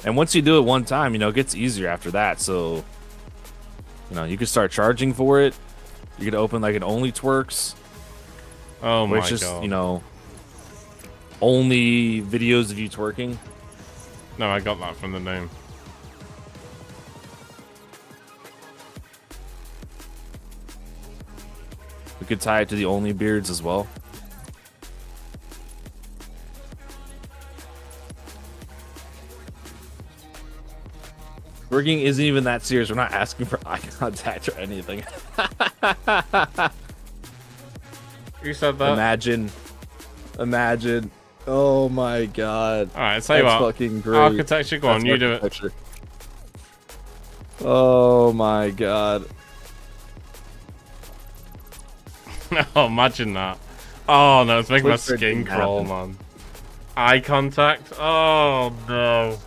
And once you do it one time, you know, it gets easier after that. So, you know, you can start charging for it. You could open like an only twerks. Oh my where it's just, god. you know, only videos of you twerking. No, I got that from the name. We could tie it to the only beards as well. Twerking isn't even that serious. We're not asking for eye contact or anything. You said that? Imagine. Oh my god. Alright, say what. Fucking great. Architecture, go on, you do it. Oh my god. Oh, imagine that. Oh no, it's making my Clifford skin didn't crawl, happen. man. Eye contact? Oh no.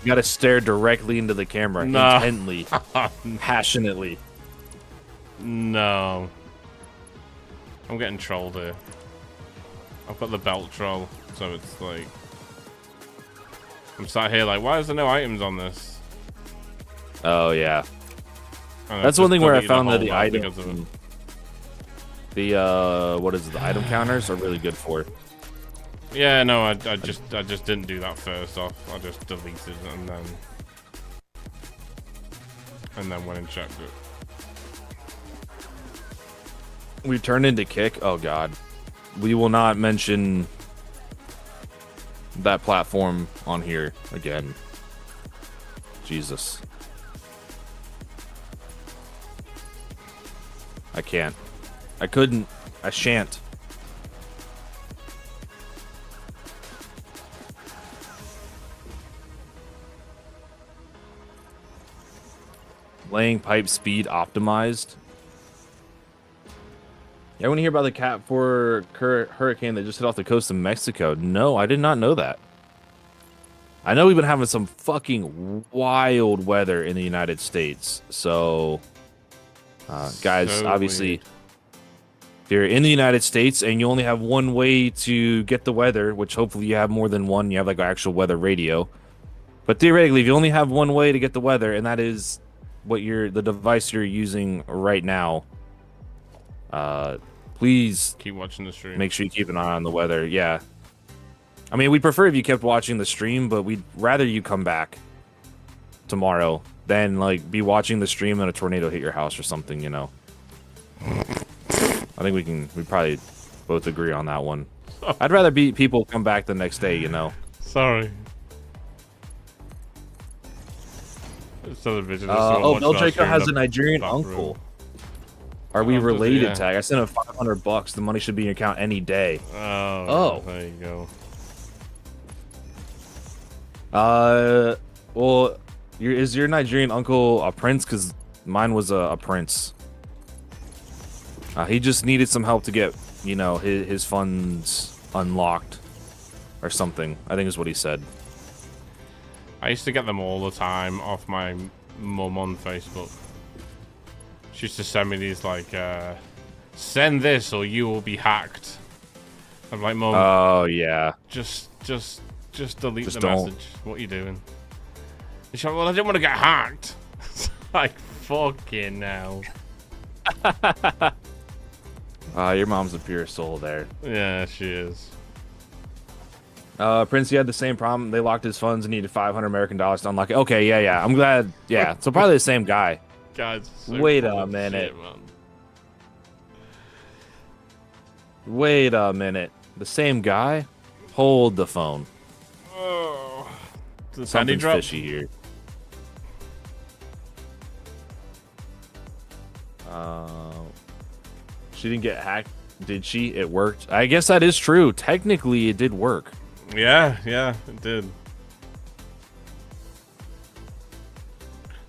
You gotta stare directly into the camera, No. intently, passionately. No. I'm getting trolled here. I've got the belt troll, so it's like... I'm sat here like, why is there no items on this? Oh yeah. And That's I've one thing just where I deleted found a that whole the lot item, because of it. what is it? The item counters are really good for it. Yeah, no, I just didn't do that first off. I just deleted it and then went and checked it. We turned into Kick. Oh god. We will not mention that platform on here again. Jesus. I can't. I couldn't. I shan't. Laying pipe speed optimized. Yeah, I want to hear about the Cat 4 hurricane that just hit off the coast of Mexico. No, I did not know that. I know we've been having some fucking wild weather in the United States. So, guys, So obviously, weird. if you're in the United States and you only have one way to get the weather, which hopefully you have more than one, you have like an actual weather radio. But theoretically, if you only have one way to get the weather, and that is what the device you're using right now, please Keep watching the stream. make sure you keep an eye on the weather. Yeah. I mean, we'd prefer if you kept watching the stream, but we'd rather you come back tomorrow than, like, be watching the stream and a tornado hit your house or something, you know? I think we probably both agree on that one. I'd rather people come back the next day, you know. Sorry. Television. Bill Draco has a Nigerian uncle. Are we related? Yeah. Tag. I sent him $500. The money should be in your account any day. Oh. There you go. Well, is your Nigerian uncle a prince? Because mine was a prince. He just needed some help to get, you know, his funds unlocked or something. I think is what he said. I used to get them all the time off my mum on Facebook. She used to send me these like, send this or you will be hacked. I'm like, Mum. Oh yeah. Just delete the don't. message. What are you doing? She's like, well, I didn't want to get hacked. It's like, fucking hell. Your mom's a pure soul there. Yeah, she is. Prince, he had the same problem. They locked his funds and needed $500 American to unlock it. Okay, yeah. I'm glad. Yeah, so probably the same guy. Guys, wait a minute. Wait a minute. The same guy? Hold the phone. Oh, something's fishy here. She didn't get hacked, did she? It worked. I guess that is true. Technically, it did work. Yeah, it did.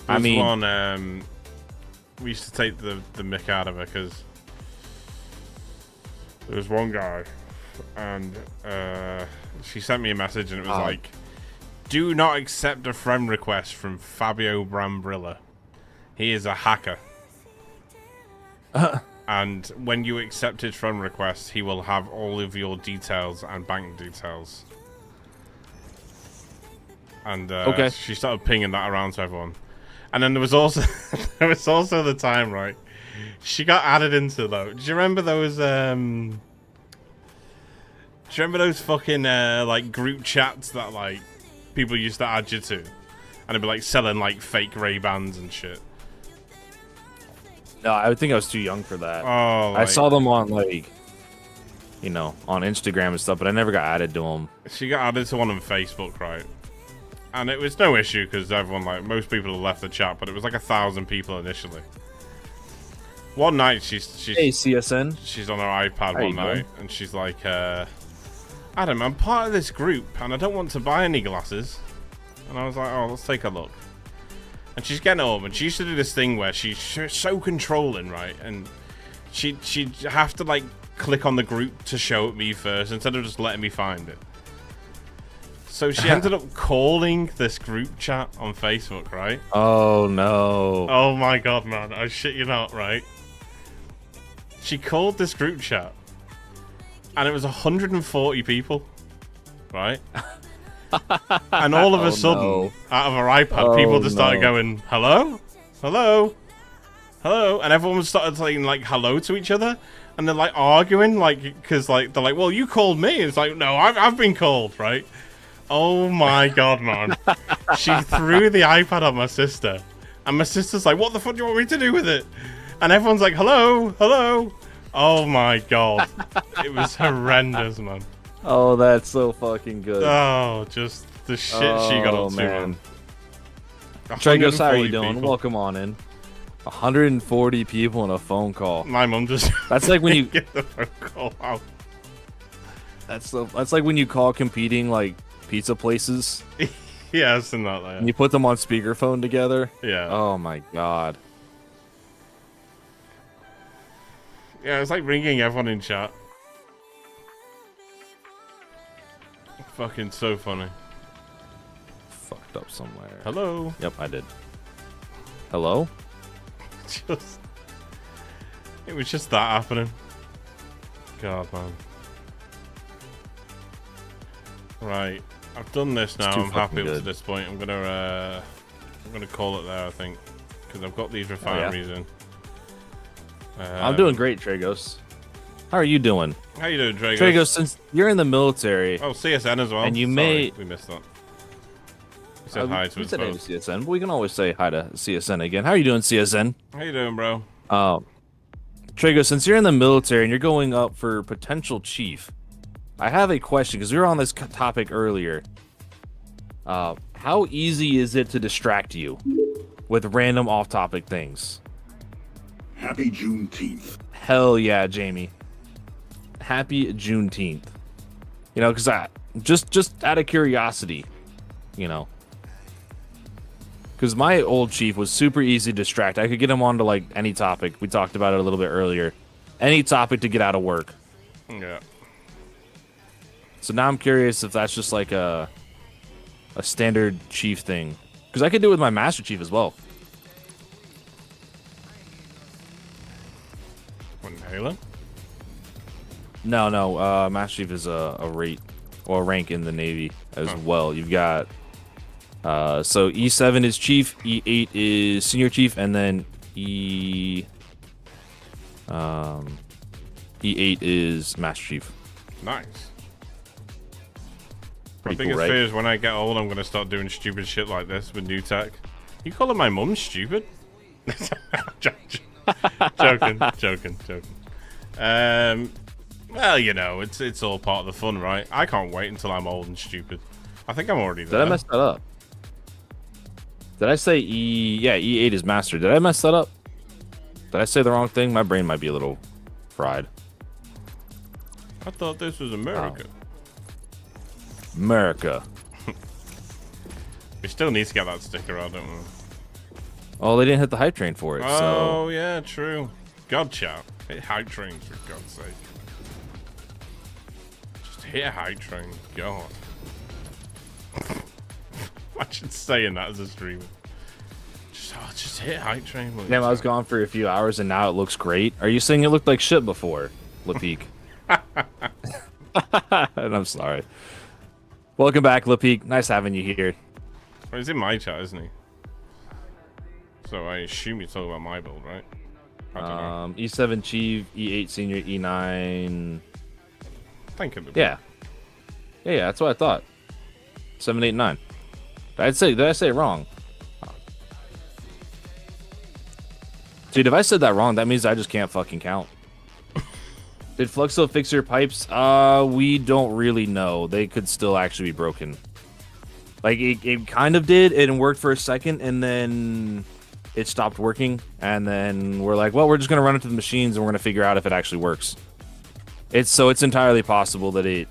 I mean, one, we used to take the mick out of her because there was one guy, and she sent me a message, and it was like, "Do not accept a friend request from Fabio Brambrilla. He is a hacker." And when you accept his friend request, he will have all of your details and bank details. And she started pinging that around to everyone. And then there was also the time, right? She got added into though. Do you remember those? Do you remember those fucking like group chats that like people used to add you to, and they'd be like selling like fake Ray-Bans and shit. No, I would think I was too young for that. Oh, I saw them on like, you know, on Instagram and stuff, but I never got added to them. She got added to one on Facebook, right? And it was no issue because everyone, like, most people had left the chat, but it was like 1,000 people initially. One night, she's hey CSN, she's on her iPad one night, and she's like, Adam, I'm part of this group, and I don't want to buy any glasses. And I was like, oh, let's take a look. And she's getting home, and she used to do this thing where she's so controlling, right? And she'd have to, like, click on the group to show it me first, instead of just letting me find it. So she ended up calling this group chat on Facebook, right? Oh, no. Oh, my God, man. I shit you not, right? She called this group chat, and it was 140 people, right? And all of a sudden, out of her iPad, people just started going, hello? Hello? Hello? And everyone started saying, like, hello to each other. And they're, like, arguing, like, because, like, they're like, well, you called me. It's like, no, I've been called, right? Oh, my God, man. She threw the iPad at my sister. And my sister's like, what the fuck do you want me to do with it? And everyone's like, hello? Hello? Oh, my God. It was horrendous, man. Oh, that's so fucking good. Oh, just the shit she got up to, man. Tragos, how are you doing? People. Welcome on in. 140 people in a phone call. My mom just... That's like when you... get the phone call out. That's like when you call competing, like, pizza places. Yeah, I've seen that there. And you put them on speakerphone together. Yeah. Oh, my God. Yeah, it's like ringing everyone in chat. Fucking so funny. Fucked up somewhere. Hello? Yep, I did. Hello? It was just that happening. God, man. Right. I've done this now. I'm happy up to this point. I'm gonna call it there, I think. Because I've got these refineries in. I'm doing great, Tragos. How are you doing? How you doing, Tragos? Tragos, since you're in the military... Oh, CSN as well. And you Sorry, we missed that. We said hi to we said hey to CSN, but we can always say hi to CSN again. How are you doing, CSN? How you doing, bro? Tragos, since you're in the military and you're going up for potential chief, I have a question because we were on this topic earlier. How easy is it to distract you with random off-topic things? Happy Juneteenth. Hell yeah, Jamie. Happy Juneteenth. You know, because just out of curiosity, you know. Because my old chief was super easy to distract. I could get him onto like any topic. We talked about it a little bit earlier. Any topic to get out of work. Yeah. So now I'm curious if that's just like a standard chief thing. Because I could do it with my master chief as well. What, Halo? No. Master chief is a rate or a rank in the Navy as well. You've got so E7 is chief, E8 is senior chief, and then E8 is master chief. Nice. Pretty My biggest cool, right? fear is when I get old, I'm going to start doing stupid shit like this with new tech. You calling my mum stupid? Joking. Well, you know, it's all part of the fun, right? I can't wait until I'm old and stupid. I think I'm already there. Did I mess that up? Did I say E8 is master? Did I mess that up? Did I say the wrong thing? My brain might be a little fried. I thought this was America. America. We still need to get that sticker out, don't we? Oh, they didn't hit the hype train for it. Oh, yeah, true. God, chat. Hit hype trains, for God's sake. Just hit a hype train. God. Imagine saying that as a streamer. Just hit hype train. Damn, I was gone for a few hours and now it looks great. Are you saying it looked like shit before, Lapeek? And I'm sorry. Welcome back, Lapeek. Nice having you here. Well, he's in my chat, isn't he? So I assume you're talking about my build, right? I don't know. E7 chief, E8 senior, E9. Thank you. Yeah, that's what I thought. 7, 8, 9. Did I say it wrong? Dude, if I said that wrong, that means I just can't fucking count. Did Fluxo fix your pipes? We don't really know. They could still actually be broken. Like, it kind of did. It worked for a second, and then it stopped working. And then we're like, well, we're just going to run it to the machines, and we're going to figure out if it actually works. It's entirely possible that it...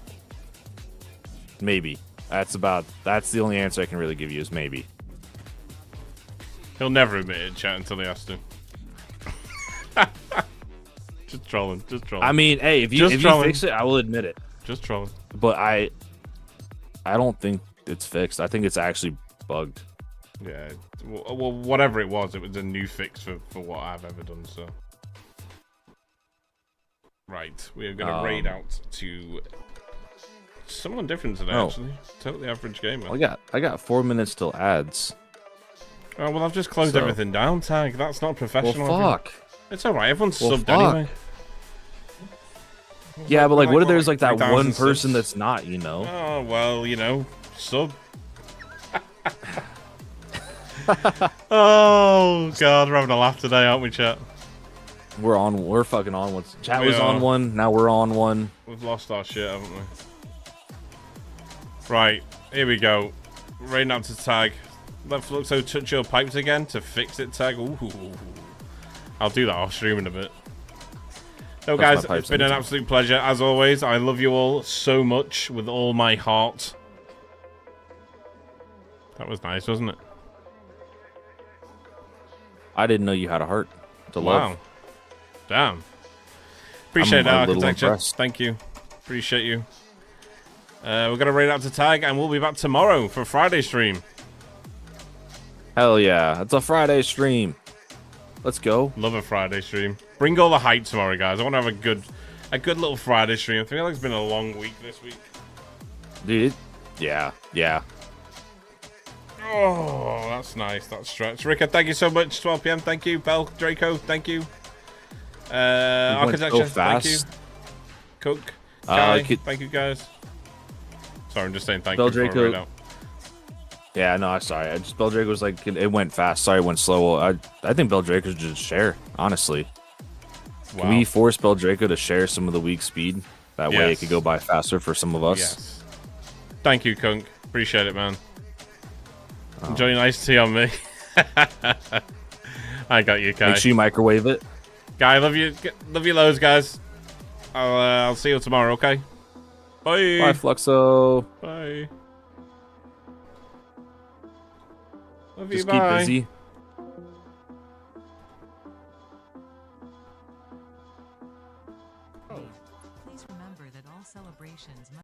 Maybe. That's the only answer I can really give you is maybe. He'll never admit it, chat, until he has to. Just trolling. I mean, hey, if you fix it, I will admit it. Just trolling. But I don't think it's fixed. I think it's actually bugged. Yeah. Well, whatever it was a new fix for what I've ever done. So. Right, we are going to raid out to someone different today. Actually, totally average gamer. I got 4 minutes till ads. Oh well, I've just closed everything down. Tag. That's not professional. Well, fuck. It's alright, everyone's subbed anyway. Yeah, but like, what if there's like that one person that's not, you know? Oh, well, you know, sub. Oh, God, we're having a laugh today, aren't we, chat? We're fucking on one. Chat was on one, now we're on one. We've lost our shit, haven't we? Right, here we go. Raiding out to tag. Let Fluxo touch your pipes again to fix it, tag. Ooh. I'll do that off stream in a bit. So guys, it's been an absolute pleasure as always. I love you all so much with all my heart. That was nice, wasn't it? I didn't know you had a heart to love. Wow. Damn. Appreciate that, Architecture. Thank you. Appreciate you. We're going to raid out to tag and we'll be back tomorrow for Friday stream. Hell yeah. It's a Friday stream. Let's go. Love a Friday stream. Bring all the hype tomorrow, guys. I want to have a good little Friday stream. I feel like it's been a long week this week. Dude, yeah. Oh, that's nice. That's stretch. Ricka, thank you so much. 12 p.m. Thank you. Bell, Draco, thank you. Architecture, thank you. Cook, Kai, thank you, guys. Sorry, I'm just saying thank Bell you. Draco. Yeah, no, I'm sorry. Bell Draco was like, it went fast. Sorry, it went slow. I think Bell Draco should just share, honestly. Wow. Can we force Bell Draco to share some of the weak speed? That way it could go by faster for some of us. Yes. Thank you, Kunk. Appreciate it, man. Enjoy your iced tea on me. I got you, Kai. Make sure you microwave it. Guy, love you loads, guys. I'll see you tomorrow, okay? Bye. Bye, Fluxo. Bye. Love Just you, keep bye. busy. Please remember that all celebrations